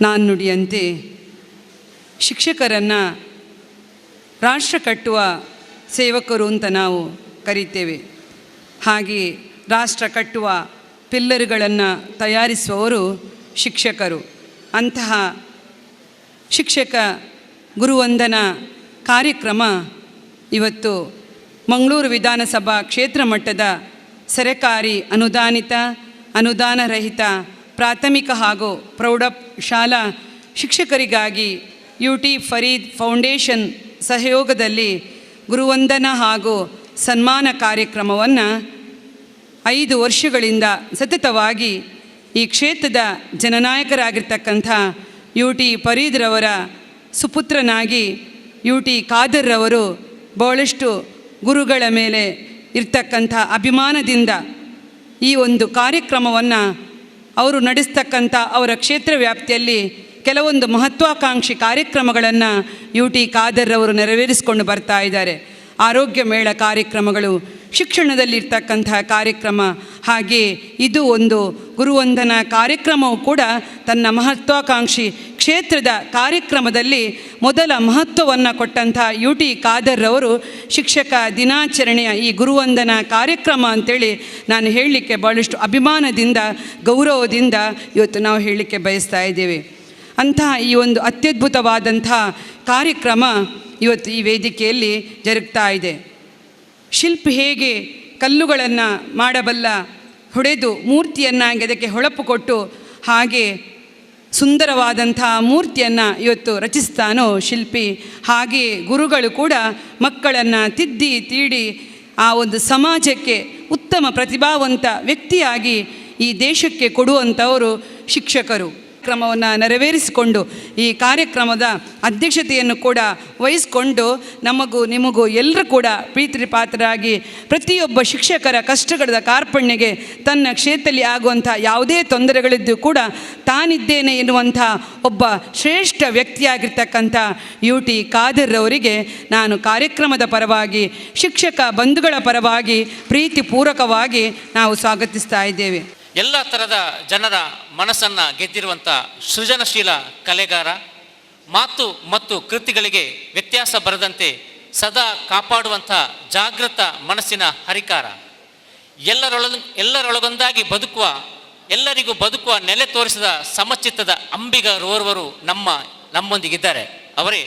ನಾಣ್ಣುಡಿಯಂತೆ ಶಿಕ್ಷಕರನ್ನು ರಾಷ್ಟ್ರ ಕಟ್ಟುವ ಸೇವಕರು ಅಂತ ನಾವು ಕರೀತೇವೆ. ಹಾಗೆ ರಾಷ್ಟ್ರ ಕಟ್ಟುವ ಪಿಲ್ಲರ್ಗಳನ್ನು ತಯಾರಿಸುವವರು ಶಿಕ್ಷಕರು. ಅಂತಹ ಶಿಕ್ಷಕ ಗುರುವಂದನಾ ಕಾರ್ಯಕ್ರಮ ಇವತ್ತು ಮಂಗಳೂರು ವಿಧಾನಸಭಾ ಕ್ಷೇತ್ರ ಮಟ್ಟದ ಸರಕಾರಿ ಅನುದಾನಿತ ಅನುದಾನರಹಿತ ಪ್ರಾಥಮಿಕ ಹಾಗೂ ಪ್ರೌಢ ಶಾಲಾ ಶಿಕ್ಷಕರಿಗಾಗಿ UT ಫರೀದ್ ಫೌಂಡೇಶನ್ ಸಹಯೋಗದಲ್ಲಿ ಗುರುವಂದನಾ ಹಾಗೂ ಸನ್ಮಾನ ಕಾರ್ಯಕ್ರಮವನ್ನು 5 ವರ್ಷಗಳಿಂದ ಸತತವಾಗಿ ಈ ಕ್ಷೇತ್ರದ ಜನನಾಯಕರಾಗಿರ್ತಕ್ಕಂಥ UT ಫರೀದ್ರವರ ಸುಪುತ್ರನಾಗಿ UT ಖಾದರ್ರವರು ಬಹಳಷ್ಟು ಗುರುಗಳ ಮೇಲೆ ಇರ್ತಕ್ಕಂಥ ಅಭಿಮಾನದಿಂದ ಈ ಒಂದು ಕಾರ್ಯಕ್ರಮವನ್ನು ಅವರು ನಡೆಸ್ತಕ್ಕಂಥ ಅವರ ಕ್ಷೇತ್ರ ವ್ಯಾಪ್ತಿಯಲ್ಲಿ ಕೆಲವೊಂದು ಮಹತ್ವಾಕಾಂಕ್ಷಿ ಕಾರ್ಯಕ್ರಮಗಳನ್ನು UT ಖಾದರ್ರವರು ನೆರವೇರಿಸಿಕೊಂಡು ಬರ್ತಾ ಇದ್ದಾರೆ. ಆರೋಗ್ಯ ಮೇಳ ಕಾರ್ಯಕ್ರಮಗಳು, ಶಿಕ್ಷಣದಲ್ಲಿರ್ತಕ್ಕಂಥ ಕಾರ್ಯಕ್ರಮ, ಹಾಗೆ ಇದು ಒಂದು ಗುರುವಂದನಾ ಕಾರ್ಯಕ್ರಮವು ಕೂಡ ತನ್ನ ಮಹತ್ವಾಕಾಂಕ್ಷಿ ಕ್ಷೇತ್ರದ ಕಾರ್ಯಕ್ರಮದಲ್ಲಿ ಮೊದಲ ಮಹತ್ವವನ್ನು ಕೊಟ್ಟಂಥ UT ಖಾದರ್ರವರು ಶಿಕ್ಷಕ ದಿನಾಚರಣೆಯ ಈ ಗುರುವಂದನಾ ಕಾರ್ಯಕ್ರಮ ಅಂಥೇಳಿ ನಾನು ಹೇಳಲಿಕ್ಕೆ ಭಾಳಷ್ಟು ಅಭಿಮಾನದಿಂದ ಗೌರವದಿಂದ ಇವತ್ತು ನಾವು ಹೇಳಲಿಕ್ಕೆ ಬಯಸ್ತಾ ಇದ್ದೇವೆ. ಅಂತಹ ಈ ಒಂದು ಅತ್ಯದ್ಭುತವಾದಂಥ ಕಾರ್ಯಕ್ರಮ ಇವತ್ತು ಈ ವೇದಿಕೆಯಲ್ಲಿ ಜರುಗ್ತಾ ಇದೆ. ಶಿಲ್ಪಿ ಹೇಗೆ ಕಲ್ಲುಗಳನ್ನು ಮಾಡಬಲ್ಲ, ಹೊಡೆದು ಮೂರ್ತಿಯನ್ನಾಗಿ ಅದಕ್ಕೆ ಹೊಳಪು ಕೊಟ್ಟು ಹಾಗೆ ಸುಂದರವಾದಂಥ ಮೂರ್ತಿಯನ್ನು ಇವತ್ತು ರಚಿಸ್ತಾನೋ ಶಿಲ್ಪಿ, ಹಾಗೆ ಗುರುಗಳು ಕೂಡ ಮಕ್ಕಳನ್ನು ತಿದ್ದಿ ತೀಡಿ ಆ ಒಂದು ಸಮಾಜಕ್ಕೆ ಉತ್ತಮ ಪ್ರತಿಭಾವಂತ ವ್ಯಕ್ತಿಯಾಗಿ ಈ ದೇಶಕ್ಕೆ ಕೊಡುವಂಥವರು ಶಿಕ್ಷಕರು. ಕಾರ್ಯಕ್ರಮವನ್ನು ನೆರವೇರಿಸಿಕೊಂಡು ಈ ಕಾರ್ಯಕ್ರಮದ ಅಧ್ಯಕ್ಷತೆಯನ್ನು ಕೂಡ ವಹಿಸಿಕೊಂಡು ನಮಗೂ ನಿಮಗೂ ಎಲ್ಲರೂ ಕೂಡ ಪ್ರೀತಿ ಪಾತ್ರರಾಗಿ ಪ್ರತಿಯೊಬ್ಬ ಶಿಕ್ಷಕರ ಕಷ್ಟಗಳ ಕಾರ್ಪಣ್ಯಗೆ ತನ್ನ ಕ್ಷೇತ್ರದಲ್ಲಿ ಆಗುವಂಥ ಯಾವುದೇ ತೊಂದರೆಗಳಿದ್ದು ಕೂಡ ತಾನಿದ್ದೇನೆ ಎನ್ನುವಂಥ ಒಬ್ಬ ಶ್ರೇಷ್ಠ ವ್ಯಕ್ತಿಯಾಗಿರ್ತಕ್ಕಂಥ UT ಖಾದರ್ರವರಿಗೆ ನಾನು ಕಾರ್ಯಕ್ರಮದ ಪರವಾಗಿ ಶಿಕ್ಷಕ ಬಂಧುಗಳ ಪರವಾಗಿ ಪ್ರೀತಿಪೂರ್ವಕವಾಗಿ ನಾವು ಸ್ವಾಗತಿಸ್ತಾ ಇದ್ದೇವೆ. ಎಲ್ಲ ಥರದ ಜನರ ಮನಸ್ಸನ್ನು ಗೆದ್ದಿರುವಂಥ ಸೃಜನಶೀಲ ಕಲೆಗಾರ, ಮಾತು ಮತ್ತು ಕೃತಿಗಳಿಗೆ ವ್ಯತ್ಯಾಸ ಬರದಂತೆ ಸದಾ ಕಾಪಾಡುವಂಥ ಜಾಗೃತ ಮನಸ್ಸಿನ ಹರಿಕಾರ, ಎಲ್ಲರೊಳಗೊಂದಾಗಿ ಬದುಕುವ, ಎಲ್ಲರಿಗೂ ಬದುಕುವ ನೆಲೆ ತೋರಿಸಿದ ಸಮಚಿತ್ತದ ಅಂಬಿಗರೋರ್ವರು ನಮ್ಮೊಂದಿಗಿದ್ದಾರೆ. ಅವರೇ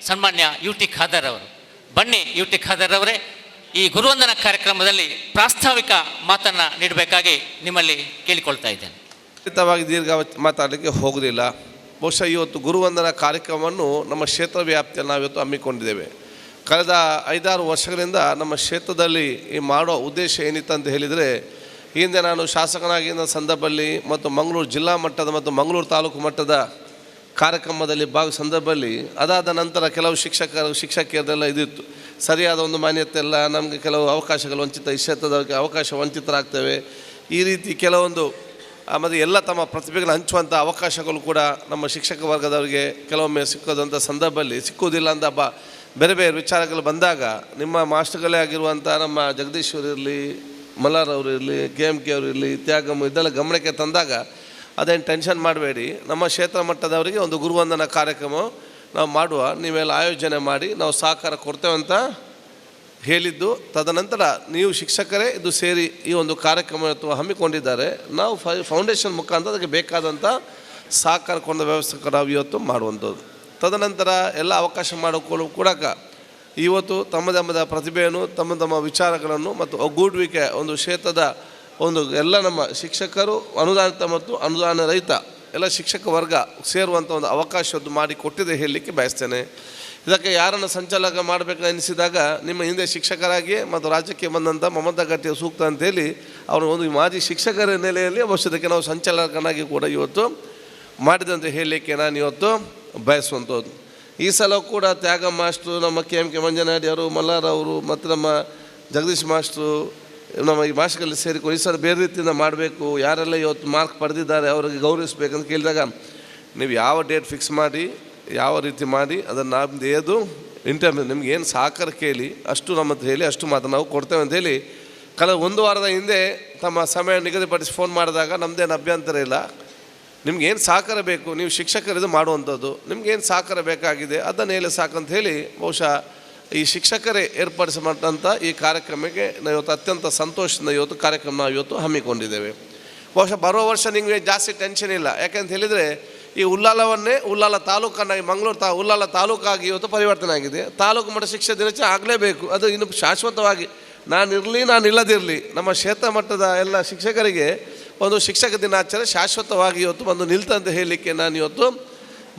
ಸನ್ಮಾನ್ಯ UT ಖಾದರ್ ಅವರು. ಬನ್ನಿ UT ಖಾದರ್ ಅವರೇ, ಈ ಗುರುವಂದನಾ ಕಾರ್ಯಕ್ರಮದಲ್ಲಿ ಪ್ರಾಸ್ತಾವಿಕ ಮಾತನ್ನು ನೀಡಬೇಕಾಗಿ ನಿಮ್ಮಲ್ಲಿ ಕೇಳಿಕೊಳ್ತಾ ಇದ್ದೇನೆ. ಖಂಡಿತವಾಗಿ ದೀರ್ಘ ಮಾತಾಡಲಿಕ್ಕೆ ಹೋಗುವುದಿಲ್ಲ. ಬಹುಶಃ ಇವತ್ತು ಗುರುವಂದನಾ ಕಾರ್ಯಕ್ರಮವನ್ನು ನಮ್ಮ ಕ್ಷೇತ್ರ ವ್ಯಾಪ್ತಿಯಲ್ಲಿ ನಾವಿವತ್ತು ಹಮ್ಮಿಕೊಂಡಿದ್ದೇವೆ. ಕಳೆದ 5-6 ವರ್ಷಗಳಿಂದ ನಮ್ಮ ಕ್ಷೇತ್ರದಲ್ಲಿ ಈ ಮಾಡೋ ಉದ್ದೇಶ ಏನಿತ್ತು ಅಂತ ಹೇಳಿದರೆ, ಹಿಂದೆ ನಾನು ಶಾಸಕನಾಗಿದ್ದ ಸಂದರ್ಭದಲ್ಲಿ ಮತ್ತು ಮಂಗಳೂರು ಜಿಲ್ಲಾ ಮಟ್ಟದ ಮತ್ತು ಮಂಗಳೂರು ತಾಲೂಕು ಮಟ್ಟದ ಕಾರ್ಯಕ್ರಮದಲ್ಲಿ ಸಂದರ್ಭದಲ್ಲಿ ಅದಾದ ನಂತರ ಕೆಲವು ಶಿಕ್ಷಕಿಯರೆಲ್ಲ ಇದಿತ್ತು, ಸರಿಯಾದ ಒಂದು ಮಾನ್ಯತೆ ಎಲ್ಲ, ನಮಗೆ ಕೆಲವು ಅವಕಾಶಗಳು ವಂಚಿತ, ಈ ಕ್ಷೇತ್ರದವರಿಗೆ ಅವಕಾಶ ವಂಚಿತರಾಗ್ತೇವೆ, ಈ ರೀತಿ ಕೆಲವೊಂದು ಮತ್ತು ಎಲ್ಲ ತಮ್ಮ ಪ್ರತಿಭೆಗಳನ್ನು ಹಂಚುವಂಥ ಅವಕಾಶಗಳು ಕೂಡ ನಮ್ಮ ಶಿಕ್ಷಕ ವರ್ಗದವರಿಗೆ ಕೆಲವೊಮ್ಮೆ ಸಿಕ್ಕೋದಂಥ ಸಂದರ್ಭದಲ್ಲಿ ಸಿಕ್ಕುವುದಿಲ್ಲ ಅಂತ ಬೇರೆ ಬೇರೆ ವಿಚಾರಗಳು ಬಂದಾಗ, ನಿಮ್ಮ ಮಾಸ್ಟರ್ಗಳೇ ಆಗಿರುವಂಥ ನಮ್ಮ ಜಗದೀಶ್ ಅವರಿರಲಿ, ಮಲ್ಲಾರ್ ಅವರು ಇರಲಿ, KMK ಅವರು ಇರಲಿ, ತ್ಯಾಗಮ್ಮ ಇದೆಲ್ಲ ಗಮನಕ್ಕೆ ತಂದಾಗ ಅದೇನು ಟೆನ್ಷನ್ ಮಾಡಬೇಡಿ, ನಮ್ಮ ಕ್ಷೇತ್ರ ಮಟ್ಟದವರಿಗೆ ಒಂದು ಗುರುವಂದನಾ ಕಾರ್ಯಕ್ರಮ ನಾವು ಮಾಡುವ, ನೀವೆಲ್ಲ ಆಯೋಜನೆ ಮಾಡಿ ನಾವು ಸಹಕಾರ ಕೊಡ್ತೇವೆ ಅಂತ ಹೇಳಿದ್ದು. ತದನಂತರ ನೀವು ಶಿಕ್ಷಕರೇ ಇದು ಸೇರಿ ಈ ಒಂದು ಕಾರ್ಯಕ್ರಮ ಹಮ್ಮಿಕೊಂಡಿದ್ದಾರೆ, ನಾವು ಫೌಂಡೇಶನ್ ಮುಖಾಂತರ ಅದಕ್ಕೆ ಬೇಕಾದಂಥ ಸಹಕಾರ ಕೊಂಡ ವ್ಯವಸ್ಥೆ ನಾವು ಇವತ್ತು ಮಾಡುವಂಥದ್ದು. ತದನಂತರ ಎಲ್ಲ ಅವಕಾಶ ಮಾಡಿಕೊಳ್ಳು ಕೂಡ ಇವತ್ತು ತಮ್ಮದ ಪ್ರತಿಭೆಯನ್ನು, ತಮ್ಮ ವಿಚಾರಗಳನ್ನು ಮತ್ತು ಒಗ್ಗೂಡುವಿಕೆ ಒಂದು ಕ್ಷೇತ್ರದ ಒಂದು ಎಲ್ಲ ನಮ್ಮ ಶಿಕ್ಷಕರು ಅನುದಾನಿತ ಮತ್ತು ಅನುದಾನ ರಹಿತ ಎಲ್ಲ ಶಿಕ್ಷಕ ವರ್ಗ ಸೇರುವಂಥ ಒಂದು ಅವಕಾಶದ್ದು ಮಾಡಿ ಕೊಟ್ಟಿದೆ ಹೇಳಲಿಕ್ಕೆ ಬಯಸ್ತೇನೆ. ಇದಕ್ಕೆ ಯಾರನ್ನು ಸಂಚಾಲಕ ಮಾಡಬೇಕು ಎನಿಸಿದಾಗ ನಿಮ್ಮ ಹಿಂದೆ ಶಿಕ್ಷಕರಾಗಿ ಮತ್ತು ರಾಜ್ಯಕ್ಕೆ ಬಂದಂಥ ಮಮತಾ ಗಟ್ಟಿಯ ಸೂಕ್ತ ಅಂತೇಳಿ ಅವರು ಒಂದು ಮಾಜಿ ಶಿಕ್ಷಕರ ನೆಲೆಯಲ್ಲಿ ಅವಶ್ಯಕತೆ ನಾವು ಸಂಚಾಲಕನಾಗಿ ಕೂಡ ಇವತ್ತು ಮಾಡಿದಂತೆ ಹೇಳಲಿಕ್ಕೆ ನಾನು ಇವತ್ತು ಬಯಸುವಂಥದ್ದು. ಈ ಸಲ ಕೂಡ ತ್ಯಾಗ ಮಾಸ್ಟ್ರು, ನಮ್ಮ ಕೆ ಮಂಜನಾಡಿ ಅವರು, ಮಲ್ಲಾರ್ ಅವರು ಮತ್ತು ನಮ್ಮ ಜಗದೀಶ್ ಮಾಸ್ಟ್ರು ನಮ್ಮ ಈ ಭಾಷೆಗಳಲ್ಲಿ ಸೇರಿಕೊಂಡು ಈ ಸಲ ಬೇರೆ ರೀತಿಯಿಂದ ಮಾಡಬೇಕು, ಯಾರೆಲ್ಲ ಇವತ್ತು ಮಾರ್ಕ್ ಪಡೆದಿದ್ದಾರೆ ಅವರಿಗೆ ಗೌರವಿಸಬೇಕಂತ ಕೇಳಿದಾಗ ನೀವು ಯಾವ ಡೇಟ್ ಫಿಕ್ಸ್ ಮಾಡಿ ಯಾವ ರೀತಿ ಮಾಡಿ ಅದನ್ನು ನಮ್ಮದು ಏದು ಇಂಟರ್ವ್ಯೂ ನಿಮ್ಗೆ ಏನು ಸಹಕಾರ ಕೇಳಿ ಅಷ್ಟು ನಮ್ಮ ಹೇಳಿ ಅಷ್ಟು ಮಾತ್ರ ನಾವು ಕೊಡ್ತೇವೆ ಅಂತ ಹೇಳಿ ಕಳೆದ 1 ವಾರದ ಹಿಂದೆ ತಮ್ಮ ಸಮಯ ನಿಗದಿಪಡಿಸಿ ಫೋನ್ ಮಾಡಿದಾಗ ನಮ್ಮದೇನು ಅಭ್ಯಂತರ ಇಲ್ಲ, ನಿಮ್ಗೇನು ಸಹಕಾರ ಬೇಕು, ನೀವು ಶಿಕ್ಷಕರಿದು ಮಾಡುವಂಥದ್ದು, ನಿಮ್ಗೇನು ಸಹಕಾರ ಬೇಕಾಗಿದೆ ಅದನ್ನು ಹೇಳಿ ಸಾಕಂತ ಹೇಳಿ ಬಹುಶಃ ಈ ಶಿಕ್ಷಕರೇ ಏರ್ಪಡಿಸಿದಂಥ ಈ ಕಾರ್ಯಕ್ರಮಕ್ಕೆ ನಾವು ಇವತ್ತು ಅತ್ಯಂತ ಸಂತೋಷದಿಂದ ಇವತ್ತು ಕಾರ್ಯಕ್ರಮ ನಾವು ಇವತ್ತು ಹಮ್ಮಿಕೊಂಡಿದ್ದೇವೆ. ಬಹುಶಃ ಬರೋ ವರ್ಷ ನಿಮಗೆ ಜಾಸ್ತಿ ಟೆನ್ಷನ್ ಇಲ್ಲ, ಯಾಕೆಂತ ಹೇಳಿದರೆ ಈ ಉಲ್ಲಾಲವನ್ನೇ ಉಲ್ಲಾಲ ತಾಲೂಕನ್ನಾಗಿ ಮಂಗಳೂರು ಉಲ್ಲಾಲ ತಾಲೂಕಾಗಿ ಇವತ್ತು ಪರಿವರ್ತನೆ ಆಗಿದೆ. ತಾಲೂಕು ಮಟ್ಟ ಶಿಕ್ಷಣ ದಿನಾಚರಣೆ ಆಗಲೇಬೇಕು, ಅದು ಇನ್ನು ಶಾಶ್ವತವಾಗಿ ನಾನಿರಲಿ ನಾನು ಇಲ್ಲದಿರಲಿ ನಮ್ಮ ಕ್ಷೇತ್ರ ಮಟ್ಟದ ಎಲ್ಲ ಶಿಕ್ಷಕರಿಗೆ ಒಂದು ಶಿಕ್ಷಕ ದಿನಾಚರಣೆ ಶಾಶ್ವತವಾಗಿ ಇವತ್ತು ಬಂದು ನಿಲ್ತಂತ ಹೇಳಲಿಕ್ಕೆ ನಾನು ಇವತ್ತು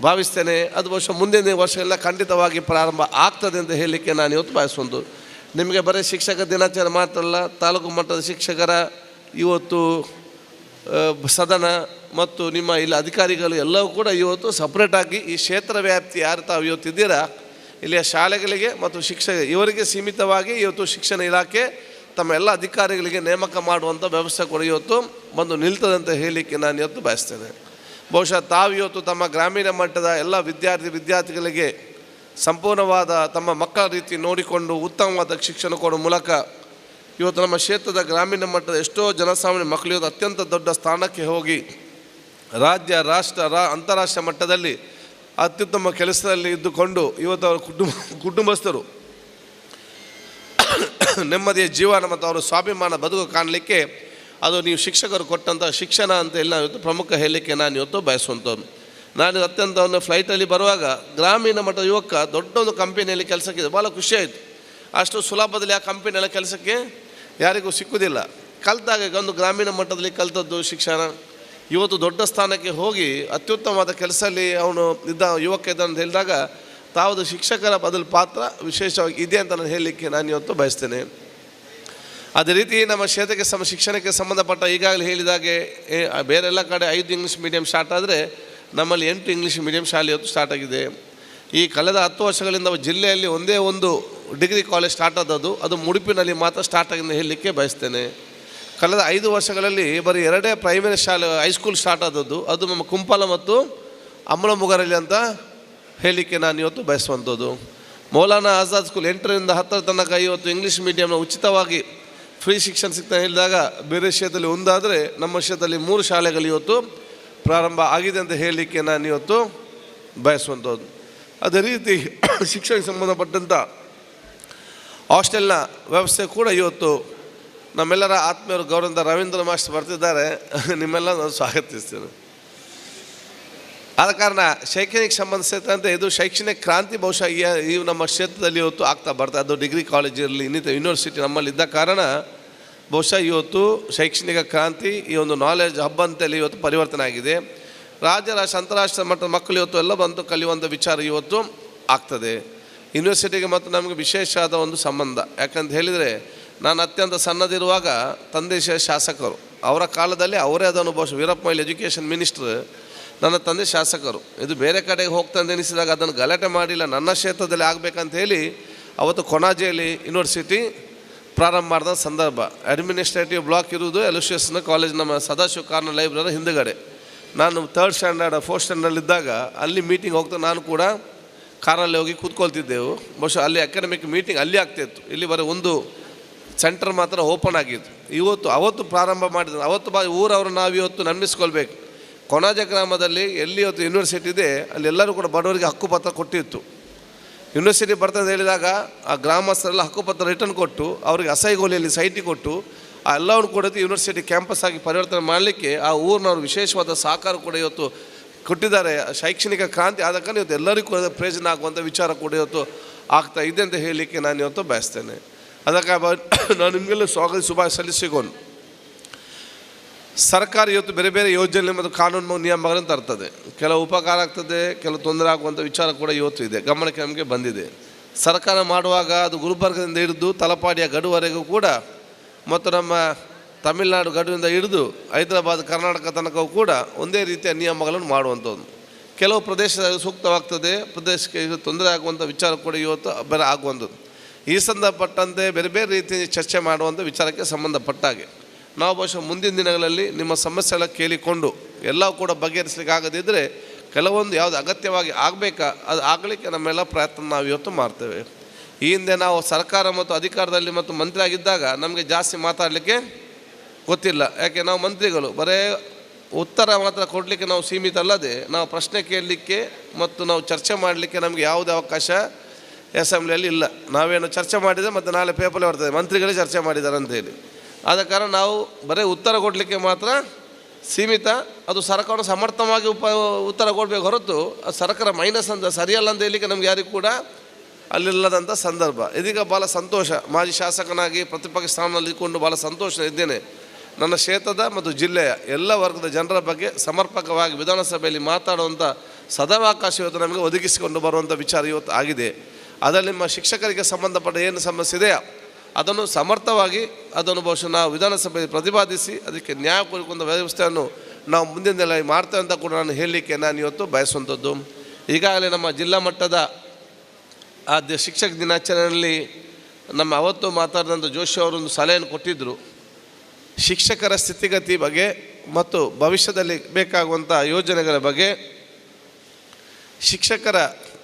ಭಾವಿಸ್ತೇನೆ. ಅದು ಬಹುಶಃ ಮುಂದಿನ ವರ್ಷ ಎಲ್ಲ ಖಂಡಿತವಾಗಿ ಪ್ರಾರಂಭ ಆಗ್ತದೆ ಅಂತ ಹೇಳಲಿಕ್ಕೆ ನಾನು ಇವತ್ತು ಭಾವಿಸುವುದು. ನಿಮಗೆ ಬರೀ ಶಿಕ್ಷಕ ದಿನಾಚರಣೆ ಮಾತ್ರ ಅಲ್ಲ, ತಾಲೂಕು ಮಟ್ಟದ ಶಿಕ್ಷಕರ ಇವತ್ತು ಸದನ ಮತ್ತು ನಿಮ್ಮ ಇಲ್ಲಿ ಅಧಿಕಾರಿಗಳು ಎಲ್ಲವೂ ಕೂಡ ಇವತ್ತು ಸಪ್ರೇಟಾಗಿ ಈ ಕ್ಷೇತ್ರ ವ್ಯಾಪ್ತಿ ಯಾರು ತಾವು ಇವತ್ತಿದ್ದೀರಾ ಇಲ್ಲಿಯ ಶಾಲೆಗಳಿಗೆ ಮತ್ತು ಇವರಿಗೆ ಸೀಮಿತವಾಗಿ ಇವತ್ತು ಶಿಕ್ಷಣ ಇಲಾಖೆ ತಮ್ಮ ಎಲ್ಲ ಅಧಿಕಾರಿಗಳಿಗೆ ನೇಮಕ ಮಾಡುವಂಥ ವ್ಯವಸ್ಥೆ ಕೂಡ ಇವತ್ತು ಬಂದು ನಿಲ್ತದೆ ಅಂತ ಹೇಳಲಿಕ್ಕೆ ನಾನು ಇವತ್ತು ಬಯಸ್ತೇನೆ. ಬಹುಶಃ ತಾವು ಇವತ್ತು ತಮ್ಮ ಗ್ರಾಮೀಣ ಮಟ್ಟದ ಎಲ್ಲ ವಿದ್ಯಾರ್ಥಿಗಳಿಗೆ ಸಂಪೂರ್ಣವಾದ ತಮ್ಮ ಮಕ್ಕಳ ರೀತಿ ನೋಡಿಕೊಂಡು ಉತ್ತಮವಾದ ಶಿಕ್ಷಣ ಕೊಡುವ ಮೂಲಕ ಇವತ್ತು ನಮ್ಮ ಕ್ಷೇತ್ರದ ಗ್ರಾಮೀಣ ಮಟ್ಟದ ಎಷ್ಟೋ ಜನಸಾಮಾನ್ಯ ಮಕ್ಕಳು ಇವತ್ತು ಅತ್ಯಂತ ದೊಡ್ಡ ಸ್ಥಾನಕ್ಕೆ ಹೋಗಿ ರಾಜ್ಯ ಅಂತಾರಾಷ್ಟ್ರೀಯ ಮಟ್ಟದಲ್ಲಿ ಅತ್ಯುತ್ತಮ ಕೆಲಸದಲ್ಲಿ ಇದ್ದುಕೊಂಡು ಇವತ್ತು ಅವರ ಕುಟುಂಬಸ್ಥರು ನೆಮ್ಮದಿಯ ಜೀವನ ಮತ್ತು ಅವರ ಸ್ವಾಭಿಮಾನ ಬದುಕು ಕಾಣಲಿಕ್ಕೆ ಅದು ನೀವು ಶಿಕ್ಷಕರು ಕೊಟ್ಟಂಥ ಶಿಕ್ಷಣ ಅಂತ ಎಲ್ಲ ಇವತ್ತು ಪ್ರಮುಖ ಹೇಳಲಿಕ್ಕೆ ನಾನು ಇವತ್ತು ಬಯಸುವಂಥದ್ದು. ನಾನು ಅತ್ಯಂತ ಒಂದು ಫ್ಲೈಟಲ್ಲಿ ಬರುವಾಗ ಗ್ರಾಮೀಣ ಮಟ್ಟದ ಯುವಕ ದೊಡ್ಡ ಒಂದು ಕಂಪನಿಯಲ್ಲಿ ಕೆಲಸಕ್ಕಿದೆ, ಭಾಳ ಖುಷಿಯಾಯಿತು. ಅಷ್ಟು ಸುಲಭದಲ್ಲಿ ಆ ಕಂಪನಿಯಲ್ಲ ಕೆಲಸಕ್ಕೆ ಯಾರಿಗೂ ಸಿಕ್ಕುವುದಿಲ್ಲ. ಕಲಿತಾಗ ಒಂದು ಗ್ರಾಮೀಣ ಮಟ್ಟದಲ್ಲಿ ಕಲಿತದ್ದು ಶಿಕ್ಷಣ ಇವತ್ತು ದೊಡ್ಡ ಸ್ಥಾನಕ್ಕೆ ಹೋಗಿ ಅತ್ಯುತ್ತಮವಾದ ಕೆಲಸದಲ್ಲಿ ಅವನು ಯುವಕ ಇದ್ದ ಅಂತ ಹೇಳಿದಾಗ ತಾವುದು ಶಿಕ್ಷಕರ ಬದಲು ಪಾತ್ರ ವಿಶೇಷವಾಗಿ ಇದೆ ಅಂತ ನಾನು ಹೇಳಲಿಕ್ಕೆ ನಾನು ಇವತ್ತು ಬಯಸ್ತೇನೆ. ಅದೇ ರೀತಿ ನಮ್ಮ ಕ್ಷೇತ್ರಕ್ಕೆ ಶಿಕ್ಷಣಕ್ಕೆ ಸಂಬಂಧಪಟ್ಟ ಈಗಾಗಲೇ ಹೇಳಿದಾಗೆ ಬೇರೆಲ್ಲ ಕಡೆ 5 ಇಂಗ್ಲೀಷ್ ಮೀಡಿಯಂ ಸ್ಟಾರ್ಟ್ ಆದರೆ ನಮ್ಮಲ್ಲಿ 8 ಇಂಗ್ಲೀಷ್ ಮೀಡಿಯಂ ಶಾಲೆ ಇವತ್ತು ಸ್ಟಾರ್ಟ್ ಆಗಿದೆ. ಈ ಕಳೆದ 10 ವರ್ಷಗಳಿಂದ ಜಿಲ್ಲೆಯಲ್ಲಿ ಒಂದೇ ಒಂದು ಡಿಗ್ರಿ ಕಾಲೇಜ್ ಸ್ಟಾರ್ಟ್ ಆದದ್ದು ಅದು ಮುಡುಪಿನಲ್ಲಿ ಮಾತ್ರ ಸ್ಟಾರ್ಟ್ ಆಗಿದೆ ಹೇಳಲಿಕ್ಕೆ ಬಯಸ್ತೇನೆ. ಕಳೆದ 5 ವರ್ಷಗಳಲ್ಲಿ ಬರೀ 2 ಪ್ರೈಮರಿ ಶಾಲೆ ಹೈಸ್ಕೂಲ್ ಸ್ಟಾರ್ಟ್ ಆದದ್ದು ಅದು ನಮ್ಮ ಕುಂಪಾಲ ಮತ್ತು ಅಮ್ಮಳಮುಗರಲ್ಲಿ ಅಂತ ಹೇಳಲಿಕ್ಕೆ ನಾನು ಇವತ್ತು ಬಯಸುವಂಥದ್ದು. ಮೌಲಾನಾ ಆಜಾದ್ ಸ್ಕೂಲ್ 8ರಿಂದ 10 ತನಕ ಇವತ್ತು ಇಂಗ್ಲೀಷ್ ಮೀಡಿಯಂನ ಉಚಿತವಾಗಿ ಫ್ರೀ ಶಿಕ್ಷಣ ಸಿಗ್ತಾ ಹೇಳಿದಾಗ ಬೇರೆ ಕ್ಷೇತ್ರದಲ್ಲಿ ಒಂದಾದರೆ ನಮ್ಮ ಕ್ಷೇತ್ರದಲ್ಲಿ 3 ಶಾಲೆಗಳು ಇವತ್ತು ಪ್ರಾರಂಭ ಆಗಿದೆ ಅಂತ ಹೇಳಲಿಕ್ಕೆ ನಾನು ಇವತ್ತು ಬಯಸುವಂಥದ್ದು. ಅದೇ ರೀತಿ ಶಿಕ್ಷಣಕ್ಕೆ ಸಂಬಂಧಪಟ್ಟಂಥ ಹಾಸ್ಟೆಲ್ನ ವ್ಯವಸ್ಥೆ ಕೂಡ ಇವತ್ತು ನಮ್ಮೆಲ್ಲರ ಆತ್ಮೀಯರು ಗೌರವದ ರವೀಂದ್ರ ಮಾಸ್ಟರ್ ಬರ್ತಿದ್ದಾರೆ, ನಿಮ್ಮೆಲ್ಲ ನಾನು ಸ್ವಾಗತಿಸ್ತೇನೆ. ಆದ ಕಾರಣ ಶೈಕ್ಷಣಿಕ ಸಂಬಂಧಿಸಿದಂತೆ ಇದು ಶೈಕ್ಷಣಿಕ ಕ್ರಾಂತಿ ಬಹುಶಃ ಈ ನಮ್ಮ ಕ್ಷೇತ್ರದಲ್ಲಿ ಇವತ್ತು ಆಗ್ತಾ ಬರ್ತದೆ. ಅದು ಡಿಗ್ರಿ ಕಾಲೇಜ್ ಇರಲಿ ಇನ್ನಿತರ ಯೂನಿವರ್ಸಿಟಿ ನಮ್ಮಲ್ಲಿ ಇದ್ದ ಕಾರಣ ಬಹುಶಃ ಇವತ್ತು ಶೈಕ್ಷಣಿಕ ಕ್ರಾಂತಿ ಈ ಒಂದು ನಾಲೆಜ್ ಹಬ್ ಅಂತೇಳಿ ಇವತ್ತು ಪರಿವರ್ತನೆ ಆಗಿದೆ. ರಾಜ್ಯ ಅಂತಾರಾಷ್ಟ್ರೀಯ ಮಟ್ಟದ ಮಕ್ಕಳು ಇವತ್ತು ಎಲ್ಲ ಬಂದು ಕಲಿಯುವಂಥ ವಿಚಾರ ಇವತ್ತು ಆಗ್ತದೆ. ಯೂನಿವರ್ಸಿಟಿಗೆ ಮತ್ತು ನಮಗೆ ವಿಶೇಷವಾದ ಒಂದು ಸಂಬಂಧ, ಯಾಕಂತ ಹೇಳಿದರೆ ನಾನು ಅತ್ಯಂತ ಸಣ್ಣದಿರುವಾಗ ತಂದೆ ಶಾಸಕರು ಅವರ ಕಾಲದಲ್ಲಿ ಅವರೇ ಅದನ್ನು ಬಹುಶಃ ವೀರಪ್ಪ ಮೊಯ್ಲಿ ಎಜುಕೇಷನ್ ಮಿನಿಸ್ಟ್ರ್, ನನ್ನ ತಂದೆ ಶಾಸಕರು. ಇದು ಬೇರೆ ಕಡೆಗೆ ಹೋಗ್ತಂದು ಎನಿಸಿದಾಗ ಅದನ್ನು ಗಲಾಟೆ ಮಾಡಿಲ್ಲ, ನನ್ನ ಕ್ಷೇತ್ರದಲ್ಲಿ ಆಗಬೇಕಂತ ಹೇಳಿ ಅವತ್ತು ಕೊಣಾಜೆಯಲ್ಲಿ ಯೂನಿವರ್ಸಿಟಿ ಪ್ರಾರಂಭ ಮಾಡಿದ ಸಂದರ್ಭ. ಅಡ್ಮಿನಿಸ್ಟ್ರೇಟಿವ್ ಬ್ಲಾಕ್ ಇರುವುದು ಎಲುಷಿಯಸ್ನ ಕಾಲೇಜ್ ನಮ್ಮ ಸದಾಶಿವ ಕಾರ್ನರ್ ಲೈಬ್ರರಿ ಹಿಂದುಗಡೆ. ನಾನು 3rd ಸ್ಟ್ಯಾಂಡರ್ಡ್ 4th ಸ್ಟ್ಯಾಂಡರ್ಡಲ್ಲಿದ್ದಾಗ ಅಲ್ಲಿ ಮೀಟಿಂಗ್ ಹೋಗ್ತಾ ನಾನು ಕೂಡ ಕಾರಲ್ಲಿ ಹೋಗಿ ಕೂತ್ಕೊಳ್ತಿದ್ದೆವು. ಬಹುಶಃ ಅಲ್ಲಿ ಅಕಾಡೆಮಿಕ್ ಮೀಟಿಂಗ್ ಅಲ್ಲಿ ಆಗ್ತಾಯಿತ್ತು, ಇಲ್ಲಿ ಬರೀ ಒಂದು ಸೆಂಟರ್ ಮಾತ್ರ ಓಪನ್ ಆಗಿತ್ತು. ಅವತ್ತು ಪ್ರಾರಂಭ ಮಾಡಿದ್ರು. ಅವತ್ತು ಊರವರು ನಾವು ಇವತ್ತು ನಂಬಿಸ್ಕೊಳ್ಬೇಕು. ಕೊಣಾಜೆ ಗ್ರಾಮದಲ್ಲಿ ಎಲ್ಲಿ ಇವತ್ತು ಯೂನಿವರ್ಸಿಟಿ ಇದೆ ಅಲ್ಲಿ ಎಲ್ಲರೂ ಕೂಡ ಬಡವರಿಗೆ ಹಕ್ಕುಪತ್ರ ಕೊಟ್ಟಿತ್ತು. ಯೂನಿವರ್ಸಿಟಿ ಬರ್ತದೆ ಹೇಳಿದಾಗ ಆ ಗ್ರಾಮಸ್ಥರೆಲ್ಲ ಹಕ್ಕುಪತ್ರ ರಿಟರ್ನ್ ಕೊಟ್ಟು ಅವರಿಗೆ ಅಸೈಗೋಲಿಯಲ್ಲಿ ಸೈಟಿಗೆ ಕೊಟ್ಟು ಆ ಎಲ್ಲವನ್ನು ಕೂಡ ಯೂನಿವರ್ಸಿಟಿ ಕ್ಯಾಂಪಸ್ ಆಗಿ ಪರಿವರ್ತನೆ ಮಾಡಲಿಕ್ಕೆ ಆ ಊರಿನವರು ವಿಶೇಷವಾದ ಸಹಕಾರ ಕೂಡ ಇವತ್ತು ಕೊಟ್ಟಿದ್ದಾರೆ. ಶೈಕ್ಷಣಿಕ ಕ್ರಾಂತಿ ಆದ ಕಾರಣ ಇವತ್ತು ಎಲ್ಲರಿಗೂ ಕೂಡ ಪ್ರಯೋಜನ ಆಗುವಂಥ ವಿಚಾರ ಕೂಡ ಇವತ್ತು ಆಗ್ತಾ ಇದೆ ಅಂತ ಹೇಳಲಿಕ್ಕೆ ನಾನು ಇವತ್ತು ಬಯಸ್ತೇನೆ. ಅದಕ್ಕೆ ನಾನು ನಿಮಗೆಲ್ಲ ಶುಭ ಸಲ್ಲಿಸಿಕೊಂಡು ಸರ್ಕಾರ ಇವತ್ತು ಬೇರೆ ಬೇರೆ ಯೋಜನೆ ಮತ್ತು ಕಾನೂನು ನಿಯಮಗಳನ್ನು ತರ್ತದೆ. ಕೆಲವು ಉಪಕಾರ ಆಗ್ತದೆ, ಕೆಲವು ತೊಂದರೆ ಆಗುವಂಥ ವಿಚಾರ ಕೂಡ ಇವತ್ತು ಇದೆ, ಗಮನಕ್ಕೆ ನಮಗೆ ಬಂದಿದೆ. ಸರ್ಕಾರ ಮಾಡುವಾಗ ಅದು ಗುಲ್ಬರ್ಗದಿಂದ ಹಿಡಿದು ತಲಪಾಡಿಯ ಗಡುವರೆಗೂ ಕೂಡ ಮತ್ತು ನಮ್ಮ ತಮಿಳುನಾಡು ಗಡುವಿಂದ ಹಿಡಿದು ಹೈದರಾಬಾದ್ ಕರ್ನಾಟಕ ತನಕವೂ ಕೂಡ ಒಂದೇ ರೀತಿಯ ನಿಯಮಗಳನ್ನು ಮಾಡುವಂಥದ್ದು. ಕೆಲವು ಪ್ರದೇಶದಲ್ಲಿ ಸೂಕ್ತವಾಗ್ತದೆ, ಪ್ರದೇಶಕ್ಕೆ ತೊಂದರೆ ಆಗುವಂಥ ವಿಚಾರ ಕೂಡ ಇವತ್ತು ಬೇರೆ ಆಗುವಂಥದ್ದು. ಈ ಸಂಬಂಧಪಟ್ಟಂತೆ ಬೇರೆ ಬೇರೆ ರೀತಿಯ ಚರ್ಚೆ ಮಾಡುವಂಥ ವಿಚಾರಕ್ಕೆ ಸಂಬಂಧಪಟ್ಟ ಹಾಗೆ ನಾವು ಬಹುಶಃ ಮುಂದಿನ ದಿನಗಳಲ್ಲಿ ನಿಮ್ಮ ಸಮಸ್ಯೆಗಳ ಕೇಳಿಕೊಂಡು ಎಲ್ಲವೂ ಕೂಡ ಬಗೆಹರಿಸಲಿಕ್ಕೆ ಆಗದಿದ್ದರೆ ಕೆಲವೊಂದು ಯಾವುದು ಅಗತ್ಯವಾಗಿ ಆಗಬೇಕಾ ಅದು ಆಗಲಿಕ್ಕೆ ನಮ್ಮೆಲ್ಲ ಪ್ರಯತ್ನ ನಾವು ಇವತ್ತು ಮಾಡ್ತೇವೆ. ಈ ಹಿಂದೆ ನಾವು ಸರ್ಕಾರ ಮತ್ತು ಅಧಿಕಾರದಲ್ಲಿ ಮತ್ತು ಮಂತ್ರಿ ಆಗಿದ್ದಾಗ ನಮಗೆ ಜಾಸ್ತಿ ಮಾತಾಡಲಿಕ್ಕೆ ಗೊತ್ತಿಲ್ಲ. ಯಾಕೆ ನಾವು ಮಂತ್ರಿಗಳು ಬರೇ ಉತ್ತರ ಮಾತ್ರ ಕೊಡಲಿಕ್ಕೆ ನಾವು ಸೀಮಿತ ಅಲ್ಲದೆ ನಾವು ಪ್ರಶ್ನೆ ಕೇಳಲಿಕ್ಕೆ ಮತ್ತು ನಾವು ಚರ್ಚೆ ಮಾಡಲಿಕ್ಕೆ ನಮಗೆ ಯಾವುದೇ ಅವಕಾಶ ಅಸೆಂಬ್ಲಿಯಲ್ಲಿ ಇಲ್ಲ. ನಾವೇನು ಚರ್ಚೆ ಮಾಡಿದರೆ ಮತ್ತು ನಾಳೆ ಪೇಪರ್ಲ್ಲಿ ಬರ್ತದೆ ಮಂತ್ರಿಗಳೇ ಚರ್ಚೆ ಮಾಡಿದ್ದಾರೆ ಅಂತೇಳಿ. ಆದ ಕಾರಣ ನಾವು ಬರೀ ಉತ್ತರ ಕೊಡಲಿಕ್ಕೆ ಮಾತ್ರ ಸೀಮಿತ. ಅದು ಸರ್ಕಾರ ಸಮರ್ಥವಾಗಿ ಉತ್ತರ ಕೊಡಬೇಕು ಹೊರತು ಅದು ಸರ್ಕಾರ ಮೈನಸ್ ಅಂತ ಸರಿಯಲ್ಲ ಅಂತ ಹೇಳಲಿಕ್ಕೆ ನಮ್ಗೆ ಯಾರಿಗೂ ಕೂಡ ಅಲ್ಲಿಲ್ಲದಂಥ ಸಂದರ್ಭ. ಇದೀಗ ಭಾಳ ಸಂತೋಷ, ಮಾಜಿ ಶಾಸಕನಾಗಿ ಪ್ರತಿಪಕ್ಷ ಸ್ಥಾನದಲ್ಲಿ ಇದ್ದುಕೊಂಡು ಭಾಳ ಸಂತೋಷ ಇದ್ದೇನೆ. ನನ್ನ ಕ್ಷೇತ್ರದ ಮತ್ತು ಜಿಲ್ಲೆಯ ಎಲ್ಲ ವರ್ಗದ ಜನರ ಬಗ್ಗೆ ಸಮರ್ಪಕವಾಗಿ ವಿಧಾನಸಭೆಯಲ್ಲಿ ಮಾತಾಡುವಂಥ ಸದಾವಕಾಶ ಇವತ್ತು ನಮಗೆ ಒದಗಿಸಿಕೊಂಡು ಬರುವಂಥ ವಿಚಾರ ಇವತ್ತು ಆಗಿದೆ. ಅದರಲ್ಲಿ ನಿಮ್ಮ ಶಿಕ್ಷಕರಿಗೆ ಸಂಬಂಧಪಟ್ಟ ಏನು ಸಮಸ್ಯೆ ಇದೆಯಾ ಅದನ್ನು ಸಮರ್ಥವಾಗಿ ಅದನ್ನು ಬಹುಶಃ ನಾವು ವಿಧಾನಸಭೆಯಲ್ಲಿ ಪ್ರತಿಪಾದಿಸಿ ಅದಕ್ಕೆ ನ್ಯಾಯ ಕೊಡುವಂಥ ವ್ಯವಸ್ಥೆಯನ್ನು ನಾವು ಮುಂದಿನ ದಿನ ಮಾಡ್ತೇವೆ ಅಂತ ಕೂಡ ನಾನು ಹೇಳಲಿಕ್ಕೆ ನಾನು ಇವತ್ತು ಬಯಸುವಂಥದ್ದು. ಈಗಾಗಲೇ ನಮ್ಮ ಜಿಲ್ಲಾ ಮಟ್ಟದ ಶಿಕ್ಷಕ ದಿನಾಚರಣೆಯಲ್ಲಿ ನಮ್ಮ ಅವತ್ತು ಮಾತಾಡಿದಂಥ ಜೋಶಿ ಅವರೊಂದು ಸಲಹೆಯನ್ನು ಕೊಟ್ಟಿದ್ದರು. ಶಿಕ್ಷಕರ ಸ್ಥಿತಿಗತಿ ಬಗ್ಗೆ ಮತ್ತು ಭವಿಷ್ಯದಲ್ಲಿ ಬೇಕಾಗುವಂಥ ಯೋಜನೆಗಳ ಬಗ್ಗೆ, ಶಿಕ್ಷಕರ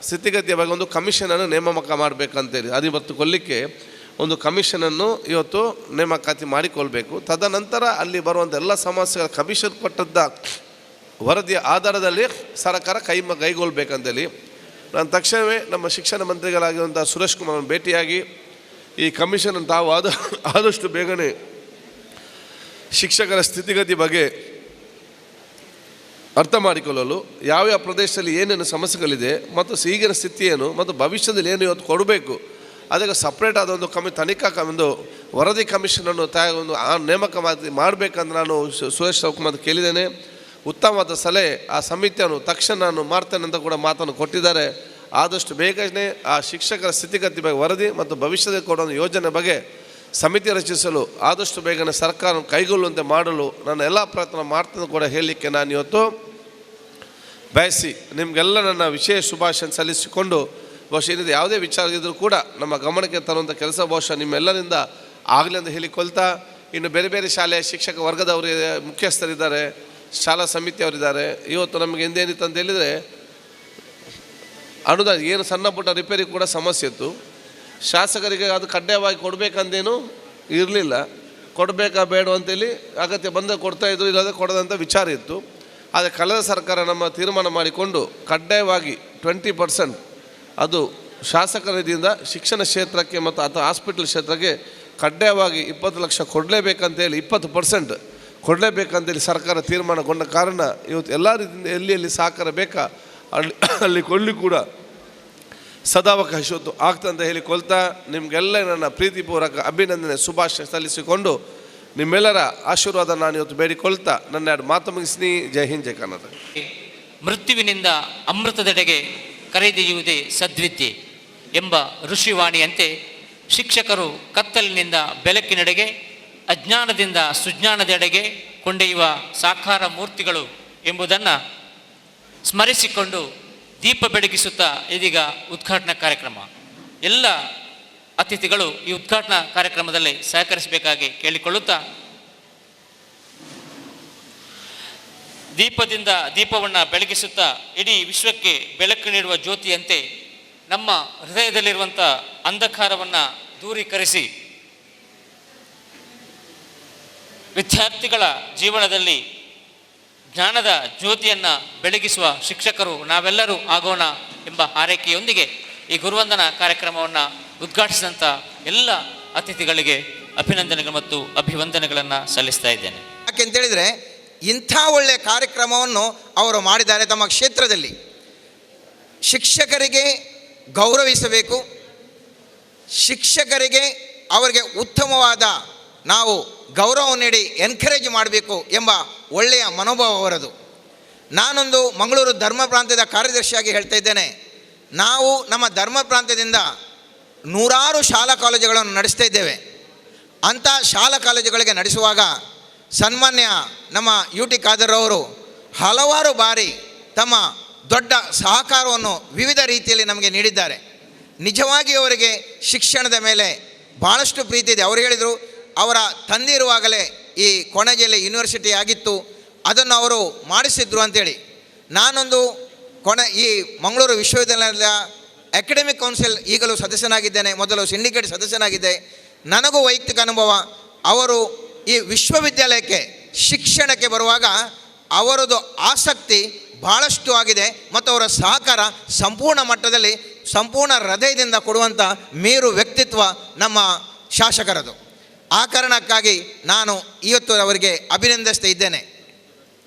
ಸ್ಥಿತಿಗತಿಯ ಬಗ್ಗೆ ಒಂದು ಕಮಿಷನನ್ನು ನೇಮಕ ಮಾಡಬೇಕಂತೇಳಿ ಅದು ಇವತ್ತು ಕೊಡಲಿಕ್ಕೆ ಒಂದು ಕಮಿಷನನ್ನು ಇವತ್ತು ನೇಮಕಾತಿ ಮಾಡಿಕೊಳ್ಬೇಕು. ತದನಂತರ ಅಲ್ಲಿ ಬರುವಂಥ ಎಲ್ಲ ಸಮಸ್ಯೆಗಳ ಕಮಿಷನ್ ಕೊಟ್ಟದ್ದ ವರದಿಯ ಆಧಾರದಲ್ಲಿ ಸರ್ಕಾರ ಕೈಗೊಳ್ಬೇಕಂತೇಳಿ ನಾನು ತಕ್ಷಣವೇ ನಮ್ಮ ಶಿಕ್ಷಣ ಮಂತ್ರಿಗಳಾಗಿರುವಂಥ ಸುರೇಶ್ ಕುಮಾರ್ ಭೇಟಿಯಾಗಿ ಈ ಕಮಿಷನ್ ತಾವು ಆದಷ್ಟು ಬೇಗನೆ ಶಿಕ್ಷಕರ ಸ್ಥಿತಿಗತಿ ಬಗ್ಗೆ ಅರ್ಥ ಮಾಡಿಕೊಳ್ಳಲು ಯಾವ್ಯಾವ ಪ್ರದೇಶದಲ್ಲಿ ಏನೇನು ಸಮಸ್ಯೆಗಳಿದೆ ಮತ್ತು ಈಗಿನ ಸ್ಥಿತಿ ಏನು ಮತ್ತು ಭವಿಷ್ಯದಲ್ಲಿ ಏನು ಇವತ್ತು ಕೊಡಬೇಕು ಅದಕ್ಕೆ ಸಪ್ರೇಟ್ ಆದ ಒಂದು ತನಿಖಾ ಒಂದು ವರದಿ ಕಮಿಷನನ್ನು ಒಂದು ನೇಮಕ ಮಾಡಬೇಕಂತ ನಾನು ಸುರೇಶ್ ಕುಮಾರ್ ಕೇಳಿದ್ದೇನೆ. ಉತ್ತಮವಾದ ಸಲಹೆ ಆ ಸಮಿತಿಯನ್ನು ತಕ್ಷಣ ನಾನು ಮಾಡ್ತೇನೆ ಅಂತ ಕೂಡ ಮಾತನ್ನು ಕೊಟ್ಟಿದ್ದಾರೆ. ಆದಷ್ಟು ಬೇಗನೆ ಆ ಶಿಕ್ಷಕರ ಸ್ಥಿತಿಗತಿ ಬಗ್ಗೆ ವರದಿ ಮತ್ತು ಭವಿಷ್ಯದಲ್ಲಿ ಕೊಡೋ ಯೋಜನೆ ಬಗ್ಗೆ ಸಮಿತಿ ರಚಿಸಲು ಆದಷ್ಟು ಬೇಗನೆ ಸರ್ಕಾರ ಕೈಗೊಳ್ಳುವಂತೆ ಮಾಡಲು ನಾನು ಎಲ್ಲ ಪ್ರಯತ್ನ ಮಾಡ್ತೇನೆ ಕೂಡ ಹೇಳಲಿಕ್ಕೆ ನಾನು ಇವತ್ತು ಬಯಸಿ ನಿಮಗೆಲ್ಲ ನನ್ನ ವಿಶೇಷ ಶುಭಾಶಯ ಸಲ್ಲಿಸಿಕೊಂಡು ಬಹುಶಃ ಏನಿದೆ ಯಾವುದೇ ವಿಚಾರ ಇದ್ದರೂ ಕೂಡ ನಮ್ಮ ಗಮನಕ್ಕೆ ತರುವಂಥ ಕೆಲಸ ಬಹುಶಃ ನಿಮ್ಮೆಲ್ಲರಿಂದ ಆಗಲಿ ಅಂತ ಹೇಳಿಕೊಳ್ತಾ, ಇನ್ನು ಬೇರೆ ಬೇರೆ ಶಾಲೆಯ ಶಿಕ್ಷಕ ವರ್ಗದವರು ಮುಖ್ಯಸ್ಥರಿದ್ದಾರೆ, ಶಾಲಾ ಸಮಿತಿಯವರಿದ್ದಾರೆ. ಇವತ್ತು ನಮಗೆ ಎಂದೇನಿತ್ತು ಅಂತ ಹೇಳಿದರೆ ಅನುದಾನ ಏನು ಸಣ್ಣ ಪುಟ್ಟ ರಿಪೇರಿ ಕೂಡ ಸಮಸ್ಯೆ ಇತ್ತು. ಶಾಸಕರಿಗೆ ಅದು ಕಡ್ಡಾಯವಾಗಿ ಕೊಡಬೇಕಂದೇನು ಇರಲಿಲ್ಲ, ಕೊಡಬೇಕಾ ಬೇಡ ಅಂತೇಳಿ ಅಗತ್ಯ ಬಂದ ಕೊಡ್ತಾಯಿದ್ರು, ಇಲ್ಲದೆ ಕೊಡೋದಂಥ ವಿಚಾರ ಇತ್ತು. ಆದರೆ ಕಳೆದ ಸರ್ಕಾರ ನಮ್ಮ ತೀರ್ಮಾನ ಮಾಡಿಕೊಂಡು ಕಡ್ಡಾಯವಾಗಿ 20% ಅದು ಶಾಸಕರ ನಿಧಿಯಿಂದ ಶಿಕ್ಷಣ ಕ್ಷೇತ್ರಕ್ಕೆ ಮತ್ತು ಅಥವಾ ಹಾಸ್ಪಿಟಲ್ ಕ್ಷೇತ್ರಕ್ಕೆ ಕಡ್ಡಾಯವಾಗಿ 20 ಲಕ್ಷ ಕೊಡಲೇಬೇಕಂತೇಳಿ 20% ಕೊಡಲೇಬೇಕಂತೇಳಿ ಸರ್ಕಾರ ತೀರ್ಮಾನಗೊಂಡ ಕಾರಣ ಇವತ್ತು ಎಲ್ಲ ರೀತಿಯಿಂದ ಎಲ್ಲಿ ಸಹಕಾರ ಬೇಕಾ ಅಲ್ಲಿ ಕೊಳ್ಳಿ ಕೂಡ ಸದಾವಕಾಶ ಇವತ್ತು ಆಗ್ತಂತ ಹೇಳಿಕೊಳ್ತಾ ನಿಮಗೆಲ್ಲ ನನ್ನ ಪ್ರೀತಿಪೂರ್ವಕ ಅಭಿನಂದನೆ ಶುಭಾಶಯ ಸಲ್ಲಿಸಿಕೊಂಡು ನಿಮ್ಮೆಲ್ಲರ ಆಶೀರ್ವಾದ ನಾನು ಇವತ್ತು ಬೇಡಿಕೊಳ್ತಾ ನನ್ನ ಎರಡು ಮಾತು ಮುಗಿಸ್ತೀನಿ. ಜೈ ಹಿಂದ್, ಜೈ ಕರ್ನಾಟಕ. ಮೃತ್ಯುವಿನಿಂದ ಅಮೃತದೆಡೆಗೆ ಕರೆದೊಯ್ಯುವುದೇ ಸದ್ವಿದ್ಯೆ ಎಂಬ ಋಷಿವಾಣಿಯಂತೆ ಶಿಕ್ಷಕರು ಕತ್ತಲಿನಿಂದ ಬೆಳಕಿನೆಡೆಗೆ, ಅಜ್ಞಾನದಿಂದ ಸುಜ್ಞಾನದೆಡೆಗೆ ಕೊಂಡೊಯ್ಯುವ ಸಾಕಾರ ಮೂರ್ತಿಗಳು ಎಂಬುದನ್ನು ಸ್ಮರಿಸಿಕೊಂಡು ದೀಪ ಬೆಳಗಿಸುತ್ತಾ ಇದೀಗ ಉದ್ಘಾಟನಾ ಕಾರ್ಯಕ್ರಮ. ಎಲ್ಲ ಅತಿಥಿಗಳು ಈ ಉದ್ಘಾಟನಾ ಕಾರ್ಯಕ್ರಮದಲ್ಲಿ ಸಹಕರಿಸಬೇಕಾಗಿ ಕೇಳಿಕೊಳ್ಳುತ್ತಾ, ದೀಪವನ್ನು ಬೆಳಗಿಸುತ್ತಾ ಇಡೀ ವಿಶ್ವಕ್ಕೆ ಬೆಳಕು ನೀಡುವ ಜ್ಯೋತಿಯಂತೆ ನಮ್ಮ ಹೃದಯದಲ್ಲಿರುವಂಥ ಅಂಧಕಾರವನ್ನು ದೂರೀಕರಿಸಿ ವಿದ್ಯಾರ್ಥಿಗಳ ಜೀವನದಲ್ಲಿ ಜ್ಞಾನದ ಜ್ಯೋತಿಯನ್ನು ಬೆಳಗಿಸುವ ಶಿಕ್ಷಕರು ನಾವೆಲ್ಲರೂ ಆಗೋಣ ಎಂಬ ಹಾರೈಕೆಯೊಂದಿಗೆ ಈ ಗುರುವಂದನಾ ಕಾರ್ಯಕ್ರಮವನ್ನು ಉದ್ಘಾಟಿಸಿದಂಥ ಎಲ್ಲ ಅತಿಥಿಗಳಿಗೆ ಅಭಿನಂದನೆಗಳು ಮತ್ತು ಅಭಿವಂದನೆಗಳನ್ನು ಸಲ್ಲಿಸ್ತಾ ಇದ್ದೇನೆ. ಯಾಕೆಂತೇಳಿದರೆ ಇಂಥ ಒಳ್ಳೆಯ ಕಾರ್ಯಕ್ರಮವನ್ನು ಅವರು ಮಾಡಿದ್ದಾರೆ. ತಮ್ಮ ಕ್ಷೇತ್ರದಲ್ಲಿ ಶಿಕ್ಷಕರಿಗೆ ಗೌರವಿಸಬೇಕು, ಶಿಕ್ಷಕರಿಗೆ ಅವರಿಗೆ ಉತ್ತಮವಾದ ನಾವು ಗೌರವ ನೀಡಿ ಎನ್ಕರೇಜ್ ಮಾಡಬೇಕು ಎಂಬ ಒಳ್ಳೆಯ ಮನೋಭಾವ ಅವರದು. ನಾನೊಂದು ಮಂಗಳೂರು ಧರ್ಮ ಪ್ರಾಂತ್ಯದ ಕಾರ್ಯದರ್ಶಿಯಾಗಿ ಹೇಳ್ತಾ ಇದ್ದೇನೆ. ನಾವು ನಮ್ಮ ಧರ್ಮ ಪ್ರಾಂತ್ಯದಿಂದ ನೂರಾರು ಶಾಲಾ ಕಾಲೇಜುಗಳನ್ನು ನಡೆಸ್ತಾ ಇದ್ದೇವೆ. ಅಂಥ ಶಾಲಾ ಕಾಲೇಜುಗಳಿಗೆ ನಡೆಸುವಾಗ ಸನ್ಮಾನ್ಯ ನಮ್ಮ ಯು ಟಿ ಖಾದರ್ ಅವರು ಹಲವಾರು ಬಾರಿ ತಮ್ಮ ದೊಡ್ಡ ಸಹಕಾರವನ್ನು ವಿವಿಧ ರೀತಿಯಲ್ಲಿ ನಮಗೆ ನೀಡಿದ್ದಾರೆ. ನಿಜವಾಗಿ ಅವರಿಗೆ ಶಿಕ್ಷಣದ ಮೇಲೆ ಭಾಳಷ್ಟು ಪ್ರೀತಿ ಇದೆ. ಅವರು ಹೇಳಿದರು, ಅವರ ತಂದೆ ಇರುವಾಗಲೇ ಈ ಕೊಣಜೆಯಲ್ಲಿ ಯೂನಿವರ್ಸಿಟಿ ಆಗಿತ್ತು, ಅದನ್ನು ಅವರು ಮಾಡಿಸಿದ್ರು ಅಂತೇಳಿ. ನಾನೊಂದು ಈ ಮಂಗಳೂರು ವಿಶ್ವವಿದ್ಯಾಲಯದ ಅಕಾಡೆಮಿಕ್ ಕೌನ್ಸಿಲ್ ಈಗಲೂ ಸದಸ್ಯನಾಗಿದ್ದೇನೆ, ಮೊದಲು ಸಿಂಡಿಕೇಟ್ ಸದಸ್ಯನಾಗಿದ್ದೆ. ನನಗೂ ವೈಯಕ್ತಿಕ ಅನುಭವ. ಅವರು ಈ ವಿಶ್ವವಿದ್ಯಾಲಯಕ್ಕೆ ಶಿಕ್ಷಣಕ್ಕೆ ಬರುವಾಗ ಅವರದು ಆಸಕ್ತಿ ಭಾಳಷ್ಟು ಆಗಿದೆ ಮತ್ತು ಅವರ ಸಹಕಾರ ಸಂಪೂರ್ಣ ಮಟ್ಟದಲ್ಲಿ ಸಂಪೂರ್ಣ ಹೃದಯದಿಂದ ಕೊಡುವಂಥ ಮೇರು ವ್ಯಕ್ತಿತ್ವ ನಮ್ಮ ಶಾಸಕರದು. ಆ ಕಾರಣಕ್ಕಾಗಿ ನಾನು ಇವತ್ತು ಅವರಿಗೆ ಅಭಿನಂದಿಸ್ತಾ ಇದ್ದೇನೆ.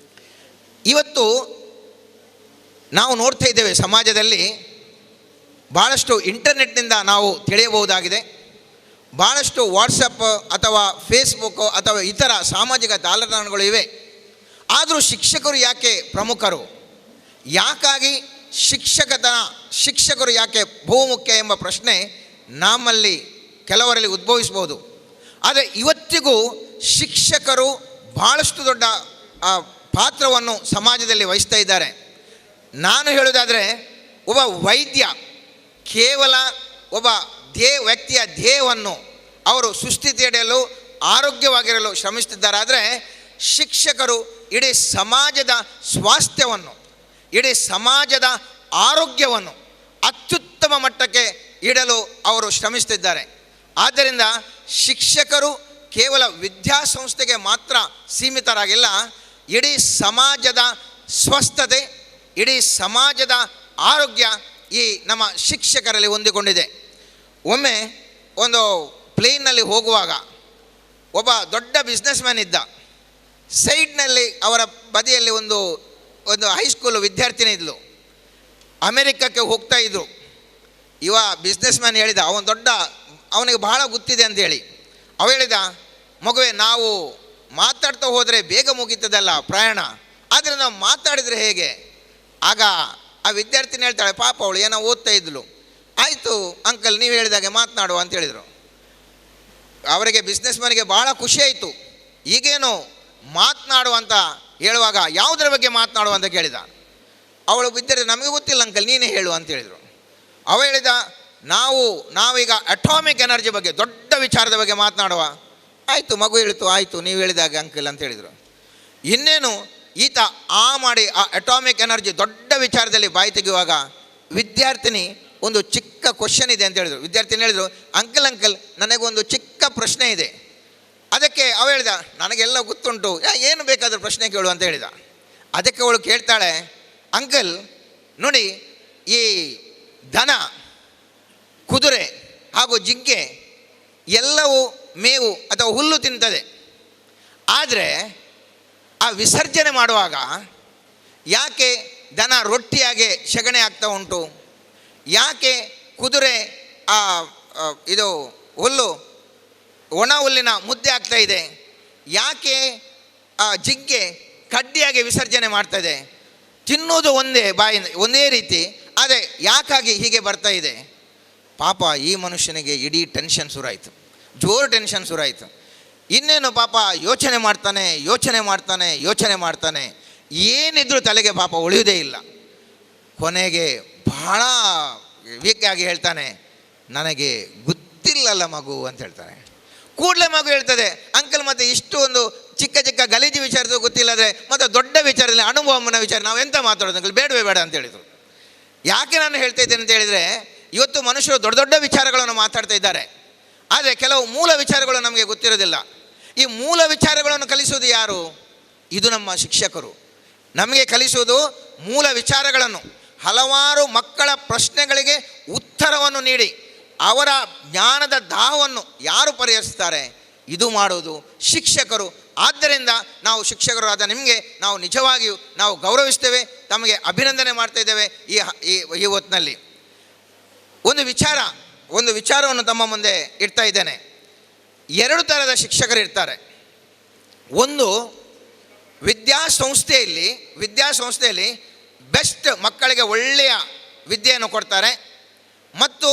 ಇವತ್ತು ನಾವು ನೋಡ್ತಾ ಇದ್ದೇವೆ ಸಮಾಜದಲ್ಲಿ ಭಾಳಷ್ಟು ಇಂಟರ್ನೆಟ್ನಿಂದ ನಾವು ತಿಳಿಯಬಹುದಾಗಿದೆ. ಭಾಳಷ್ಟು ವಾಟ್ಸಪ್ ಅಥವಾ ಫೇಸ್ಬುಕ್ ಅಥವಾ ಇತರ ಸಾಮಾಜಿಕ ಜಾಲತಾಣಗಳು ಇವೆ. ಆದರೂ ಶಿಕ್ಷಕರು ಯಾಕೆ ಪ್ರಮುಖರು, ಯಾಕಾಗಿ ಶಿಕ್ಷಕರು ಯಾಕೆ ಬಹುಮುಖ್ಯ ಎಂಬ ಪ್ರಶ್ನೆ ನಮ್ಮಲ್ಲಿ ಕೆಲವರಲ್ಲಿ ಉದ್ಭವಿಸ್ಬೋದು. ಆದರೆ ಇವತ್ತಿಗೂ ಶಿಕ್ಷಕರು ಭಾಳಷ್ಟು ದೊಡ್ಡ ಪಾತ್ರವನ್ನು ಸಮಾಜದಲ್ಲಿ ವಹಿಸ್ತಾ ಇದ್ದಾರೆ. ನಾನು ಹೇಳೋದಾದರೆ, ಒಬ್ಬ ವೈದ್ಯ ಕೇವಲ ಒಬ್ಬ ವ್ಯಕ್ತಿಯ ಧ್ಯೇಯವನ್ನು ಅವರು ಸುಸ್ಥಿತಿಯಡೆಯಲು ಆರೋಗ್ಯವಾಗಿರಲು ಶ್ರಮಿಸುತ್ತಿದ್ದಾರೆ. ಆದರೆ ಶಿಕ್ಷಕರು ಇಡೀ ಸಮಾಜದ ಸ್ವಾಸ್ಥ್ಯವನ್ನು, ಇಡೀ ಸಮಾಜದ ಆರೋಗ್ಯವನ್ನು ಅತ್ಯುತ್ತಮ ಮಟ್ಟಕ್ಕೆ ಇಡಲು ಅವರು ಶ್ರಮಿಸುತ್ತಿದ್ದಾರೆ. ಆದ್ದರಿಂದ ಶಿಕ್ಷಕರು ಕೇವಲ ವಿದ್ಯಾಸಂಸ್ಥೆಗೆ ಮಾತ್ರ ಸೀಮಿತರಾಗಿಲ್ಲ, ಇಡೀ ಸಮಾಜದ ಸ್ವಸ್ಥತೆ, ಇಡೀ ಸಮಾಜದ ಆರೋಗ್ಯ ಈ ನಮ್ಮ ಶಿಕ್ಷಕರಲ್ಲಿ ಹೊಂದಿಕೊಂಡಿದೆ. ಒಮ್ಮೆ ಒಂದು ಪ್ಲೇನ್ನಲ್ಲಿ ಹೋಗುವಾಗ ಒಬ್ಬ ದೊಡ್ಡ ಬಿಸ್ನೆಸ್ ಮ್ಯಾನ್ ಇದ್ದ. ಸೈಡ್ನಲ್ಲಿ ಅವರ ಬದಿಯಲ್ಲಿ ಒಂದು ಹೈಸ್ಕೂಲ್ ವಿದ್ಯಾರ್ಥಿನಿ ಇದ್ಲು. ಅಮೆರಿಕಕ್ಕೆ ಹೋಗ್ತಾ ಇದ್ದರು. ಇವ ಬಿಸ್ನೆಸ್ ಮ್ಯಾನ್ ಹೇಳಿದ, ಅವನಿಗೆ ಬಹಳ ಗೊತ್ತಿದೆ ಅಂತೇಳಿ. ಅವ ಹೇಳಿದ, ಮಗುವೆ, ನಾವು ಮಾತಾಡ್ತಾ ಹೋದರೆ ಬೇಗ ಮುಗೀತದಲ್ಲ ಪ್ರಯಾಣ, ಆದರೆ ನಾವು ಮಾತಾಡಿದರೆ ಹೇಗೆ? ಆಗ ಆ ವಿದ್ಯಾರ್ಥಿನಿ ಹೇಳ್ತಾಳೆ, ಪಾಪ ಅವಳು ಏನೋ ಓದ್ತಾ ಇದ್ಲು. ಆಯಿತು ಅಂಕಲ್, ನೀವು ಹೇಳಿದಾಗೆ ಮಾತನಾಡುವ ಅಂತ ಹೇಳಿದರು. ಅವರಿಗೆ ಬಿಸ್ನೆಸ್ ಮ್ಯಾನಿಗೆ ಭಾಳ ಖುಷಿ ಆಯಿತು. ಈಗೇನು ಮಾತನಾಡುವಂತ ಹೇಳುವಾಗ ಯಾವುದರ ಬಗ್ಗೆ ಮಾತನಾಡುವ ಅಂತ ಕೇಳಿದ. ಅವಳು ವಿದ್ಯಾರ್ಥಿ, ನಮಗೆ ಗೊತ್ತಿಲ್ಲ ಅಂಕಲ್, ನೀನೇ ಹೇಳು ಅಂತ ಹೇಳಿದರು. ಅವ ಹೇಳಿದ, ನಾವೀಗ ಅಟಾಮಿಕ್ ಎನರ್ಜಿ ಬಗ್ಗೆ, ದೊಡ್ಡ ವಿಚಾರದ ಬಗ್ಗೆ ಮಾತನಾಡುವ. ಆಯಿತು ಮಗು ಹೇಳಿತು, ಆಯಿತು ನೀವು ಹೇಳಿದಾಗ ಅಂಕಲ್ ಅಂತ ಹೇಳಿದರು. ಇನ್ನೇನು ಈತ ಮಾಡಿ ಆ ಅಟಾಮಿಕ್ ಎನರ್ಜಿ ದೊಡ್ಡ ವಿಚಾರದಲ್ಲಿ ಬಾಯಿ ತೆಗೆಯುವಾಗ ವಿದ್ಯಾರ್ಥಿನಿ ಒಂದು ಚಿಕ್ಕ ಕ್ವಶನ್ ಇದೆ ಅಂತ ಹೇಳಿದರು. ವಿದ್ಯಾರ್ಥಿನಿ ಹೇಳಿದರು, ಅಂಕಲ್ ನನಗೊಂದು ಚಿಕ್ಕ ಪ್ರಶ್ನೆ ಇದೆ. ಅದಕ್ಕೆ ಅವ ಹೇಳಿದ, ನನಗೆಲ್ಲ ಗೊತ್ತುಂಟು, ಏನು ಬೇಕಾದರೂ ಪ್ರಶ್ನೆ ಕೇಳು ಅಂತ ಹೇಳಿದ. ಅದಕ್ಕೆ ಅವಳು ಕೇಳ್ತಾಳೆ, ಅಂಕಲ್ ನೋಡಿ, ಈ ದನ, ಕುದುರೆ ಹಾಗೂ ಜಿಂಕೆ ಎಲ್ಲವೂ ಮೇವು ಅಥವಾ ಹುಲ್ಲು ತಿಂತದೆ. ಆದರೆ ಆ ವಿಸರ್ಜನೆ ಮಾಡುವಾಗ ಯಾಕೆ ದನ ರೊಟ್ಟಿಯಾಗೆ ಸಗಣಿ ಆಗ್ತಾ ಉಂಟು? ಯಾಕೆ ಕುದುರೆ ಇದು ಹುಲ್ಲು ಒಣ ಹುಲ್ಲಿನ ಮುದ್ದೆ ಆಗ್ತಾ ಇದೆ? ಯಾಕೆ ಜಿಂಕೆ ಕಡ್ಡಿಯಾಗಿ ವಿಸರ್ಜನೆ ಮಾಡ್ತಾಯಿದೆ? ತಿನ್ನೋದು ಒಂದೇ ರೀತಿ, ಆದರೆ ಯಾಕಾಗಿ ಹೀಗೆ ಬರ್ತಾ ಇದೆ? ಪಾಪ ಈ ಮನುಷ್ಯನಿಗೆ ಇಡೀ ಟೆನ್ಷನ್ ಶುರುವಾಯಿತು, ಜೋರು ಟೆನ್ಷನ್ ಶುರುವಾಯಿತು. ಇನ್ನೇನು ಪಾಪ ಯೋಚನೆ ಮಾಡ್ತಾನೆ, ಏನಿದ್ರೂ ತಲೆಗೆ ಪಾಪ ಉಳಿಯುವುದೇ ಇಲ್ಲ. ಕೊನೆಗೆ ಬಹಳ ವೀಕ್ ಆಗಿ ಹೇಳ್ತಾನೆ, ನನಗೆ ಗೊತ್ತಿಲ್ಲಲ್ಲ ಮಗು ಅಂತ ಹೇಳ್ತಾನೆ. ಕೂಡಲೇ ಮಗು ಹೇಳ್ತದೆ, ಅಂಕಲ್ ಮತ್ತೆ ಇಷ್ಟು ಒಂದು ಚಿಕ್ಕ ಚಿಕ್ಕ ಗಲೀಜು ವಿಚಾರದ ಗೊತ್ತಿಲ್ಲದ್ರೆ ಮತ್ತೆ ದೊಡ್ಡ ವಿಚಾರದಲ್ಲಿ ಅನುಭವನ ವಿಚಾರ ನಾವೆಂತ ಮಾತಾಡೋದು ಅಂಕಲ್, ಬೇಡ ಅಂತ ಹೇಳಿದರು. ಯಾಕೆ ನಾನು ಹೇಳ್ತಾ ಇದ್ದೇನೆ ಅಂತ ಹೇಳಿದರೆ, ಇವತ್ತು ಮನುಷ್ಯರು ದೊಡ್ಡ ದೊಡ್ಡ ವಿಚಾರಗಳನ್ನು ಮಾತಾಡ್ತಾ ಇದ್ದಾರೆ, ಆದರೆ ಕೆಲವು ಮೂಲ ವಿಚಾರಗಳು ನಮಗೆ ಗೊತ್ತಿರೋದಿಲ್ಲ. ಈ ಮೂಲ ವಿಚಾರಗಳನ್ನು ಕಲಿಸುವುದು ಯಾರು? ಇದು ನಮ್ಮ ಶಿಕ್ಷಕರು ನಮಗೆ ಕಲಿಸುವುದು ಮೂಲ ವಿಚಾರಗಳನ್ನು. ಹಲವಾರು ಮಕ್ಕಳ ಪ್ರಶ್ನೆಗಳಿಗೆ ಉತ್ತರವನ್ನು ನೀಡಿ ಅವರ ಜ್ಞಾನದ ದಾಹವನ್ನು ಯಾರು ಪರಿಹರಿಸ್ತಾರೆ? ಇದು ಮಾಡುವುದು ಶಿಕ್ಷಕರು. ಆದ್ದರಿಂದ ನಾವು ಶಿಕ್ಷಕರಾದ ನಿಮಗೆ ನಾವು ನಿಜವಾಗಿಯೂ ನಾವು ಗೌರವಿಸ್ತೇವೆ, ತಮಗೆ ಅಭಿನಂದನೆ ಮಾಡ್ತಾ ಇದ್ದೇವೆ. ಈ ಹೊತ್ತಿನಲ್ಲಿ ಒಂದು ವಿಚಾರವನ್ನು ತಮ್ಮ ಮುಂದೆ ಇಡ್ತಾ ಇದ್ದೇನೆ. 2 ಥರದ ಶಿಕ್ಷಕರು ಇರ್ತಾರೆ. ಒಂದು ವಿದ್ಯಾಸಂಸ್ಥೆಯಲ್ಲಿ ಬೆಸ್ಟ್ ಮಕ್ಕಳಿಗೆ ಒಳ್ಳೆಯ ವಿದ್ಯೆಯನ್ನು ಕೊಡ್ತಾರೆ ಮತ್ತು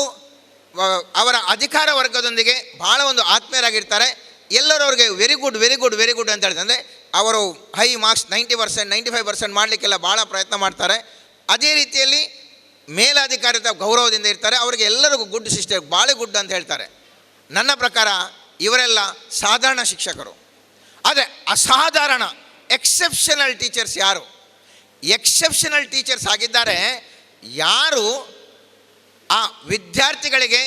ಅವರ ಅಧಿಕಾರ ವರ್ಗದೊಂದಿಗೆ ಭಾಳ ಒಂದು ಆತ್ಮೀಯರಾಗಿರ್ತಾರೆ. ಎಲ್ಲರೂ ಅವ್ರಿಗೆ ವೆರಿ ಗುಡ್ ಅಂತ ಹೇಳ್ತಾರೆ. ಅಂದರೆ ಅವರು ಹೈ ಮಾರ್ಕ್ಸ್ 90%, 95% ಮಾಡಲಿಕ್ಕೆಲ್ಲ ಭಾಳ ಪ್ರಯತ್ನ ಮಾಡ್ತಾರೆ. ಅದೇ ರೀತಿಯಲ್ಲಿ ಮೇಲಾಧಿಕಾರಿತ ಗೌರವದಿಂದ ಇರ್ತಾರೆ. ಅವರಿಗೆ ಎಲ್ಲರಿಗೂ ಗುಡ್ ಸಿಸ್ಟರ್, ಭಾಳ ಗುಡ್ ಅಂತ ಹೇಳ್ತಾರೆ. ನನ್ನ ಪ್ರಕಾರ ಇವರೆಲ್ಲ ಸಾಧಾರಣ ಶಿಕ್ಷಕರು. ಆದರೆ ಅಸಾಧಾರಣ ಎಕ್ಸೆಪ್ಷನಲ್ ಟೀಚರ್ಸ್ ಯಾರು? ಎಕ್ಸೆಪ್ಷನಲ್ ಟೀಚರ್ಸ್ ಆಗಿದ್ದಾರೆ ಯಾರು ಆ ವಿದ್ಯಾರ್ಥಿಗಳಿಗೆ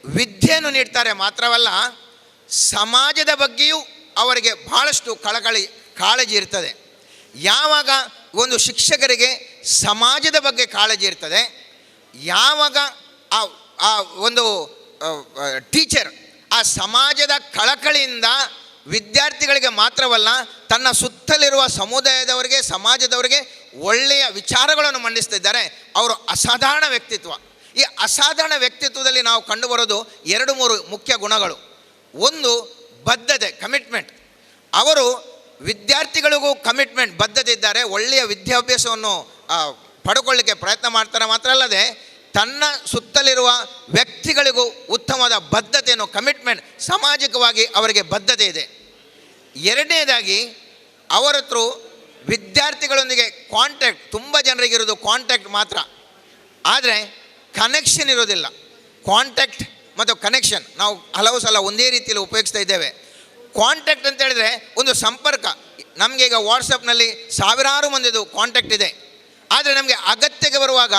ವಿದ್ಯೆಯನ್ನು ನೀಡ್ತಾರೆ. ಮಾತ್ರವಲ್ಲ, ಸಮಾಜದ ಬಗ್ಗೆಯೂ ಅವರಿಗೆ ಬಹಳಷ್ಟು ಕಾಳಜಿ ಇರ್ತದೆ. ಯಾವಾಗ ಒಂದು ಶಿಕ್ಷಕರಿಗೆ ಸಮಾಜದ ಬಗ್ಗೆ ಕಾಳಜಿ ಇರ್ತದೆ, ಯಾವಾಗ ಆ ಒಂದು ಟೀಚರ್ ಆ ಸಮಾಜದ ಕಳಕಳಿಯಿಂದ ವಿದ್ಯಾರ್ಥಿಗಳಿಗೆ ಮಾತ್ರವಲ್ಲ, ತನ್ನ ಸುತ್ತಲಿರುವ ಸಮುದಾಯದವರಿಗೆ, ಸಮಾಜದವರಿಗೆ ಒಳ್ಳೆಯ ವಿಚಾರಗಳನ್ನು ಮಂಡಿಸ್ತಿದ್ದಾರೆ, ಅವರು ಅಸಾಧಾರಣ ವ್ಯಕ್ತಿತ್ವ. ಈ ಅಸಾಧಾರಣ ವ್ಯಕ್ತಿತ್ವದಲ್ಲಿ ನಾವು ಕಂಡುಬರೋದು 2-3 ಮುಖ್ಯ ಗುಣಗಳು. ಒಂದು ಬದ್ಧತೆ, ಕಮಿಟ್ಮೆಂಟ್. ಅವರು ವಿದ್ಯಾರ್ಥಿಗಳಿಗೂ ಬದ್ಧತೆ ಇದ್ದಾರೆ. ಒಳ್ಳೆಯ ವಿದ್ಯಾಭ್ಯಾಸವನ್ನು ಪಡ್ಕೊಳ್ಳಿಕ್ಕೆ ಪ್ರಯತ್ನ ಮಾಡ್ತಾರೆ. ಮಾತ್ರ ಅಲ್ಲದೆ ತನ್ನ ಸುತ್ತಲಿರುವ ವ್ಯಕ್ತಿಗಳಿಗೂ ಉತ್ತಮವಾದ ಬದ್ಧತೆಯನ್ನು, ಕಮಿಟ್ಮೆಂಟ್, ಸಾಮಾಜಿಕವಾಗಿ ಅವರಿಗೆ ಬದ್ಧತೆ ಇದೆ. ಎರಡನೇದಾಗಿ ಅವರ ಹತ್ರ ವಿದ್ಯಾರ್ಥಿಗಳೊಂದಿಗೆ ಕಾಂಟ್ಯಾಕ್ಟ್, ತುಂಬ ಜನರಿಗಿರೋದು ಕಾಂಟ್ಯಾಕ್ಟ್ ಮಾತ್ರ, ಆದರೆ ಕನೆಕ್ಷನ್ ಇರೋದಿಲ್ಲ. ಕಾಂಟ್ಯಾಕ್ಟ್ ಮತ್ತು ಕನೆಕ್ಷನ್ ನಾವು ಹಲವು ಸಲ ಒಂದೇ ರೀತಿಯಲ್ಲಿ ಉಪಯೋಗಿಸ್ತಾ ಇದ್ದೇವೆ. ಕಾಂಟ್ಯಾಕ್ಟ್ ಅಂತ ಹೇಳಿದ್ರೆ ಒಂದು ಸಂಪರ್ಕ. ನಮಗೆ ಈಗ ವಾಟ್ಸಪ್ನಲ್ಲಿ ಸಾವಿರಾರು ಮಂದಿದು ಕಾಂಟ್ಯಾಕ್ಟ್ ಇದೆ. ಆದರೆ ನಮಗೆ ಅಗತ್ಯಕ್ಕೆ ಬರುವಾಗ,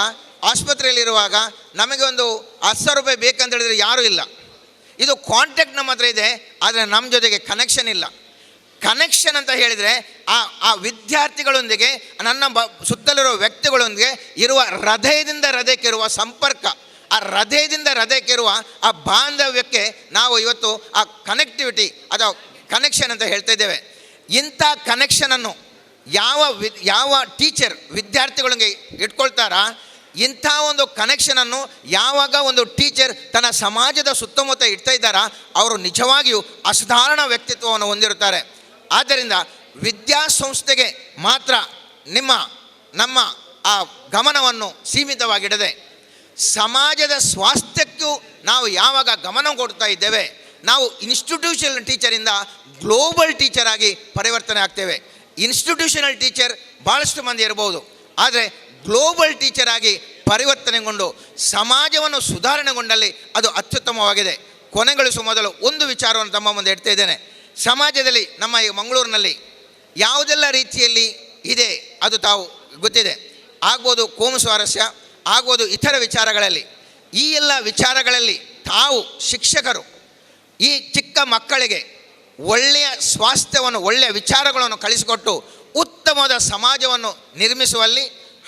ಆಸ್ಪತ್ರೆಯಲ್ಲಿರುವಾಗ ನಮಗೆ ಒಂದು 10,000 ರೂಪಾಯಿ ಬೇಕಂತ ಹೇಳಿದರೆ ಯಾರೂ ಇಲ್ಲ. ಇದು ಕಾಂಟ್ಯಾಕ್ಟ್ ನಮ್ಮ ಹತ್ರ ಇದೆ, ಆದರೆ ನಮ್ಮ ಜೊತೆಗೆ ಕನೆಕ್ಷನ್ ಇಲ್ಲ. ಕನೆಕ್ಷನ್ ಅಂತ ಹೇಳಿದರೆ ಆ ವಿದ್ಯಾರ್ಥಿಗಳೊಂದಿಗೆ, ನನ್ನ ಸುತ್ತಲಿರುವ ವ್ಯಕ್ತಿಗಳೊಂದಿಗೆ ಇರುವ ಹೃದಯದಿಂದ ಹೃದಯಕ್ಕಿರುವ ಸಂಪರ್ಕ, ಆ ಹೃದಯದಿಂದ ಹೃದಯಕ್ಕಿರುವ ಆ ಬಾಂಧವ್ಯಕ್ಕೆ ನಾವು ಇವತ್ತು ಆ ಕನೆಕ್ಟಿವಿಟಿ ಅಥವಾ ಕನೆಕ್ಷನ್ ಅಂತ ಹೇಳ್ತಾ ಇದ್ದೇವೆ. ಇಂಥ ಕನೆಕ್ಷನನ್ನು ಯಾವ ಟೀಚರ್ ವಿದ್ಯಾರ್ಥಿಗಳಿಗೆ ಇಟ್ಕೊಳ್ತಾರ, ಇಂಥ ಒಂದು ಕನೆಕ್ಷನನ್ನು ಯಾವಾಗ ಒಂದು ಟೀಚರ್ ತನ್ನ ಸಮಾಜದ ಸುತ್ತಮುತ್ತ ಇಡ್ತಾ ಇದ್ದಾರ, ಅವರು ನಿಜವಾಗಿಯೂ ಅಸಾಧಾರಣ ವ್ಯಕ್ತಿತ್ವವನ್ನು ಹೊಂದಿರುತ್ತಾರೆ. ಆದ್ದರಿಂದ ವಿದ್ಯಾಸಂಸ್ಥೆಗೆ ಮಾತ್ರ ನಮ್ಮ ಆ ಗಮನವನ್ನು ಸೀಮಿತವಾಗಿಡದೆ, ಸಮಾಜದ ಸ್ವಾಸ್ಥ್ಯಕ್ಕೂ ನಾವು ಯಾವಾಗ ಗಮನ ಕೊಡ್ತಾ ಇದ್ದೇವೆ, ನಾವು ಇನ್ಸ್ಟಿಟ್ಯೂಷನಲ್ ಟೀಚರಿಂದ ಗ್ಲೋಬಲ್ ಟೀಚರ್ ಆಗಿ ಪರಿವರ್ತನೆ ಆಗ್ತೇವೆ. ಇನ್ಸ್ಟಿಟ್ಯೂಷನಲ್ ಟೀಚರ್ ಭಾಳಷ್ಟು ಮಂದಿ ಇರ್ಬೋದು, ಆದರೆ ಗ್ಲೋಬಲ್ ಟೀಚರ್ ಆಗಿ ಪರಿವರ್ತನೆಗೊಂಡು ಸಮಾಜವನ್ನು ಸುಧಾರಣೆಗೊಂಡಲ್ಲಿ ಅದು ಅತ್ಯುತ್ತಮವಾಗಿದೆ. ಕೊನೆಗೊಳಿಸುವ ಮೊದಲು ಒಂದು ವಿಚಾರವನ್ನು ತಮ್ಮ ಮುಂದೆ ಇಡ್ತಾ ಇದ್ದೇನೆ. ಸಮಾಜದಲ್ಲಿ ನಮ್ಮ ಈ ಮಂಗಳೂರಿನಲ್ಲಿ ಯಾವುದೆಲ್ಲ ರೀತಿಯಲ್ಲಿ ಇದೆ ಅದು ತಾವು ಗೊತ್ತಿದೆ. ಆಗ್ಬೋದು ಕೋಮು ಸ್ವಾರಸ್ಯ, ಆಗ್ಬೋದು ಇತರ ವಿಚಾರಗಳಲ್ಲಿ. ಈ ಎಲ್ಲ ವಿಚಾರಗಳಲ್ಲಿ ತಾವು ಶಿಕ್ಷಕರು ಈ ಚಿಕ್ಕ ಮಕ್ಕಳಿಗೆ ಒಳ್ಳೆಯ ಸ್ವಾಸ್ಥ್ಯವನ್ನು, ಒಳ್ಳೆಯ ವಿಚಾರಗಳನ್ನು ಕಳಿಸಿಕೊಟ್ಟು ಉತ್ತಮವಾದ ಸಮಾಜವನ್ನು ನಿರ್ಮಿಸುವಲ್ಲಿ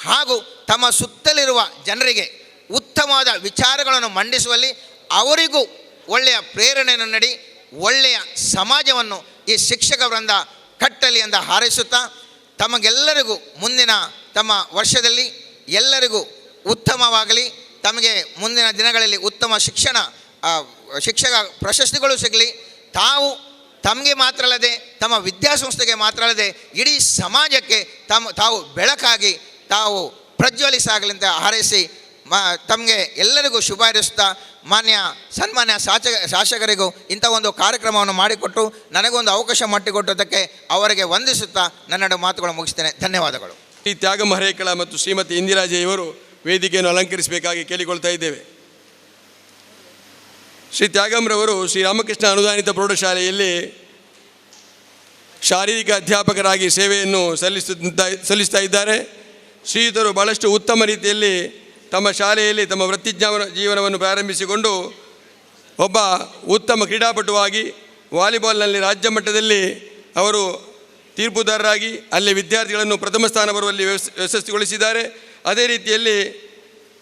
ಹಾಗೂ ತಮ್ಮ ಸುತ್ತಲಿರುವ ಜನರಿಗೆ ಉತ್ತಮವಾದ ವಿಚಾರಗಳನ್ನು ಮಂಡಿಸುವಲ್ಲಿ ಅವರಿಗೂ ಒಳ್ಳೆಯ ಪ್ರೇರಣೆಯನ್ನು ನೀಡಿ ಒಳ್ಳೆಯ ಸಮಾಜವನ್ನು ಈ ಶಿಕ್ಷಕ ವೃಂದ ಕಟ್ಟಲಿ ಅಂತ ಹಾರೈಸುತ್ತಾ, ತಮಗೆಲ್ಲರಿಗೂ ಮುಂದಿನ ತಮ್ಮ ವರ್ಷದಲ್ಲಿ ಎಲ್ಲರಿಗೂ ಉತ್ತಮವಾಗಲಿ, ತಮಗೆ ಮುಂದಿನ ದಿನಗಳಲ್ಲಿ ಉತ್ತಮ ಶಿಕ್ಷಕ ಪ್ರಶಸ್ತಿಗಳು ಸಿಗಲಿ, ತಮಗೆ ಮಾತ್ರ ಅಲ್ಲದೆ ತಮ್ಮ ವಿದ್ಯಾಸಂಸ್ಥೆಗೆ ಮಾತ್ರ ಅಲ್ಲದೆ ಇಡೀ ಸಮಾಜಕ್ಕೆ ತಾವು ಬೆಳಕಾಗಿ ತಾವು ಪ್ರಜ್ವಲಿಸಾಗಲಿ ಅಂತ ಹಾರೈಸಿ ತಮಗೆ ಎಲ್ಲರಿಗೂ ಶುಭ ಹಾರೈಸುತ್ತಾ, ಸನ್ಮಾನ್ಯ ಶಾಸಕರಿಗೂ ಇಂಥ ಒಂದು ಕಾರ್ಯಕ್ರಮವನ್ನು ಮಾಡಿಕೊಟ್ಟು ನನಗೊಂದು ಅವಕಾಶ ಮಾಡಿಕೊಟ್ಟದಕ್ಕೆ ಅವರಿಗೆ ವಂದಿಸುತ್ತಾ ನನ್ನೆರಡು ಮಾತುಗಳು ಮುಗಿಸ್ತೇನೆ. ಧನ್ಯವಾದಗಳು. ಶ್ರೀ ತ್ಯಾಗಂ ಹರೇಕಳ ಮತ್ತು ಶ್ರೀಮತಿ ಇಂದಿರಾಜೆಯವರು ವೇದಿಕೆಯನ್ನು ಅಲಂಕರಿಸಬೇಕಾಗಿ ಕೇಳಿಕೊಳ್ತಾ ಇದ್ದೇವೆ. ಶ್ರೀ ತ್ಯಾಗಂರವರು ಶ್ರೀರಾಮಕೃಷ್ಣ ಅನುದಾನಿತ ಪ್ರೌಢಶಾಲೆಯಲ್ಲಿ ಶಾರೀರಿಕ ಅಧ್ಯಾಪಕರಾಗಿ ಸೇವೆಯನ್ನು ಸಲ್ಲಿಸ್ತಾ ಇದ್ದಾರೆ. ಶ್ರೀಯುತರು ಭಾಳಷ್ಟು ಉತ್ತಮ ರೀತಿಯಲ್ಲಿ ತಮ್ಮ ಶಾಲೆಯಲ್ಲಿ ತಮ್ಮ ವೃತ್ತಿ ಜೀವನವನ್ನು ಪ್ರಾರಂಭಿಸಿಕೊಂಡು ಒಬ್ಬ ಉತ್ತಮ ಕ್ರೀಡಾಪಟುವಾಗಿ ವಾಲಿಬಾಲ್ನಲ್ಲಿ ರಾಜ್ಯ ಮಟ್ಟದಲ್ಲಿ ಅವರು ತೀರ್ಪುದಾರರಾಗಿ ಅಲ್ಲಿ ವಿದ್ಯಾರ್ಥಿಗಳನ್ನು ಪ್ರಥಮ ಸ್ಥಾನ ಬರುವಲ್ಲಿ ಯಶಸ್ವಿಗೊಳಿಸಿದ್ದಾರೆ. ಅದೇ ರೀತಿಯಲ್ಲಿ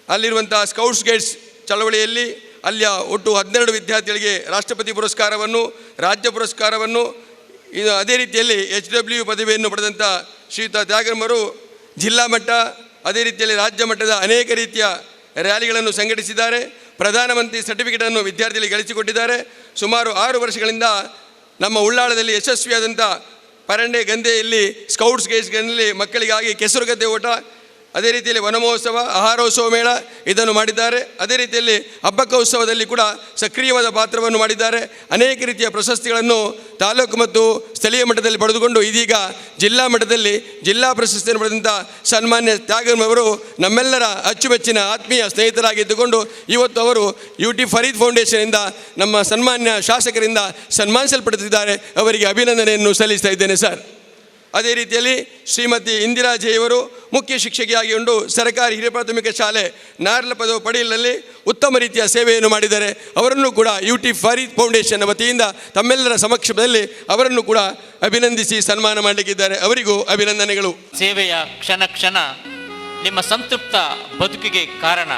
ಅಲ್ಲಿರುವಂಥ ಸ್ಕೌಟ್ಸ್ ಗೈಡ್ಸ್ ಚಳವಳಿಯಲ್ಲಿ ಅಲ್ಲಿಯ ಒಟ್ಟು 12 ವಿದ್ಯಾರ್ಥಿಗಳಿಗೆ ರಾಷ್ಟ್ರಪತಿ ಪುರಸ್ಕಾರವನ್ನು, ರಾಜ್ಯ ಪುರಸ್ಕಾರವನ್ನು, ಅದೇ ರೀತಿಯಲ್ಲಿ HW ಪದವಿಯನ್ನು ಪಡೆದಂಥ ಶ್ರೀಯುತ ತ್ಯಾಗಂರವರು ಜಿಲ್ಲಾ ಮಟ್ಟ, ಅದೇ ರೀತಿಯಲ್ಲಿ ರಾಜ್ಯ ಮಟ್ಟದ ಅನೇಕ ರೀತಿಯ ರ್ಯಾಲಿಗಳನ್ನು ಸಂಘಟಿಸಿದ್ದಾರೆ. ಪ್ರಧಾನಮಂತ್ರಿ ಸರ್ಟಿಫಿಕೇಟನ್ನು ವಿದ್ಯಾರ್ಥಿಗಳಿಗೆ ಗಳಿಸಿಕೊಟ್ಟಿದ್ದಾರೆ. ಸುಮಾರು 6 ವರ್ಷಗಳಿಂದ ನಮ್ಮ ಉಳ್ಳಾಳದಲ್ಲಿ ಯಶಸ್ವಿಯಾದಂಥ ಪರಂಡೆ ಗಂದೆಯಲ್ಲಿ ಸ್ಕೌಟ್ಸ್ ಗೈಡ್ಸ್ಗಳಲ್ಲಿ ಮಕ್ಕಳಿಗಾಗಿ ಕೆಸರು ಗದ್ದೆ ಓಟ, ಅದೇ ರೀತಿಯಲ್ಲಿ ವನ ಮಹೋತ್ಸವ, ಆಹಾರೋತ್ಸವ ಮೇಳ ಇದನ್ನು ಮಾಡಿದ್ದಾರೆ. ಅದೇ ರೀತಿಯಲ್ಲಿ ಹಬ್ಬಕ್ಕ ಉತ್ಸವದಲ್ಲಿ ಕೂಡ ಸಕ್ರಿಯವಾದ ಪಾತ್ರವನ್ನು ಮಾಡಿದ್ದಾರೆ. ಅನೇಕ ರೀತಿಯ ಪ್ರಶಸ್ತಿಗಳನ್ನು ತಾಲೂಕು ಮತ್ತು ಸ್ಥಳೀಯ ಮಟ್ಟದಲ್ಲಿ ಪಡೆದುಕೊಂಡು ಇದೀಗ ಜಿಲ್ಲಾ ಮಟ್ಟದಲ್ಲಿ ಜಿಲ್ಲಾ ಪ್ರಶಸ್ತಿಯನ್ನು ಪಡೆದಂಥ ಸನ್ಮಾನ್ಯ ತ್ಯಾಗಮ್ಮವರು ನಮ್ಮೆಲ್ಲರ ಅಚ್ಚುಮೆಚ್ಚಿನ ಆತ್ಮೀಯ ಸ್ನೇಹಿತರಾಗಿದ್ದುಕೊಂಡು ಇವತ್ತು ಅವರು UT ಫರೀದ್ ಫೌಂಡೇಶನ್ನಿಂದ ನಮ್ಮ ಸನ್ಮಾನ್ಯ ಶಾಸಕರಿಂದ ಸನ್ಮಾನಿಸಲ್ಪಡುತ್ತಿದ್ದಾರೆ. ಅವರಿಗೆ ಅಭಿನಂದನೆಯನ್ನು ಸಲ್ಲಿಸ್ತಾ ಇದ್ದೇನೆ ಸರ್. ಅದೇ ರೀತಿಯಲ್ಲಿ ಶ್ರೀಮತಿ ಇಂದಿರಾ ಜೆಯವರು ಮುಖ್ಯ ಶಿಕ್ಷಕಿಯಾಗಿ ಉಂಡು ಸರ್ಕಾರಿ ಹಿರಿಯ ಪ್ರಾಥಮಿಕ ಶಾಲೆ ನಾರ್ಲ ಪದವು ಪಡೆಯಲಲ್ಲಿ ಉತ್ತಮ ರೀತಿಯ ಸೇವೆಯನ್ನು ಮಾಡಿದ್ದಾರೆ. ಅವರನ್ನು ಕೂಡ UT ಫರೀದ್ ಫೌಂಡೇಶನ್ ವತಿಯಿಂದ ತಮ್ಮೆಲ್ಲರ ಸಮಕ್ಷಮದಲ್ಲಿ ಅವರನ್ನು ಕೂಡ ಅಭಿನಂದಿಸಿ ಸನ್ಮಾನ ಮಾಡಲಿಕ್ಕಿದ್ದಾರೆ. ಅವರಿಗೂ ಅಭಿನಂದನೆಗಳು. ಸೇವೆಯ ಕ್ಷಣ ಕ್ಷಣ ನಿಮ್ಮ ಸಂತೃಪ್ತ ಬದುಕಿಗೆ ಕಾರಣ.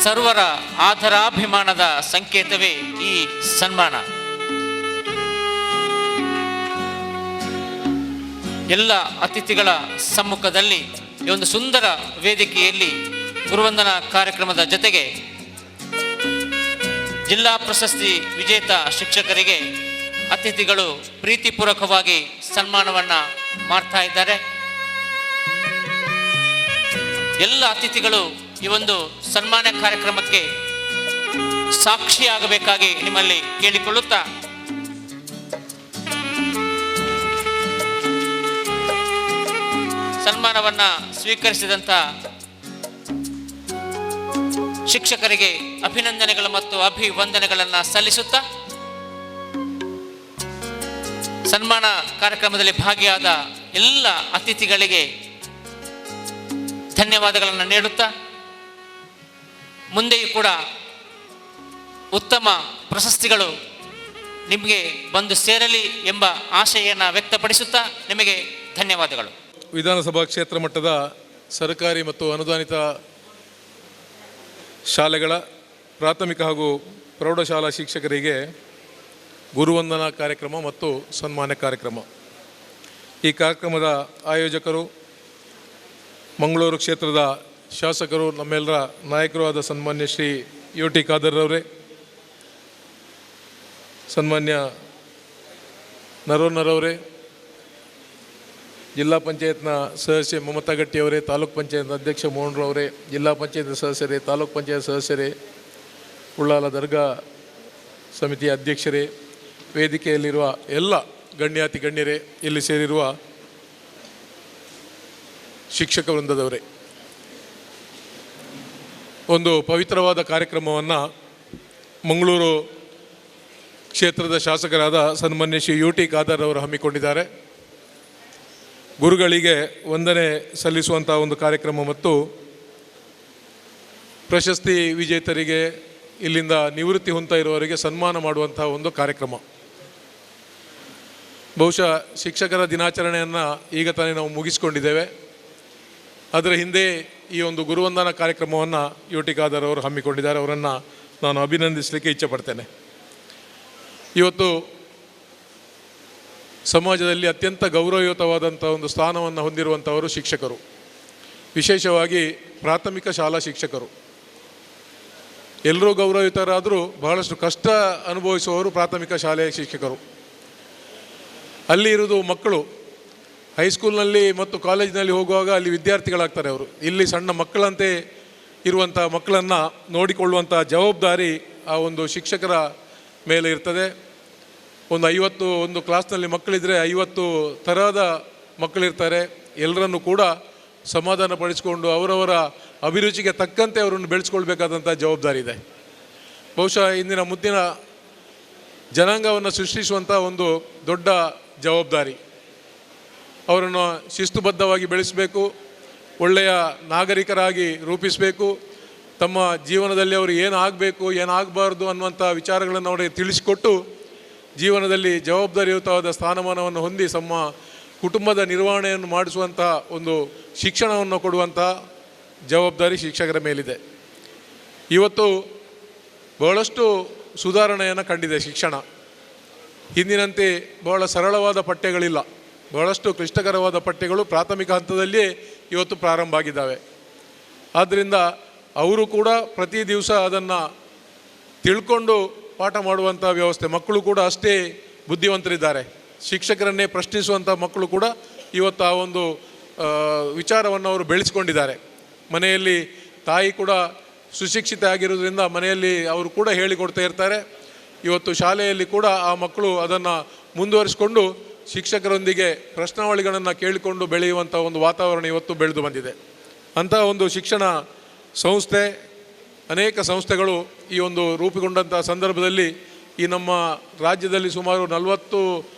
ಸರ್ವರ ಆದರಾಭಿಮಾನದ ಸಂಕೇತವೇ ಈ ಸನ್ಮಾನ. ಎಲ್ಲ ಅತಿಥಿಗಳ ಸಮ್ಮುಖದಲ್ಲಿ ಈ ಒಂದು ಸುಂದರ ವೇದಿಕೆಯಲ್ಲಿ ಗುರುವಂದನಾ ಕಾರ್ಯಕ್ರಮದ ಜೊತೆಗೆ ಜಿಲ್ಲಾ ಪ್ರಶಸ್ತಿ ವಿಜೇತ ಶಿಕ್ಷಕರಿಗೆ ಅತಿಥಿಗಳು ಪ್ರೀತಿಪೂರ್ವಕವಾಗಿ ಸನ್ಮಾನವನ್ನು ಮಾಡ್ತಾ ಇದ್ದಾರೆ. ಎಲ್ಲ ಅತಿಥಿಗಳು ಈ ಒಂದು ಸನ್ಮಾನ ಕಾರ್ಯಕ್ರಮಕ್ಕೆ ಸಾಕ್ಷಿಯಾಗಬೇಕಾಗಿ ನಿಮ್ಮಲ್ಲಿ ಕೇಳಿಕೊಳ್ಳುತ್ತಾ ಸನ್ಮಾನವನ್ನು ಸ್ವೀಕರಿಸಿದಂಥ ಶಿಕ್ಷಕರಿಗೆ ಅಭಿನಂದನೆಗಳು ಮತ್ತು ಅಭಿವಂದನೆಗಳನ್ನು ಸಲ್ಲಿಸುತ್ತಾ ಸನ್ಮಾನ ಕಾರ್ಯಕ್ರಮದಲ್ಲಿ ಭಾಗಿಯಾದ ಎಲ್ಲ ಅತಿಥಿಗಳಿಗೆ ಧನ್ಯವಾದಗಳನ್ನು ನೀಡುತ್ತಾ ಮುಂದೆಯೂ ಕೂಡ ಉತ್ತಮ ಪ್ರಶಸ್ತಿಗಳು ನಿಮಗೆ ಬಂದು ಸೇರಲಿ ಎಂಬ ಆಶೆಯನ್ನು ವ್ಯಕ್ತಪಡಿಸುತ್ತಾ ನಿಮಗೆ ಧನ್ಯವಾದಗಳು. ವಿಧಾನಸಭಾ ಕ್ಷೇತ್ರ ಮಟ್ಟದ ಸರ್ಕಾರಿ ಮತ್ತು ಅನುದಾನಿತ ಶಾಲೆಗಳ ಪ್ರಾಥಮಿಕ ಹಾಗೂ ಪ್ರೌಢಶಾಲಾ ಶಿಕ್ಷಕರಿಗೆ ಗುರುವಂದನಾ ಕಾರ್ಯಕ್ರಮ ಮತ್ತು ಸನ್ಮಾನ ಕಾರ್ಯಕ್ರಮ. ಈ ಕಾರ್ಯಕ್ರಮದ ಆಯೋಜಕರು ಮಂಗಳೂರು ಕ್ಷೇತ್ರದ ಶಾಸಕರು, ನಮ್ಮೆಲ್ಲರ ನಾಯಕರು ಆದ ಸನ್ಮಾನ್ಯ ಶ್ರೀ UT ಖಾದರ್ ಅವರೇ, ಸನ್ಮಾನ್ಯ ನರೋನರವರೇ, ಜಿಲ್ಲಾ ಪಂಚಾಯತ್ನ ಸದಸ್ಯೆ ಮಮತಾ ಗಟ್ಟಿಯವರೇ, ತಾಲೂಕ್ ಪಂಚಾಯತ್ ಅಧ್ಯಕ್ಷ ಮೋಹನ್ರವರೇ, ಜಿಲ್ಲಾ ಪಂಚಾಯತ್ ಸದಸ್ಯರೇ, ತಾಲೂಕ್ ಪಂಚಾಯತ್ ಸದಸ್ಯರೇ, ಉಳ್ಳಾಲ ದರ್ಗಾ ಸಮಿತಿಯ ಅಧ್ಯಕ್ಷರೇ, ವೇದಿಕೆಯಲ್ಲಿರುವ ಎಲ್ಲ ಗಣ್ಯಾತಿ ಗಣ್ಯರೇ, ಇಲ್ಲಿ ಸೇರಿರುವ ಶಿಕ್ಷಕ ವೃಂದದವರೇ, ಒಂದು ಪವಿತ್ರವಾದ ಕಾರ್ಯಕ್ರಮವನ್ನು ಮಂಗಳೂರು ಕ್ಷೇತ್ರದ ಶಾಸಕರಾದ ಸನ್ಮಾನ್ಯ ಶ್ರೀ UT ಖಾದರ್ ಅವರು ಹಮ್ಮಿಕೊಂಡಿದ್ದಾರೆ. ಗುರುಗಳಿಗೆ ವಂದನೆ ಸಲ್ಲಿಸುವಂಥ ಒಂದು ಕಾರ್ಯಕ್ರಮ ಮತ್ತು ಪ್ರಶಸ್ತಿ ವಿಜೇತರಿಗೆ, ಇಲ್ಲಿಂದ ನಿವೃತ್ತಿ ಹೊಂದ್ತಾ ಇರುವವರಿಗೆ ಸನ್ಮಾನ ಮಾಡುವಂಥ ಒಂದು ಕಾರ್ಯಕ್ರಮ. ಬಹುಶಃ ಶಿಕ್ಷಕರ ದಿನಾಚರಣೆಯನ್ನು ಈಗ ತಾನೇ ನಾವು ಮುಗಿಸ್ಕೊಂಡಿದ್ದೇವೆ. ಅದರ ಹಿಂದೆ ಈ ಒಂದು ಗುರುವಂದನಾ ಕಾರ್ಯಕ್ರಮವನ್ನು UT ಖಾದರ್ ಅವರು ಹಮ್ಮಿಕೊಂಡಿದ್ದಾರೆ. ಅವರನ್ನು ನಾನು ಅಭಿನಂದಿಸಲಿಕ್ಕೆ ಇಚ್ಛೆಪಡ್ತೇನೆ. ಇವತ್ತು ಸಮಾಜದಲ್ಲಿ ಅತ್ಯಂತ ಗೌರವಯುತವಾದಂಥ ಒಂದು ಸ್ಥಾನವನ್ನು ಹೊಂದಿರುವಂಥವರು ಶಿಕ್ಷಕರು, ವಿಶೇಷವಾಗಿ ಪ್ರಾಥಮಿಕ ಶಾಲಾ ಶಿಕ್ಷಕರು. ಎಲ್ಲರೂ ಗೌರವಯುತರಾದರೂ ಬಹಳಷ್ಟು ಕಷ್ಟ ಅನುಭವಿಸುವವರು ಪ್ರಾಥಮಿಕ ಶಾಲೆಯ ಶಿಕ್ಷಕರು. ಅಲ್ಲಿ ಇರೋದು ಮಕ್ಕಳು. ಹೈಸ್ಕೂಲ್ನಲ್ಲಿ ಮತ್ತು ಕಾಲೇಜಿನಲ್ಲಿ ಹೋಗುವಾಗ ಅಲ್ಲಿ ವಿದ್ಯಾರ್ಥಿಗಳಾಗ್ತಾರೆ ಅವರು. ಇಲ್ಲಿ ಸಣ್ಣ ಮಕ್ಕಳಂತೆ ಇರುವಂಥ ಮಕ್ಕಳನ್ನು ನೋಡಿಕೊಳ್ಳುವಂಥ ಜವಾಬ್ದಾರಿ ಆ ಒಂದು ಶಿಕ್ಷಕರ ಮೇಲೆ ಇರ್ತದೆ. ಒಂದು ಕ್ಲಾಸ್ನಲ್ಲಿ ಮಕ್ಕಳಿದ್ರೆ 50 ಥರದ ಮಕ್ಕಳಿರ್ತಾರೆ. ಎಲ್ಲರನ್ನು ಕೂಡ ಸಮಾಧಾನ ಪಡಿಸಿಕೊಂಡು ಅವರವರ ಅಭಿರುಚಿಗೆ ತಕ್ಕಂತೆ ಅವರನ್ನು ಬೆಳೆಸ್ಕೊಳ್ಬೇಕಾದಂಥ ಜವಾಬ್ದಾರಿ ಇದೆ. ಬಹುಶಃ ಇಂದಿನ ಮುದ್ದಿನ ಜನಾಂಗವನ್ನು ಸೃಷ್ಟಿಸುವಂಥ ಒಂದು ದೊಡ್ಡ ಜವಾಬ್ದಾರಿ. ಅವರನ್ನು ಶಿಸ್ತುಬದ್ಧವಾಗಿ ಬೆಳೆಸಬೇಕು, ಒಳ್ಳೆಯ ನಾಗರಿಕರಾಗಿ ರೂಪಿಸಬೇಕು. ತಮ್ಮ ಜೀವನದಲ್ಲಿ ಅವರು ಏನಾಗಬೇಕು, ಏನಾಗಬಾರ್ದು ಅನ್ನುವಂಥ ವಿಚಾರಗಳನ್ನು ಅವರಿಗೆ ತಿಳಿಸಿಕೊಟ್ಟು ಜೀವನದಲ್ಲಿ ಜವಾಬ್ದಾರಿಯುತವಾದ ಸ್ಥಾನಮಾನವನ್ನು ಹೊಂದಿ ತಮ್ಮ ಕುಟುಂಬದ ನಿರ್ವಹಣೆಯನ್ನು ಮಾಡಿಸುವಂಥ ಒಂದು ಶಿಕ್ಷಣವನ್ನು ಕೊಡುವಂಥ ಜವಾಬ್ದಾರಿ ಶಿಕ್ಷಕರ ಮೇಲಿದೆ. ಇವತ್ತು ಬಹಳಷ್ಟು ಸುಧಾರಣೆಯನ್ನು ಕಂಡಿದೆ ಶಿಕ್ಷಣ. ಹಿಂದಿನಂತೆ ಬಹಳ ಸರಳವಾದ ಪಠ್ಯಗಳಿಲ್ಲ. ಬಹಳಷ್ಟು ಕ್ಲಿಷ್ಟಕರವಾದ ಪಠ್ಯಗಳು ಪ್ರಾಥಮಿಕ ಹಂತದಲ್ಲಿಯೇ ಇವತ್ತು ಪ್ರಾರಂಭ ಆಗಿದ್ದಾವೆ. ಆದ್ದರಿಂದ ಅವರು ಕೂಡ ಪ್ರತಿ ದಿವಸ ಅದನ್ನು ತಿಳ್ಕೊಂಡು ಪಾಠ ಮಾಡುವಂಥ ವ್ಯವಸ್ಥೆ. ಮಕ್ಕಳು ಕೂಡ ಅಷ್ಟೇ ಬುದ್ಧಿವಂತರಿದ್ದಾರೆ. ಶಿಕ್ಷಕರನ್ನೇ ಪ್ರಶ್ನಿಸುವಂಥ ಮಕ್ಕಳು ಕೂಡ ಇವತ್ತು ಆ ಒಂದು ವಿಚಾರವನ್ನು ಅವರು ಬೆಳೆಸ್ಕೊಂಡಿದ್ದಾರೆ. ಮನೆಯಲ್ಲಿ ತಾಯಿ ಕೂಡ ಸುಶಿಕ್ಷಿತ ಆಗಿರೋದ್ರಿಂದ ಮನೆಯಲ್ಲಿ ಅವರು ಕೂಡ ಹೇಳಿಕೊಡ್ತಾ ಇರ್ತಾರೆ. ಇವತ್ತು ಶಾಲೆಯಲ್ಲಿ ಕೂಡ ಆ ಮಕ್ಕಳು ಅದನ್ನು ಮುಂದುವರಿಸಿಕೊಂಡು ಶಿಕ್ಷಕರೊಂದಿಗೆ ಪ್ರಶ್ನಾವಳಿಗಳನ್ನು ಕೇಳಿಕೊಂಡು ಬೆಳೆಯುವಂಥ ಒಂದು ವಾತಾವರಣ ಇವತ್ತು ಬೆಳೆದು ಬಂದಿದೆ. ಅಂಥ ಒಂದು ಶಿಕ್ಷಣ ಸಂಸ್ಥೆ, ಅನೇಕ ಸಂಸ್ಥೆಗಳು ಈ ಒಂದು ರೂಪುಗೊಂಡಂಥ ಸಂದರ್ಭದಲ್ಲಿ ಈ ನಮ್ಮ ರಾಜ್ಯದಲ್ಲಿ ಸುಮಾರು 40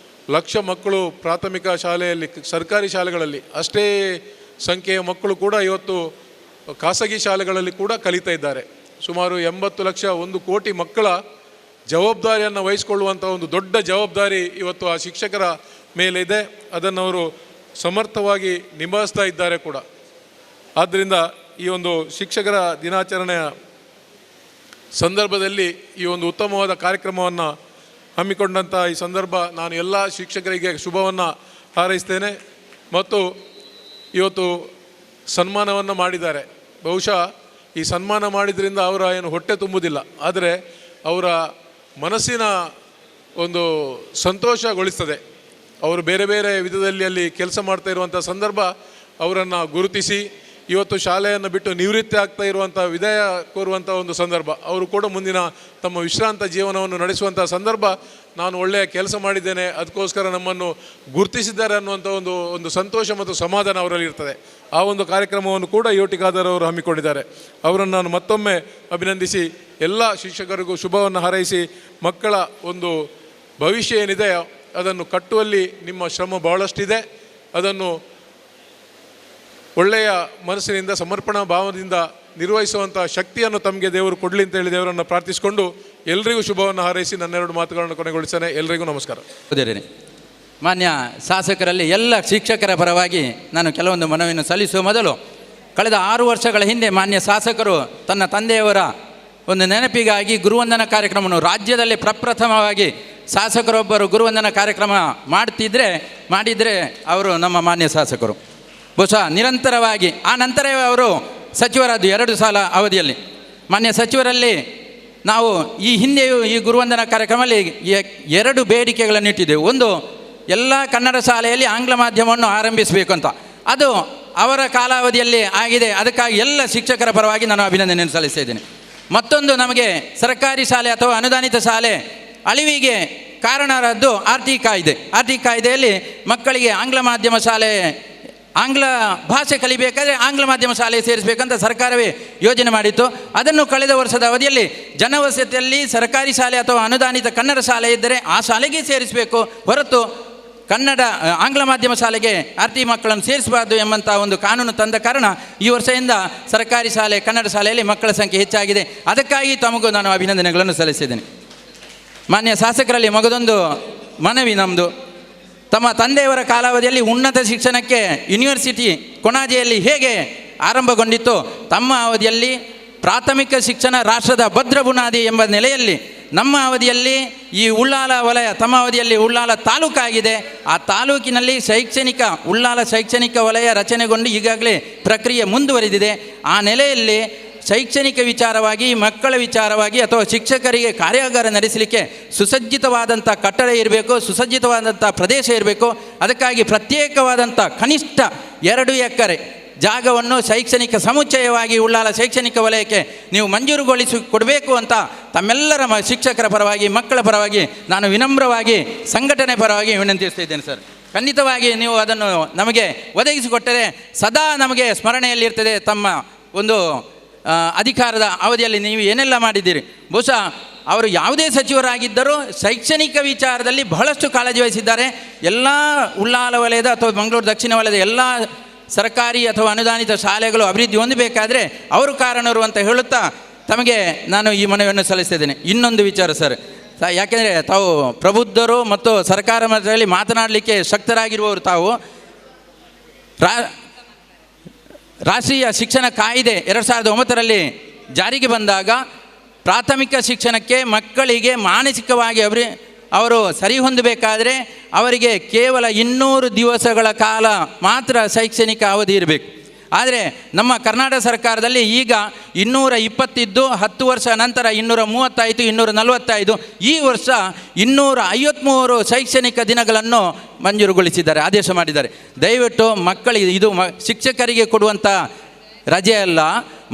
ಲಕ್ಷ ಮಕ್ಕಳು ಪ್ರಾಥಮಿಕ ಶಾಲೆಯಲ್ಲಿ, ಸರ್ಕಾರಿ ಶಾಲೆಗಳಲ್ಲಿ ಅಷ್ಟೇ ಸಂಖ್ಯೆಯ ಮಕ್ಕಳು ಕೂಡ ಇವತ್ತು ಖಾಸಗಿ ಶಾಲೆಗಳಲ್ಲಿ ಕೂಡ ಕಲಿತಾ ಇದ್ದಾರೆ. ಸುಮಾರು 80 ಲಕ್ಷ, 1 ಕೋಟಿ ಮಕ್ಕಳ ಜವಾಬ್ದಾರಿಯನ್ನು ವಹಿಸಿಕೊಳ್ಳುವಂಥ ಒಂದು ದೊಡ್ಡ ಜವಾಬ್ದಾರಿ ಇವತ್ತು ಆ ಶಿಕ್ಷಕರ ಮೇಲಿದೆ. ಅದನ್ನು ಅವರು ಸಮರ್ಥವಾಗಿ ನಿಭಾಯಿಸ್ತಾ ಇದ್ದಾರೆ ಕೂಡ. ಆದ್ದರಿಂದ ಈ ಒಂದು ಶಿಕ್ಷಕರ ದಿನಾಚರಣೆಯ ಸಂದರ್ಭದಲ್ಲಿ ಈ ಒಂದು ಉತ್ತಮವಾದ ಕಾರ್ಯಕ್ರಮವನ್ನು ಹಮ್ಮಿಕೊಂಡಂಥ ಈ ಸಂದರ್ಭ ನಾನು ಎಲ್ಲ ಶಿಕ್ಷಕರಿಗೆ ಶುಭವನ್ನು ಹಾರೈಸ್ತೇನೆ. ಮತ್ತು ಇವತ್ತು ಸನ್ಮಾನವನ್ನು ಮಾಡಿದ್ದಾರೆ. ಬಹುಶಃ ಈ ಸನ್ಮಾನ ಮಾಡಿದ್ರಿಂದ ಅವರ ಏನು ಹೊಟ್ಟೆ ತುಂಬುವುದಿಲ್ಲ, ಆದರೆ ಅವರ ಮನಸ್ಸಿನ ಒಂದು ಸಂತೋಷಗೊಳಿಸ್ತದೆ. ಅವರು ಬೇರೆ ಬೇರೆ ವಿಧದಲ್ಲಿ ಅಲ್ಲಿ ಕೆಲಸ ಮಾಡ್ತಾ ಇರುವಂಥ ಸಂದರ್ಭ ಅವರನ್ನು ಗುರುತಿಸಿ ಇವತ್ತು ಶಾಲೆಯನ್ನು ಬಿಟ್ಟು ನಿವೃತ್ತಿ ಆಗ್ತಾ ಇರುವಂಥ ವಿದಾಯ ಕೋರುವಂಥ ಒಂದು ಸಂದರ್ಭ, ಅವರು ಕೂಡ ಮುಂದಿನ ತಮ್ಮ ವಿಶ್ರಾಂತ ಜೀವನವನ್ನು ನಡೆಸುವಂಥ ಸಂದರ್ಭ. ನಾನು ಒಳ್ಳೆಯ ಕೆಲಸ ಮಾಡಿದ್ದೇನೆ, ಅದಕ್ಕೋಸ್ಕರ ನಮ್ಮನ್ನು ಗುರುತಿಸಿದ್ದಾರೆ ಅನ್ನುವಂಥ ಒಂದು ಸಂತೋಷ ಮತ್ತು ಸಮಾಧಾನ ಅವರಲ್ಲಿ ಇರ್ತದೆ. ಆ ಒಂದು ಕಾರ್ಯಕ್ರಮವನ್ನು ಕೂಡ UT ಖಾದರ್ ಅವರು ಹಮ್ಮಿಕೊಂಡಿದ್ದಾರೆ. ಅವರನ್ನು ನಾನು ಮತ್ತೊಮ್ಮೆ ಅಭಿನಂದಿಸಿ ಎಲ್ಲ ಶಿಕ್ಷಕರಿಗೂ ಶುಭವನ್ನು ಹಾರೈಸಿ, ಮಕ್ಕಳ ಒಂದು ಭವಿಷ್ಯ ಏನಿದೆ ಅದನ್ನು ಕಟ್ಟುವಲ್ಲಿ ನಿಮ್ಮ ಶ್ರಮ ಬಹಳಷ್ಟಿದೆ. ಅದನ್ನು ಒಳ್ಳೆಯ ಮನಸ್ಸಿನಿಂದ, ಸಮರ್ಪಣಾ ಭಾವದಿಂದ ನಿರ್ವಹಿಸುವಂಥ ಶಕ್ತಿಯನ್ನು ತಮಗೆ ದೇವರು ಕೊಡಲಿ ಅಂತ ಹೇಳಿ ದೇವರನ್ನು ಪ್ರಾರ್ಥಿಸಿಕೊಂಡು ಎಲ್ಲರಿಗೂ ಶುಭವನ್ನು ಹಾರೈಸಿ ನನ್ನೆರಡು ಮಾತುಗಳನ್ನು ಕೊನೆಗೊಳಿಸ್ತೇನೆ. ಎಲ್ಲರಿಗೂ ನಮಸ್ಕಾರ. ಮಾನ್ಯ ಶಾಸಕರಲ್ಲಿ ಎಲ್ಲ ಶಿಕ್ಷಕರ ಪರವಾಗಿ ನಾನು ಕೆಲವೊಂದು ಮನವಿಯನ್ನು ಸಲ್ಲಿಸುವ ಮೊದಲು, ಕಳೆದ 6 ವರ್ಷಗಳ ಹಿಂದೆ ಮಾನ್ಯ ಶಾಸಕರು ತನ್ನ ತಂದೆಯವರ ಒಂದು ನೆನಪಿಗಾಗಿ ಗುರುವಂದನಾ ಕಾರ್ಯಕ್ರಮವನ್ನು ರಾಜ್ಯದಲ್ಲಿ ಪ್ರಪ್ರಥಮವಾಗಿ ಶಾಸಕರೊಬ್ಬರು ಗುರುವಂದನಾ ಕಾರ್ಯಕ್ರಮ ಮಾಡಿದರೆ ಅವರು ನಮ್ಮ ಮಾನ್ಯ ಶಾಸಕರು. ಬಹುಶಃ ನಿರಂತರವಾಗಿ ಆ ನಂತರವೇ ಅವರು ಸಚಿವರಾದ 2 ಸಾಲ ಅವಧಿಯಲ್ಲಿ ಮಾನ್ಯ ಸಚಿವರಲ್ಲಿ ನಾವು ಈ ಹಿಂದೆಯೂ ಈ ಗುರುವಂದನಾ ಕಾರ್ಯಕ್ರಮದಲ್ಲಿ 2 ಬೇಡಿಕೆಗಳನ್ನು ಇಟ್ಟಿದ್ದೆವು. ಒಂದು, ಎಲ್ಲ ಕನ್ನಡ ಶಾಲೆಯಲ್ಲಿ ಆಂಗ್ಲ ಮಾಧ್ಯಮವನ್ನು ಆರಂಭಿಸಬೇಕು ಅಂತ. ಅದು ಅವರ ಕಾಲಾವಧಿಯಲ್ಲಿ ಆಗಿದೆ. ಅದಕ್ಕಾಗಿ ಎಲ್ಲ ಶಿಕ್ಷಕರ ಪರವಾಗಿ ನಾನು ಅಭಿನಂದನೆಯನ್ನು ಸಲ್ಲಿಸ್ತಾ ಇದ್ದೇನೆ. ಮತ್ತೊಂದು, ನಮಗೆ ಸರ್ಕಾರಿ ಶಾಲೆ ಅಥವಾ ಅನುದಾನಿತ ಶಾಲೆ ಅಳಿವಿಗೆ ಕಾರಣರಾದ್ದು RT ಕಾಯ್ದೆ. RT ಕಾಯ್ದೆಯಲ್ಲಿ ಮಕ್ಕಳಿಗೆ ಆಂಗ್ಲ ಮಾಧ್ಯಮ ಶಾಲೆ, ಆಂಗ್ಲ ಭಾಷೆ ಕಲಿಬೇಕಾದ್ರೆ ಆಂಗ್ಲ ಮಾಧ್ಯಮ ಶಾಲೆ ಸೇರಿಸಬೇಕಂತ ಸರ್ಕಾರವೇ ಯೋಜನೆ ಮಾಡಿತ್ತು. ಅದನ್ನು ಕಳೆದ ವರ್ಷದ ಅವಧಿಯಲ್ಲಿ ಜನವಸತಿಯಲ್ಲಿ ಸರ್ಕಾರಿ ಶಾಲೆ ಅಥವಾ ಅನುದಾನಿತ ಕನ್ನಡ ಶಾಲೆ ಇದ್ದರೆ ಆ ಶಾಲೆಗೆ ಸೇರಿಸಬೇಕು ಹೊರತು ಆಂಗ್ಲ ಮಾಧ್ಯಮ ಶಾಲೆಗೆ RT ಮಕ್ಕಳನ್ನು ಸೇರಿಸಬಾರ್ದು ಎಂಬಂಥ ಒಂದು ಕಾನೂನು ತಂದ ಕಾರಣ ಈ ವರ್ಷದಿಂದ ಸರ್ಕಾರಿ ಶಾಲೆ, ಕನ್ನಡ ಶಾಲೆಯಲ್ಲಿ ಮಕ್ಕಳ ಸಂಖ್ಯೆ ಹೆಚ್ಚಾಗಿದೆ. ಅದಕ್ಕಾಗಿ ತಮಗೂ ನಾನು ಅಭಿನಂದನೆಗಳನ್ನು ಸಲ್ಲಿಸಿದ್ದೇನೆ. ಮಾನ್ಯ ಶಾಸಕರಲ್ಲಿ ಮಗದೊಂದು ಮನವಿ ನಮ್ಮದು. ತಮ್ಮ ತಂದೆಯವರ ಕಾಲಾವಧಿಯಲ್ಲಿ ಉನ್ನತ ಶಿಕ್ಷಣಕ್ಕೆ ಯೂನಿವರ್ಸಿಟಿ ಕೊಣಾಜೆಯಲ್ಲಿ ಹೇಗೆ ಆರಂಭಗೊಂಡಿತ್ತು, ತಮ್ಮ ಅವಧಿಯಲ್ಲಿ ಪ್ರಾಥಮಿಕ ಶಿಕ್ಷಣ ರಾಷ್ಟ್ರದ ಭದ್ರ ಬುನಾದಿ ಎಂಬ ನೆಲೆಯಲ್ಲಿ ನಮ್ಮ ಅವಧಿಯಲ್ಲಿ ಈ ಉಳ್ಳಾಲ ವಲಯ, ತಮ್ಮ ಅವಧಿಯಲ್ಲಿ ಉಳ್ಳಾಲ ತಾಲೂಕಾಗಿದೆ. ಆ ತಾಲೂಕಿನಲ್ಲಿ ಉಳ್ಳಾಲ ಶೈಕ್ಷಣಿಕ ವಲಯ ರಚನೆಗೊಂಡು ಈಗಾಗಲೇ ಪ್ರಕ್ರಿಯೆ ಮುಂದುವರಿದಿದೆ. ಆ ನೆಲೆಯಲ್ಲಿ ಶೈಕ್ಷಣಿಕ ವಿಚಾರವಾಗಿ, ಮಕ್ಕಳ ವಿಚಾರವಾಗಿ ಅಥವಾ ಶಿಕ್ಷಕರಿಗೆ ಕಾರ್ಯಾಗಾರ ನಡೆಸಲಿಕ್ಕೆ ಸುಸಜ್ಜಿತವಾದಂಥ ಕಟ್ಟಡ ಇರಬೇಕು, ಸುಸಜ್ಜಿತವಾದಂಥ ಪ್ರದೇಶ ಇರಬೇಕು. ಅದಕ್ಕಾಗಿ ಪ್ರತ್ಯೇಕವಾದಂಥ ಕನಿಷ್ಠ 2 ಎಕರೆ ಜಾಗವನ್ನು ಶೈಕ್ಷಣಿಕ ಸಮುಚ್ಚಯವಾಗಿ ಉಳ್ಳಾಲ ಶೈಕ್ಷಣಿಕ ವಲಯಕ್ಕೆ ನೀವು ಮಂಜೂರುಗೊಳಿಸಿ ಕೊಡಬೇಕು ಅಂತ ತಮ್ಮೆಲ್ಲರ ಶಿಕ್ಷಕರ ಪರವಾಗಿ, ಮಕ್ಕಳ ಪರವಾಗಿ ನಾನು ವಿನಮ್ರವಾಗಿ ಸಂಘಟನೆ ಪರವಾಗಿ ವಿನಂತಿಸ್ತಾ ಇದ್ದೇನೆ ಸರ್. ಖಂಡಿತವಾಗಿ ನೀವು ಅದನ್ನು ನಮಗೆ ಒದಗಿಸಿಕೊಟ್ಟರೆ ಸದಾ ನಮಗೆ ಸ್ಮರಣೆಯಲ್ಲಿರ್ತದೆ. ತಮ್ಮ ಒಂದು ಅಧಿಕಾರದ ಅವಧಿಯಲ್ಲಿ ನೀವು ಏನೆಲ್ಲ ಮಾಡಿದ್ದೀರಿ. ಬಹುಶಃ ಅವರು ಯಾವುದೇ ಸಚಿವರಾಗಿದ್ದರೂ ಶೈಕ್ಷಣಿಕ ವಿಚಾರದಲ್ಲಿ ಬಹಳಷ್ಟು ಕಾಳಜಿ ವಹಿಸಿದ್ದಾರೆ. ಎಲ್ಲ ಉಳ್ಳಾಲ ವಲಯದ ಅಥವಾ ಮಂಗಳೂರು ದಕ್ಷಿಣ ವಲಯದ ಎಲ್ಲ ಸರ್ಕಾರಿ ಅಥವಾ ಅನುದಾನಿತ ಶಾಲೆಗಳು ಅಭಿವೃದ್ಧಿ ಹೊಂದಬೇಕಾದ್ರೆ ಅವರು ಕಾರಣರು ಅಂತ ಹೇಳುತ್ತಾ ತಮಗೆ ನಾನು ಈ ಮನವಿಯನ್ನು ಸಲ್ಲಿಸ್ತಿದ್ದೇನೆ. ಇನ್ನೊಂದು ವಿಚಾರ ಸರ್, ಯಾಕೆಂದರೆ ತಾವು ಪ್ರಬುದ್ಧರು ಮತ್ತು ಸರ್ಕಾರ ಮಟ್ಟದಲ್ಲಿ ಮಾತನಾಡಲಿಕ್ಕೆ ಶಕ್ತರಾಗಿರುವವರು. ತಾವು ರಾಷ್ಟ್ರೀಯ ಶಿಕ್ಷಣ ಕಾಯ್ದೆ 2009ರಲ್ಲಿ ಜಾರಿಗೆ ಬಂದಾಗ ಪ್ರಾಥಮಿಕ ಶಿಕ್ಷಣಕ್ಕೆ ಮಕ್ಕಳಿಗೆ ಮಾನಸಿಕವಾಗಿ ಅವರು ಸರಿ ಹೊಂದಬೇಕಾದ್ರೆ ಅವರಿಗೆ ಕೇವಲ 200 ದಿವಸಗಳ ಕಾಲ ಮಾತ್ರ ಶೈಕ್ಷಣಿಕ ಅವಧಿ ಇರಬೇಕು. ಆದರೆ ನಮ್ಮ ಕರ್ನಾಟಕ ಸರ್ಕಾರದಲ್ಲಿ ಈಗ 220 10 ವರ್ಷ ನಂತರ 235 245 ಈ ವರ್ಷ 253 ಶೈಕ್ಷಣಿಕ ದಿನಗಳನ್ನು ಮಂಜೂರುಗೊಳಿಸಿದ್ದಾರೆ, ಆದೇಶ ಮಾಡಿದ್ದಾರೆ. ದಯವಿಟ್ಟು ಮಕ್ಕಳಿಗೆ ಇದು ಶಿಕ್ಷಕರಿಗೆ ಕೊಡುವಂಥ ರಜೆ ಅಲ್ಲ,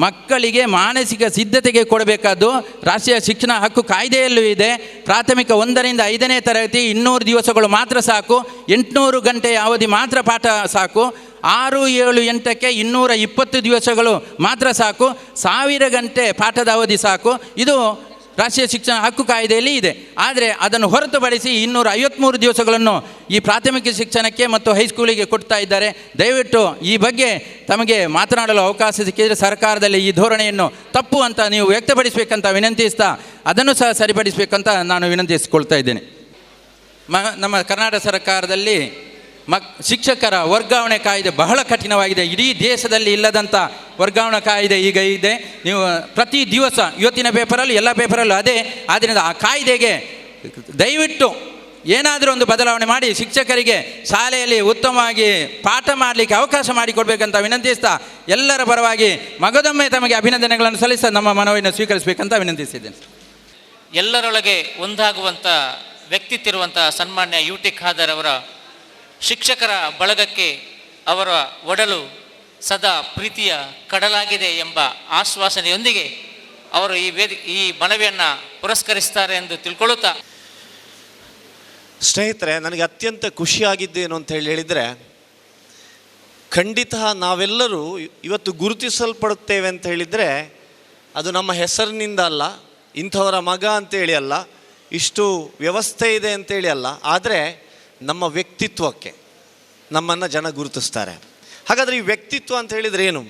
ಮಕ್ಕಳಿಗೆ ಮಾನಸಿಕ ಸಿದ್ಧತೆಗೆ ಕೊಡಬೇಕಾದ್ದು ರಾಷ್ಟ್ರೀಯ ಶಿಕ್ಷಣ ಹಕ್ಕು ಕಾಯ್ದೆಯಲ್ಲೂ ಇದೆ. ಪ್ರಾಥಮಿಕ 1ರಿಂದ 5ನೇ ತರಗತಿ 200 ದಿವಸಗಳು ಮಾತ್ರ ಸಾಕು, 800 ಗಂಟೆಯ ಅವಧಿ ಮಾತ್ರ ಪಾಠ ಸಾಕು. 6, 7, 8ಕ್ಕೆ 220 ದಿವಸಗಳು ಮಾತ್ರ ಸಾಕು, 1000 ಗಂಟೆ ಪಾಠದ ಅವಧಿ ಸಾಕು. ಇದು ರಾಷ್ಟ್ರೀಯ ಶಿಕ್ಷಣ ಹಕ್ಕು ಕಾಯ್ದೆಯಲ್ಲಿ ಇದೆ. ಆದರೆ ಅದನ್ನು ಹೊರತುಪಡಿಸಿ 253 ದಿವಸಗಳನ್ನು ಈ ಪ್ರಾಥಮಿಕ ಶಿಕ್ಷಣಕ್ಕೆ ಮತ್ತು ಹೈಸ್ಕೂಲಿಗೆ ಕೊಡ್ತಾ ಇದ್ದಾರೆ. ದಯವಿಟ್ಟು ಈ ಬಗ್ಗೆ ತಮಗೆ ಮಾತನಾಡಲು ಅವಕಾಶ ಸಿಕ್ಕಿದರೆ ಸರ್ಕಾರದಲ್ಲಿ ಈ ಧೋರಣೆಯನ್ನು ತಪ್ಪು ಅಂತ ನೀವು ವ್ಯಕ್ತಪಡಿಸಬೇಕಂತ ವಿನಂತಿಸ್ತಾ ಅದನ್ನು ಸಹ ಸರಿಪಡಿಸಬೇಕಂತ ನಾನು ವಿನಂತಿಸಿಕೊಳ್ತಾ ಇದ್ದೇನೆ. ನಮ್ಮ ಕರ್ನಾಟಕ ಸರ್ಕಾರದಲ್ಲಿ ಶಿಕ್ಷಕರ ವರ್ಗಾವಣೆ ಕಾಯ್ದೆ ಬಹಳ ಕಠಿಣವಾಗಿದೆ. ಇಡೀ ದೇಶದಲ್ಲಿ ಇಲ್ಲದಂಥ ವರ್ಗಾವಣೆ ಕಾಯ್ದೆ ಈಗ ಇದೆ. ನೀವು ಪ್ರತಿ ದಿವಸ ಇವತ್ತಿನ ಪೇಪರಲ್ಲಿ ಎಲ್ಲ ಪೇಪರಲ್ಲೂ ಅದೇ. ಆದ್ದರಿಂದ ಆ ಕಾಯ್ದೆಗೆ ದಯವಿಟ್ಟು ಏನಾದರೂ ಒಂದು ಬದಲಾವಣೆ ಮಾಡಿ ಶಿಕ್ಷಕರಿಗೆ ಶಾಲೆಯಲ್ಲಿ ಉತ್ತಮವಾಗಿ ಪಾಠ ಮಾಡಲಿಕ್ಕೆ ಅವಕಾಶ ಮಾಡಿಕೊಡ್ಬೇಕಂತ ವಿನಂತಿಸ್ತಾ ಎಲ್ಲರ ಪರವಾಗಿ ಮಗದೊಮ್ಮೆ ತಮಗೆ ಅಭಿನಂದನೆಗಳನ್ನು ಸಲ್ಲಿಸ್ತಾ ನಮ್ಮ ಮನವಿಯನ್ನು ಸ್ವೀಕರಿಸಬೇಕಂತ ವಿನಂತಿಸಿದ್ದೇನೆ. ಎಲ್ಲರೊಳಗೆ ಒಂದಾಗುವಂಥ ವ್ಯಕ್ತಿತ್ವ ಇರುವಂಥ ಸನ್ಮಾನ್ಯ ಯು ಟಿ ಖಾದರ್ ಅವರ ಶಿಕ್ಷಕರ ಬಳಗಕ್ಕೆ ಅವರ ಒಡಲು ಸದಾ ಪ್ರೀತಿಯ ಕಡಲಾಗಿದೆ ಎಂಬ ಆಶ್ವಾಸನೆಯೊಂದಿಗೆ ಅವರು ಈ ಮನವಿಯನ್ನು ಪುರಸ್ಕರಿಸ್ತಾರೆ ಎಂದು ತಿಳ್ಕೊಳ್ಳುತ್ತಾ, ಸ್ನೇಹಿತರೆ, ನನಗೆ ಅತ್ಯಂತ ಖುಷಿಯಾಗಿದ್ದೇನು ಅಂತ ಹೇಳಿದರೆ, ಖಂಡಿತ ನಾವೆಲ್ಲರೂ ಇವತ್ತು ಗುರುತಿಸಲ್ಪಡುತ್ತೇವೆ ಅಂತ ಹೇಳಿದರೆ ಅದು ನಮ್ಮ ಹೆಸರಿನಿಂದ ಅಲ್ಲ, ಇಂಥವರ ಮಗ ಅಂತೇಳಿ ಅಲ್ಲ, ಇಷ್ಟು ವ್ಯವಸ್ಥೆ ಇದೆ ಅಂತೇಳಿ ಅಲ್ಲ, ಆದರೆ ನಮ್ಮ ವ್ಯಕ್ತಿತ್ವಕ್ಕೆ ನಮ್ಮನ್ನು ಜನ ಗುರುತಿಸ್ತಾರೆ. ಹಾಗಾದರೆ ಈ ವ್ಯಕ್ತಿತ್ವ ಅಂತ ಹೇಳಿದರೆ ಏನು?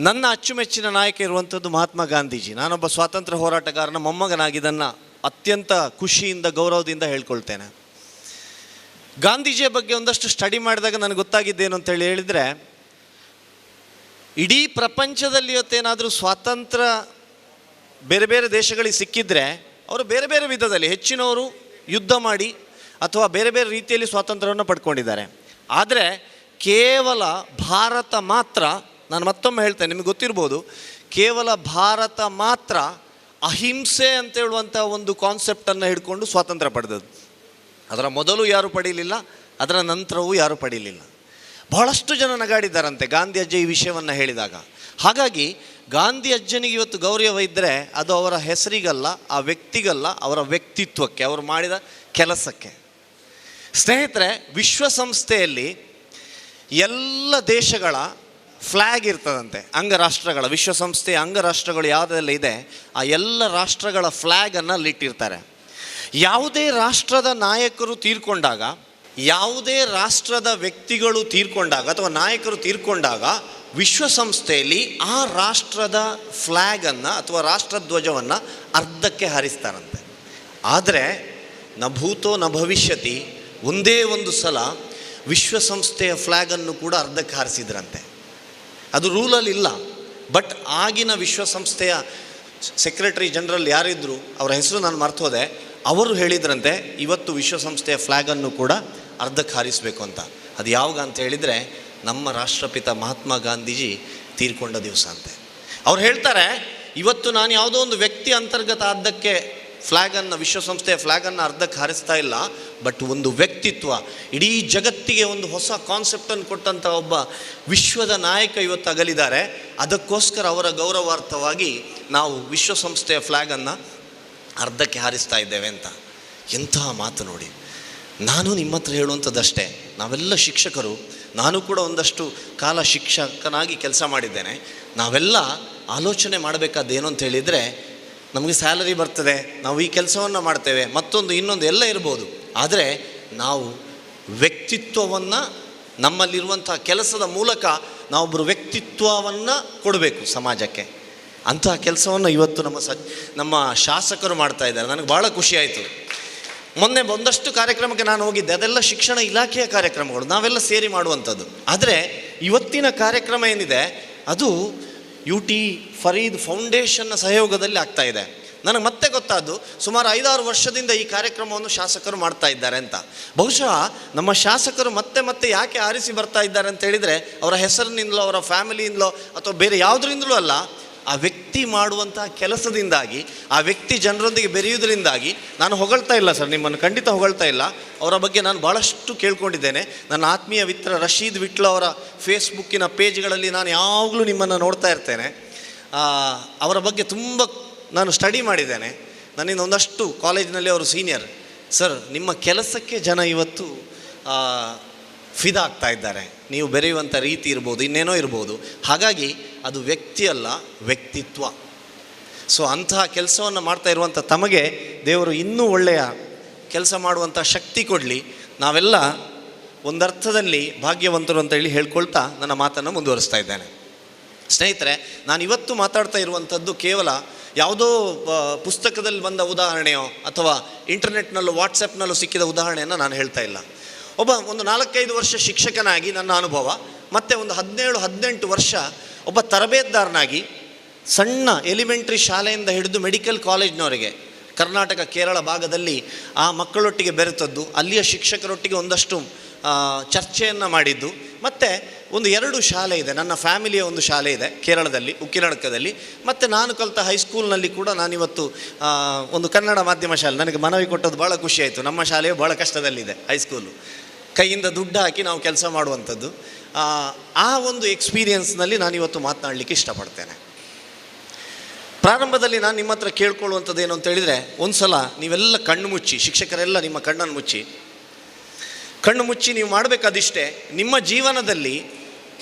ನನ್ನ ಅಚ್ಚುಮೆಚ್ಚಿನ ನಾಯಕ ಇರುವಂಥದ್ದು ಮಹಾತ್ಮ ಗಾಂಧೀಜಿ. ನಾನೊಬ್ಬ ಸ್ವಾತಂತ್ರ್ಯ ಹೋರಾಟಗಾರನ ಮೊಮ್ಮಗನಾಗಿದ್ದನ್ನು ಅತ್ಯಂತ ಖುಷಿಯಿಂದ ಗೌರವದಿಂದ ಹೇಳ್ಕೊಳ್ತೇನೆ. ಗಾಂಧೀಜಿಯ ಬಗ್ಗೆ ಒಂದಷ್ಟು ಸ್ಟಡಿ ಮಾಡಿದಾಗ ನನಗೆ ಗೊತ್ತಾಗಿದ್ದೇನು ಅಂತೇಳಿ ಹೇಳಿದರೆ, ಇಡೀ ಪ್ರಪಂಚದಲ್ಲಿ ಇವತ್ತೇನಾದರೂ ಸ್ವಾತಂತ್ರ್ಯ ಬೇರೆ ಬೇರೆ ದೇಶಗಳಿಗೆ ಸಿಕ್ಕಿದ್ರೆ ಅವರು ಬೇರೆ ಬೇರೆ ವಿಧದಲ್ಲಿ, ಹೆಚ್ಚಿನವರು ಯುದ್ಧ ಮಾಡಿ ಅಥವಾ ಬೇರೆ ಬೇರೆ ರೀತಿಯಲ್ಲಿ ಸ್ವಾತಂತ್ರ್ಯವನ್ನು ಪಡ್ಕೊಂಡಿದ್ದಾರೆ. ಆದರೆ ಕೇವಲ ಭಾರತ ಮಾತ್ರ, ನಾನು ಮತ್ತೊಮ್ಮೆ ಹೇಳ್ತೇನೆ, ನಿಮಗೆ ಗೊತ್ತಿರ್ಬೋದು, ಕೇವಲ ಭಾರತ ಮಾತ್ರ ಅಹಿಂಸೆ ಅಂತ ಹೇಳುವಂಥ ಒಂದು ಕಾನ್ಸೆಪ್ಟನ್ನು ಹಿಡ್ಕೊಂಡು ಸ್ವಾತಂತ್ರ್ಯ ಪಡೆದದ್ದು. ಅದರ ಮೊದಲು ಯಾರು ಪಡೀಲಿಲ್ಲ, ಅದರ ನಂತರವೂ ಯಾರು ಪಡೀಲಿಲ್ಲ. ಬಹಳಷ್ಟು ಜನ ನಗಾಡಿದ್ದಾರಂತೆ ಗಾಂಧಿ ಅಜ್ಜ ಈ ವಿಷಯವನ್ನು ಹೇಳಿದಾಗ. ಹಾಗಾಗಿ ಗಾಂಧಿ ಅಜ್ಜನಿಗೆ ಇವತ್ತು ಗೌರವ ಇದ್ದರೆ ಅದು ಅವರ ಹೆಸರಿಗಲ್ಲ, ಆ ವ್ಯಕ್ತಿಗಲ್ಲ, ಅವರ ವ್ಯಕ್ತಿತ್ವಕ್ಕೆ, ಅವರು ಮಾಡಿದ ಕೆಲಸಕ್ಕೆ. ಸ್ನೇಹಿತರೆ, ವಿಶ್ವಸಂಸ್ಥೆಯಲ್ಲಿ ಎಲ್ಲ ದೇಶಗಳ ಫ್ಲ್ಯಾಗ್ ಇರ್ತದಂತೆ, ಅಂಗರಾಷ್ಟ್ರಗಳ, ವಿಶ್ವಸಂಸ್ಥೆಯ ಅಂಗರಾಷ್ಟ್ರಗಳು ಯಾವುದೆಲ್ಲ ಇದೆ ಆ ಎಲ್ಲ ರಾಷ್ಟ್ರಗಳ ಫ್ಲ್ಯಾಗನ್ನು ಅಲ್ಲಿಟ್ಟಿರ್ತಾರೆ. ಯಾವುದೇ ರಾಷ್ಟ್ರದ ನಾಯಕರು ತೀರ್ಕೊಂಡಾಗ, ಯಾವುದೇ ರಾಷ್ಟ್ರದ ವ್ಯಕ್ತಿಗಳು ತೀರ್ಕೊಂಡಾಗ ಅಥವಾ ನಾಯಕರು ತೀರ್ಕೊಂಡಾಗ ವಿಶ್ವಸಂಸ್ಥೆಯಲ್ಲಿ ಆ ರಾಷ್ಟ್ರದ ಫ್ಲ್ಯಾಗನ್ನು ಅಥವಾ ರಾಷ್ಟ್ರಧ್ವಜವನ್ನು ಅರ್ಧಕ್ಕೆ ಹಾರಿಸ್ತಾರಂತೆ. ಆದರೆ ನ ಭೂತೋ ನ ಭವಿಷ್ಯತಿ, ಒಂದೇ ಒಂದು ಸಲ ವಿಶ್ವಸಂಸ್ಥೆಯ ಫ್ಲ್ಯಾಗನ್ನು ಕೂಡ ಅರ್ಧಕ್ಕೆ ಹಾರಿಸಿದ್ರಂತೆ. ಅದು ರೂಲಲ್ಲಿ ಇಲ್ಲ, ಬಟ್ ಆಗಿನ ವಿಶ್ವಸಂಸ್ಥೆಯ ಸೆಕ್ರೆಟರಿ ಜನರಲ್ ಯಾರಿದ್ರು, ಅವರ ಹೆಸರು ನಾನು ಮರ್ತು ಹೋದೆ, ಅವರು ಹೇಳಿದ್ರಂತೆ ಇವತ್ತು ವಿಶ್ವಸಂಸ್ಥೆಯ ಫ್ಲ್ಯಾಗನ್ನು ಕೂಡ ಅರ್ಧಕ್ಕೆ ಹಾರಿಸಬೇಕು ಅಂತ. ಅದು ಯಾವಾಗ ಅಂತ ಹೇಳಿದರೆ ನಮ್ಮ ರಾಷ್ಟ್ರಪಿತ ಮಹಾತ್ಮ ಗಾಂಧೀಜಿ ತೀರ್ಕೊಂಡ ದಿವಸ ಅಂತೆ. ಅವ್ರು ಹೇಳ್ತಾರೆ, ಇವತ್ತು ನಾನು ಯಾವುದೋ ಒಂದು ವ್ಯಕ್ತಿ ಅಂತರ್ಗತ ಅರ್ಧಕ್ಕೆ ಫ್ಲ್ಯಾಗನ್ನು, ವಿಶ್ವಸಂಸ್ಥೆಯ ಫ್ಲ್ಯಾಗನ್ನು ಅರ್ಧಕ್ಕೆ ಹಾರಿಸ್ತಾ ಇಲ್ಲ, ಬಟ್ ಒಂದು ವ್ಯಕ್ತಿತ್ವ, ಇಡೀ ಜಗತ್ತಿಗೆ ಒಂದು ಹೊಸ ಕಾನ್ಸೆಪ್ಟನ್ನು ಕೊಟ್ಟಂಥ ಒಬ್ಬ ವಿಶ್ವದ ನಾಯಕ ಇವತ್ತು ಅಗಲಿದ್ದಾರೆ. ಅದಕ್ಕೋಸ್ಕರ ಅವರ ಗೌರವಾರ್ಥವಾಗಿ ನಾವು ವಿಶ್ವಸಂಸ್ಥೆಯ ಫ್ಲ್ಯಾಗನ್ನು ಅರ್ಧಕ್ಕೆ ಹಾರಿಸ್ತಾ ಇದ್ದೇವೆ ಅಂತ. ಎಂತಹ ಮಾತು ನೋಡಿ. ನಾನು ನಿಮ್ಮ ಹತ್ರ ಹೇಳುವಂಥದ್ದಷ್ಟೇ, ನಾವೆಲ್ಲ ಶಿಕ್ಷಕರು, ನಾನು ಕೂಡ ಒಂದಷ್ಟು ಕಾಲ ಶಿಕ್ಷಕನಾಗಿ ಕೆಲಸ ಮಾಡಿದ್ದೇನೆ. ನಾವೆಲ್ಲ ಆಲೋಚನೆ ಮಾಡಬೇಕಾದ್ದೇನು ಅಂತ ಹೇಳಿದರೆ, ನಮಗೆ ಸ್ಯಾಲರಿ ಬರ್ತದೆ, ನಾವು ಈ ಕೆಲಸವನ್ನು ಮಾಡ್ತೇವೆ, ಮತ್ತೊಂದು ಇನ್ನೊಂದು ಎಲ್ಲ ಇರ್ಬೋದು, ಆದರೆ ನಾವು ವ್ಯಕ್ತಿತ್ವವನ್ನು, ನಮ್ಮಲ್ಲಿರುವಂಥ ಕೆಲಸದ ಮೂಲಕ ನಾವೊಬ್ಬರು ವ್ಯಕ್ತಿತ್ವವನ್ನು ಕೊಡಬೇಕು ಸಮಾಜಕ್ಕೆ. ಅಂತಹ ಕೆಲಸವನ್ನು ಇವತ್ತು ನಮ್ಮ ಶಾಸಕರು ಮಾಡ್ತಾ ಇದ್ದಾರೆ. ನನಗೆ ಭಾಳ ಖುಷಿಯಾಯಿತು. ಮೊನ್ನೆ ಒಂದಷ್ಟು ಕಾರ್ಯಕ್ರಮಕ್ಕೆ ನಾನು ಹೋಗಿದ್ದೆ, ಅದೆಲ್ಲ ಶಿಕ್ಷಣ ಇಲಾಖೆಯ ಕಾರ್ಯಕ್ರಮಗಳು, ನಾವೆಲ್ಲ ಸೇರಿ ಮಾಡುವಂಥದ್ದು. ಆದರೆ ಇವತ್ತಿನ ಕಾರ್ಯಕ್ರಮ ಏನಿದೆ ಅದು ಯು ಟಿ ಫರೀದ್ ಫೌಂಡೇಶನ್ನ ಸಹಯೋಗದಲ್ಲಿ ಆಗ್ತಾ ಇದೆ. ನನಗೆ ಮತ್ತೆ ಗೊತ್ತಾದ್ದು ಸುಮಾರು 5-6 ವರ್ಷದಿಂದ ಈ ಕಾರ್ಯಕ್ರಮವನ್ನು ಶಾಸಕರು ಮಾಡ್ತಾ ಇದ್ದಾರೆ ಅಂತ. ಬಹುಶಃ ನಮ್ಮ ಶಾಸಕರು ಮತ್ತೆ ಮತ್ತೆ ಯಾಕೆ ಆರಿಸಿ ಬರ್ತಾ ಇದ್ದಾರೆ ಅಂತ ಹೇಳಿದರೆ ಅವರ ಹೆಸರಿನಿಂದಲೋ ಅವರ ಫ್ಯಾಮಿಲಿಯಿಂದಲೋ ಅಥವಾ ಬೇರೆ ಯಾವುದರಿಂದಲೂ ಅಲ್ಲ, ಆ ವ್ಯಕ್ತಿ ಮಾಡುವಂತಹ ಕೆಲಸದಿಂದಾಗಿ, ಆ ವ್ಯಕ್ತಿ ಜನರೊಂದಿಗೆ ಬೆರೆಯುವುದರಿಂದಾಗಿ. ನಾನು ಹೊಗಳ್ತಾ ಇಲ್ಲ ಸರ್, ನಿಮ್ಮನ್ನು ಖಂಡಿತ ಹೊಗಳ್ತಾ ಇಲ್ಲ. ಅವರ ಬಗ್ಗೆ ನಾನು ಭಾಳಷ್ಟು ಕೇಳ್ಕೊಂಡಿದ್ದೇನೆ. ನನ್ನ ಆತ್ಮೀಯ ಮಿತ್ರ ರಶೀದ್ ವಿಟ್ಲ ಅವರ ಫೇಸ್ಬುಕ್ಕಿನ ಪೇಜ್ಗಳಲ್ಲಿ ನಾನು ಯಾವಾಗಲೂ ನಿಮ್ಮನ್ನು ನೋಡ್ತಾ ಇರ್ತೇನೆ. ಅವರ ಬಗ್ಗೆ ತುಂಬ ನಾನು ಸ್ಟಡಿ ಮಾಡಿದ್ದೇನೆ. ನನ್ನಿಂದ ಒಂದಷ್ಟು ಕಾಲೇಜಿನಲ್ಲಿ ಅವರು ಸೀನಿಯರ್. ಸರ್, ನಿಮ್ಮ ಕೆಲಸಕ್ಕೆ ಜನ ಇವತ್ತು ಫಿದಾ ಆಗ್ತಾ ಇದ್ದಾರೆ. ನೀವು ಬೆರೆಯುವಂಥ ರೀತಿ ಇರ್ಬೋದು, ಇನ್ನೇನೋ ಇರ್ಬೋದು. ಹಾಗಾಗಿ ಅದು ವ್ಯಕ್ತಿ ಅಲ್ಲ, ವ್ಯಕ್ತಿತ್ವ. ಸೊ ಅಂತಹ ಕೆಲಸವನ್ನು ಮಾಡ್ತಾ ಇರುವಂಥ ತಮಗೆ ದೇವರು ಇನ್ನೂ ಒಳ್ಳೆಯ ಕೆಲಸ ಮಾಡುವಂಥ ಶಕ್ತಿ ಕೊಡಲಿ. ನಾವೆಲ್ಲ ಒಂದರ್ಥದಲ್ಲಿ ಭಾಗ್ಯವಂತರು ಅಂತ ಹೇಳಿ ಹೇಳ್ಕೊಳ್ತಾ ನನ್ನ ಮಾತನ್ನು ಮುಂದುವರಿಸ್ತಾ ಇದ್ದೇನೆ. ಸ್ನೇಹಿತರೆ, ನಾನು ಇವತ್ತು ಮಾತಾಡ್ತಾ ಇರುವಂಥದ್ದು ಕೇವಲ ಯಾವುದೋ ಪುಸ್ತಕದಲ್ಲಿ ಬಂದ ಉದಾಹರಣೆಯೋ ಅಥವಾ ಇಂಟರ್ನೆಟ್ನಲ್ಲೂ ವಾಟ್ಸಪ್ನಲ್ಲೂ ಸಿಕ್ಕಿದ ಉದಾಹರಣೆಯನ್ನು ನಾನು ಹೇಳ್ತಾ ಇಲ್ಲ. ಒಂದು 4-5 ವರ್ಷ ಶಿಕ್ಷಕನಾಗಿ ನನ್ನ ಅನುಭವ, ಮತ್ತು ಒಂದು 17-18 ವರ್ಷ ಒಬ್ಬ ತರಬೇತುದಾರನಾಗಿ ಸಣ್ಣ ಎಲಿಮೆಂಟ್ರಿ ಶಾಲೆಯಿಂದ ಹಿಡಿದು ಮೆಡಿಕಲ್ ಕಾಲೇಜ್ನವರೆಗೆ ಕರ್ನಾಟಕ ಕೇರಳ ಭಾಗದಲ್ಲಿ ಆ ಮಕ್ಕಳೊಟ್ಟಿಗೆ ಬೆರೆತದ್ದು, ಅಲ್ಲಿಯ ಶಿಕ್ಷಕರೊಟ್ಟಿಗೆ ಒಂದಷ್ಟು ಚರ್ಚೆಯನ್ನು ಮಾಡಿದ್ದು. ಮತ್ತು 1-2 ಶಾಲೆ ಇದೆ, ನನ್ನ ಫ್ಯಾಮಿಲಿಯ ಒಂದು ಶಾಲೆ ಇದೆ ಕೇರಳದಲ್ಲಿ, ಉಕ್ಕಿನಡಕದಲ್ಲಿ. ಮತ್ತು ನಾನು ಕಲಿತ ಹೈಸ್ಕೂಲ್ನಲ್ಲಿ ಕೂಡ ನಾನಿವತ್ತು ಒಂದು ಕನ್ನಡ ಮಾಧ್ಯಮ ಶಾಲೆ, ನನಗೆ ಮನವಿ ಕೊಟ್ಟದ್ದು ಭಾಳ ಖುಷಿಯಾಯಿತು. ನಮ್ಮ ಶಾಲೆಯು ಭಾಳ ಕಷ್ಟದಲ್ಲಿದೆ, ಹೈಸ್ಕೂಲು ಕೈಯಿಂದ ದುಡ್ಡು ಹಾಕಿ ನಾವು ಕೆಲಸ ಮಾಡುವಂಥದ್ದು. ಆ ಒಂದು ಎಕ್ಸ್ಪೀರಿಯನ್ಸ್ನಲ್ಲಿ ನಾನಿವತ್ತು ಮಾತನಾಡಲಿಕ್ಕೆ ಇಷ್ಟಪಡ್ತೇನೆ. ಪ್ರಾರಂಭದಲ್ಲಿ ನಾನು ನಿಮ್ಮ ಹತ್ರ ಕೇಳ್ಕೊಳ್ಳುವಂಥದ್ದು ಏನು ಅಂತ ಹೇಳಿದರೆ, ಒಂದು ಸಲ ನೀವೆಲ್ಲ ಕಣ್ಣು ಮುಚ್ಚಿ, ಶಿಕ್ಷಕರೆಲ್ಲ ನಿಮ್ಮ ಕಣ್ಣನ್ನು ಮುಚ್ಚಿ, ಕಣ್ಣು ಮುಚ್ಚಿ ನೀವು ಮಾಡಬೇಕಾದಿಷ್ಟೇ, ನಿಮ್ಮ ಜೀವನದಲ್ಲಿ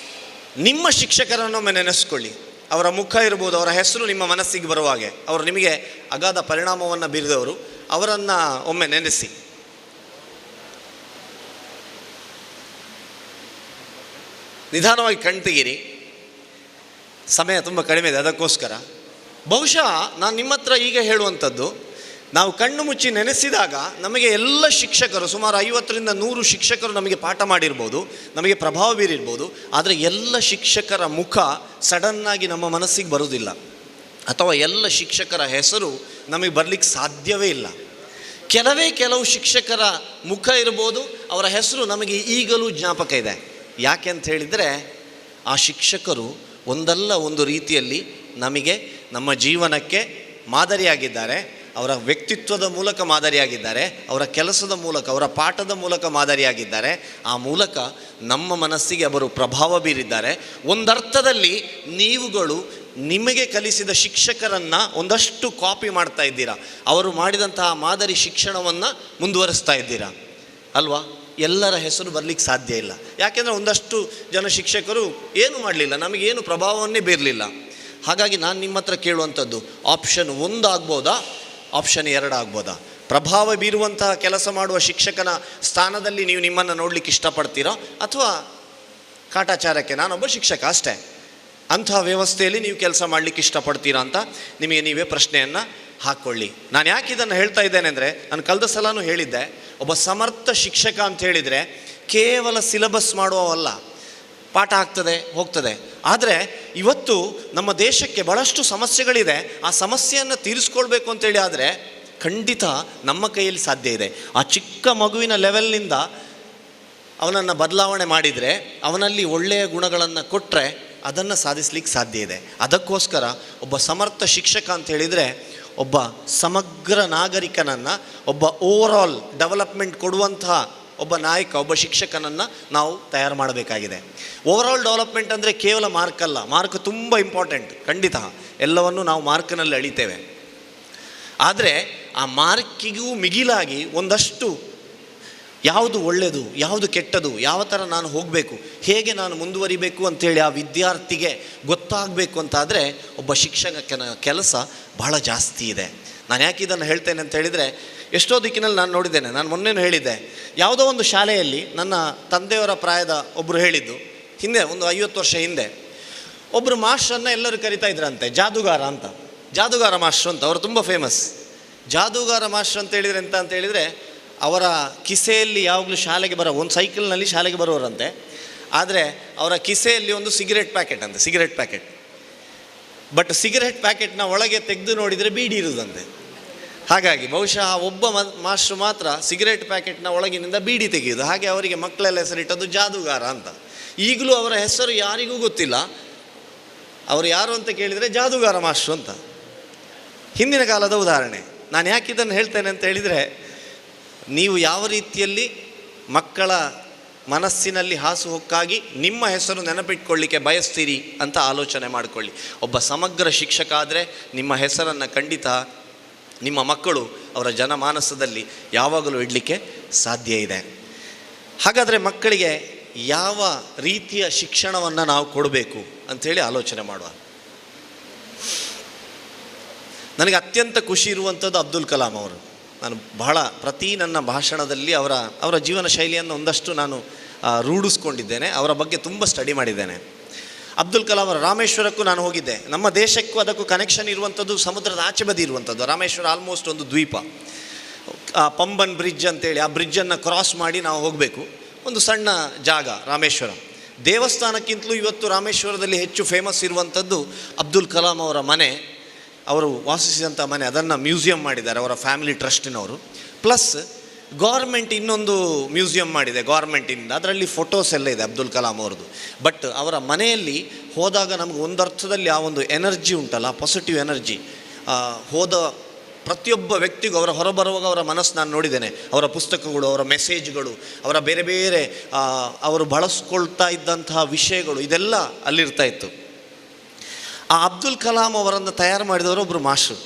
ನಿಮ್ಮ ಶಿಕ್ಷಕರನ್ನೊಮ್ಮೆ ನೆನೆಸ್ಕೊಳ್ಳಿ. ಅವರ ಮುಖ ಇರ್ಬೋದು, ಅವರ ಹೆಸರು ನಿಮ್ಮ ಮನಸ್ಸಿಗೆ ಬರುವ ಹಾಗೆ, ಅವರು ನಿಮಗೆ ಅಗಾಧ ಪರಿಣಾಮವನ್ನು ಬೀರಿದವರು, ಅವರನ್ನು ಒಮ್ಮೆ ನೆನೆಸಿ. ನಿಧಾನವಾಗಿ ಕಣ್ ತೆಗೀರಿ, ಸಮಯ ತುಂಬ ಕಡಿಮೆ ಇದೆ ಅದಕ್ಕೋಸ್ಕರ. ಬಹುಶಃ ನಾನು ನಿಮ್ಮ ಹತ್ರ ಈಗ ಹೇಳುವಂಥದ್ದು, ನಾವು ಕಣ್ಣು ಮುಚ್ಚಿ ನೆನೆಸಿದಾಗ ನಮಗೆ ಎಲ್ಲ ಶಿಕ್ಷಕರು, ಸುಮಾರು 50-100 ಶಿಕ್ಷಕರು ನಮಗೆ ಪಾಠ ಮಾಡಿರ್ಬೋದು, ನಮಗೆ ಪ್ರಭಾವ ಬೀರಿರ್ಬೋದು. ಆದರೆ ಎಲ್ಲ ಶಿಕ್ಷಕರ ಮುಖ ಸಡನ್ನಾಗಿ ನಮ್ಮ ಮನಸ್ಸಿಗೆ ಬರುವುದಿಲ್ಲ, ಅಥವಾ ಎಲ್ಲ ಶಿಕ್ಷಕರ ಹೆಸರು ನಮಗೆ ಬರಲಿಕ್ಕೆ ಸಾಧ್ಯವೇ ಇಲ್ಲ. ಕೆಲವು ಶಿಕ್ಷಕರ ಮುಖ ಇರ್ಬೋದು, ಅವರ ಹೆಸರು ನಮಗೆ ಈಗಲೂ ಜ್ಞಾಪಕ ಇದೆ. ಯಾಕೆ ಅಂತ ಹೇಳಿದರೆ, ಆ ಶಿಕ್ಷಕರು ಒಂದಲ್ಲ ಒಂದು ರೀತಿಯಲ್ಲಿ ನಮಗೆ, ನಮ್ಮ ಜೀವನಕ್ಕೆ ಮಾದರಿಯಾಗಿದ್ದಾರೆ. ಅವರ ವ್ಯಕ್ತಿತ್ವದ ಮೂಲಕ ಮಾದರಿಯಾಗಿದ್ದಾರೆ, ಅವರ ಕೆಲಸದ ಮೂಲಕ, ಅವರ ಪಾಠದ ಮೂಲಕ ಮಾದರಿಯಾಗಿದ್ದಾರೆ. ಆ ಮೂಲಕ ನಮ್ಮ ಮನಸ್ಸಿಗೆ ಅವರು ಪ್ರಭಾವ ಬೀರಿದ್ದಾರೆ. ಒಂದರ್ಥದಲ್ಲಿ ನೀವುಗಳು ನಿಮಗೆ ಕಲಿಸಿದ ಶಿಕ್ಷಕರನ್ನು ಒಂದಷ್ಟು ಕಾಪಿ ಮಾಡ್ತಾ ಇದ್ದೀರಾ, ಅವರು ಮಾಡಿದಂತಹ ಮಾದರಿ ಶಿಕ್ಷಣವನ್ನು ಮುಂದುವರಿಸ್ತಾ ಇದ್ದೀರಾ ಅಲ್ವಾ? ಎಲ್ಲರ ಹೆಸರು ಬರಲಿಕ್ಕೆ ಸಾಧ್ಯ ಇಲ್ಲ. ಯಾಕೆಂದರೆ ಒಂದಷ್ಟು ಜನ ಶಿಕ್ಷಕರು ಏನು ಮಾಡಲಿಲ್ಲ, ನಮಗೇನು ಪ್ರಭಾವವನ್ನೇ ಬೀರಲಿಲ್ಲ. ಹಾಗಾಗಿ ನಾನು ನಿಮ್ಮ ಹತ್ರ ಕೇಳುವಂಥದ್ದು, ಆಪ್ಷನ್ 1 ಆಗ್ಬೋದಾ, ಆಪ್ಷನ್ 2 ಆಗ್ಬೋದಾ? ಪ್ರಭಾವ ಬೀರುವಂತಹ ಕೆಲಸ ಮಾಡುವ ಶಿಕ್ಷಕನ ಸ್ಥಾನದಲ್ಲಿ ನೀವು ನಿಮ್ಮನ್ನು ನೋಡಲಿಕ್ಕೆ ಇಷ್ಟಪಡ್ತೀರಾ, ಅಥವಾ ಕಾಟಾಚಾರಕ್ಕೆ ನಾನೊಬ್ಬ ಶಿಕ್ಷಕ ಅಷ್ಟೇ ಅಂತಹ ವ್ಯವಸ್ಥೆಯಲ್ಲಿ ನೀವು ಕೆಲಸ ಮಾಡಲಿಕ್ಕೆ ಇಷ್ಟಪಡ್ತೀರಾ ಅಂತ ನಿಮಗೆ ನೀವೇ ಪ್ರಶ್ನೆಯನ್ನು ಹಾಕ್ಕೊಳ್ಳಿ. ನಾನು ಯಾಕೆ ಇದನ್ನು ಹೇಳ್ತಾ ಇದ್ದೇನೆ ಅಂದರೆ, ನಾನು ಕಳೆದ ಸಲನೂ ಹೇಳಿದ್ದೆ, ಒಬ್ಬ ಸಮರ್ಥ ಶಿಕ್ಷಕ ಅಂತ ಹೇಳಿದರೆ ಕೇವಲ ಸಿಲೆಬಸ್ ಮಾಡುವವಲ್ಲ, ಪಾಠ ಆಗ್ತದೆ ಹೋಗ್ತದೆ. ಆದರೆ ಇವತ್ತು ನಮ್ಮ ದೇಶಕ್ಕೆ ಭಾಳಷ್ಟು ಸಮಸ್ಯೆಗಳಿದೆ. ಆ ಸಮಸ್ಯೆಯನ್ನು ತೀರಿಸ್ಕೊಳ್ಬೇಕು ಅಂತೇಳಿ ಆದರೆ ಖಂಡಿತ ನಮ್ಮ ಕೈಯಲ್ಲಿ ಸಾಧ್ಯ ಇದೆ. ಆ ಚಿಕ್ಕ ಮಗುವಿನ ಲೆವೆಲ್ನಿಂದ ಅವನನ್ನು ಬದಲಾವಣೆ ಮಾಡಿದರೆ, ಅವನಲ್ಲಿ ಒಳ್ಳೆಯ ಗುಣಗಳನ್ನು ಕೊಟ್ಟರೆ ಅದನ್ನು ಸಾಧಿಸ್ಲಿಕ್ಕೆ ಸಾಧ್ಯ ಇದೆ. ಅದಕ್ಕೋಸ್ಕರ ಒಬ್ಬ ಸಮರ್ಥ ಶಿಕ್ಷಕ ಅಂತ ಹೇಳಿದರೆ ಒಬ್ಬ ಸಮಗ್ರ ನಾಗರಿಕನನ್ನು, ಒಬ್ಬ ಓವರಾಲ್ ಡೆವಲಪ್ಮೆಂಟ್ ಕೊಡುವಂತಹ ಒಬ್ಬ ನಾಯಕ, ಒಬ್ಬ ಶಿಕ್ಷಕನನ್ನು ನಾವು ತಯಾರು ಮಾಡಬೇಕಾಗಿದೆ. ಓವರಾಲ್ ಡೆವಲಪ್ಮೆಂಟ್ ಅಂದರೆ ಕೇವಲ ಮಾರ್ಕ್ ಅಲ್ಲ, ಮಾರ್ಕ್ ತುಂಬ ಇಂಪಾರ್ಟೆಂಟ್, ಖಂಡಿತ ಎಲ್ಲವನ್ನು ನಾವು ಮಾರ್ಕ್ನಲ್ಲಿ ಅಳಿತೇವೆ. ಆದರೆ ಆ ಮಾರ್ಕಿಗೂ ಮಿಗಿಲಾಗಿ ಒಂದಷ್ಟು ಯಾವುದು ಒಳ್ಳೆಯದು, ಯಾವುದು ಕೆಟ್ಟದು, ಯಾವ ಥರ ನಾನು ಹೋಗಬೇಕು, ಹೇಗೆ ನಾನು ಮುಂದುವರಿಬೇಕು ಅಂಥೇಳಿ ಆ ವಿದ್ಯಾರ್ಥಿಗೆ ಗೊತ್ತಾಗಬೇಕು ಅಂತಾದರೆ ಒಬ್ಬ ಶಿಕ್ಷಕನ ಕೆಲಸ ಬಹಳ ಜಾಸ್ತಿ ಇದೆ. ನಾನು ಯಾಕೆ ಇದನ್ನು ಹೇಳ್ತೇನೆ ಅಂತ ಹೇಳಿದರೆ, ಎಷ್ಟೋ ದಿಕ್ಕಿನಲ್ಲಿ ನಾನು ನೋಡಿದ್ದೇನೆ. ನಾನು ಮೊನ್ನೆನೂ ಹೇಳಿದ್ದೆ, ಯಾವುದೋ ಒಂದು ಶಾಲೆಯಲ್ಲಿ ನನ್ನ ತಂದೆಯವರ ಪ್ರಾಯದ ಒಬ್ಬರು ಹೇಳಿದ್ದು, ಹಿಂದೆ ಒಂದು 50 ವರ್ಷ ಹಿಂದೆ ಒಬ್ಬರು ಮಾಸ್ಟ್ರನ್ನು ಎಲ್ಲರೂ ಕರಿತಾ ಇದ್ರಂತೆ, ಜಾದೂಗಾರ ಅಂತ, ಜಾದೂಗಾರ ಮಾಸ್ಟ್ರು ಅಂತ. ಅವರು ತುಂಬ ಫೇಮಸ್. ಜಾದೂಗಾರ ಮಾಸ್ಟ್ರು ಅಂತ ಹೇಳಿದರೆ ಎಂತ ಅಂತ ಹೇಳಿದರೆ, ಅವರ ಕಿಸೆಯಲ್ಲಿ ಯಾವಾಗಲೂ ಶಾಲೆಗೆ ಒಂದು ಸೈಕಲ್ನಲ್ಲಿ ಶಾಲೆಗೆ ಬರೋರಂತೆ. ಆದರೆ ಅವರ ಕಿಸೆಯಲ್ಲಿ ಒಂದು ಸಿಗರೇಟ್ ಪ್ಯಾಕೆಟ್ ಅಂತೆ, ಸಿಗರೇಟ್ ಪ್ಯಾಕೆಟ್. ಬಟ್ ಸಿಗರೆಟ್ ಪ್ಯಾಕೆಟ್ನ ಒಳಗೆ ತೆಗೆದು ನೋಡಿದರೆ ಬೀಡಿ ಇರುವುದಂತೆ. ಹಾಗಾಗಿ ಬಹುಶಃ ಒಬ್ಬ ಮಾಸ್ಟ್ರು ಮಾತ್ರ ಸಿಗರೆಟ್ ಪ್ಯಾಕೆಟ್ನ ಒಳಗಿನಿಂದ ಬೀಡಿ ತೆಗೆಯುವುದು. ಹಾಗೆ ಅವರಿಗೆ ಮಕ್ಕಳೆಲ್ಲ ಹೆಸರಿಟ್ಟದ್ದು ಜಾದೂಗಾರ ಅಂತ. ಈಗಲೂ ಅವರ ಹೆಸರು ಯಾರಿಗೂ ಗೊತ್ತಿಲ್ಲ. ಅವರು ಯಾರು ಅಂತ ಕೇಳಿದರೆ ಜಾದೂಗಾರ ಮಾಸ್ಟ್ರು ಅಂತ. ಹಿಂದಿನ ಕಾಲದ ಉದಾಹರಣೆ. ನಾನು ಯಾಕೆ ಇದನ್ನು ಹೇಳ್ತೇನೆ ಅಂತ ಹೇಳಿದರೆ, ನೀವು ಯಾವ ರೀತಿಯಲ್ಲಿ ಮಕ್ಕಳ ಮನಸ್ಸಿನಲ್ಲಿ ಹಾಸುಹೊಕ್ಕಾಗಿ ನಿಮ್ಮ ಹೆಸರು ನೆನಪಿಟ್ಕೊಳ್ಳಿಕ್ಕೆ ಬಯಸ್ತೀರಿ ಅಂತ ಆಲೋಚನೆ ಮಾಡಿಕೊಳ್ಳಿ. ಒಬ್ಬ ಸಮಗ್ರ ಶಿಕ್ಷಕ ಆದರೆ ನಿಮ್ಮ ಹೆಸರನ್ನು ಖಂಡಿತ ನಿಮ್ಮ ಮಕ್ಕಳು ಅವರ ಜನಮಾನಸದಲ್ಲಿ ಯಾವಾಗಲೂ ಇಡಲಿಕ್ಕೆ ಸಾಧ್ಯ ಇದೆ. ಹಾಗಾದರೆ ಮಕ್ಕಳಿಗೆ ಯಾವ ರೀತಿಯ ಶಿಕ್ಷಣವನ್ನು ನಾವು ಕೊಡಬೇಕು ಅಂಥೇಳಿ ಆಲೋಚನೆ ಮಾಡುವ. ನನಗೆ ಅತ್ಯಂತ ಖುಷಿ ಇರುವಂಥದ್ದು ಅಬ್ದುಲ್ ಕಲಾಂ ಅವರು. ನಾನು ಬಹಳ ನನ್ನ ಭಾಷಣದಲ್ಲಿ ಅವರ ಜೀವನ ಶೈಲಿಯನ್ನು ಒಂದಷ್ಟು ನಾನು ರೂಢಿಸ್ಕೊಂಡಿದ್ದೇನೆ. ಅವರ ಬಗ್ಗೆ ತುಂಬ ಸ್ಟಡಿ ಮಾಡಿದ್ದೇನೆ. ಅಬ್ದುಲ್ ಕಲಾಂ ಅವರ ರಾಮೇಶ್ವರಕ್ಕೂ ನಾನು ಹೋಗಿದ್ದೆ. ನಮ್ಮ ದೇಶಕ್ಕೂ ಅದಕ್ಕೂ ಕನೆಕ್ಷನ್ ಇರುವಂಥದ್ದು ಸಮುದ್ರದ ಆಚೆ ಬದಿ ಇರುವಂಥದ್ದು. ರಾಮೇಶ್ವರ ಆಲ್ಮೋಸ್ಟ್ ಒಂದು ದ್ವೀಪ. ಪಂಬನ್ ಬ್ರಿಡ್ಜ್ ಅಂತೇಳಿ ಆ ಬ್ರಿಡ್ಜನ್ನು ಕ್ರಾಸ್ ಮಾಡಿ ನಾವು ಹೋಗಬೇಕು. ಒಂದು ಸಣ್ಣ ಜಾಗ ರಾಮೇಶ್ವರ. ದೇವಸ್ಥಾನಕ್ಕಿಂತಲೂ ಇವತ್ತು ರಾಮೇಶ್ವರದಲ್ಲಿ ಹೆಚ್ಚು ಫೇಮಸ್ ಇರುವಂಥದ್ದು ಅಬ್ದುಲ್ ಕಲಾಂ ಅವರ ಮನೆ, ಅವರು ವಾಸಿಸಿದಂಥ ಮನೆ. ಅದನ್ನು ಮ್ಯೂಸಿಯಂ ಮಾಡಿದ್ದಾರೆ ಅವರ ಫ್ಯಾಮಿಲಿ ಟ್ರಸ್ಟಿನವರು. ಪ್ಲಸ್ ಗೌರ್ಮೆಂಟ್ ಇನ್ನೊಂದು ಮ್ಯೂಸಿಯಂ ಮಾಡಿದೆ ಗೌರ್ಮೆಂಟಿಂದ. ಅದರಲ್ಲಿ ಫೋಟೋಸ್ ಎಲ್ಲ ಇದೆ ಅಬ್ದುಲ್ ಕಲಾಂ ಅವ್ರದ್ದು. ಬಟ್ ಅವರ ಮನೆಯಲ್ಲಿ ಹೋದಾಗ ನಮಗೆ ಒಂದರ್ಥದಲ್ಲಿ ಆ ಒಂದು ಎನರ್ಜಿ ಉಂಟಲ್ಲ, ಪಾಸಿಟಿವ್ ಎನರ್ಜಿ, ಹೋದ ಪ್ರತಿಯೊಬ್ಬ ವ್ಯಕ್ತಿಗೂ ಅವರ ಹೊರಬರುವಾಗ ಅವರ ಮನಸ್ಸು ನಾನು ನೋಡಿದ್ದೇನೆ. ಅವರ ಪುಸ್ತಕಗಳು, ಅವರ ಮೆಸೇಜ್ಗಳು, ಅವರ ಬೇರೆ ಬೇರೆ ಅವರು ಬಳಸ್ಕೊಳ್ತಾ ಇದ್ದಂತಹ ವಿಷಯಗಳು, ಇದೆಲ್ಲ ಅಲ್ಲಿರ್ತಾ ಇತ್ತು. ಆ ಅಬ್ದುಲ್ ಕಲಾಂ ಅವರನ್ನು ತಯಾರು ಮಾಡಿದವರು ಒಬ್ಬರು ಮಾಸ್ಟ್ರು.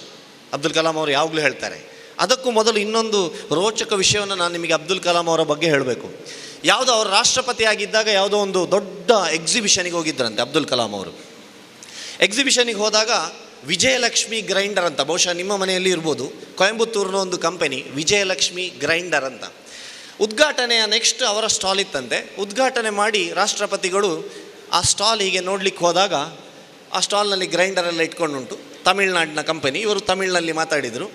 ಅಬ್ದುಲ್ ಕಲಾಂ ಅವರು ಯಾವಾಗಲೂ ಹೇಳ್ತಾರೆ. ಅದಕ್ಕೂ ಮೊದಲು ಇನ್ನೊಂದು ರೋಚಕ ವಿಷಯವನ್ನು ನಾನು ನಿಮಗೆ ಅಬ್ದುಲ್ ಕಲಾಂ ಅವರ ಬಗ್ಗೆ ಹೇಳಬೇಕು. ಯಾವುದೋ ಅವರು ರಾಷ್ಟ್ರಪತಿ ಆಗಿದ್ದಾಗ ಯಾವುದೋ ಒಂದು ದೊಡ್ಡ ಎಕ್ಸಿಬಿಷನಿಗೆ ಹೋಗಿದ್ದರಂತೆ ಅಬ್ದುಲ್ ಕಲಾಂ ಅವರು. ಎಕ್ಸಿಬಿಷನಿಗೆ ಹೋದಾಗ ವಿಜಯಲಕ್ಷ್ಮಿ ಗ್ರೈಂಡರ್ ಅಂತ, ಬಹುಶಃ ನಿಮ್ಮ ಮನೆಯಲ್ಲಿ ಇರ್ಬೋದು, ಕೊಯಂಬತ್ತೂರಿನ ಒಂದು ಕಂಪನಿ ವಿಜಯಲಕ್ಷ್ಮಿ ಗ್ರೈಂಡರ್ ಅಂತ. ಉದ್ಘಾಟನೆಯ ನೆಕ್ಸ್ಟ್ ಅವರ ಸ್ಟಾಲ್ ಇತ್ತಂತೆ. ಉದ್ಘಾಟನೆ ಮಾಡಿ ರಾಷ್ಟ್ರಪತಿಗಳು ಆ ಸ್ಟಾಲ್ ಹೀಗೆ ನೋಡ್ಲಿಕ್ಕೆ ಹೋದಾಗ ಆ ಸ್ಟಾಲ್ನಲ್ಲಿ ಗ್ರೈಂಡರೆಲ್ಲ ಇಟ್ಕೊಂಡುಂಟು. ತಮಿಳ್ನಾಡಿನ ಕಂಪನಿ, ಇವರು ತಮಿಳಿನಲ್ಲಿ ಮಾತಾಡಿದರು.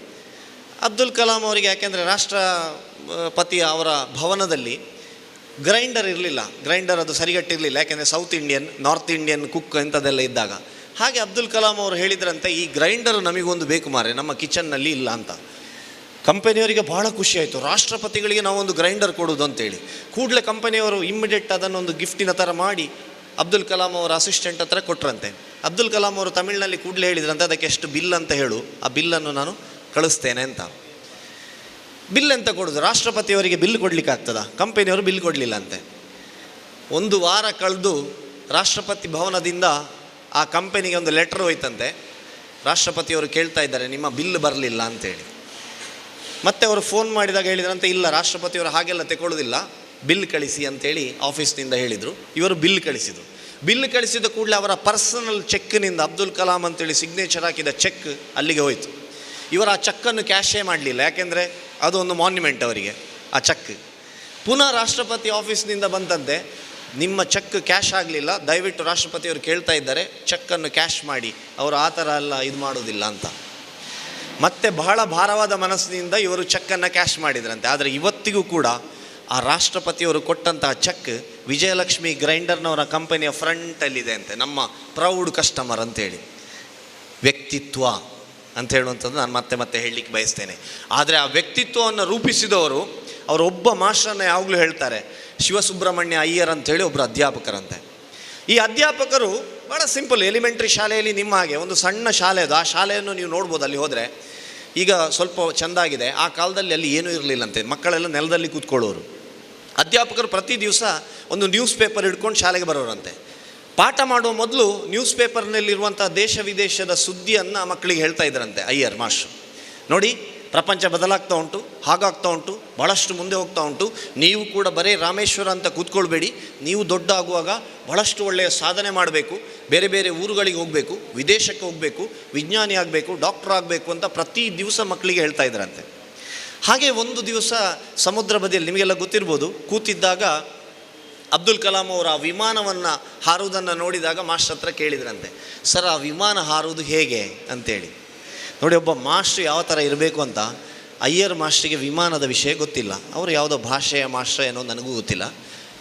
ಅಬ್ದುಲ್ ಕಲಾಂ ಅವರಿಗೆ ಯಾಕೆಂದರೆ ರಾಷ್ಟ್ರಪತಿಯ ಅವರ ಭವನದಲ್ಲಿ ಗ್ರೈಂಡರ್ ಇರಲಿಲ್ಲ. ಗ್ರೈಂಡರ್ ಅದು ಸರಿಗಟ್ಟಿರಲಿಲ್ಲ, ಯಾಕೆಂದರೆ south Indian, north Indian cook ಇಂಥದ್ದೆಲ್ಲ ಇದ್ದಾಗ. ಹಾಗೆ ಅಬ್ದುಲ್ ಕಲಾಂ ಅವರು ಹೇಳಿದ್ರಂತೆ, ಈ ಗ್ರೈಂಡರ್ ನಮಗೊಂದು ಬೇಕು ಮಾರೆ, ನಮ್ಮ ಕಿಚನ್ನಲ್ಲಿ ಇಲ್ಲ ಅಂತ. ಕಂಪನಿಯವರಿಗೆ ಭಾಳ ಖುಷಿಯಾಯಿತು, ರಾಷ್ಟ್ರಪತಿಗಳಿಗೆ ನಾವೊಂದು ಗ್ರೈಂಡರ್ ಕೊಡೋದು ಅಂತೇಳಿ. ಕೂಡಲೇ ಕಂಪನಿಯವರು ಇಮ್ಮಿಡಿಯೇಟ್ ಅದನ್ನೊಂದು ಗಿಫ್ಟಿನ ಥರ ಮಾಡಿ ಅಬ್ದುಲ್ ಕಲಾಂ ಅವರ ಅಸಿಸ್ಟೆಂಟ್ ಹತ್ರ ಕೊಟ್ಟರಂತೆ. ಅಬ್ದುಲ್ ಕಲಾಂ ಅವರು ತಮಿಳಿನಲ್ಲಿ ಕೂಡಲೇ ಹೇಳಿದ್ರಂತೆ, ಅದಕ್ಕೆ ಎಷ್ಟು ಬಿಲ್ ಅಂತ ಹೇಳು, ಆ ಬಿಲ್ಲನ್ನು ನಾನು ಕಳಿಸ್ತೇನೆ ಅಂತ. ಬಿಲ್ ಎಂತ ಕೊಡೋದು, ರಾಷ್ಟ್ರಪತಿಯವರಿಗೆ ಬಿಲ್ ಕೊಡಲಿಕ್ಕೆ ಆಗ್ತದ? ಕಂಪನಿಯವರು ಬಿಲ್ ಕೊಡಲಿಲ್ಲ ಅಂತೆ. ಒಂದು ವಾರ ಕಳೆದು ರಾಷ್ಟ್ರಪತಿ ಭವನದಿಂದ ಆ ಕಂಪನಿಗೆ ಒಂದು ಲೆಟರ್ ಹೋಯ್ತಂತೆ. ರಾಷ್ಟ್ರಪತಿಯವರು ಕೇಳ್ತಾ ಇದ್ದಾರೆ, ನಿಮ್ಮ ಬಿಲ್ ಬರಲಿಲ್ಲ ಅಂತೇಳಿ. ಮತ್ತೆ ಅವರು ಫೋನ್ ಮಾಡಿದಾಗ ಹೇಳಿದ್ರಂತೆ, ಇಲ್ಲ ರಾಷ್ಟ್ರಪತಿಯವರು ಹಾಗೆಲ್ಲ ತಗೊಳ್ಳೋದಿಲ್ಲ, ಬಿಲ್ ಕಳಿಸಿ ಅಂತೇಳಿ ಆಫೀಸ್ನಿಂದ ಹೇಳಿದರು. ಇವರು ಬಿಲ್ ಕಳಿಸಿದರು. ಬಿಲ್ ಕಳಿಸಿದ ಕೂಡಲೇ ಅವರ ಪರ್ಸನಲ್ ಚೆಕ್ನಿಂದ ಅಬ್ದುಲ್ ಕಲಾಂ ಅಂತೇಳಿ ಸಿಗ್ನೇಚರ್ ಹಾಕಿದ ಚೆಕ್ ಅಲ್ಲಿಗೆ ಹೋಯಿತು. ಇವರು ಆ ಚೆಕ್ಕನ್ನು ಕ್ಯಾಶೇ ಮಾಡಲಿಲ್ಲ, ಯಾಕೆಂದರೆ ಅದು ಒಂದು ಮಾನ್ಯುಮೆಂಟ್ ಅವರಿಗೆ ಆ ಚೆಕ್. ಪುನಃ ರಾಷ್ಟ್ರಪತಿ ಆಫೀಸ್ನಿಂದ ಬಂದಂತೆ, ನಿಮ್ಮ ಚೆಕ್ ಕ್ಯಾಶ್ ಆಗಲಿಲ್ಲ, ದಯವಿಟ್ಟು ರಾಷ್ಟ್ರಪತಿಯವರು ಕೇಳ್ತಾ ಇದ್ದಾರೆ ಚೆಕ್ಕನ್ನು ಕ್ಯಾಶ್ ಮಾಡಿ, ಅವರು ಆ ಥರ ಎಲ್ಲ ಇದು ಮಾಡೋದಿಲ್ಲ ಅಂತ. ಮತ್ತೆ ಬಹಳ ಭಾರವಾದ ಮನಸ್ಸಿನಿಂದ ಇವರು ಚೆಕ್ಕನ್ನು ಕ್ಯಾಶ್ ಮಾಡಿದ್ರಂತೆ. ಆದರೆ ಇವತ್ತಿಗೂ ಕೂಡ ಆ ರಾಷ್ಟ್ರಪತಿಯವರು ಕೊಟ್ಟಂತಹ ಚೆಕ್ ವಿಜಯಲಕ್ಷ್ಮಿ ಗ್ರೈಂಡರ್ನವರ ಕಂಪನಿಯ ಫ್ರಂಟಲ್ಲಿದೆ ಅಂತೆ, ನಮ್ಮ ಪ್ರೌಡ್ ಕಸ್ಟಮರ್ ಅಂತೇಳಿ. ವ್ಯಕ್ತಿತ್ವ ಅಂತ ಹೇಳುವಂಥದ್ದು ನಾನು ಮತ್ತೆ ಹೇಳಲಿಕ್ಕೆ ಬಯಸ್ತೇನೆ. ಆದರೆ ಆ ವ್ಯಕ್ತಿತ್ವವನ್ನು ರೂಪಿಸಿದವರು ಅವರೊಬ್ಬ ಮಾಸ್ಟರನ್ನ ಯಾವಾಗಲೂ ಹೇಳ್ತಾರೆ, ಶಿವಸುಬ್ರಹ್ಮಣ್ಯ ಅಯ್ಯರ್ ಅಂಥೇಳಿ ಒಬ್ಬರು ಅಧ್ಯಾಪಕರಂತೆ. ಈ ಅಧ್ಯಾಪಕರು ಭಾಳ ಸಿಂಪಲ್, ಎಲಿಮೆಂಟ್ರಿ ಶಾಲೆಯಲ್ಲಿ ನಿಮ್ಮ ಹಾಗೆ ಒಂದು ಸಣ್ಣ ಶಾಲೆ ಅದು. ಆ ಶಾಲೆಯನ್ನು ನೀವು ನೋಡ್ಬೋದು, ಅಲ್ಲಿ ಹೋದರೆ ಈಗ ಸ್ವಲ್ಪ ಚೆಂದಾಗಿದೆ. ಆ ಕಾಲದಲ್ಲಿ ಅಲ್ಲಿ ಏನೂ ಇರಲಿಲ್ಲಂತೆ, ಮಕ್ಕಳೆಲ್ಲ ನೆಲದಲ್ಲಿ ಕೂತ್ಕೊಳ್ಳೋರು. ಅಧ್ಯಾಪಕರು ಪ್ರತಿ ದಿವಸ ಒಂದು ನ್ಯೂಸ್ ಪೇಪರ್ ಹಿಡ್ಕೊಂಡು ಶಾಲೆಗೆ ಬರೋರಂತೆ. ಪಾಠ ಮಾಡುವ ಮೊದಲು ನ್ಯೂಸ್ ಪೇಪರ್ನಲ್ಲಿರುವಂಥ ದೇಶ ವಿದೇಶದ ಸುದ್ದಿಯನ್ನು ಮಕ್ಕಳಿಗೆ ಹೇಳ್ತಾ ಇದ್ರಂತೆ ಅಯ್ಯರ್ ಮಾಸ್ಟ್ರು. ನೋಡಿ, ಪ್ರಪಂಚ ಬದಲಾಗ್ತಾ ಉಂಟು, ಹಾಗಾಗ್ತಾ ಉಂಟು, ಭಾಳಷ್ಟು ಮುಂದೆ ಹೋಗ್ತಾ ಉಂಟು. ನೀವು ಕೂಡ ಬರೀ ರಾಮೇಶ್ವರ ಅಂತ ಕೂತ್ಕೊಳ್ಬೇಡಿ, ನೀವು ದೊಡ್ಡ ಆಗುವಾಗ ಭಾಳಷ್ಟು ಒಳ್ಳೆಯ ಸಾಧನೆ ಮಾಡಬೇಕು, ಬೇರೆ ಬೇರೆ ಊರುಗಳಿಗೆ ಹೋಗಬೇಕು, ವಿದೇಶಕ್ಕೆ ಹೋಗಬೇಕು, ವಿಜ್ಞಾನಿ ಆಗಬೇಕು, ಡಾಕ್ಟರ್ ಆಗಬೇಕು ಅಂತ ಪ್ರತಿ ದಿವಸ ಮಕ್ಕಳಿಗೆ ಹೇಳ್ತಾ ಇದ್ರಂತೆ. ಹಾಗೆ ಒಂದು ದಿವಸ ಸಮುದ್ರ ಬದಿಯಲ್ಲಿ, ನಿಮಗೆಲ್ಲ ಗೊತ್ತಿರ್ಬೋದು, ಕೂತಿದ್ದಾಗ ಅಬ್ದುಲ್ ಕಲಾಂ ಅವರು ಆ ವಿಮಾನವನ್ನು ಹಾರುವುದನ್ನು ನೋಡಿದಾಗ ಮಾಸ್ಟರ್ ಹತ್ರ ಕೇಳಿದ್ರಂತೆ, ಸರ್ ಆ ವಿಮಾನ ಹಾರುವುದು ಹೇಗೆ ಅಂತೇಳಿ. ನೋಡಿ, ಒಬ್ಬ ಮಾಸ್ಟ್ರು ಯಾವ ಥರ ಇರಬೇಕು ಅಂತ. ಅಯ್ಯರ್ ಮಾಸ್ಟ್ರಿಗೆ ವಿಮಾನದ ವಿಷಯ ಗೊತ್ತಿಲ್ಲ, ಅವರು ಯಾವುದೋ ಭಾಷೆಯ ಮಾಸ್ಟ್ರ ಏನೋ ನನಗೂ ಗೊತ್ತಿಲ್ಲ.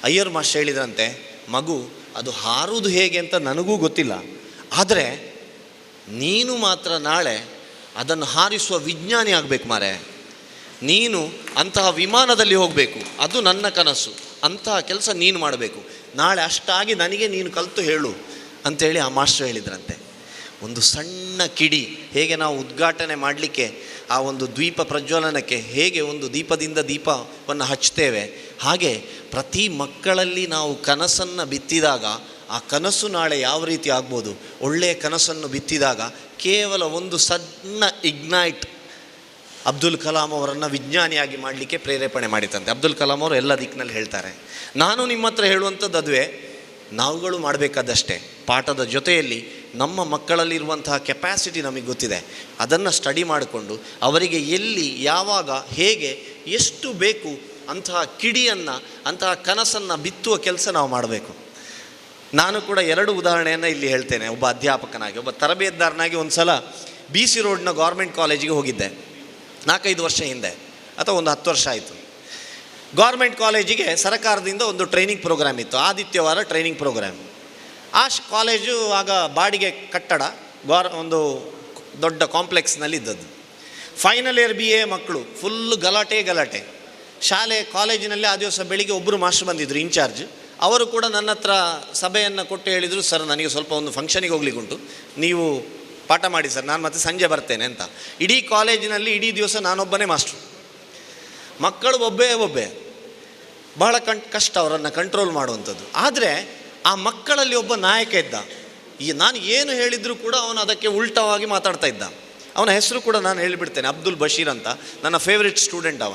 ಅಯ್ಯರ್ ಮಾಸ್ಟರ್ ಹೇಳಿದ್ರಂತೆ, ಮಗು ಅದು ಹಾರುವುದು ಹೇಗೆ ಅಂತ ನನಗೂ ಗೊತ್ತಿಲ್ಲ, ಆದರೆ ನೀನು ಮಾತ್ರ ನಾಳೆ ಅದನ್ನು ಹಾರಿಸುವ ವಿಜ್ಞಾನಿ ಆಗಬೇಕು ಮಾರೆ. ನೀನು ಅಂತಹ ವಿಮಾನದಲ್ಲಿ ಹೋಗಬೇಕು, ಅದು ನನ್ನ ಕನಸು. ಅಂತಹ ಕೆಲಸ ನೀನು ಮಾಡಬೇಕು. ನಾಳೆ ಅಷ್ಟಾಗಿ ನನಗೆ ನೀನು ಕಲಿತು ಹೇಳು ಅಂಥೇಳಿ ಆ ಮಾಸ್ಟರ್ ಹೇಳಿದ್ರಂತೆ. ಒಂದು ಸಣ್ಣ ಕಿಡಿ ಹೇಗೆ ನಾವು ಉದ್ಘಾಟನೆ ಮಾಡಲಿಕ್ಕೆ ಆ ಒಂದು ದೀಪ ಪ್ರಜ್ವಲನಕ್ಕೆ ಹೇಗೆ ಒಂದು ದೀಪದಿಂದ ದೀಪವನ್ನು ಹಚ್ತೇವೆ, ಹಾಗೆ ಪ್ರತಿ ಮಕ್ಕಳಲ್ಲಿ ನಾವು ಕನಸನ್ನು ಬಿತ್ತಿದಾಗ ಆ ಕನಸು ನಾಳೆ ಯಾವ ರೀತಿ ಆಗ್ಬೋದು. ಒಳ್ಳೆಯ ಕನಸನ್ನು ಬಿತ್ತಿದಾಗ ಕೇವಲ ಒಂದು ಸಣ್ಣ ಇಗ್ನೈಟ್ ಅಬ್ದುಲ್ ಕಲಾಂ ಅವರನ್ನು ವಿಜ್ಞಾನಿಯಾಗಿ ಮಾಡಲಿಕ್ಕೆ ಪ್ರೇರೇಪಣೆ ಮಾಡಿತಂತೆ. ಅಬ್ದುಲ್ ಕಲಾಂ ಅವರು ಎಲ್ಲ ದಿಕ್ಕಿನಲ್ಲಿ ಹೇಳ್ತಾರೆ. ನಾನು ನಿಮ್ಮ ಹತ್ರ ಹೇಳುವಂಥದ್ದು ಅದುವೇ, ನಾವುಗಳು ಮಾಡಬೇಕಾದಷ್ಟೇ. ಪಾಠದ ಜೊತೆಯಲ್ಲಿ ನಮ್ಮ ಮಕ್ಕಳಲ್ಲಿರುವಂತಹ ಕೆಪ್ಯಾಸಿಟಿ ನಮಗೆ ಗೊತ್ತಿದೆ, ಅದನ್ನು ಸ್ಟಡಿ ಮಾಡಿಕೊಂಡು ಅವರಿಗೆ ಎಲ್ಲಿ ಯಾವಾಗ ಹೇಗೆ ಎಷ್ಟು ಬೇಕು ಅಂತಹ ಕಿಡಿಯನ್ನು ಅಂತಹ ಕನಸನ್ನು ಬಿತ್ತುವ ಕೆಲಸ ನಾವು ಮಾಡಬೇಕು. ನಾನು ಕೂಡ 2 ಉದಾಹರಣೆಯನ್ನು ಇಲ್ಲಿ ಹೇಳ್ತೇನೆ. ಒಬ್ಬ ಅಧ್ಯಾಪಕನಾಗಿ, ಒಬ್ಬ ತರಬೇತುದಾರನಾಗಿ ಒಂದು ಸಲ BC ರೋಡ್ನ ಗೌರ್ಮೆಂಟ್ ಕಾಲೇಜಿಗೆ ಹೋಗಿದ್ದೆ 4-5 ವರ್ಷ ಹಿಂದೆ, ಅಥವಾ ಒಂದು 10 ವರ್ಷ ಆಯಿತು. ಗೌರ್ಮೆಂಟ್ ಕಾಲೇಜಿಗೆ ಸರ್ಕಾರದಿಂದ ಒಂದು ಟ್ರೈನಿಂಗ್ ಪ್ರೋಗ್ರಾಮ್ ಇತ್ತು, ಆದಿತ್ಯವಾರ ಟ್ರೈನಿಂಗ್ ಪ್ರೋಗ್ರಾಮ್. ಆ ಕಾಲೇಜು ಆಗ ಬಾಡಿಗೆ ಕಟ್ಟಡ ಒಂದು ದೊಡ್ಡ ಕಾಂಪ್ಲೆಕ್ಸ್ನಲ್ಲಿ ಇದ್ದದ್ದು. ಫೈನಲ್ ಇಯರ್ BA ಮಕ್ಕಳು ಫುಲ್ಲು ಗಲಾಟೆ. ಶಾಲೆ ಕಾಲೇಜಿನಲ್ಲಿ ಆ ದಿವಸ ಬೆಳಿಗ್ಗೆ ಒಬ್ಬರು ಮಾಸ್ಟರ್ ಬಂದಿದ್ದರು, ಇನ್ಚಾರ್ಜ್. ಅವರು ಕೂಡ ನನ್ನ ಹತ್ರ ಸಭೆಯನ್ನು ಕೊಟ್ಟು ಹೇಳಿದರು, ಸರ್ ನನಗೆ ಸ್ವಲ್ಪ ಒಂದು ಫಂಕ್ಷನಿಗೆ ಹೋಗ್ಲಿಕ್ಕೆ ಉಂಟು, ನೀವು ಪಾಠ ಮಾಡಿ ಸರ್, ನಾನು ಮತ್ತೆ ಸಂಜೆ ಬರ್ತೇನೆ ಅಂತ. ಇಡೀ ಕಾಲೇಜಿನಲ್ಲಿ ಇಡೀ ದಿವಸ ನಾನೊಬ್ಬನೇ ಮಾಸ್ಟ್ರು. ಮಕ್ಕಳು ಒಬ್ಬೇ ಬಹಳ ಕಷ್ಟ ಅವರನ್ನು ಕಂಟ್ರೋಲ್ ಮಾಡುವಂಥದ್ದು. ಆದರೆ ಆ ಮಕ್ಕಳಲ್ಲಿ ಒಬ್ಬ ನಾಯಕ ಇದ್ದ. ನಾನು ಏನು ಹೇಳಿದರೂ ಕೂಡ ಅವನು ಅದಕ್ಕೆ ಉಲ್ಟವಾಗಿ ಮಾತಾಡ್ತಾ ಇದ್ದ. ಅವನ ಹೆಸರು ಕೂಡ ನಾನು ಹೇಳಿಬಿಡ್ತೇನೆ, ಅಬ್ದುಲ್ ಬಶೀರ್ ಅಂತ. ನನ್ನ ಫೇವ್ರೆಟ್ ಸ್ಟೂಡೆಂಟ್ ಅವ.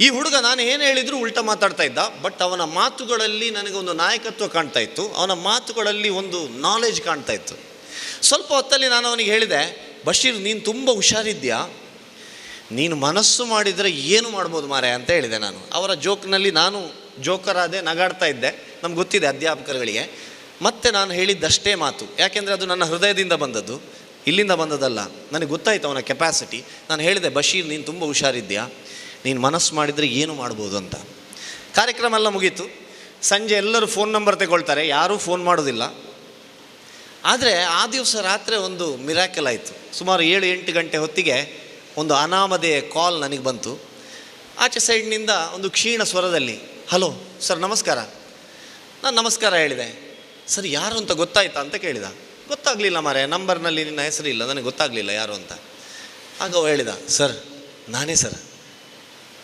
ಈ ಹುಡುಗ ನಾನು ಏನು ಹೇಳಿದರೂ ಉಲ್ಟ ಮಾತಾಡ್ತಾ ಇದ್ದ. ಬಟ್ ಅವನ ಮಾತುಗಳಲ್ಲಿ ನನಗೊಂದು ನಾಯಕತ್ವ ಕಾಣ್ತಾ ಇತ್ತು, ಅವನ ಮಾತುಗಳಲ್ಲಿ ಒಂದು ನಾಲೆಜ್ ಕಾಣ್ತಾ ಇತ್ತು. ಸ್ವಲ್ಪ ಹೊತ್ತಲ್ಲಿ ನಾನು ಅವನಿಗೆ ಹೇಳಿದೆ, ಬಶೀರ್ ನೀನು ತುಂಬ ಹುಷಾರಿದ್ಯಾ, ನೀನು ಮನಸ್ಸು ಮಾಡಿದರೆ ಏನು ಮಾಡ್ಬೋದು ಮಾರೆ ಅಂತ ಹೇಳಿದೆ ನಾನು. ಅವರ ಜೋಕ್ನಲ್ಲಿ ನಾನು ಜೋಕರಾದೆ, ನಗಾಡ್ತಾ ಇದ್ದೆ. ನಮ್ಗೆ ಗೊತ್ತಿದೆ ಅಧ್ಯಾಪಕರುಗಳಿಗೆ. ಮತ್ತೆ ನಾನು ಹೇಳಿದ್ದಷ್ಟೇ ಮಾತು, ಯಾಕೆಂದರೆ ಅದು ನನ್ನ ಹೃದಯದಿಂದ ಬಂದದ್ದು, ಇಲ್ಲಿಂದ ಬಂದದಲ್ಲ. ನನಗೆ ಗೊತ್ತಾಯಿತು ಅವನ ಕೆಪ್ಯಾಸಿಟಿ. ನಾನು ಹೇಳಿದೆ, ಬಶೀರ್ ನೀನು ತುಂಬ ಹುಷಾರಿದ್ಯಾ, ನೀನು ಮನಸ್ಸು ಮಾಡಿದರೆ ಏನು ಮಾಡ್ಬೋದು ಅಂತ. ಕಾರ್ಯಕ್ರಮ ಎಲ್ಲ ಮುಗೀತು. ಸಂಜೆ ಎಲ್ಲರೂ ಫೋನ್ ನಂಬರ್ ತಗೊಳ್ತಾರೆ, ಯಾರೂ ಫೋನ್ ಮಾಡೋದಿಲ್ಲ. ಆದರೆ ಆ ದಿವಸ ರಾತ್ರಿ ಒಂದು ಮಿರಾಕಲ್ ಆಯಿತು. ಸುಮಾರು 7-8 ಗಂಟೆ ಹೊತ್ತಿಗೆ ಒಂದು ಅನಾಮಧೇಯ ಕಾಲ್ ನನಗೆ ಬಂತು. ಆಚೆ ಸೈಡ್ನಿಂದ ಒಂದು ಕ್ಷೀಣ ಸ್ವರದಲ್ಲಿ, ಹಲೋ ಸರ್ ನಮಸ್ಕಾರ. ನಾನು ನಮಸ್ಕಾರ ಹೇಳಿದೆ. ಸರ್ ಯಾರು ಅಂತ ಗೊತ್ತಾಯ್ತಾ ಅಂತ ಕೇಳಿದ. ಗೊತ್ತಾಗಲಿಲ್ಲ ಮಾರೆ, ನಂಬರ್ನಲ್ಲಿ ನಿನ್ನ ಹೆಸರಿಲ್ಲ, ನನಗೆ ಗೊತ್ತಾಗಲಿಲ್ಲ ಯಾರು ಅಂತ. ಆಗ ಅವ ಹೇಳಿದ, ಸರ್ ನಾನೇ ಸರ್,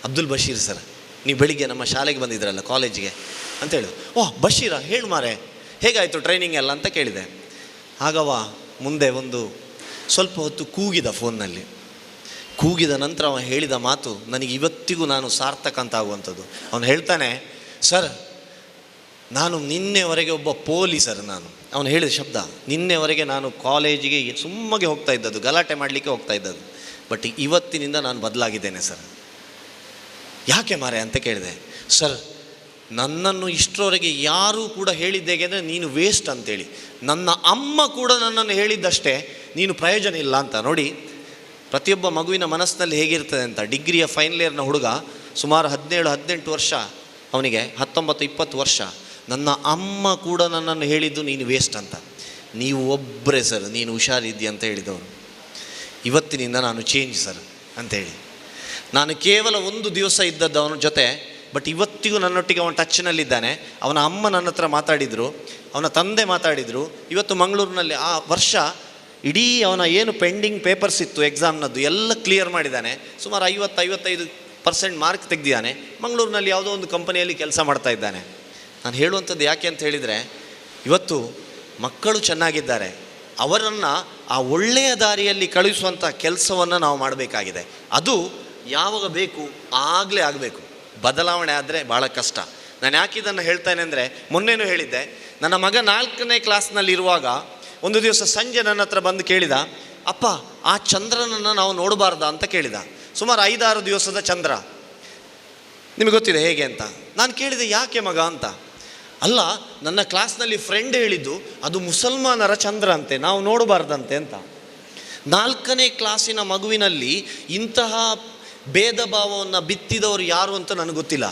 ಅಬ್ದುಲ್ ಬಶೀರ್ ಸರ್, ನೀವು ಬೆಳಿಗ್ಗೆ ನಮ್ಮ ಶಾಲೆಗೆ ಬಂದಿದ್ರಲ್ಲ ಕಾಲೇಜಿಗೆ ಅಂತ ಹೇಳಿದ. ಓಹ್ ಬಶೀರಾ, ಹೇಳು ಮಾರೆ, ಹೇಗಾಯಿತು ಟ್ರೈನಿಂಗ್ ಎಲ್ಲ ಅಂತ ಕೇಳಿದೆ. ಆಗವ ಮುಂದೆ ಒಂದು ಸ್ವಲ್ಪ ಹೊತ್ತು ಕೂಗಿದ ಫೋನ್ನಲ್ಲಿ. ಕೂಗಿದ ನಂತರ ಅವ ಹೇಳಿದ ಮಾತು ನನಗೆ ಇವತ್ತಿಗೂ ನಾನು ಸಾರ್ಥಕ ಅಂತ ಆಗುವಂಥದ್ದು. ಅವನು ಹೇಳ್ತಾನೆ, ಸರ್ ನಾನು ನಿನ್ನೆವರೆಗೆ ಒಬ್ಬ ಪೊಲೀಸರ್. ಅವನು ಹೇಳಿದ ಶಬ್ದ, ನಿನ್ನೆವರೆಗೆ ನಾನು ಕಾಲೇಜಿಗೆ ಸುಮ್ಮಗೆ ಹೋಗ್ತಾ ಇದ್ದದ್ದು, ಗಲಾಟೆ ಮಾಡಲಿಕ್ಕೆ ಹೋಗ್ತಾ ಇದ್ದದ್ದು. ಬಟ್ ಇವತ್ತಿನಿಂದ ನಾನು ಬದಲಾಗಿದ್ದೇನೆ ಸರ್. ಯಾಕೆ ಮಾರೆ ಅಂತ ಕೇಳಿದೆ. ಸರ್ ನನ್ನನ್ನು ಇಷ್ಟರವರೆಗೆ ಯಾರೂ ಕೂಡ ಹೇಳಿದ್ದೇಗೆ ಅಂದರೆ ನೀನು ವೇಸ್ಟ್ ಅಂತೇಳಿ. ನನ್ನ ಅಮ್ಮ ಕೂಡ ನನ್ನನ್ನು ಹೇಳಿದ್ದಷ್ಟೇ, ನೀನು ಪ್ರಯೋಜನ ಇಲ್ಲ ಅಂತ. ನೋಡಿ ಪ್ರತಿಯೊಬ್ಬ ಮಗುವಿನ ಮನಸ್ಸಿನಲ್ಲಿ ಹೇಗಿರ್ತದೆ ಅಂತ. ಡಿಗ್ರಿಯ ಫೈನಲ್ ಇಯರ್ನ ಹುಡುಗ, ಸುಮಾರು 17-18 ವರ್ಷ, ಅವನಿಗೆ 19-20 ವರ್ಷ. ನನ್ನ ಅಮ್ಮ ಕೂಡ ನನ್ನನ್ನು ಹೇಳಿದ್ದು ನೀನು ವೇಸ್ಟ್ ಅಂತ. ನೀವು ಒಬ್ಬರೇ ಸರ್ ನೀನು ಹುಷಾರಿದ್ದಿ ಅಂತ ಹೇಳಿದವರು. ಇವತ್ತಿನಿಂದ ನಾನು ಚೇಂಜ್ ಸರ್ ಅಂತೇಳಿ. ನಾನು ಕೇವಲ 1 ದಿವಸ ಇದ್ದದ್ದು ಅವನ ಜೊತೆ, ಬಟ್ ಇವತ್ತಿಗೂ ನನ್ನೊಟ್ಟಿಗೆ ಅವನ ಟಚ್ನಲ್ಲಿದ್ದಾನೆ. ಅವನ ಅಮ್ಮ ನನ್ನ ಹತ್ರ ಮಾತಾಡಿದರು, ಅವನ ತಂದೆ ಮಾತಾಡಿದರು. ಇವತ್ತು ಮಂಗಳೂರಿನಲ್ಲಿ ಆ ವರ್ಷ ಇಡೀ ಅವನ ಏನು ಪೆಂಡಿಂಗ್ ಪೇಪರ್ಸ್ ಇತ್ತು ಎಕ್ಸಾಮ್ನದ್ದು ಎಲ್ಲ ಕ್ಲಿಯರ್ ಮಾಡಿದ್ದಾನೆ. ಸುಮಾರು 50-55% ಮಾರ್ಕ್ ತೆಗೆದಿದ್ದಾನೆ. ಮಂಗಳೂರಿನಲ್ಲಿ ಯಾವುದೋ ಒಂದು ಕಂಪನಿಯಲ್ಲಿ ಕೆಲಸ ಮಾಡ್ತಾ ಇದ್ದಾನೆ. ನಾನು ಹೇಳುವಂಥದ್ದು ಯಾಕೆ ಅಂತ ಹೇಳಿದರೆ, ಇವತ್ತು ಮಕ್ಕಳು ಚೆನ್ನಾಗಿದ್ದಾರೆ, ಅವರನ್ನು ಆ ಒಳ್ಳೆಯ ದಾರಿಯಲ್ಲಿ ಕಳುಹಿಸುವಂಥ ಕೆಲಸವನ್ನು ನಾವು ಮಾಡಬೇಕಾಗಿದೆ. ಅದು ಯಾವಾಗ ಬೇಕು ಆಗಲೇ ಆಗಬೇಕು. ಬದಲಾವಣೆ ಆದರೆ ಭಾಳ ಕಷ್ಟ. ನಾನು ಯಾಕೆ ಇದನ್ನು ಹೇಳ್ತೇನೆ ಅಂದರೆ, ಮೊನ್ನೆನೂ ಹೇಳಿದ್ದೆ, ನನ್ನ ಮಗ 4ನೇ ಕ್ಲಾಸ್ನಲ್ಲಿರುವಾಗ ಒಂದು ದಿವಸ ಸಂಜೆ ನನ್ನ ಹತ್ರ ಬಂದು ಕೇಳಿದ, ಅಪ್ಪ ಆ ಚಂದ್ರನನ್ನು ನಾವು ನೋಡಬಾರ್ದಾ ಅಂತ ಕೇಳಿದ. ಸುಮಾರು 5-6 ದಿವಸದ ಚಂದ್ರ, ನಿಮಗೆ ಗೊತ್ತಿದೆ ಹೇಗೆ ಅಂತ. ನಾನು ಕೇಳಿದೆ, ಯಾಕೆ ಮಗ ಅಂತ. ಅಲ್ಲ, ನನ್ನ ಕ್ಲಾಸ್ನಲ್ಲಿ ಫ್ರೆಂಡ್ ಹೇಳಿದ್ದು ಅದು ಮುಸಲ್ಮಾನರ ಚಂದ್ರ ಅಂತೆ, ನಾವು ನೋಡಬಾರ್ದಂತೆ ಅಂತ. 4ನೇ ಕ್ಲಾಸಿನ ಮಗುವಿನಲ್ಲಿ ಇಂತಹ ಭೇದ ಭಾವವನ್ನು ಬಿತ್ತಿದವರು ಯಾರು ಅಂತ ನನಗೆ ಗೊತ್ತಿಲ್ಲ.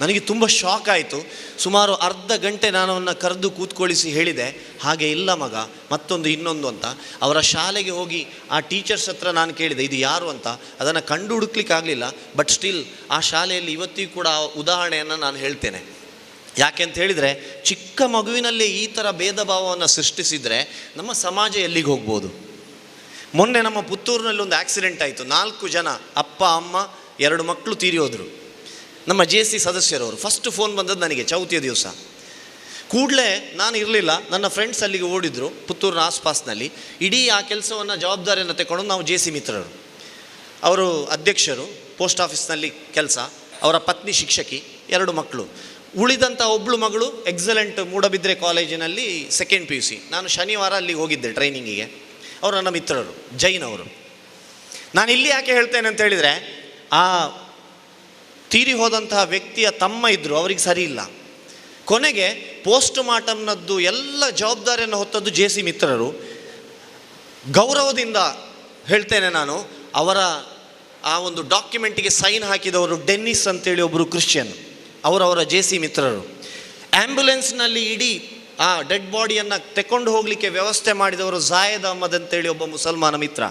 ನನಗೆ ತುಂಬ ಶಾಕ್ ಆಯಿತು. ಸುಮಾರು ಅರ್ಧ ಗಂಟೆ ನಾನು ಅವನ್ನ ಕರೆದು ಕೂತ್ಕೊಳ್ಳಿಸಿ ಹೇಳಿದೆ, ಹಾಗೆ ಇಲ್ಲ ಮಗ, ಮತ್ತೊಂದು ಇನ್ನೊಂದು ಅಂತ. ಅವರ ಶಾಲೆಗೆ ಹೋಗಿ ಆ ಟೀಚರ್ಸ್ ಹತ್ರ ನಾನು ಕೇಳಿದೆ ಇದು ಯಾರು ಅಂತ. ಅದನ್ನು ಕಂಡು ಹುಡುಕ್ಲಿಕ್ಕೆ ಆಗಲಿಲ್ಲ. ಬಟ್ ಸ್ಟಿಲ್ ಆ ಶಾಲೆಯಲ್ಲಿ ಇವತ್ತಿಗೂ ಕೂಡ ಆ ಉದಾಹರಣೆಯನ್ನು ನಾನು ಹೇಳ್ತೇನೆ. ಯಾಕೆ ಅಂತ ಹೇಳಿದರೆ, ಚಿಕ್ಕ ಮಗುವಿನಲ್ಲೇ ಈ ಥರ ಭೇದ ಭಾವವನ್ನು ಸೃಷ್ಟಿಸಿದರೆ ನಮ್ಮ ಸಮಾಜ ಎಲ್ಲಿಗೆ ಹೋಗ್ಬೋದು? ಮೊನ್ನೆ ನಮ್ಮ ಪುತ್ತೂರಿನಲ್ಲಿ ಒಂದು ಆಕ್ಸಿಡೆಂಟ್ ಆಯಿತು. 4 ಜನ, ಅಪ್ಪ ಅಮ್ಮ 2 ಮಕ್ಕಳು ತೀರಿ ಹೋದರು. ನಮ್ಮ JC ಸದಸ್ಯರವರು ಫಸ್ಟ್ ಫೋನ್ ಬಂದದ್ದು ನನಗೆ ಚೌತಿಯ ದಿವಸ. ಕೂಡಲೇ ನಾನು ಇರಲಿಲ್ಲ, ನನ್ನ ಫ್ರೆಂಡ್ಸ್ ಅಲ್ಲಿಗೆ ಓಡಿದ್ರು ಪುತ್ತೂರಿನ ಆಸ್ಪಾಸ್ನಲ್ಲಿ. ಇಡೀ ಆ ಕೆಲಸವನ್ನು ಜವಾಬ್ದಾರಿಯನ್ನು ತಗೊಂಡು ನಾವು JC ಮಿತ್ರರು, ಅವರು ಅಧ್ಯಕ್ಷರು, ಪೋಸ್ಟ್ ಆಫೀಸ್ನಲ್ಲಿ ಕೆಲಸ, ಅವರ ಪತ್ನಿ ಶಿಕ್ಷಕಿ, 2 ಮಕ್ಕಳು. ಉಳಿದಂಥ ಒಬ್ಬಳು ಮಗಳು ಎಕ್ಸಲೆಂಟ್ ಮೂಡಬಿದ್ರೆ ಕಾಲೇಜಿನಲ್ಲಿ 2nd PUC. ನಾನು ಶನಿವಾರ ಅಲ್ಲಿಗೆ ಹೋಗಿದ್ದೆ ಟ್ರೈನಿಂಗಿಗೆ. ಅವರು ನನ್ನ ಮಿತ್ರರು, ಜೈನ್ ಅವರು. ನಾನು ಇಲ್ಲಿ ಯಾಕೆ ಹೇಳ್ತೇನೆ ಅಂತ ಹೇಳಿದರೆ, ಆ ತೀರಿ ಹೋದಂತಹ ವ್ಯಕ್ತಿಯ ತಮ್ಮ ಇದ್ದರು, ಅವರಿಗೆ ಸರಿ ಇಲ್ಲ. ಕೊನೆಗೆ ಪೋಸ್ಟ್ ಮಾರ್ಟಮ್ನದ್ದು ಎಲ್ಲ ಜವಾಬ್ದಾರಿಯನ್ನು ಹೊತ್ತದ್ದು JC ಮಿತ್ರರು. ಗೌರವದಿಂದ ಹೇಳ್ತೇನೆ ನಾನು, ಅವರ ಆ ಒಂದು ಡಾಕ್ಯುಮೆಂಟಿಗೆ ಸೈನ್ ಹಾಕಿದವರು ಡೆನ್ನಿಸ್ ಅಂತೇಳಿ ಒಬ್ಬರು ಕ್ರಿಶ್ಚಿಯನ್, ಅವರವರ JC ಮಿತ್ರರು. ಆ್ಯಂಬುಲೆನ್ಸ್ನಲ್ಲಿ ಇಡೀ ಆ ಡೆಡ್ ಬಾಡಿಯನ್ನು ತೆಕೊಂಡು ಹೋಗಲಿಕ್ಕೆ ವ್ಯವಸ್ಥೆ ಮಾಡಿದವರು ಜಾಯದ್ ಅಹ್ಮದ್ ಅಂತೇಳಿ ಒಬ್ಬ ಮುಸಲ್ಮಾನ ಮಿತ್ರ.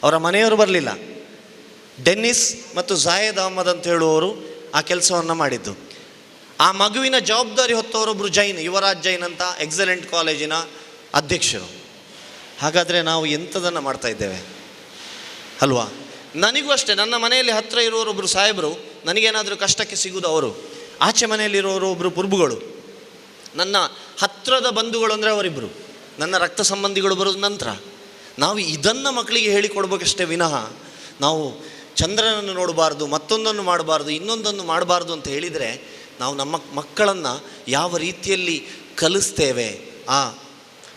ಅವರ ಮನೆಯವರು ಬರಲಿಲ್ಲ. ಡೆನ್ನಿಸ್ ಮತ್ತು ಜಾಯದ್ ಅಹ್ಮದ್ ಅಂತ ಹೇಳುವವರು ಆ ಕೆಲಸವನ್ನು ಮಾಡಿದ್ದು. ಆ ಮಗುವಿನ ಜವಾಬ್ದಾರಿ ಹೊತ್ತವರೊಬ್ಬರು ಜೈನ್, ಯುವರಾಜ್ ಜೈನ್ ಅಂತ, ಎಕ್ಸಲೆಂಟ್ ಕಾಲೇಜಿನ ಅಧ್ಯಕ್ಷರು. ಹಾಗಾದರೆ ನಾವು ಎಂಥದನ್ನು ಮಾಡ್ತಾ ಇದ್ದೇವೆ ಅಲ್ವಾ? ನನಗೂ ಅಷ್ಟೇ, ನನ್ನ ಮನೆಯಲ್ಲಿ ಹತ್ತಿರ ಇರೋರೊಬ್ಬರು ಸಾಹೇಬರು, ನನಗೇನಾದರೂ ಕಷ್ಟಕ್ಕೆ ಸಿಗೋದು ಅವರು. ಆಚೆ ಮನೆಯಲ್ಲಿರೋರು ಒಬ್ಬರು ಪುರ್ಬುಗಳು. ನನ್ನ ಹತ್ತಿರದ ಬಂಧುಗಳು ಅಂದರೆ ಅವರಿಬ್ಬರು, ನನ್ನ ರಕ್ತ ಸಂಬಂಧಿಗಳು ಬರೋದು ನಂತರ. ನಾವು ಇದನ್ನು ಮಕ್ಕಳಿಗೆ ಹೇಳಿಕೊಡ್ಬೇಕಷ್ಟೇ ವಿನಃ ನಾವು ಚಂದ್ರನನ್ನು ನೋಡಬಾರ್ದು, ಮತ್ತೊಂದನ್ನು ಮಾಡಬಾರ್ದು, ಇನ್ನೊಂದನ್ನು ಮಾಡಬಾರ್ದು ಅಂತ ಹೇಳಿದರೆ ನಾವು ನಮ್ಮ ಮಕ್ಕಳನ್ನು ಯಾವ ರೀತಿಯಲ್ಲಿ ಕಲಿಸ್ತೇವೆ, ಆ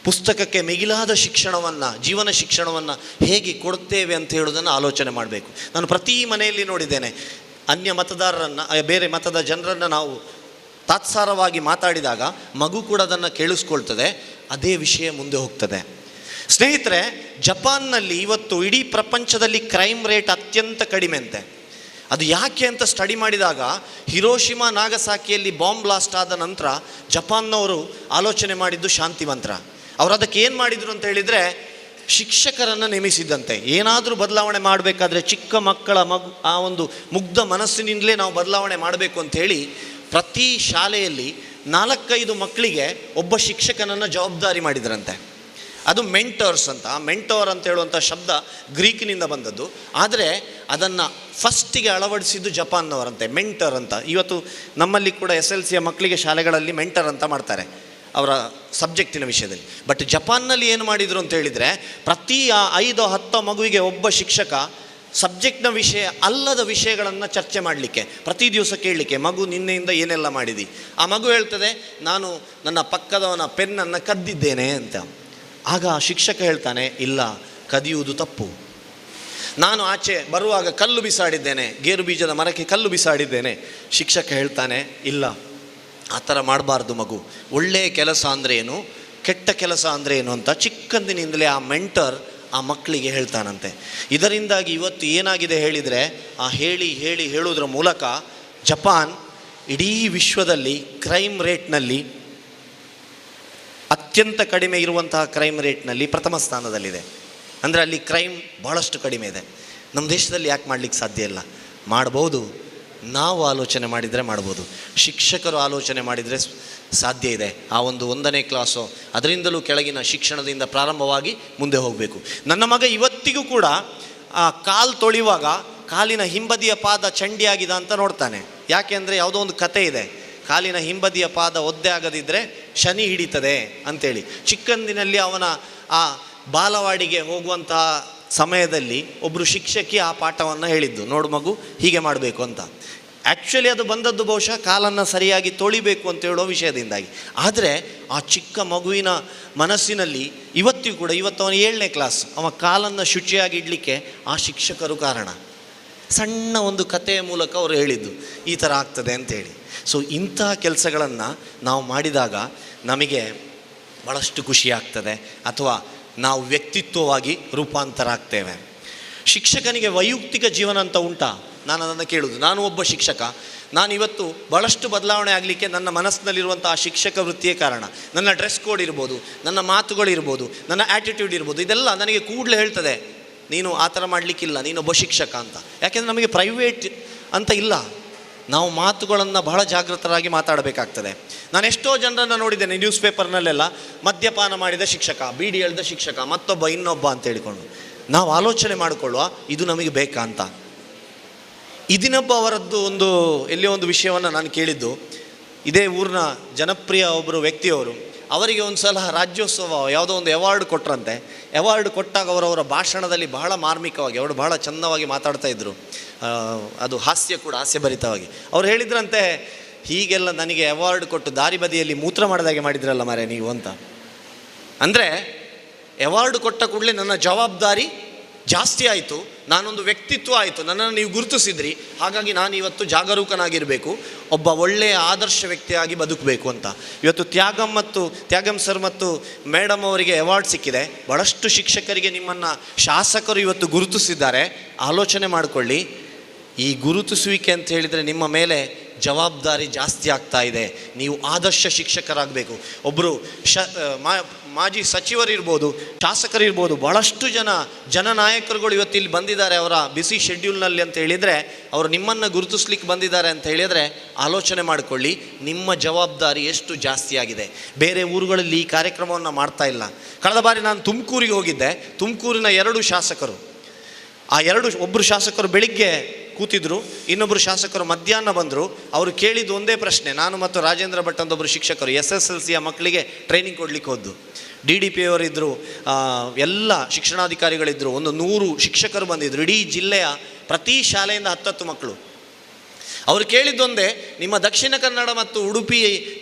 ಪುಸ್ತಕಕ್ಕೆ ಮಿಗಿಲಾದ ಶಿಕ್ಷಣವನ್ನು, ಜೀವನ ಶಿಕ್ಷಣವನ್ನು ಹೇಗೆ ಕೊಡ್ತೇವೆ ಅಂತ ಹೇಳೋದನ್ನು ಆಲೋಚನೆ ಮಾಡಬೇಕು. ನಾನು ಪ್ರತಿ ಮನೆಯಲ್ಲಿ ನೋಡಿದ್ದೇನೆ, ಅನ್ಯ ಮತದಾರರನ್ನು, ಬೇರೆ ಮತದ ಜನರನ್ನು ನಾವು ತಾತ್ಸಾರವಾಗಿ ಮಾತಾಡಿದಾಗ ಮಗು ಕೂಡ ಅದನ್ನು ಕೇಳಿಸ್ಕೊಳ್ತದೆ, ಅದೇ ವಿಷಯ ಮುಂದೆ ಹೋಗ್ತದೆ. ಸ್ನೇಹಿತರೆ, ಜಪಾನ್ನಲ್ಲಿ ಇವತ್ತು ಇಡೀ ಪ್ರಪಂಚದಲ್ಲಿ ಕ್ರೈಮ್ ರೇಟ್ ಅತ್ಯಂತ ಕಡಿಮೆ ಅಂತೆ. ಅದು ಯಾಕೆ ಅಂತ ಸ್ಟಡಿ ಮಾಡಿದಾಗ, ಹಿರೋಶಿಮಾ ನಾಗಸಾಕಿಯಲ್ಲಿ ಬಾಂಬ್ ಬ್ಲಾಸ್ಟ್ ಆದ ನಂತರ ಜಪಾನ್ನವರು ಆಲೋಚನೆ ಮಾಡಿದ್ದು ಶಾಂತಿ ಮಂತ್ರ. ಅವರು ಅದಕ್ಕೆ ಏನು ಮಾಡಿದರು ಅಂತ ಹೇಳಿದರೆ, ಶಿಕ್ಷಕರನ್ನು ನೇಮಿಸಿದ್ದಂತೆ. ಏನಾದರೂ ಬದಲಾವಣೆ ಮಾಡಬೇಕಾದ್ರೆ ಚಿಕ್ಕ ಮಕ್ಕಳ ಆ ಒಂದು ಮುಗ್ಧ ಮನಸ್ಸಿನಿಂದಲೇ ನಾವು ಬದಲಾವಣೆ ಮಾಡಬೇಕು ಅಂಥೇಳಿ ಪ್ರತಿ ಶಾಲೆಯಲ್ಲಿ 4-5 ಮಕ್ಕಳಿಗೆ ಒಬ್ಬ ಶಿಕ್ಷಕನನ್ನು ಜವಾಬ್ದಾರಿ ಮಾಡಿದ್ರಂತೆ. ಅದು ಮೆಂಟರ್ಸ್ ಅಂತ. ಮೆಂಟೋರ್ ಅಂತ ಹೇಳುವಂಥ ಶಬ್ದ ಗ್ರೀಕ್ನಿಂದ ಬಂದದ್ದು, ಆದರೆ ಅದನ್ನು ಫಸ್ಟಿಗೆ ಅಳವಡಿಸಿದ್ದು ಜಪಾನ್ನವರಂತೆ, ಮೆಂಟರ್ ಅಂತ. ಇವತ್ತು ನಮ್ಮಲ್ಲಿ ಕೂಡ SLCಯ ಮಕ್ಕಳಿಗೆ ಶಾಲೆಗಳಲ್ಲಿ ಮೆಂಟರ್ ಅಂತ ಮಾಡ್ತಾರೆ ಅವರ ಸಬ್ಜೆಕ್ಟಿನ ವಿಷಯದಲ್ಲಿ. ಬಟ್ ಜಪಾನ್ನಲ್ಲಿ ಏನು ಮಾಡಿದರು ಅಂತ ಹೇಳಿದರೆ, ಪ್ರತಿ 5-10 ಮಗುವಿಗೆ ಒಬ್ಬ ಶಿಕ್ಷಕ ಸಬ್ಜೆಕ್ಟ್ನ ವಿಷಯ ಅಲ್ಲದ ವಿಷಯಗಳನ್ನು ಚರ್ಚೆ ಮಾಡಲಿಕ್ಕೆ, ಪ್ರತಿ ದಿವಸ ಕೇಳಲಿಕ್ಕೆ, ಮಗು ನಿನ್ನೆಯಿಂದ ಏನೆಲ್ಲ ಮಾಡಿದಿ. ಆ ಮಗು ಹೇಳ್ತದೆ, ನಾನು ನನ್ನ ಪಕ್ಕದವನ ಪೆನ್ನನ್ನು ಕದ್ದಿದ್ದೇನೆ ಅಂತ. ಆಗ ಆ ಶಿಕ್ಷಕ ಹೇಳ್ತಾನೆ, ಇಲ್ಲ, ಕದಿಯುವುದು ತಪ್ಪು. ನಾನು ಆಚೆ ಬರುವಾಗ ಕಲ್ಲು ಬಿಸಾಡಿದ್ದೇನೆ, ಗೇರು ಬೀಜದ ಮರಕ್ಕೆ ಕಲ್ಲು ಬಿಸಾಡಿದ್ದೇನೆ. ಶಿಕ್ಷಕ ಹೇಳ್ತಾನೆ, ಇಲ್ಲ, ಆ ಥರ ಮಾಡಬಾರ್ದು ಮಗು. ಒಳ್ಳೆಯ ಕೆಲಸ ಅಂದರೆ ಏನು, ಕೆಟ್ಟ ಕೆಲಸ ಅಂದರೆ ಏನು ಅಂತ ಚಿಕ್ಕಂದಿನಿಂದಲೇ ಆ ಮೆಂಟರ್ ಆ ಮಕ್ಕಳಿಗೆ ಹೇಳ್ತಾನಂತೆ. ಇದರಿಂದಾಗಿ ಇವತ್ತು ಏನಾಗಿದೆ ಹೇಳಿದರೆ, ಆ ಹೇಳೋದ್ರ ಮೂಲಕ ಜಪಾನ್ ಇಡೀ ವಿಶ್ವದಲ್ಲಿ ಕ್ರೈಮ್ ರೇಟ್ನಲ್ಲಿ ಅತ್ಯಂತ ಕಡಿಮೆ ಇರುವಂತಹ ಕ್ರೈಮ್ ರೇಟ್ನಲ್ಲಿ ಪ್ರಥಮ ಸ್ಥಾನದಲ್ಲಿದೆ. ಅಂದರೆ ಅಲ್ಲಿ ಕ್ರೈಮ್ ಭಾಳಷ್ಟು ಕಡಿಮೆ ಇದೆ. ನಮ್ಮ ದೇಶದಲ್ಲಿ ಯಾಕೆ ಮಾಡಲಿಕ್ಕೆ ಸಾಧ್ಯ ಇಲ್ಲ? ಮಾಡ್ಬೋದು, ನಾವು ಆಲೋಚನೆ ಮಾಡಿದರೆ ಮಾಡ್ಬೋದು. ಶಿಕ್ಷಕರು ಆಲೋಚನೆ ಮಾಡಿದರೆ ಸಾಧ್ಯ ಇದೆ. ಆ ಒಂದು 1ನೇ ಕ್ಲಾಸು ಅದರಿಂದಲೂ ಕೆಳಗಿನ ಶಿಕ್ಷಣದಿಂದ ಪ್ರಾರಂಭವಾಗಿ ಮುಂದೆ ಹೋಗಬೇಕು. ನನ್ನ ಮಗ ಇವತ್ತಿಗೂ ಕೂಡ ಆ ಕಾಲು ತೊಳೆಯುವಾಗ ಕಾಲಿನ ಹಿಂಬದಿಯ ಪಾದ ಚಂಡಿಯಾಗಿದೆ ಅಂತ ನೋಡ್ತಾನೆ. ಯಾಕೆ ಅಂದರೆ ಯಾವುದೋ ಒಂದು ಕತೆ ಇದೆ, ಕಾಲಿನ ಹಿಂಬದಿಯ ಪಾದ ಒದ್ದೆ ಆಗದಿದ್ದರೆ ಶನಿ ಹಿಡಿತದೆ ಅಂಥೇಳಿ. ಚಿಕ್ಕಂದಿನಲ್ಲಿ ಅವನ ಆ ಬಾಲವಾಡಿಗೆ ಹೋಗುವಂತಹ ಸಮಯದಲ್ಲಿ ಒಬ್ಬರು ಶಿಕ್ಷಕಿ ಆ ಪಾಠವನ್ನು ಹೇಳಿದ್ದು, ನೋಡು ಮಗು ಹೀಗೆ ಮಾಡಬೇಕು ಅಂತ. ಆ್ಯಕ್ಚುಲಿ ಅದು ಬಂದದ್ದು ಬಹುಶಃ ಕಾಲನ್ನು ಸರಿಯಾಗಿ ತೊಳಿಬೇಕು ಅಂತ ಹೇಳೋ ವಿಷಯದಿಂದಾಗಿ. ಆದರೆ ಆ ಚಿಕ್ಕ ಮಗುವಿನ ಮನಸ್ಸಿನಲ್ಲಿ ಇವತ್ತಿಗೂ ಕೂಡ, ಇವತ್ತು ಅವನು 7ನೇ ಕ್ಲಾಸ್, ಅವ ಕಾಲನ್ನು ಶುಚಿಯಾಗಿ ಇಡಲಿಕ್ಕೆ ಆ ಶಿಕ್ಷಕರು ಕಾರಣ. ಸಣ್ಣ ಒಂದು ಕಥೆಯ ಮೂಲಕ ಅವರು ಹೇಳಿದ್ದು ಈ ಥರ ಆಗ್ತದೆ ಅಂತೇಳಿ. ಸೊ ಇಂತಹ ಕೆಲಸಗಳನ್ನು ನಾವು ಮಾಡಿದಾಗ ನಮಗೆ ಭಾಳಷ್ಟು ಖುಷಿ ಆಗ್ತದೆ, ಅಥವಾ ನಾವು ವ್ಯಕ್ತಿತ್ವವಾಗಿ ರೂಪಾಂತರ ಆಗ್ತೇವೆ. ಶಿಕ್ಷಕನಿಗೆ ವೈಯಕ್ತಿಕ ಜೀವನ ಅಂತ ಉಂಟಾ? ನಾನು ಅದನ್ನು ಕೇಳೋದು. ನಾನು ಒಬ್ಬ ಶಿಕ್ಷಕ, ನಾನಿವತ್ತು ಭಾಳಷ್ಟು ಬದಲಾವಣೆ ಆಗಲಿಕ್ಕೆ ನನ್ನ ಮನಸ್ಸಿನಲ್ಲಿರುವಂಥ ಆ ಶಿಕ್ಷಕ ವೃತ್ತಿಯೇ ಕಾರಣ. ನನ್ನ ಡ್ರೆಸ್ ಕೋಡ್ ಇರ್ಬೋದು, ನನ್ನ ಮಾತುಗಳಿರ್ಬೋದು, ನನ್ನ ಆ್ಯಟಿಟ್ಯೂಡ್ ಇರ್ಬೋದು, ಇದೆಲ್ಲ ನನಗೆ ಕೂಡಲೇ ಹೇಳ್ತದೆ ನೀನು ಆ ಥರ ಮಾಡಲಿಕ್ಕಿಲ್ಲ, ನೀನೊಬ್ಬ ಶಿಕ್ಷಕ ಅಂತ. ಯಾಕೆಂದರೆ ನಮಗೆ ಪ್ರೈವೇಟ್ ಅಂತ ಇಲ್ಲ, ನಾವು ಮಾತುಗಳನ್ನು ಬಹಳ ಜಾಗೃತರಾಗಿ ಮಾತಾಡಬೇಕಾಗ್ತದೆ. ನಾನು ಎಷ್ಟೋ ಜನರನ್ನು ನೋಡಿದ್ದೇನೆ ನ್ಯೂಸ್ ಪೇಪರ್ನಲ್ಲೆಲ್ಲ, ಮದ್ಯಪಾನ ಮಾಡಿದ ಶಿಕ್ಷಕ, ಬೀಡಿ ಎಳೆದ ಶಿಕ್ಷಕ, ಮತ್ತೊಬ್ಬ ಇನ್ನೊಬ್ಬ ಅಂತ ಹೇಳಿಕೊಂಡು. ನಾವು ಆಲೋಚನೆ ಮಾಡಿಕೊಳ್ಳುವ ಇದು ನಮಗೆ ಬೇಕಾ ಅಂತ. ಇದನ್ನೊಬ್ಬ ಅವರದ್ದು ಎಲ್ಲಿಯೋ ಒಂದು ವಿಷಯವನ್ನು ನಾನು ಕೇಳಿದ್ದು, ಇದೇ ಊರಿನ ಜನಪ್ರಿಯ ಒಬ್ಬರು ವ್ಯಕ್ತಿಯವರು, ಅವರಿಗೆ ಒಂದು ಸಲ ರಾಜ್ಯೋತ್ಸವ ಯಾವುದೋ ಒಂದು ಅವಾರ್ಡ್ ಕೊಟ್ಟರಂತೆ. ಅವಾರ್ಡ್ ಕೊಟ್ಟಾಗ ಅವರವರ ಭಾಷಣದಲ್ಲಿ ಬಹಳ ಮಾರ್ಮಿಕವಾಗಿ, ಅವರು ಬಹಳ ಚೆಂದವಾಗಿ ಮಾತಾಡ್ತಾ ಇದ್ದರು. ಅದು ಹಾಸ್ಯ ಕೂಡ, ಹಾಸ್ಯಭರಿತವಾಗಿ. ಅವ್ರು ಹೇಳಿದ್ರಂತೆ, ಹೀಗೆಲ್ಲ ನನಗೆ ಅವಾರ್ಡ್ ಕೊಟ್ಟು ದಾರಿ ಬದಿಯಲ್ಲಿ ಮೂತ್ರ ಮಾಡಿದಾಗೆ ಮಾಡಿದ್ರಲ್ಲ ಮಾರೆ ನೀವು ಅಂತ. ಅಂದರೆ ಅವಾರ್ಡ್ ಕೊಟ್ಟ ಕೂಡಲೇ ನನ್ನ ಜವಾಬ್ದಾರಿ ಜಾಸ್ತಿ ಆಯಿತು, ನಾನೊಂದು ವ್ಯಕ್ತಿತ್ವ ಆಯಿತು, ನನ್ನನ್ನು ನೀವು ಗುರುತಿಸಿದ್ರಿ, ಹಾಗಾಗಿ ನಾನು ಇವತ್ತು ಜಾಗರೂಕನಾಗಿರಬೇಕು, ಒಬ್ಬ ಒಳ್ಳೆಯ ಆದರ್ಶ ವ್ಯಕ್ತಿಯಾಗಿ ಬದುಕಬೇಕು ಅಂತ. ಇವತ್ತು ತ್ಯಾಗಂ ಸರ್ ಮತ್ತು ಮೇಡಮ್ ಅವರಿಗೆ ಅವಾರ್ಡ್ ಸಿಕ್ಕಿದೆ. ಭಾಳಷ್ಟು ಶಿಕ್ಷಕರಿಗೆ ನಿಮ್ಮನ್ನು ಶಾಸಕರು ಇವತ್ತು ಗುರುತಿಸಿದ್ದಾರೆ. ಆಲೋಚನೆ ಮಾಡಿಕೊಳ್ಳಿ, ಈ ಗುರುತಿಸುವಿಕೆ ಅಂತ ಹೇಳಿದರೆ ನಿಮ್ಮ ಮೇಲೆ ಜವಾಬ್ದಾರಿ ಜಾಸ್ತಿ ಆಗ್ತಾ ಇದೆ. ನೀವು ಆದರ್ಶ ಶಿಕ್ಷಕರಾಗಬೇಕು. ಒಬ್ಬರು ಮಾಜಿ ಸಚಿವರಿರ್ಬೋದು, ಶಾಸಕರಿರ್ಬೋದು, ಭಾಳಷ್ಟು ಜನನಾಯಕರುಗಳು ಇವತ್ತು ಇಲ್ಲಿ ಬಂದಿದ್ದಾರೆ ಅವರ ಬಿಸಿ ಶೆಡ್ಯೂಲ್ನಲ್ಲಿ ಅಂತ ಹೇಳಿದರೆ, ಅವರು ನಿಮ್ಮನ್ನು ಗುರುತಿಸ್ಲಿಕ್ಕೆ ಬಂದಿದ್ದಾರೆ ಅಂತ ಹೇಳಿದರೆ ಆಲೋಚನೆ ಮಾಡಿಕೊಳ್ಳಿ, ನಿಮ್ಮ ಜವಾಬ್ದಾರಿ ಎಷ್ಟು ಜಾಸ್ತಿ ಆಗಿದೆ. ಬೇರೆ ಊರುಗಳಲ್ಲಿ ಈ ಕಾರ್ಯಕ್ರಮವನ್ನು ಮಾಡ್ತಾ ಇಲ್ಲ. ಕಳೆದ ಬಾರಿ ನಾನು ತುಮಕೂರಿಗೆ ಹೋಗಿದ್ದೆ. ತುಮಕೂರಿನ 2 ಶಾಸಕರು, ಒಬ್ಬರು ಶಾಸಕರು ಬೆಳಿಗ್ಗೆ ಕೂತಿದ್ರು, ಇನ್ನೊಬ್ಬರು ಶಾಸಕರು ಮಧ್ಯಾಹ್ನ ಬಂದರು. ಅವರು ಕೇಳಿದ್ದು ಒಂದೇ ಪ್ರಶ್ನೆ. ನಾನು ಮತ್ತು ರಾಜೇಂದ್ರ ಭಟ್ ಅಂತೊಬ್ಬರು ಶಿಕ್ಷಕರು SSLCಯ ಮಕ್ಕಳಿಗೆ ಟ್ರೈನಿಂಗ್ ಕೊಡಲಿಕ್ಕೆ ಹೋದ್ದು. DDP ಅವರಿದ್ದರು, ಎಲ್ಲ ಶಿಕ್ಷಣಾಧಿಕಾರಿಗಳಿದ್ದರು, 100 ಶಿಕ್ಷಕರು ಬಂದಿದ್ದರು. ಇಡೀ ಜಿಲ್ಲೆಯ ಪ್ರತಿ ಶಾಲೆಯಿಂದ 10 ಮಕ್ಕಳು. ಅವರು ಕೇಳಿದ್ದೊಂದೇ, ನಿಮ್ಮ ದಕ್ಷಿಣ ಕನ್ನಡ ಮತ್ತು ಉಡುಪಿ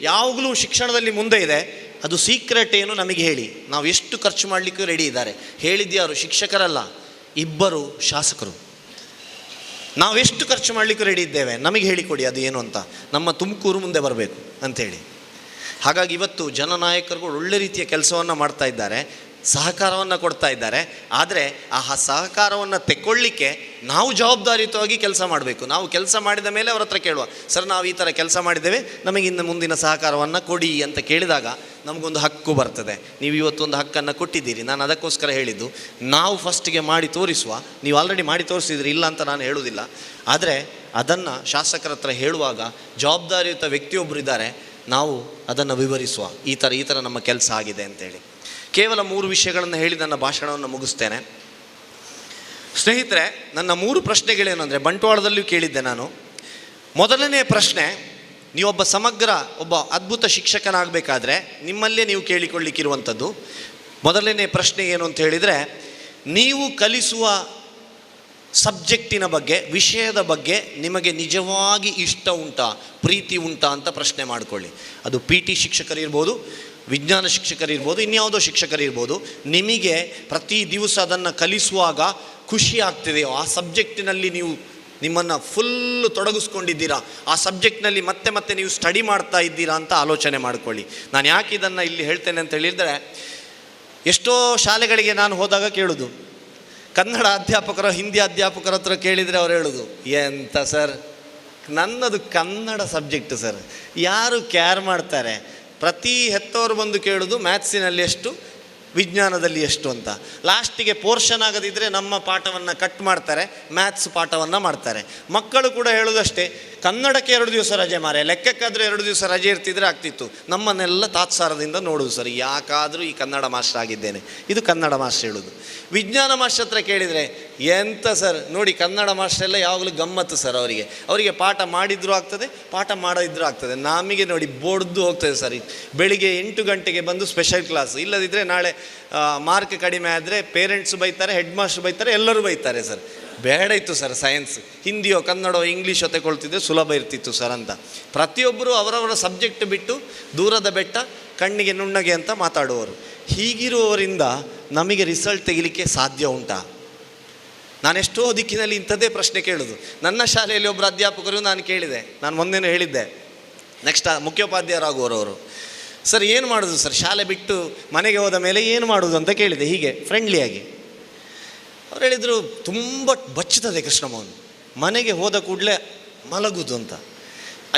ಯಾವಾಗಲೂ ಶಿಕ್ಷಣದಲ್ಲಿ ಮುಂದೆ ಇದೆ, ಅದು ಸೀಕ್ರೆಟ್ ಏನು ನಮಗೆ ಹೇಳಿ, ನಾವು ಎಷ್ಟು ಖರ್ಚು ಮಾಡಲಿಕ್ಕೂ ರೆಡಿ ಇದ್ದಾರೆ. ಹೇಳಿದ್ಯಾರು? ಶಿಕ್ಷಕರಲ್ಲ, 2 ಶಾಸಕರು. ನಾವೆಷ್ಟು ಖರ್ಚು ಮಾಡಲಿಕ್ಕೂ ರೆಡಿ ಇದ್ದೇವೆ, ನಮಗೆ ಹೇಳಿಕೊಡಿ ಅದು ಏನು ಅಂತ, ನಮ್ಮ ತುಮಕೂರು ಮುಂದೆ ಬರಬೇಕು ಅಂಥೇಳಿ. ಹಾಗಾಗಿ ಇವತ್ತು ಜನನಾಯಕರುಗಳು ಒಳ್ಳೆ ರೀತಿಯ ಕೆಲಸವನ್ನು ಮಾಡ್ತಾ ಇದ್ದಾರೆ, ಸಹಕಾರವನ್ನು ಕೊಡ್ತಾ ಇದ್ದಾರೆ. ಆದರೆ ಆ ಸಹಕಾರವನ್ನು ತೆಕ್ಕೊಳ್ಳಿಕ್ಕೆ ನಾವು ಜವಾಬ್ದಾರಿಯುತವಾಗಿ ಕೆಲಸ ಮಾಡಬೇಕು. ನಾವು ಕೆಲಸ ಮಾಡಿದ ಮೇಲೆ ಅವರ ಹತ್ರ ಕೇಳುವ, ಸರ್ ನಾವು ಈ ಥರ ಕೆಲಸ ಮಾಡಿದ್ದೇವೆ, ನಮಗಿನ್ನು ಮುಂದಿನ ಸಹಕಾರವನ್ನು ಕೊಡಿ ಅಂತ ಕೇಳಿದಾಗ ನಮಗೊಂದು ಹಕ್ಕು ಬರ್ತದೆ. ನೀವು ಇವತ್ತೊಂದು ಹಕ್ಕನ್ನು ಕೊಟ್ಟಿದ್ದೀರಿ. ನಾನು ಅದಕ್ಕೋಸ್ಕರ ಹೇಳಿದ್ದು, ನಾವು ಫಸ್ಟಿಗೆ ಮಾಡಿ ತೋರಿಸುವ. ನೀವು ಆಲ್ರೆಡಿ ಮಾಡಿ ತೋರಿಸಿದ್ರಿ, ಇಲ್ಲ ಅಂತ ನಾನು ಹೇಳುವುದಿಲ್ಲ. ಆದರೆ ಅದನ್ನು ಶಾಸಕರ ಹತ್ರ ಹೇಳುವಾಗ ಜವಾಬ್ದಾರಿಯುತ ವ್ಯಕ್ತಿಯೊಬ್ಬರು ಇದ್ದಾರೆ, ನಾವು ಅದನ್ನು ವಿವರಿಸುವ, ಈ ಥರ ನಮ್ಮ ಕೆಲಸ ಆಗಿದೆ ಅಂತೇಳಿ. ಕೇವಲ 3 ವಿಷಯಗಳನ್ನು ಹೇಳಿ ನನ್ನ ಭಾಷಣವನ್ನು ಮುಗಿಸ್ತೇನೆ. ಸ್ನೇಹಿತರೆ, ನನ್ನ 3 ಪ್ರಶ್ನೆಗಳೇನು ಅಂದರೆ, ಬಂಟ್ವಾಳದಲ್ಲಿಯೂ ಕೇಳಿದ್ದೆ ನಾನು. ಮೊದಲನೇ ಪ್ರಶ್ನೆ, ಒಬ್ಬ ಅದ್ಭುತ ಶಿಕ್ಷಕನಾಗಬೇಕಾದ್ರೆ ನಿಮ್ಮಲ್ಲೇ ನೀವು ಕೇಳಿಕೊಳ್ಳಿಕ್ಕಿರುವಂಥದ್ದು ಮೊದಲನೇ ಪ್ರಶ್ನೆ ಏನು ಅಂತ ಹೇಳಿದರೆ, ನೀವು ಕಲಿಸುವ ಸಬ್ಜೆಕ್ಟಿನ ಬಗ್ಗೆ, ವಿಷಯದ ಬಗ್ಗೆ ನಿಮಗೆ ನಿಜವಾಗಿ ಇಷ್ಟ ಉಂಟಾ, ಪ್ರೀತಿ ಉಂಟಾ ಅಂತ ಪ್ರಶ್ನೆ ಮಾಡಿಕೊಳ್ಳಿ. ಅದು PT ಶಿಕ್ಷಕರಿರ್ಬೋದು, ವಿಜ್ಞಾನ ಶಿಕ್ಷಕರಿರ್ಬೋದು, ಇನ್ಯಾವುದೋ ಶಿಕ್ಷಕರಿರ್ಬೋದು. ನಿಮಗೆ ಪ್ರತಿ ದಿವಸ ಅದನ್ನು ಕಲಿಸುವಾಗ ಖುಷಿ ಆಗ್ತಿದೆಯೋ, ಆ ಸಬ್ಜೆಕ್ಟಿನಲ್ಲಿ ನೀವು ನಿಮ್ಮನ್ನು ಫುಲ್ಲು ತೊಡಗಿಸ್ಕೊಂಡಿದ್ದೀರಾ, ಆ ಸಬ್ಜೆಕ್ಟ್ನಲ್ಲಿ ಮತ್ತೆ ನೀವು ಸ್ಟಡಿ ಮಾಡ್ತಾ ಇದ್ದೀರಾ ಅಂತ ಆಲೋಚನೆ ಮಾಡಿಕೊಳ್ಳಿ. ನಾನು ಯಾಕೆ ಇದನ್ನು ಇಲ್ಲಿ ಹೇಳ್ತೇನೆ ಅಂತ ಹೇಳಿದರೆ, ಎಷ್ಟೋ ಶಾಲೆಗಳಿಗೆ ನಾನು ಹೋದಾಗ ಕೇಳೋದು, ಕನ್ನಡ ಅಧ್ಯಾಪಕರು ಹಿಂದಿ ಅಧ್ಯಾಪಕರ ಹತ್ರ ಕೇಳಿದರೆ ಅವ್ರು ಹೇಳೋದು, ಎಂತ ಸರ್ ನನ್ನದು ಕನ್ನಡ ಸಬ್ಜೆಕ್ಟ್ ಸರ್, ಯಾರು ಕೇರ್ ಮಾಡ್ತಾರೆ, ಪ್ರತಿ ಹೆತ್ತವರು ಬಂದು ಕೇಳೋದು ಮ್ಯಾಥ್ಸಿನಲ್ಲಿ ಎಷ್ಟು, ವಿಜ್ಞಾನದಲ್ಲಿ ಎಷ್ಟು ಅಂತ. ಲಾಸ್ಟಿಗೆ ಪೋರ್ಷನ್ ಆಗದಿದ್ದರೆ ನಮ್ಮ ಪಾಠವನ್ನು ಕಟ್ ಮಾಡ್ತಾರೆ, ಮ್ಯಾಥ್ಸ್ ಪಾಠವನ್ನು ಮಾಡ್ತಾರೆ. ಮಕ್ಕಳು ಕೂಡ ಹೇಳೋದಷ್ಟೇ, ಕನ್ನಡಕ್ಕೆ 2 ದಿವಸ ರಜೆ ಮಾರೆ, ಲೆಕ್ಕಕ್ಕಾದರೂ 2 ದಿವಸ ರಜೆ ಇರ್ತಿದ್ರೆ ಆಗ್ತಿತ್ತು, ನಮ್ಮನ್ನೆಲ್ಲ ತಾತ್ಸಾರದಿಂದ ನೋಡೋದು ಸರ್, ಯಾಕಾದರೂ ಈ ಕನ್ನಡ ಮಾಸ್ಟರ್ ಆಗಿದ್ದೇನೆ. ಇದು ಕನ್ನಡ ಮಾಸ್ಟರ್ ಹೇಳೋದು. ವಿಜ್ಞಾನ ಮಾಸ್ಟರ್ ಹತ್ರ ಕೇಳಿದರೆ, ಎಂತ ಸರ್ ನೋಡಿ ಕನ್ನಡ ಮಾಸ್ಟರ್ ಎಲ್ಲ ಯಾವಾಗಲೂ ಗಮ್ಮತ್ತು ಸರ್, ಅವರಿಗೆ ಪಾಠ ಮಾಡಿದರೂ ಆಗ್ತದೆ, ಪಾಠ ಮಾಡದಿದ್ರೂ ಆಗ್ತದೆ. ನಮಗೆ ನೋಡಿ ಬೊಡ್ದು ಹೋಗ್ತದೆ ಸರ್. ಬೆಳಿಗ್ಗೆ 8 ಗಂಟೆಗೆ ಬಂದು ಸ್ಪೆಷಲ್ ಕ್ಲಾಸ್, ಇಲ್ಲದಿದ್ದರೆ ನಾಳೆ ಮಾರ್ಕ್ ಕಡಿಮೆ ಆದರೆ ಪೇರೆಂಟ್ಸ್ ಬೈತಾರೆ, ಹೆಡ್ ಮಾಸ್ಟರ್ ಬೈತಾರೆ, ಎಲ್ಲರೂ ಬೈತಾರೆ ಸರ್. ಬೇಡ ಇತ್ತು ಸರ್ ಸೈನ್ಸ್, ಹಿಂದಿಯೋ ಕನ್ನಡೋ ಇಂಗ್ಲೀಷೋ ತಗೊಳ್ತಿದ್ರೆ ಸುಲಭ ಇರ್ತಿತ್ತು ಸರ್ ಅಂತ. ಪ್ರತಿಯೊಬ್ಬರು ಅವರವರ ಸಬ್ಜೆಕ್ಟ್ ಬಿಟ್ಟು ದೂರದ ಬೆಟ್ಟ ಕಣ್ಣಿಗೆ ನುಣ್ಣಗೆ ಅಂತ ಮಾತಾಡುವವರು. ಹೀಗಿರುವವರಿಂದ ನಮಗೆ ರಿಸಲ್ಟ್ ತೆಗಿಲಿಕ್ಕೆ ಸಾಧ್ಯ ಉಂಟಾ? ನಾನೆಷ್ಟೋ ದಿಕ್ಕಿನಲ್ಲಿ ಇಂಥದ್ದೇ ಪ್ರಶ್ನೆ ಕೇಳೋದು. ನನ್ನ ಶಾಲೆಯಲ್ಲಿ ಒಬ್ಬರು ಅಧ್ಯಾಪಕರು ನಾನು ಕೇಳಿದೆ, ನಾನು ಮೊನ್ನೆನೂ ಹೇಳಿದ್ದೆ, ನೆಕ್ಸ್ಟ್ ಮುಖ್ಯೋಪಾಧ್ಯಾಯರಾಗುವವರು, ಸರ್ ಏನು ಮಾಡೋದು ಸರ್, ಶಾಲೆ ಬಿಟ್ಟು ಮನೆಗೆ ಹೋದ ಮೇಲೆ ಏನು ಮಾಡೋದು ಅಂತ ಕೇಳಿದೆ, ಹೀಗೆ ಫ್ರೆಂಡ್ಲಿಯಾಗಿ. ಅವ್ರು ಹೇಳಿದರು, ತುಂಬ ಬಚ್ಚುತ್ತದೆ ಕೃಷ್ಣಮೋಹನ್, ಮನೆಗೆ ಹೋದ ಕೂಡಲೇ ಮಲಗುದು ಅಂತ.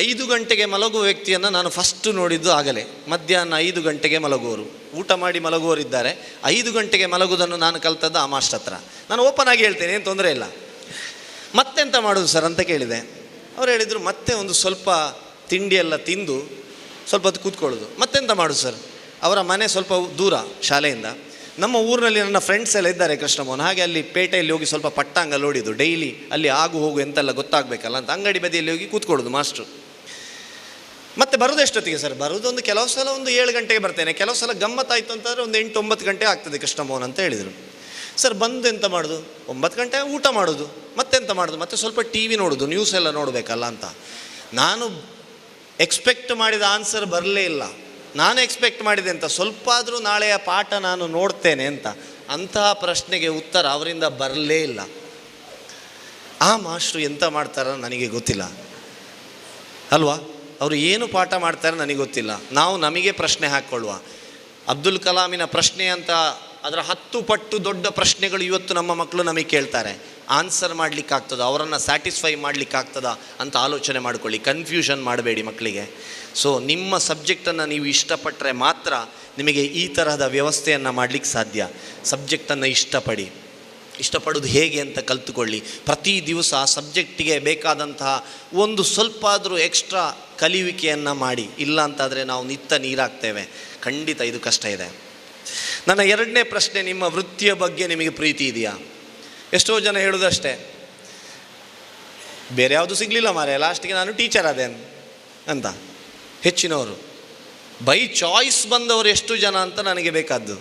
5 ಗಂಟೆಗೆ ಮಲಗುವ ವ್ಯಕ್ತಿಯನ್ನು ನಾನು ಫಸ್ಟ್ ನೋಡಿದ್ದು ಆಗಲೇ. ಮಧ್ಯಾಹ್ನ 5 ಗಂಟೆಗೆ ಮಲಗುವವರು, ಊಟ ಮಾಡಿ ಮಲಗುವವರಿದ್ದಾರೆ. 5 ಗಂಟೆಗೆ ಮಲಗುವುದನ್ನು ನಾನು ಕಲ್ತದ್ದು ಆ ಮಾಸ್ಟರ್ ಹತ್ರ. ನಾನು ಓಪನ್ ಆಗಿ ಹೇಳ್ತೇನೆ, ಏನು ತೊಂದರೆ ಇಲ್ಲ. ಮತ್ತೆಂತ ಮಾಡೋದು ಸರ್ ಅಂತ ಕೇಳಿದೆ. ಅವ್ರು ಹೇಳಿದರು, ಮತ್ತೆ ಒಂದು ಸ್ವಲ್ಪ ತಿಂಡಿಯೆಲ್ಲ ತಿಂದು ಸ್ವಲ್ಪ ಹೊತ್ತು ಕೂತ್ಕೊಳ್ಳೋದು. ಮತ್ತೆಂತ ಮಾಡೋದು ಸರ್? ಅವರ ಮನೆ ಸ್ವಲ್ಪ ದೂರ ಶಾಲೆಯಿಂದ. ನಮ್ಮ ಊರಿನಲ್ಲಿ ನನ್ನ ಫ್ರೆಂಡ್ಸ್ ಎಲ್ಲ ಇದ್ದಾರೆ ಕೃಷ್ಣಮೋಹನ್, ಹಾಗೆ ಅಲ್ಲಿ ಪೇಟೆಯಲ್ಲಿ ಹೋಗಿ ಸ್ವಲ್ಪ ಪಟ್ಟಾಂಗ ನೋಡಿದ್ದು. ಡೈಲಿ ಅಲ್ಲಿ ಆಗು ಹೋಗು ಎಂತೆಲ್ಲ ಗೊತ್ತಾಗಬೇಕಲ್ಲ ಅಂತ ಅಂಗಡಿ ಬದಿಯಲ್ಲಿ ಹೋಗಿ ಕೂತ್ಕೊಳ್ಳೋದು ಮಾಸ್ಟ್ರು. ಮತ್ತೆ ಬರೋದು ಎಷ್ಟೊತ್ತಿಗೆ ಸರ್? ಬರೋದು ಒಂದು ಕೆಲವು ಸಲ ಒಂದು 7 ಗಂಟೆಗೆ ಬರ್ತೇನೆ, ಕೆಲವು ಸಲ ಗಮ್ಮತ್ತಾಯಿತು ಅಂತಂದರೆ ಒಂದು 8-9 ಗಂಟೆ ಆಗ್ತದೆ ಕೃಷ್ಣಮೋಹನ್ ಅಂತ ಹೇಳಿದರು. ಸರ್ ಬಂದು ಎಂತ ಮಾಡೋದು? 9 ಗಂಟೆ ಊಟ ಮಾಡೋದು, ಮತ್ತೆಂತ ಮಾಡೋದು? ಮತ್ತೆ ಸ್ವಲ್ಪ ಟಿ ವಿ ನೋಡೋದು, ನ್ಯೂಸ್ ಎಲ್ಲ ನೋಡಬೇಕಲ್ಲ ಅಂತ. ನಾನು ಎಕ್ಸ್ಪೆಕ್ಟ್ ಮಾಡಿದ ಆನ್ಸರ್ ಬರಲೇ ಇಲ್ಲ. ನಾನು ಎಕ್ಸ್ಪೆಕ್ಟ್ ಮಾಡಿದೆ ಅಂತ, ಸ್ವಲ್ಪ ಆದರೂ ನಾಳೆಯ ಪಾಠ ನಾನು ನೋಡ್ತೇನೆ ಅಂತ. ಅಂತಹ ಪ್ರಶ್ನೆಗೆ ಉತ್ತರ ಅವರಿಂದ ಬರಲೇ ಇಲ್ಲ. ಆ ಮಾಸ್ಟ್ರು ಎಂತ ಮಾಡ್ತಾರ ನನಗೆ ಗೊತ್ತಿಲ್ಲ ಅಲ್ವಾ? ಅವರು ಏನು ಪಾಠ ಮಾಡ್ತಾರೆ ನನಗೆ ಗೊತ್ತಿಲ್ಲ. ನಾವು ನಮಗೆ ಪ್ರಶ್ನೆ ಹಾಕ್ಕೊಳ್ಳುವ. ಅಬ್ದುಲ್ ಕಲಾಮಿನ ಪ್ರಶ್ನೆ ಅಂತ ಅದರ 10 ಪಟ್ಟು ದೊಡ್ಡ ಪ್ರಶ್ನೆಗಳು ಇವತ್ತು ನಮ್ಮ ಮಕ್ಕಳು ನಮಗೆ ಕೇಳ್ತಾರೆ. ಆನ್ಸರ್ ಮಾಡಲಿಕ್ಕಾಗ್ತದ, ಅವರನ್ನು ಸ್ಯಾಟಿಸ್ಫೈ ಮಾಡಲಿಕ್ಕಾಗ್ತದ ಅಂತ ಆಲೋಚನೆ ಮಾಡಿಕೊಳ್ಳಿ. ಕನ್ಫ್ಯೂಷನ್ ಮಾಡಬೇಡಿ ಮಕ್ಕಳಿಗೆ. ಸೊ ನಿಮ್ಮ ಸಬ್ಜೆಕ್ಟನ್ನು ನೀವು ಇಷ್ಟಪಟ್ಟರೆ ಮಾತ್ರ ನಿಮಗೆ ಈ ತರಹದ ವ್ಯವಸ್ಥೆಯನ್ನು ಮಾಡಲಿಕ್ಕೆ ಸಾಧ್ಯ. ಸಬ್ಜೆಕ್ಟನ್ನು ಇಷ್ಟಪಡೋದು ಹೇಗೆ ಅಂತ ಕಲ್ತುಕೊಳ್ಳಿ. ಪ್ರತಿ ದಿವಸ ಆ ಸಬ್ಜೆಕ್ಟಿಗೆ ಬೇಕಾದಂತಹ ಒಂದು ಸ್ವಲ್ಪ ಆದರೂ ಎಕ್ಸ್ಟ್ರಾ ಕಲಿಯುವಿಕೆಯನ್ನು ಮಾಡಿ. ಇಲ್ಲ ಅಂತಾದರೆ ನಾವು ನಿತ್ತ ನೀರಾಗ್ತೇವೆ. ಖಂಡಿತ ಇದು ಕಷ್ಟ ಇದೆ. ನನ್ನ 2ನೇ ಪ್ರಶ್ನೆ, ನಿಮ್ಮ ವೃತ್ತಿಯ ಬಗ್ಗೆ ನಿಮಗೆ ಪ್ರೀತಿ ಇದೆಯಾ? ಎಷ್ಟೋ ಜನ ಹೇಳೋದಷ್ಟೇ, ಬೇರೆ ಯಾವುದು ಸಿಗಲಿಲ್ಲ ಮಾರೆ, ಲಾಸ್ಟಿಗೆ ನಾನು ಟೀಚರ್ ಆದೆ ಅಂತ. ಹೆಚ್ಚಿನವರು ಬೈ ಚಾಯ್ಸ್ ಬಂದವರು ಎಷ್ಟು ಜನ ಅಂತ ನನಗೆ ಬೇಕಾದ್ದು.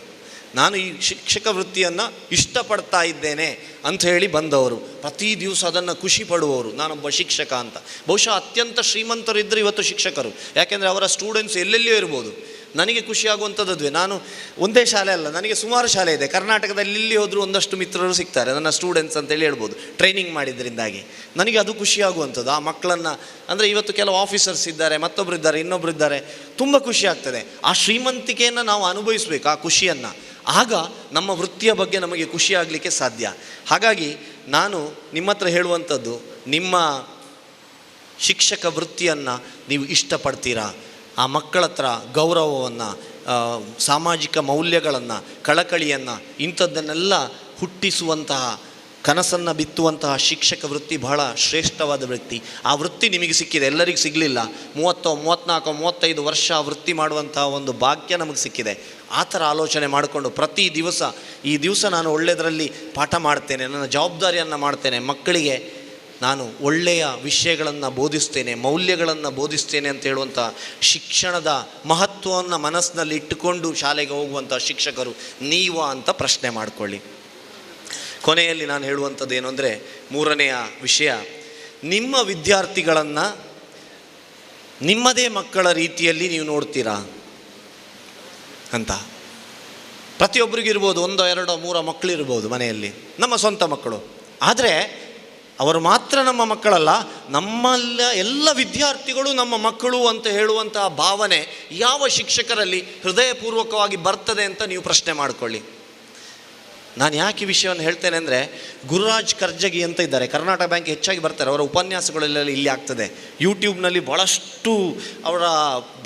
ನಾನು ಈ ಶಿಕ್ಷಕ ವೃತ್ತಿಯನ್ನು ಇಷ್ಟಪಡ್ತಾ ಇದ್ದೇನೆ ಅಂತ ಹೇಳಿ ಬಂದವರು, ಪ್ರತಿ ದಿವಸ ಅದನ್ನು ಖುಷಿ ಪಡುವವರು. ನಾನೊಬ್ಬ ಶಿಕ್ಷಕ ಅಂತ. ಬಹುಶಃ ಅತ್ಯಂತ ಶ್ರೀಮಂತರಿದ್ದರು ಇವತ್ತು ಶಿಕ್ಷಕರು, ಯಾಕೆಂದರೆ ಅವರ ಸ್ಟೂಡೆಂಟ್ಸ್ ಎಲ್ಲೆಲ್ಲಿಯೂ ಇರ್ಬೋದು. ನನಗೆ ಖುಷಿಯಾಗುವಂಥದ್ದುವೆ, ನಾನು ಒಂದೇ ಶಾಲೆ ಅಲ್ಲ, ನನಗೆ ಸುಮಾರು ಶಾಲೆ ಇದೆ ಕರ್ನಾಟಕದಲ್ಲಿ. ಇಲ್ಲಿ ಹೋದರೂ ಒಂದಷ್ಟು ಮಿತ್ರರು ಸಿಗ್ತಾರೆ, ನನ್ನ ಸ್ಟೂಡೆಂಟ್ಸ್ ಅಂತೇಳಿ ಹೇಳ್ಬೋದು, ಟ್ರೈನಿಂಗ್ ಮಾಡಿದ್ರಿಂದಾಗಿ. ನನಗೆ ಅದು ಖುಷಿಯಾಗುವಂಥದ್ದು. ಆ ಮಕ್ಕಳನ್ನು ಅಂದರೆ ಇವತ್ತು ಕೆಲವು ಆಫೀಸರ್ಸ್ ಇದ್ದಾರೆ, ಮತ್ತೊಬ್ಬರು ಇದ್ದಾರೆ, ಇನ್ನೊಬ್ಬರು ಇದ್ದಾರೆ, ತುಂಬ ಖುಷಿ ಆಗ್ತದೆ. ಆ ಶ್ರೀಮಂತಿಕೆಯನ್ನು ನಾವು ಅನುಭವಿಸಬೇಕು, ಆ ಖುಷಿಯನ್ನು. ಆಗ ನಮ್ಮ ವೃತ್ತಿಯ ಬಗ್ಗೆ ನಮಗೆ ಖುಷಿಯಾಗಲಿಕ್ಕೆ ಸಾಧ್ಯ. ಹಾಗಾಗಿ ನಾನು ನಿಮ್ಮ ಹತ್ರ ಹೇಳುವಂಥದ್ದು, ನಿಮ್ಮ ಶಿಕ್ಷಕ ವೃತ್ತಿಯನ್ನು ನೀವು ಇಷ್ಟಪಡ್ತೀರಾ? ಆ ಮಕ್ಕಳ ಹತ್ರ ಗೌರವವನ್ನು, ಸಾಮಾಜಿಕ ಮೌಲ್ಯಗಳನ್ನು, ಕಳಕಳಿಯನ್ನು, ಇಂಥದ್ದನ್ನೆಲ್ಲ ಹುಟ್ಟಿಸುವಂತಹ, ಕನಸನ್ನು ಬಿತ್ತುವಂತಹ ಶಿಕ್ಷಕ ವೃತ್ತಿ ಬಹಳ ಶ್ರೇಷ್ಠವಾದ ವೃತ್ತಿ. ಆ ವೃತ್ತಿ ನಿಮಗೆ ಸಿಕ್ಕಿದೆ, ಎಲ್ಲರಿಗೂ ಸಿಗಲಿಲ್ಲ. 30, 34, 35 ವರ್ಷ ವೃತ್ತಿ ಮಾಡುವಂತಹ ಒಂದು ಭಾಗ್ಯ ನಮಗೆ ಸಿಕ್ಕಿದೆ. ಆ ಥರ ಆಲೋಚನೆ ಮಾಡಿಕೊಂಡು ಪ್ರತಿ ದಿವಸ, ಈ ದಿವಸ ನಾನು ಒಳ್ಳೆಯದರಲ್ಲಿ ಪಾಠ ಮಾಡ್ತೇನೆ, ನನ್ನ ಜವಾಬ್ದಾರಿಯನ್ನು ಮಾಡ್ತೇನೆ, ಮಕ್ಕಳಿಗೆ ನಾನು ಒಳ್ಳೆಯ ವಿಷಯಗಳನ್ನು ಬೋಧಿಸ್ತೇನೆ, ಮೌಲ್ಯಗಳನ್ನು ಬೋಧಿಸ್ತೇನೆ ಅಂತ ಹೇಳುವಂಥ ಶಿಕ್ಷಣದ ಮಹತ್ವವನ್ನು ಮನಸ್ಸಿನಲ್ಲಿ ಇಟ್ಟುಕೊಂಡು ಶಾಲೆಗೆ ಹೋಗುವಂಥ ಶಿಕ್ಷಕರು ನೀವಾ ಅಂತ ಪ್ರಶ್ನೆ ಮಾಡಿಕೊಳ್ಳಿ. ಕೊನೆಯಲ್ಲಿ ನಾನು ಹೇಳುವಂಥದ್ದು ಏನು ಅಂದರೆ, 3ನೆಯ ವಿಷಯ, ನಿಮ್ಮ ವಿದ್ಯಾರ್ಥಿಗಳನ್ನು ನಿಮ್ಮದೇ ಮಕ್ಕಳ ರೀತಿಯಲ್ಲಿ ನೀವು ನೋಡ್ತೀರಾ ಅಂತ. ಪ್ರತಿಯೊಬ್ಬರಿಗೂ ಇರ್ಬೋದು, 1, 2, 3 ಮಕ್ಕಳಿರ್ಬೋದು ಮನೆಯಲ್ಲಿ, ನಮ್ಮ ಸ್ವಂತ ಮಕ್ಕಳು. ಆದರೆ ಅವರು ಮಾತ್ರ ನಮ್ಮ ಮಕ್ಕಳಲ್ಲ, ನಮ್ಮೆಲ್ಲ ಎಲ್ಲ ವಿದ್ಯಾರ್ಥಿಗಳು ನಮ್ಮ ಮಕ್ಕಳು ಅಂತ ಹೇಳುವಂತಹ ಭಾವನೆ ಯಾವ ಶಿಕ್ಷಕರಲ್ಲಿ ಹೃದಯಪೂರ್ವಕವಾಗಿ ಬರ್ತದೆ ಅಂತ ನೀವು ಪ್ರಶ್ನೆ ಮಾಡಿಕೊಳ್ಳಿ. ನಾನು ಯಾಕೆ ಈ ವಿಷಯವನ್ನು ಹೇಳ್ತೇನೆ ಅಂದರೆ, ಗುರುರಾಜ್ ಕರ್ಜಗಿ ಅಂತ ಇದ್ದಾರೆ, ಕರ್ನಾಟಕ ಬ್ಯಾಂಕ್ ಹೆಚ್ಚಾಗಿ ಬರ್ತಾರೆ, ಅವರ ಉಪನ್ಯಾಸಗಳೆಲ್ಲ ಇಲ್ಲಿ ಆಗ್ತದೆ. ಯೂಟ್ಯೂಬ್ನಲ್ಲಿ ಭಾಳಷ್ಟು ಅವರ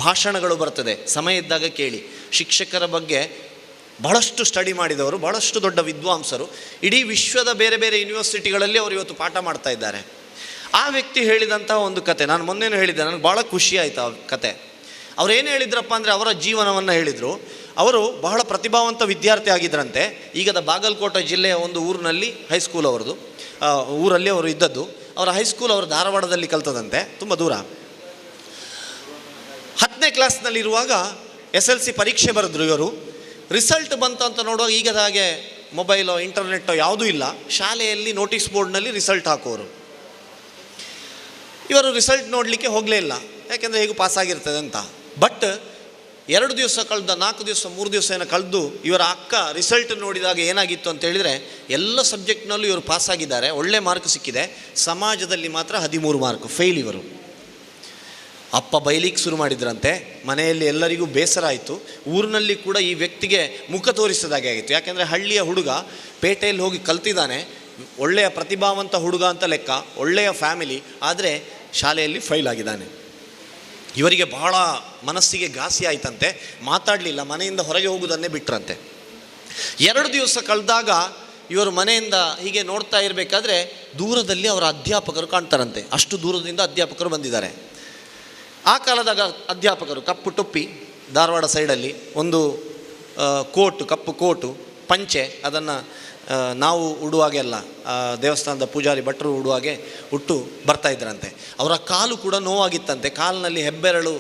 ಭಾಷಣಗಳು ಬರ್ತದೆ, ಸಮಯ ಇದ್ದಾಗ ಕೇಳಿ. ಶಿಕ್ಷಕರ ಬಗ್ಗೆ ಬಹಳಷ್ಟು ಸ್ಟಡಿ ಮಾಡಿದವರು, ಬಹಳಷ್ಟು ದೊಡ್ಡ ವಿದ್ವಾಂಸರು. ಇಡೀ ವಿಶ್ವದ ಬೇರೆ ಬೇರೆ ಯೂನಿವರ್ಸಿಟಿಗಳಲ್ಲಿ ಅವರು ಇವತ್ತು ಪಾಠ ಮಾಡ್ತಾ ಇದ್ದಾರೆ. ಆ ವ್ಯಕ್ತಿ ಹೇಳಿದಂತಹ ಒಂದು ಕತೆ ನಾನು ಮೊನ್ನೆನೂ ಹೇಳಿದ್ದೆ, ನನಗೆ ಭಾಳ ಖುಷಿ ಆಯಿತು ಆ ಕತೆ. ಅವ್ರು ಏನು ಹೇಳಿದ್ರಪ್ಪ ಅಂದರೆ, ಅವರ ಜೀವನವನ್ನು ಹೇಳಿದರು. ಅವರು ಬಹಳ ಪ್ರತಿಭಾವಂತ ವಿದ್ಯಾರ್ಥಿ ಆಗಿದ್ದರಂತೆ. ಈಗದ ಬಾಗಲಕೋಟೆ ಜಿಲ್ಲೆಯ ಒಂದು ಊರಿನಲ್ಲಿ ಹೈಸ್ಕೂಲ್ ಅವರದು, ಊರಲ್ಲಿ ಅವರು ಇದ್ದದ್ದು. ಅವರ ಹೈಸ್ಕೂಲ್ ಅವರು ಧಾರವಾಡದಲ್ಲಿ ಕಲ್ತದಂತೆ, ತುಂಬ ದೂರ. 10ನೇ ಕ್ಲಾಸ್ನಲ್ಲಿರುವಾಗ SLC ಪರೀಕ್ಷೆ ಬರೆದ್ರು ಇವರು. ರಿಸಲ್ಟ್ ಬಂತು ಅಂತ ನೋಡುವಾಗ ಈಗದ ಹಾಗೆ ಮೊಬೈಲೋ ಇಂಟರ್ನೆಟ್ಟೋ ಯಾವುದೂ ಇಲ್ಲ. ಶಾಲೆಯಲ್ಲಿ ನೋಟಿಸ್ ಬೋರ್ಡ್ನಲ್ಲಿ ರಿಸಲ್ಟ್ ಹಾಕೋರು. ಇವರು ರಿಸಲ್ಟ್ ನೋಡಲಿಕ್ಕೆ ಹೋಗಲೇ ಇಲ್ಲ, ಯಾಕೆಂದರೆ ಹೇಗೂ ಪಾಸಾಗಿರ್ತದೆ ಅಂತ. ಬಟ್ 2 ದಿವಸ ಕಳೆದ, 4 ದಿವಸ, 3 ದಿವಸ ಏನೋ ಕಳೆದು ಇವರ ಅಕ್ಕ ರಿಸಲ್ಟ್ ನೋಡಿದಾಗ ಏನಾಗಿತ್ತು ಅಂತ ಹೇಳಿದರೆ, ಎಲ್ಲ ಸಬ್ಜೆಕ್ಟ್ನಲ್ಲೂ ಇವರು ಪಾಸಾಗಿದ್ದಾರೆ, ಒಳ್ಳೆ ಮಾರ್ಕ್ ಸಿಕ್ಕಿದೆ. ಸಮಾಜದಲ್ಲಿ ಮಾತ್ರ 13 ಮಾರ್ಕ್ ಫೇಲ್ ಇವರು. ಅಪ್ಪ ಬೈಲಿಕ್ಕೆ ಶುರು ಮಾಡಿದ್ರಂತೆ. ಮನೆಯಲ್ಲಿ ಎಲ್ಲರಿಗೂ ಬೇಸರ ಆಯಿತು. ಊರಿನಲ್ಲಿ ಕೂಡ ಈ ವ್ಯಕ್ತಿಗೆ ಮುಖ ತೋರಿಸಿದಾಗೆ ಆಗಿತ್ತು. ಯಾಕೆಂದರೆ ಹಳ್ಳಿಯ ಹುಡುಗ ಪೇಟೆಯಲ್ಲಿ ಹೋಗಿ ಕಲ್ತಿದ್ದಾನೆ, ಒಳ್ಳೆಯ ಪ್ರತಿಭಾವಂತ ಹುಡುಗ ಅಂತ ಲೆಕ್ಕ, ಒಳ್ಳೆಯ ಫ್ಯಾಮಿಲಿ, ಆದರೆ ಶಾಲೆಯಲ್ಲಿ ಫೈಲ್ ಆಗಿದ್ದಾನೆ. ಇವರಿಗೆ ಬಹಳ ಮನಸ್ಸಿಗೆ ಘಾಸಿ ಆಯ್ತಂತೆ, ಮಾತಾಡಲಿಲ್ಲ, ಮನೆಯಿಂದ ಹೊರಗೆ ಹೋಗುವುದನ್ನೇ ಬಿಟ್ರಂತೆ. 2 ದಿವಸ ಕಳೆದಾಗ ಇವರು ಮನೆಯಿಂದ ಹೀಗೆ ನೋಡ್ತಾ ಇರಬೇಕಾದ್ರೆ ದೂರದಲ್ಲಿ ಅವರ ಅಧ್ಯಾಪಕರು ಕಾಣ್ತಾರಂತೆ. ಅಷ್ಟು ದೂರದಿಂದ ಅಧ್ಯಾಪಕರು ಬಂದಿದ್ದಾರೆ. ಆ ಕಾಲದ ಅಧ್ಯಾಪಕರು ಕಪ್ಪು ಟೊಪ್ಪಿ, ಧಾರವಾಡ ಸೈಡಲ್ಲಿ ಒಂದು ಕೋಟು, ಕಪ್ಪು ಕೋಟು, ಪಂಚೆ, ಅದನ್ನು ನಾವು ಉಡುವಾಗೆಲ್ಲ ದೇವಸ್ಥಾನದ ಪೂಜಾರಿ ಭಟ್ರು ಉಡುವಾಗೆ ಉಟ್ಟು ಬರ್ತಾ ಇದ್ರಂತೆ. ಅವರ ಕಾಲು ಕೂಡ ನೋವಾಗಿತ್ತಂತೆ, ಕಾಲಿನಲ್ಲಿ ಹೆಬ್ಬೆರಳು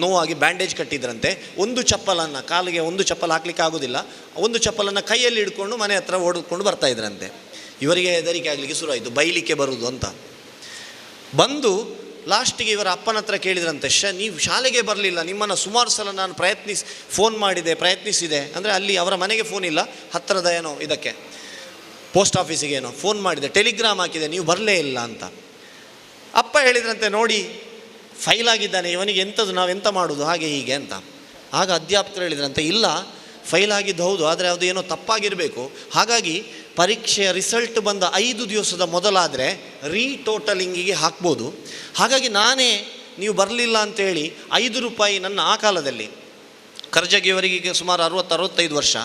ನೋವಾಗಿ ಬ್ಯಾಂಡೇಜ್ ಕಟ್ಟಿದ್ರಂತೆ. ಒಂದು ಚಪ್ಪಲನ್ನು, ಕಾಲಿಗೆ ಒಂದು ಚಪ್ಪಲ್ ಹಾಕ್ಲಿಕ್ಕೆ ಆಗೋದಿಲ್ಲ, ಒಂದು ಚಪ್ಪಲನ್ನು ಕೈಯಲ್ಲಿ ಹಿಡ್ಕೊಂಡು ಮನೆ ಹತ್ರ ಓಡಿಕೊಂಡು ಬರ್ತಾ ಇದ್ರಂತೆ. ಇವರಿಗೆ ಹೆದರಿಕೆ ಆಗಲಿಕ್ಕೆ ಶುರುವಾಯಿತು, ಬೈಲಿಕ್ಕೆ ಬರುವುದು ಅಂತ. ಬಂದು ಲಾಸ್ಟಿಗೆ ಇವರ ಅಪ್ಪನ ಹತ್ರ ಕೇಳಿದ್ರಂತೆ, ನೀವು ಶಾಲೆಗೆ ಬರಲಿಲ್ಲ, ನಿಮ್ಮನ್ನು ಸುಮಾರು ಸಲ ನಾನು ಫೋನ್ ಪ್ರಯತ್ನಿಸಿದೆ ಅಂದರೆ ಅಲ್ಲಿ ಅವರ ಮನೆಗೆ ಫೋನ್ ಇಲ್ಲ, ಹತ್ತಿರದ ಏನೋ ಇದಕ್ಕೆ ಪೋಸ್ಟ್ ಆಫೀಸಿಗೆ ಏನೋ ಫೋನ್ ಮಾಡಿದೆ, ಟೆಲಿಗ್ರಾಮ್ ಹಾಕಿದೆ, ನೀವು ಬರಲೇ ಇಲ್ಲ ಅಂತ. ಅಪ್ಪ ಹೇಳಿದ್ರಂತೆ, ನೋಡಿ ಫೈಲ್ ಆಗಿದ್ದಾನೆ, ಇವನಿಗೆ ಎಂಥದ್ದು, ನಾವೆಂತ ಮಾಡೋದು, ಹಾಗೆ ಹೀಗೆ ಅಂತ. ಆಗ ಅಧ್ಯಾಪಕರು ಹೇಳಿದ್ರಂತೆ, ಇಲ್ಲ ಫೈಲ್ ಆಗಿದ್ದು ಹೌದು, ಆದರೆ ಅದು ಏನೋ ತಪ್ಪಾಗಿರಬೇಕು, ಹಾಗಾಗಿ ಪರೀಕ್ಷೆಯ ರಿಸಲ್ಟ್ ಬಂದ 5 ದಿವಸದ ಮೊದಲಾದರೆ ರೀಟೋಟಲಿಂಗಿಗೆ ಹಾಕ್ಬೋದು, ಹಾಗಾಗಿ ನಾನೇ ನೀವು ಬರಲಿಲ್ಲ ಅಂತೇಳಿ ₹5 ನನ್ನ ಆ ಕಾಲದಲ್ಲಿ, ಕರ್ಜಗಿಯವರಿಗೆ ಸುಮಾರು 60-65 ವರ್ಷ,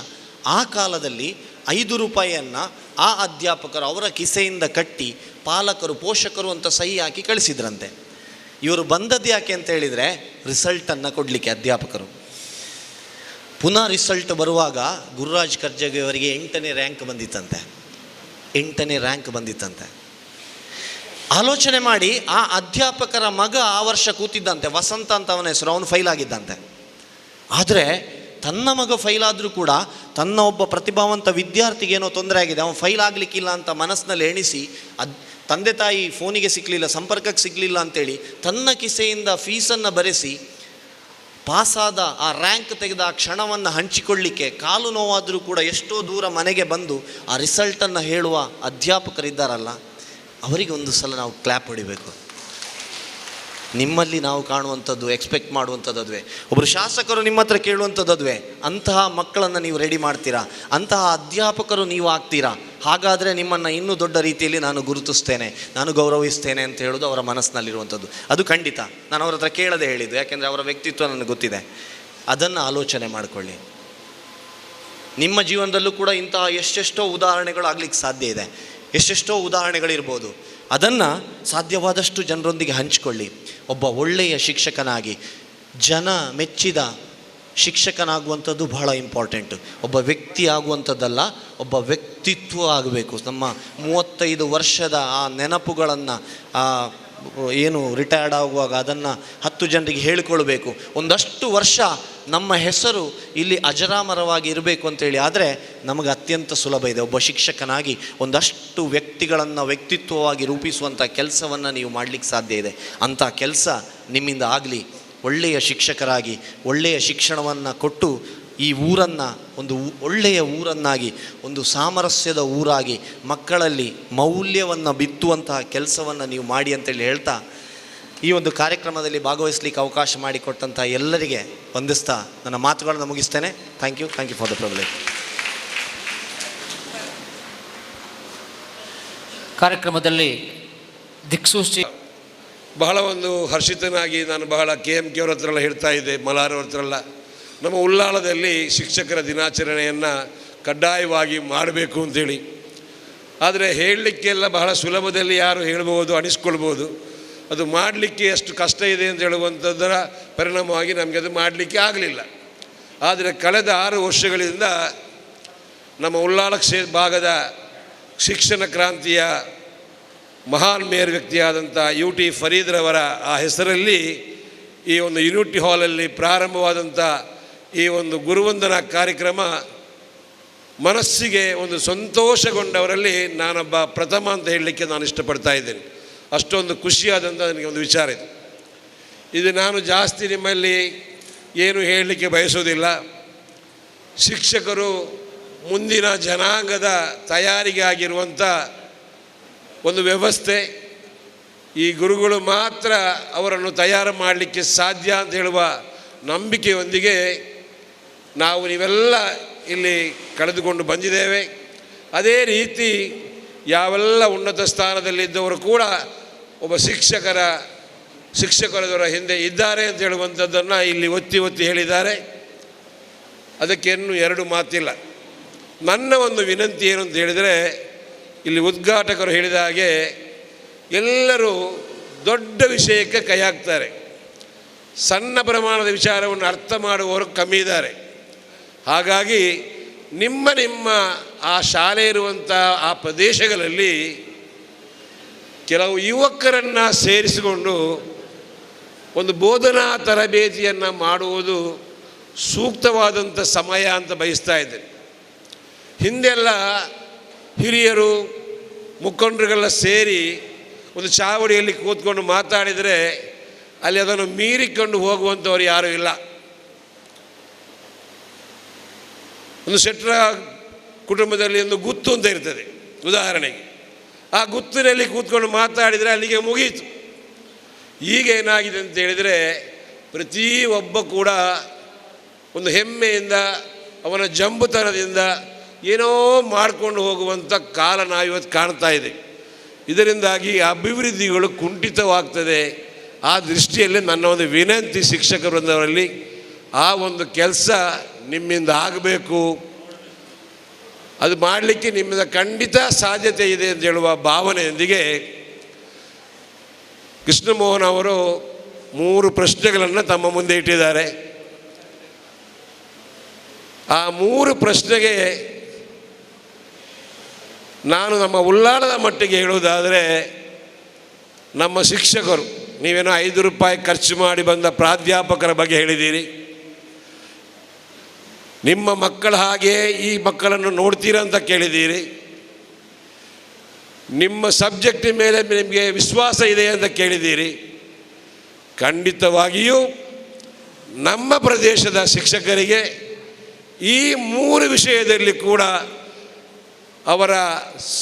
ಆ ಕಾಲದಲ್ಲಿ ₹5 ಆ ಅಧ್ಯಾಪಕರು ಅವರ ಕಿಸೆಯಿಂದ ಕಟ್ಟಿ ಪಾಲಕರು, ಪೋಷಕರು ಅಂತ ಸಹಿ ಹಾಕಿ ಕಳಿಸಿದ್ರಂತೆ. ಇವರು ಬಂದದ್ದು ಯಾಕೆ ಅಂತ ಹೇಳಿದರೆ ರಿಸಲ್ಟನ್ನು ಕೊಡಲಿಕ್ಕೆ. ಅಧ್ಯಾಪಕರು ಪುನಃ ರಿಸಲ್ಟ್ ಬರುವಾಗ ಗುರುರಾಜ್ ಕರ್ಜಗಿಯವರಿಗೆ 8ನೇ ರ್ಯಾಂಕ್ ಬಂದಿತ್ತಂತೆ. 8ನೇ ರ್ಯಾಂಕ್ ಬಂದಿತ್ತಂತೆ. ಆಲೋಚನೆ ಮಾಡಿ, ಆ ಅಧ್ಯಾಪಕರ ಮಗ ಆ ವರ್ಷ ಕೂತಿದ್ದಂತೆ, ವಸಂತ ಅಂತ ಅವನ ಹೆಸರು, ಅವನು ಫೈಲ್ ಆಗಿದ್ದಂತೆ. ಆದರೆ ತನ್ನ ಮಗ ಫೈಲ್ ಆದರೂ ಕೂಡ ತನ್ನ ಒಬ್ಬ ಪ್ರತಿಭಾವಂತ ವಿದ್ಯಾರ್ಥಿಗೆ ಏನೋ ತೊಂದರೆ ಆಗಿದೆ, ಅವನು ಫೈಲ್ ಆಗಲಿಕ್ಕಿಲ್ಲ ಅಂತ ಮನಸ್ಸಿನಲ್ಲಿ ಎಣಿಸಿ, ತಂದೆ ತಾಯಿ ಫೋನಿಗೆ ಸಿಗಲಿಲ್ಲ, ಸಂಪರ್ಕಕ್ಕೆ ಸಿಗಲಿಲ್ಲ ಅಂತೇಳಿ ತನ್ನ ಕಿಸೆಯಿಂದ ಫೀಸನ್ನು ಭರಿಸಿ ಪಾಸಾದ ಆ ರ್ಯಾಂಕ್ ತೆಗೆದ ಆ ಕ್ಷಣವನ್ನು ಹಂಚಿಕೊಳ್ಳಿಕ್ಕೆ ಕಾಲು ನೋವಾದರೂ ಕೂಡ ಎಷ್ಟೋ ದೂರ ಮನೆಗೆ ಬಂದು ಆ ರಿಸಲ್ಟನ್ನು ಹೇಳುವ ಅಧ್ಯಾಪಕರಿದ್ದಾರಲ್ಲ, ಅವರಿಗೆ ಒಂದು ಸಲ ನಾವು ಕ್ಲ್ಯಾಪ್ ಹೊಡಿಬೇಕು. ನಿಮ್ಮಲ್ಲಿ ನಾವು ಕಾಣುವಂಥದ್ದು, ಎಕ್ಸ್ಪೆಕ್ಟ್ ಮಾಡುವಂಥದ್ದುವೇ, ಒಬ್ಬರು ಶಾಸಕರು ನಿಮ್ಮ ಹತ್ರ ಕೇಳುವಂಥದ್ದುವೇ, ಅಂತಹ ಮಕ್ಕಳನ್ನು ನೀವು ರೆಡಿ ಮಾಡ್ತೀರಾ, ಅಂತಹ ಅಧ್ಯಾಪಕರು ನೀವು ಆಗ್ತೀರಾ, ಹಾಗಾದರೆ ನಿಮ್ಮನ್ನು ಇನ್ನೂ ದೊಡ್ಡ ರೀತಿಯಲ್ಲಿ ನಾನು ಗುರುತಿಸ್ತೇನೆ, ನಾನು ಗೌರವಿಸ್ತೇನೆ ಅಂತ ಹೇಳೋದು ಅವರ ಮನಸ್ಸಿನಲ್ಲಿರುವಂಥದ್ದು. ಅದು ಖಂಡಿತ ನಾನು ಅವ್ರ ಹತ್ರ ಕೇಳದೆ ಹೇಳಿದ್ದು, ಯಾಕೆಂದರೆ ಅವರ ವ್ಯಕ್ತಿತ್ವ ನನಗೆ ಗೊತ್ತಿದೆ. ಅದನ್ನು ಆಲೋಚನೆ ಮಾಡಿಕೊಳ್ಳಿ. ನಿಮ್ಮ ಜೀವನದಲ್ಲೂ ಕೂಡ ಇಂತಹ ಎಷ್ಟೆಷ್ಟೋ ಉದಾಹರಣೆಗಳು ಆಗಲಿಕ್ಕೆ ಸಾಧ್ಯ ಇದೆ, ಎಷ್ಟೆಷ್ಟೋ ಉದಾಹರಣೆಗಳಿರ್ಬೋದು. ಅದನ್ನು ಸಾಧ್ಯವಾದಷ್ಟು ಜನರೊಂದಿಗೆ ಹಂಚಿಕೊಳ್ಳಿ. ಒಬ್ಬ ಒಳ್ಳೆಯ ಶಿಕ್ಷಕನಾಗಿ, ಜನ ಮೆಚ್ಚಿದ ಶಿಕ್ಷಕನಾಗುವಂಥದ್ದು ಬಹಳ ಇಂಪಾರ್ಟೆಂಟು. ಒಬ್ಬ ವ್ಯಕ್ತಿ ಆಗುವಂಥದ್ದಲ್ಲ, ಒಬ್ಬ ವ್ಯಕ್ತಿತ್ವ ಆಗಬೇಕು. ನಮ್ಮ 35 ವರ್ಷದ ಆ ನೆನಪುಗಳನ್ನು, ಏನು ರಿಟೈರ್ಡ್ ಆಗುವಾಗ ಅದನ್ನು 10 ಜನರಿಗೆ ಹೇಳಿಕೊಳ್ಬೇಕು. ಒಂದಷ್ಟು ವರ್ಷ ನಮ್ಮ ಹೆಸರು ಇಲ್ಲಿ ಅಜರಾಮರವಾಗಿ ಇರಬೇಕು ಅಂತೇಳಿ ಆದರೆ ನಮಗೆ ಅತ್ಯಂತ ಸುಲಭ ಇದೆ. ಒಬ್ಬ ಶಿಕ್ಷಕನಾಗಿ ಒಂದಷ್ಟು ವ್ಯಕ್ತಿಗಳನ್ನು ವ್ಯಕ್ತಿತ್ವವಾಗಿ ರೂಪಿಸುವಂಥ ಕೆಲಸವನ್ನು ನೀವು ಮಾಡಲಿಕ್ಕೆ ಸಾಧ್ಯ ಇದೆ. ಅಂಥ ಕೆಲಸ ನಿಮ್ಮಿಂದ ಆಗಲಿ. ಒಳ್ಳೆಯ ಶಿಕ್ಷಕರಾಗಿ ಒಳ್ಳೆಯ ಶಿಕ್ಷಣವನ್ನು ಕೊಟ್ಟು ಈ ಊರನ್ನು ಒಂದು ಒಳ್ಳೆಯ ಊರನ್ನಾಗಿ, ಒಂದು ಸಾಮರಸ್ಯದ ಊರಾಗಿ, ಮಕ್ಕಳಲ್ಲಿ ಮೌಲ್ಯವನ್ನು ಬಿತ್ತುವಂತಹ ಕೆಲಸವನ್ನು ನೀವು ಮಾಡಿ ಅಂತೇಳಿ ಹೇಳ್ತಾ, ಈ ಒಂದು ಕಾರ್ಯಕ್ರಮದಲ್ಲಿ ಭಾಗವಹಿಸಲಿಕ್ಕೆ ಅವಕಾಶ ಮಾಡಿಕೊಟ್ಟಂಥ ಎಲ್ಲರಿಗೆ ವಂದಿಸ್ತಾ ನನ್ನ ಮಾತುಗಳನ್ನು ಮುಗಿಸ್ತೇನೆ. Thank you for the privilege. ಕಾರ್ಯಕ್ರಮದಲ್ಲಿ ದಿಕ್ಸೂಚಿ ಬಹಳ ಒಂದು ಹರ್ಷಿತನಾಗಿ ನಾನು ಬಹಳ KMK ಅವ್ರ ಹತ್ರ ಎಲ್ಲ ಹೇಳ್ತಾ ಇದ್ದೆ, ಮಲಾರ್ ಅವ್ರ ಹತ್ರ ಎಲ್ಲ, ನಮ್ಮ ಉಳ್ಳಾಳದಲ್ಲಿ ಶಿಕ್ಷಕರ ದಿನಾಚರಣೆಯನ್ನು ಕಡ್ಡಾಯವಾಗಿ ಮಾಡಬೇಕು ಅಂತೇಳಿ. ಆದರೆ ಹೇಳಲಿಕ್ಕೆಲ್ಲ ಬಹಳ ಸುಲಭದಲ್ಲಿ ಯಾರು ಹೇಳ್ಬೋದು, ಅನಿಸ್ಕೊಳ್ಬೋದು. ಅದು ಮಾಡಲಿಕ್ಕೆ ಎಷ್ಟು ಕಷ್ಟ ಇದೆ ಅಂತ ಹೇಳುವಂಥದ್ದರ ಪರಿಣಾಮವಾಗಿ ನಮಗೆ ಅದು ಮಾಡಲಿಕ್ಕೆ ಆಗಲಿಲ್ಲ. ಆದರೆ ಕಳೆದ 6 ವರ್ಷಗಳಿಂದ ನಮ್ಮ ಉಳ್ಳಾಳ ಭಾಗದ ಶಿಕ್ಷಣ ಕ್ರಾಂತಿಯ ಮಹಾನ್ ಮೇಯರ್ ವ್ಯಕ್ತಿಯಾದಂಥ UT ಫರೀದ್ರವರ ಆ ಹೆಸರಲ್ಲಿ ಈ ಒಂದು ಯೂನಿಟಿ ಹಾಲಲ್ಲಿ ಪ್ರಾರಂಭವಾದಂಥ ಈ ಒಂದು ಗುರುವಂದನಾ ಕಾರ್ಯಕ್ರಮ ಮನಸ್ಸಿಗೆ ಒಂದು ಸಂತೋಷಗೊಂಡವರಲ್ಲಿ ನಾನೊಬ್ಬ ಪ್ರಥಮ ಅಂತ ಹೇಳಲಿಕ್ಕೆ ನಾನು ಇಷ್ಟಪಡ್ತಾ ಇದ್ದೇನೆ. ಅಷ್ಟೊಂದು ಖುಷಿಯಾದಂಥ ನನಗೆ ಒಂದು ವಿಚಾರ ಇದೆ. ಇದು ನಾನು ಜಾಸ್ತಿ ನಿಮ್ಮಲ್ಲಿ ಏನು ಹೇಳಲಿಕ್ಕೆ ಬಯಸೋದಿಲ್ಲ. ಶಿಕ್ಷಕರು ಮುಂದಿನ ಜನಾಂಗದ ತಯಾರಿಗೆ ಆಗಿರುವಂಥ ಒಂದು ವ್ಯವಸ್ಥೆ. ಈ ಗುರುಗಳು ಮಾತ್ರ ಅವರನ್ನು ತಯಾರು ಮಾಡಲಿಕ್ಕೆ ಸಾಧ್ಯ ಅಂತ ಹೇಳುವ ನಂಬಿಕೆಯೊಂದಿಗೆ ನಾವು ನೀವೆಲ್ಲ ಇಲ್ಲಿ ಕಳೆದುಕೊಂಡು ಬಂದಿದ್ದೇವೆ. ಅದೇ ರೀತಿ ಯಾವೆಲ್ಲ ಉನ್ನತ ಸ್ಥಾನದಲ್ಲಿದ್ದವರು ಕೂಡ ಒಬ್ಬ ಶಿಕ್ಷಕರ ಶಿಕ್ಷಕರ ಹಿಂದೆ ಇದ್ದಾರೆ ಅಂತ ಹೇಳುವಂಥದ್ದನ್ನು ಇಲ್ಲಿ ಒತ್ತಿ ಒತ್ತಿ ಹೇಳಿದ್ದಾರೆ. ಅದಕ್ಕೇನು ಎರಡು ಮಾತಿಲ್ಲ. ನನ್ನ ಒಂದು ವಿನಂತಿ ಏನು ಅಂತ ಹೇಳಿದರೆ, ಇಲ್ಲಿ ಉದ್ಘಾಟಕರು ಹೇಳಿದ ಹಾಗೆ ಎಲ್ಲರೂ ದೊಡ್ಡ ವಿಷಯಕ್ಕೆ ಕೈ ಹಾಕ್ತಾರೆ, ಸಣ್ಣ ಪ್ರಮಾಣದ ವಿಚಾರವನ್ನು ಅರ್ಥ ಮಾಡುವವರು ಕಮ್ಮಿ ಇದ್ದಾರೆ. ಹಾಗಾಗಿ ನಿಮ್ಮ ಆ ಶಾಲೆ ಇರುವಂಥ ಆ ಪ್ರದೇಶಗಳಲ್ಲಿ ಕೆಲವು ಯುವಕರನ್ನು ಸೇರಿಸಿಕೊಂಡು ಒಂದು ಬೋಧನಾ ತರಬೇತಿಯನ್ನು ಮಾಡುವುದು ಸೂಕ್ತವಾದಂಥ ಸಮಯ ಅಂತ ಬಯಸ್ತಾ ಇದ್ದೇನೆ. ಹಿಂದೆಲ್ಲ ಹಿರಿಯರು ಮುಖಂಡರುಗಳೆಲ್ಲ ಸೇರಿ ಒಂದು ಚಾವಡಿಯಲ್ಲಿ ಕೂತ್ಕೊಂಡು ಮಾತಾಡಿದರೆ ಅಲ್ಲಿ ಅದನ್ನು ಮೀರಿಕೊಂಡು ಹೋಗುವಂಥವ್ರು ಯಾರೂ ಇಲ್ಲ. ಒಂದು ಶೆಟ್ರ ಕುಟುಂಬದಲ್ಲಿ ಒಂದು ಗುತ್ತು ಅಂತ ಇರ್ತದೆ ಉದಾಹರಣೆಗೆ, ಆ ಗುತ್ತಿನಲ್ಲಿ ಕೂತ್ಕೊಂಡು ಮಾತಾಡಿದರೆ ಅಲ್ಲಿಗೆ ಮುಗೀತು. ಈಗ ಏನಾಗಿದೆ ಅಂತ ಹೇಳಿದರೆ ಪ್ರತಿ ಒಬ್ಬ ಕೂಡ ಒಂದು ಹೆಮ್ಮೆಯಿಂದ ಅವನ ಜಂಬುತನದಿಂದ ಏನೋ ಮಾಡಿಕೊಂಡು ಹೋಗುವಂಥ ಕಾಲ ನಾವು ಇವತ್ತು ಕಾಣ್ತಾ ಇದೆ. ಇದರಿಂದಾಗಿ ಅಭಿವೃದ್ಧಿಗಳು ಕುಂಠಿತವಾಗ್ತದೆ. ಆ ದೃಷ್ಟಿಯಲ್ಲಿ ನನ್ನ ಒಂದು ವಿನಂತಿ ಶಿಕ್ಷಕರವರಲ್ಲಿ, ಆ ಒಂದು ಕೆಲಸ ನಿಮ್ಮಿಂದ ಆಗಬೇಕು. ಅದು ಮಾಡಲಿಕ್ಕೆ ನಿಮ್ಮಿಂದ ಖಂಡಿತ ಸಾಧ್ಯತೆ ಇದೆ ಅಂತ ಹೇಳುವ ಭಾವನೆಯೊಂದಿಗೆ ಕೃಷ್ಣಮೋಹನ್ ಅವರು 3 ಪ್ರಶ್ನೆಗಳನ್ನು ತಮ್ಮ ಮುಂದೆ ಇಟ್ಟಿದ್ದಾರೆ. ಆ 3 ಪ್ರಶ್ನೆಗೆ ನಾನು ನಮ್ಮ ಉಲ್ಲಾಳದ ಮಟ್ಟಿಗೆ ಹೇಳುವುದಾದರೆ, ನಮ್ಮ ಶಿಕ್ಷಕರು, ನೀವೇನೋ 5 ರೂಪಾಯಿ ಖರ್ಚು ಮಾಡಿ ಬಂದ ಪ್ರಾಧ್ಯಾಪಕರ ಬಗ್ಗೆ ಹೇಳಿದ್ದೀರಿ. ನಿಮ್ಮ ಮಕ್ಕಳ ಹಾಗೆ ಈ ಮಕ್ಕಳನ್ನು ನೋಡ್ತೀರಾ ಅಂತ ಕೇಳಿದ್ದೀರಿ. ನಿಮ್ಮ ಸಬ್ಜೆಕ್ಟ್ ಮೇಲೆ ನಿಮಗೆ ವಿಶ್ವಾಸ ಇದೆ ಅಂತ ಕೇಳಿದ್ದೀರಿ. ಖಂಡಿತವಾಗಿಯೂ ನಮ್ಮ ಪ್ರದೇಶದ ಶಿಕ್ಷಕರಿಗೆ ಈ 3 ವಿಷಯದಲ್ಲಿ ಕೂಡ ಅವರ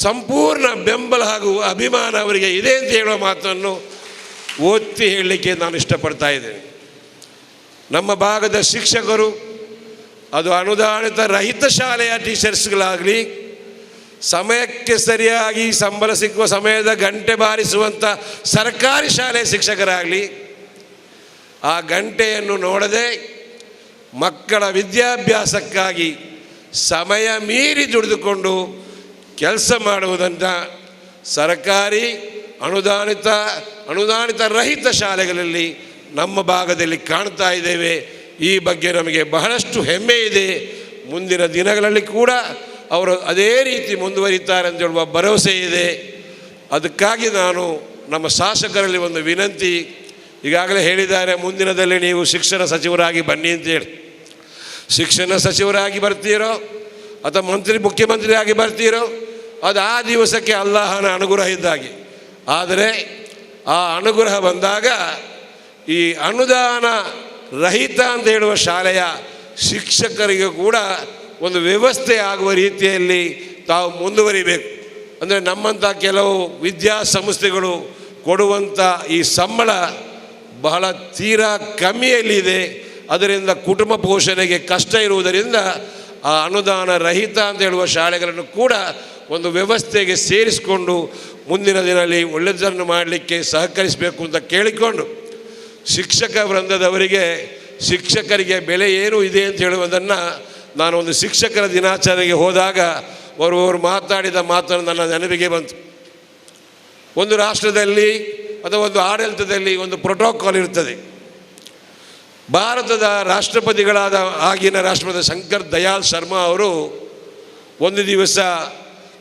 ಸಂಪೂರ್ಣ ಬೆಂಬಲ ಹಾಗೂ ಅಭಿಮಾನ ಅವರಿಗೆ ಇದೆ ಅಂತ ಹೇಳುವ ಮಾತನ್ನು ಒತ್ತಿ ಹೇಳಲಿಕ್ಕೆ ನಾನು ಇಷ್ಟಪಡ್ತಾ ಇದ್ದೇನೆ. ನಮ್ಮ ಭಾಗದ ಶಿಕ್ಷಕರು, ಅದು ಅನುದಾನಿತ ರಹಿತ ಶಾಲೆಯ ಟೀಚರ್ಸ್ಗಳಾಗಲಿ, ಸಮಯಕ್ಕೆ ಸರಿಯಾಗಿ ಸಂಬಳ ಸಿಕ್ಕುವ ಸಮಯದ ಗಂಟೆ ಬಾರಿಸುವಂಥ ಸರ್ಕಾರಿ ಶಾಲೆಯ ಶಿಕ್ಷಕರಾಗಲಿ, ಆ ಗಂಟೆಯನ್ನು ನೋಡದೆ ಮಕ್ಕಳ ವಿದ್ಯಾಭ್ಯಾಸಕ್ಕಾಗಿ ಸಮಯ ಮೀರಿ ದುಡಿದುಕೊಂಡು ಕೆಲಸ ಮಾಡುವುದನ್ನು ಸರ್ಕಾರಿ ಅನುದಾನಿತ ರಹಿತ ಶಾಲೆಗಳಲ್ಲಿ ನಮ್ಮ ಭಾಗದಲ್ಲಿ ಕಾಣ್ತಾ ಇದ್ದೇವೆ. ಈ ಬಗ್ಗೆ ನಮಗೆ ಬಹಳಷ್ಟು ಹೆಮ್ಮೆ ಇದೆ. ಮುಂದಿನ ದಿನಗಳಲ್ಲಿ ಕೂಡ ಅವರು ಅದೇ ರೀತಿ ಮುಂದುವರಿತಾರೆ ಅಂತ ಹೇಳುವ ಭರವಸೆ ಇದೆ. ಅದಕ್ಕಾಗಿ ನಾನು ನಮ್ಮ ಶಾಸಕರಲ್ಲಿ ಒಂದು ವಿನಂತಿ, ಈಗಾಗಲೇ ಹೇಳಿದ್ದಾರೆ, ಮುಂದಿನದಲ್ಲಿ ನೀವು ಶಿಕ್ಷಣ ಸಚಿವರಾಗಿ ಬನ್ನಿ ಅಂತೇಳಿ. ಶಿಕ್ಷಣ ಸಚಿವರಾಗಿ ಬರ್ತೀರೋ ಅಥವಾ ಮುಖ್ಯಮಂತ್ರಿ ಆಗಿ ಬರ್ತೀರೋ, ಅದು ಆ ದಿವಸಕ್ಕೆ ಅಲ್ಲಾಹನ ಅನುಗ್ರಹ ಇದ್ದಾಗೆ. ಆದರೆ ಆ ಅನುಗ್ರಹ ಬಂದಾಗ ಈ ಅನುದಾನ ರಹಿತ ಅಂತ ಹೇಳುವ ಶಾಲೆಯ ಶಿಕ್ಷಕರಿಗೆ ಕೂಡ ಒಂದು ವ್ಯವಸ್ಥೆ ಆಗುವ ರೀತಿಯಲ್ಲಿ ತಾವು ಮುಂದುವರಿಬೇಕು. ಅಂದರೆ ನಮ್ಮಂಥ ಕೆಲವು ವಿದ್ಯಾಸಂಸ್ಥೆಗಳು ಕೊಡುವಂಥ ಈ ಸಂಬಳ ಬಹಳ ತೀರಾ ಕಮ್ಮಿಯಲ್ಲಿದೆ. ಅದರಿಂದ ಕುಟುಂಬ ಪೋಷಣೆಗೆ ಕಷ್ಟ ಇರುವುದರಿಂದ ಆ ಅನುದಾನ ರಹಿತ ಅಂತ ಹೇಳುವ ಶಾಲೆಗಳನ್ನು ಕೂಡ ಒಂದು ವ್ಯವಸ್ಥೆಗೆ ಸೇರಿಸಿಕೊಂಡು ಮುಂದಿನ ದಿನದಲ್ಲಿ ಒಳ್ಳೆಯದನ್ನು ಮಾಡಲಿಕ್ಕೆ ಸಹಕರಿಸಬೇಕು ಅಂತ ಕೇಳಿಕೊಂಡು, ಶಿಕ್ಷಕ ವೃಂದದವರಿಗೆ ಶಿಕ್ಷಕರಿಗೆ ಬೆಲೆ ಏನು ಇದೆ ಅಂತ ಹೇಳುವುದನ್ನು ನಾನು ಒಂದು ಶಿಕ್ಷಕರ ದಿನಾಚರಣೆಗೆ ಹೋದಾಗ ಅವರು ಮಾತಾಡಿದ ಮಾತನ್ನು ನನ್ನ ನೆನಪಿಗೆ ಬಂತು. ಒಂದು ರಾಷ್ಟ್ರದಲ್ಲಿ ಅಥವಾ ಒಂದು ಆಡಳಿತದಲ್ಲಿ ಒಂದು ಪ್ರೋಟೋಕಾಲ್ ಇರ್ತದೆ. ಭಾರತದ ರಾಷ್ಟ್ರಪತಿಗಳಾದ ಆಗಿನ ರಾಷ್ಟ್ರಪತಿ ಶಂಕರ್ ದಯಾಳ್ ಶರ್ಮಾ ಅವರು ಒಂದು ದಿವಸ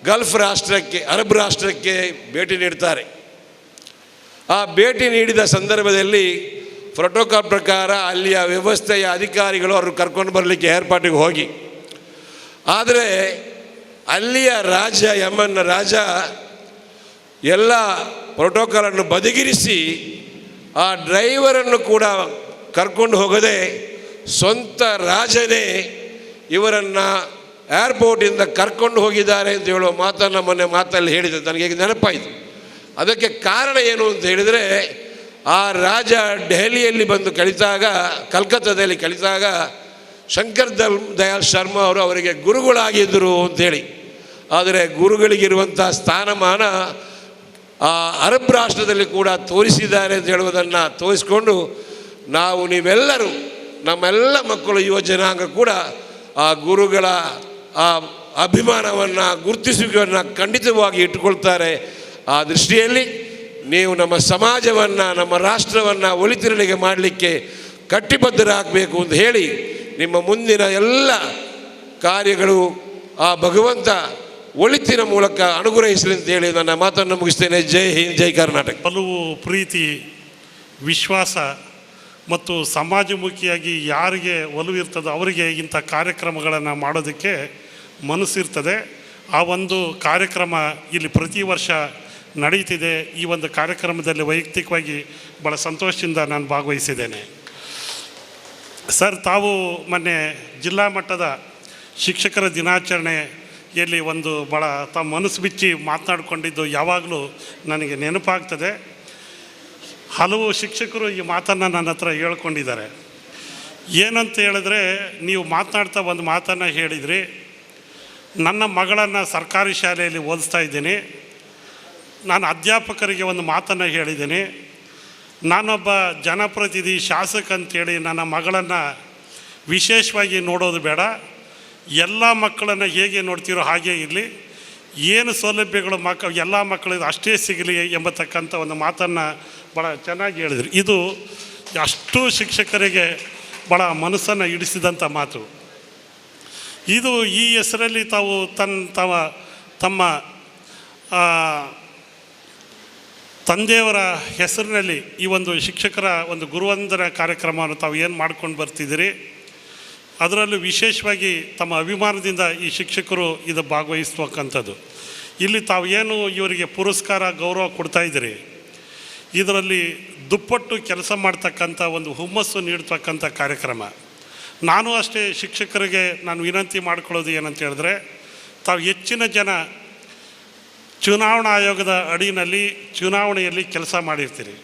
ಗಲ್ಫ್ ರಾಷ್ಟ್ರಕ್ಕೆ, ಅರಬ್ ರಾಷ್ಟ್ರಕ್ಕೆ ಭೇಟಿ ನೀಡ್ತಾರೆ. ಆ ಭೇಟಿ ನೀಡಿದ ಸಂದರ್ಭದಲ್ಲಿ ಪ್ರೋಟೋಕಾಲ್ ಪ್ರಕಾರ ಅಲ್ಲಿಯ ವ್ಯವಸ್ಥೆಯ ಅಧಿಕಾರಿಗಳು ಅವರು ಕರ್ಕೊಂಡು ಬರಲಿಕ್ಕೆ ಏರ್ಪಾಟಿಗೆ ಹೋಗಿ, ಆದರೆ ಅಲ್ಲಿಯ ರಾಜ, ಯಮನ್ನ ರಾಜ ಎಲ್ಲ ಪ್ರೋಟೋಕಾಲನ್ನು ಬದಿಗಿರಿಸಿ ಆ ಡ್ರೈವರನ್ನು ಕೂಡ ಕರ್ಕೊಂಡು ಹೋಗದೆ ಸ್ವಂತ ರಾಜನೇ ಇವರನ್ನು ಏರ್ಪೋರ್ಟಿಂದ ಕರ್ಕೊಂಡು ಹೋಗಿದ್ದಾರೆ ಅಂತ ಹೇಳುವ ಮಾತನ್ನು ಮೊನ್ನೆ ಮಾತಲ್ಲಿ ಹೇಳಿದೆ, ನನಗೆ ನೆನಪಾಯಿತು. ಅದಕ್ಕೆ ಕಾರಣ ಏನು ಅಂತ ಹೇಳಿದರೆ, ಆ ರಾಜ ದೆಹಲಿಯಲ್ಲಿ ಬಂದು ಕಲಿತಾಗ, ಕಲ್ಕತ್ತಾದಲ್ಲಿ ಕಲಿತಾಗ ಶಂಕರ್ ದಯಾಳ್ ಶರ್ಮಾ ಅವರು ಅವರಿಗೆ ಗುರುಗಳಾಗಿದ್ದರು ಅಂಥೇಳಿ. ಆದರೆ ಗುರುಗಳಿಗಿರುವಂಥ ಸ್ಥಾನಮಾನ ಆ ಅರಬ್ ರಾಷ್ಟ್ರದಲ್ಲಿ ಕೂಡ ತೋರಿಸಿದ್ದಾರೆ ಅಂತ ಹೇಳುವುದನ್ನು ತೋರಿಸಿಕೊಂಡು ನಾವು ನೀವೆಲ್ಲರೂ ನಮ್ಮೆಲ್ಲ ಮಕ್ಕಳು ಯುವ ಜನಾಂಗ ಕೂಡ ಆ ಗುರುಗಳ ಆ ಅಭಿಮಾನವನ್ನು ಗುರುತಿಸುವಿಕೆಯನ್ನು ಖಂಡಿತವಾಗಿ ಇಟ್ಟುಕೊಳ್ತಾರೆ. ಆ ದೃಷ್ಟಿಯಲ್ಲಿ ನೀವು ನಮ್ಮ ಸಮಾಜವನ್ನು ನಮ್ಮ ರಾಷ್ಟ್ರವನ್ನು ಒಳಿತಿರಲಿಗೆ ಮಾಡಲಿಕ್ಕೆ ಕಟ್ಟಿಬದ್ಧರಾಗಬೇಕು ಅಂತ ಹೇಳಿ ನಿಮ್ಮ ಮುಂದಿನ ಎಲ್ಲ ಕಾರ್ಯಗಳು ಆ ಭಗವಂತ ಒಳಿತಿನ ಮೂಲಕ ಅನುಗ್ರಹಿಸಲಿ ಅಂತೇಳಿ ನನ್ನ ಮಾತನ್ನು ಮುಗಿಸ್ತೇನೆ. ಜೈ ಹಿಂದ್, ಜೈ ಕರ್ನಾಟಕ. ಒಲವು, ಪ್ರೀತಿ, ವಿಶ್ವಾಸ ಮತ್ತು ಸಮಾಜಮುಖಿಯಾಗಿ ಯಾರಿಗೆ ಒಲವು ಇರ್ತದೋ ಅವರಿಗೆ ಇಂಥ ಕಾರ್ಯಕ್ರಮಗಳನ್ನು ಮಾಡೋದಕ್ಕೆ ಮನಸ್ಸಿರ್ತದೆ. ಆ ಒಂದು ಕಾರ್ಯಕ್ರಮ ಇಲ್ಲಿ ಪ್ರತಿ ವರ್ಷ ನಡೀತಿದೆ. ಈ ಒಂದು ಕಾರ್ಯಕ್ರಮದಲ್ಲಿ ವೈಯಕ್ತಿಕವಾಗಿ ಭಾಳ ಸಂತೋಷದಿಂದ ನಾನು ಭಾಗವಹಿಸಿದ್ದೇನೆ. ಸರ್, ತಾವು ಮೊನ್ನೆ ಜಿಲ್ಲಾ ಮಟ್ಟದ ಶಿಕ್ಷಕರ ದಿನಾಚರಣೆಯಲ್ಲಿ ಒಂದು ಭಾಳ ತಮ್ಮ ಮನಸ್ಸು ಬಿಚ್ಚಿ ಮಾತನಾಡಿಕೊಂಡಿದ್ದು ಯಾವಾಗಲೂ ನನಗೆ ನೆನಪಾಗ್ತದೆ. ಹಲವು ಶಿಕ್ಷಕರು ಈ ಮಾತನ್ನು ನನ್ನ ಹತ್ರ ಹೇಳ್ಕೊಂಡಿದ್ದಾರೆ. ಏನಂತ ಹೇಳಿದ್ರೆ, ನೀವು ಮಾತನಾಡ್ತಾ ಒಂದು ಮಾತನ್ನು ಹೇಳಿದ್ರಿ, ನನ್ನ ಮಗಳನ್ನು ಸರ್ಕಾರಿ ಶಾಲೆಯಲ್ಲಿ ಓದಿಸ್ತಾ ಇದ್ದೀನಿ, ನಾನು ಅಧ್ಯಾಪಕರಿಗೆ ಒಂದು ಮಾತನ್ನು ಹೇಳಿದ್ದೀನಿ, ನಾನೊಬ್ಬ ಜನಪ್ರತಿನಿಧಿ ಶಾಸಕ ಅಂತೇಳಿ ನನ್ನ ಮಗಳನ್ನು ವಿಶೇಷವಾಗಿ ನೋಡೋದು ಬೇಡ, ಎಲ್ಲ ಮಕ್ಕಳನ್ನು ಹೇಗೆ ನೋಡ್ತೀರೋ ಹಾಗೇ ಇರಲಿ, ಏನು ಸೌಲಭ್ಯಗಳು ಎಲ್ಲ ಮಕ್ಕಳಿಗೆ ಅಷ್ಟೇ ಸಿಗಲಿ ಎಂಬತಕ್ಕಂಥ ಒಂದು ಮಾತನ್ನು ಭಾಳ ಚೆನ್ನಾಗಿ ಹೇಳಿದ್ರು. ಇದು ಅಷ್ಟು ಶಿಕ್ಷಕರಿಗೆ ಭಾಳ ಮನಸ್ಸನ್ನು ಇಡಿಸಿದಂಥ ಮಾತು. ಇದು ಈ ಹೆಸರಲ್ಲಿ ತಾವು ತಮ್ಮ ತಂದೆಯವರ ಹೆಸರಿನಲ್ಲಿ ಈ ಒಂದು ಶಿಕ್ಷಕರ ಒಂದು ಗುರುವಂದನ ಕಾರ್ಯಕ್ರಮವನ್ನು ತಾವು ಏನು ಮಾಡ್ಕೊಂಡು ಬರ್ತಿದ್ದೀರಿ, ಅದರಲ್ಲೂ ವಿಶೇಷವಾಗಿ ತಮ್ಮ ಅಭಿಮಾನದಿಂದ ಈ ಶಿಕ್ಷಕರು ಇದು ಭಾಗವಹಿಸ್ತಕ್ಕಂಥದ್ದು. ಇಲ್ಲಿ ತಾವು ಏನು ಇವರಿಗೆ ಪುರಸ್ಕಾರ ಗೌರವ ಕೊಡ್ತಾಯಿದ್ದೀರಿ, ಇದರಲ್ಲಿ ದುಪ್ಪಟ್ಟು ಕೆಲಸ ಮಾಡ್ತಕ್ಕಂಥ ಒಂದು ಹುಮ್ಮಸ್ಸು ನೀಡ್ತಕ್ಕಂಥ ಕಾರ್ಯಕ್ರಮ. ನಾನು ಅಷ್ಟೇ ಶಿಕ್ಷಕರಿಗೆ ನಾನು ವಿನಂತಿ ಮಾಡ್ಕೊಳ್ಳೋದು ಏನಂತ ಹೇಳಿದ್ರೆ, ತಾವು ಹೆಚ್ಚಿನ ಜನ ಚುನಾವಣಾ ಆಯೋಗದ ಅಡಿಯಲ್ಲಿ ಚುನಾವಣೆಯಲ್ಲಿ ಕೆಲಸ ಮಾಡಿರ್ತೀರಿ.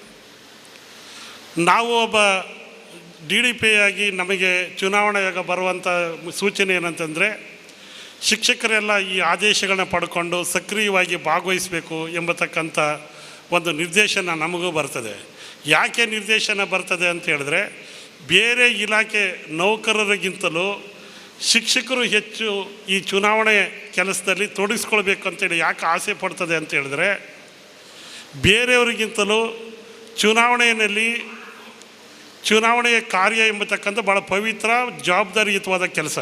ನಾವು ಒಬ್ಬ DDP ಆಗಿ ನಮಗೆ ಚುನಾವಣಾ ಆಯೋಗ ಬರುವಂಥ ಸೂಚನೆ ಏನಂತಂದರೆ, ಶಿಕ್ಷಕರೆಲ್ಲ ಈ ಆದೇಶಗಳನ್ನ ಪಡ್ಕೊಂಡು ಸಕ್ರಿಯವಾಗಿ ಭಾಗವಹಿಸಬೇಕು ಎಂಬತಕ್ಕಂಥ ಒಂದು ನಿರ್ದೇಶನ ನಮಗೂ ಬರ್ತದೆ. ಯಾಕೆ ನಿರ್ದೇಶನ ಬರ್ತದೆ ಅಂತ ಹೇಳಿದ್ರೆ, ಬೇರೆ ಇಲಾಖೆ ನೌಕರರಿಗಿಂತಲೂ ಶಿಕ್ಷಕರು ಹೆಚ್ಚು ಈ ಚುನಾವಣೆ ಕೆಲಸದಲ್ಲಿ ತೊಡಗಿಸ್ಕೊಳ್ಬೇಕು ಅಂತೇಳಿ ಯಾಕೆ ಆಸೆ ಪಡ್ತದೆ ಅಂತ ಹೇಳಿದ್ರೆ, ಬೇರೆಯವರಿಗಿಂತಲೂ ಚುನಾವಣೆಯ ಕಾರ್ಯ ಎಂಬತಕ್ಕಂಥ ಭಾಳ ಪವಿತ್ರ ಜವಾಬ್ದಾರಿಯುತವಾದ ಕೆಲಸ.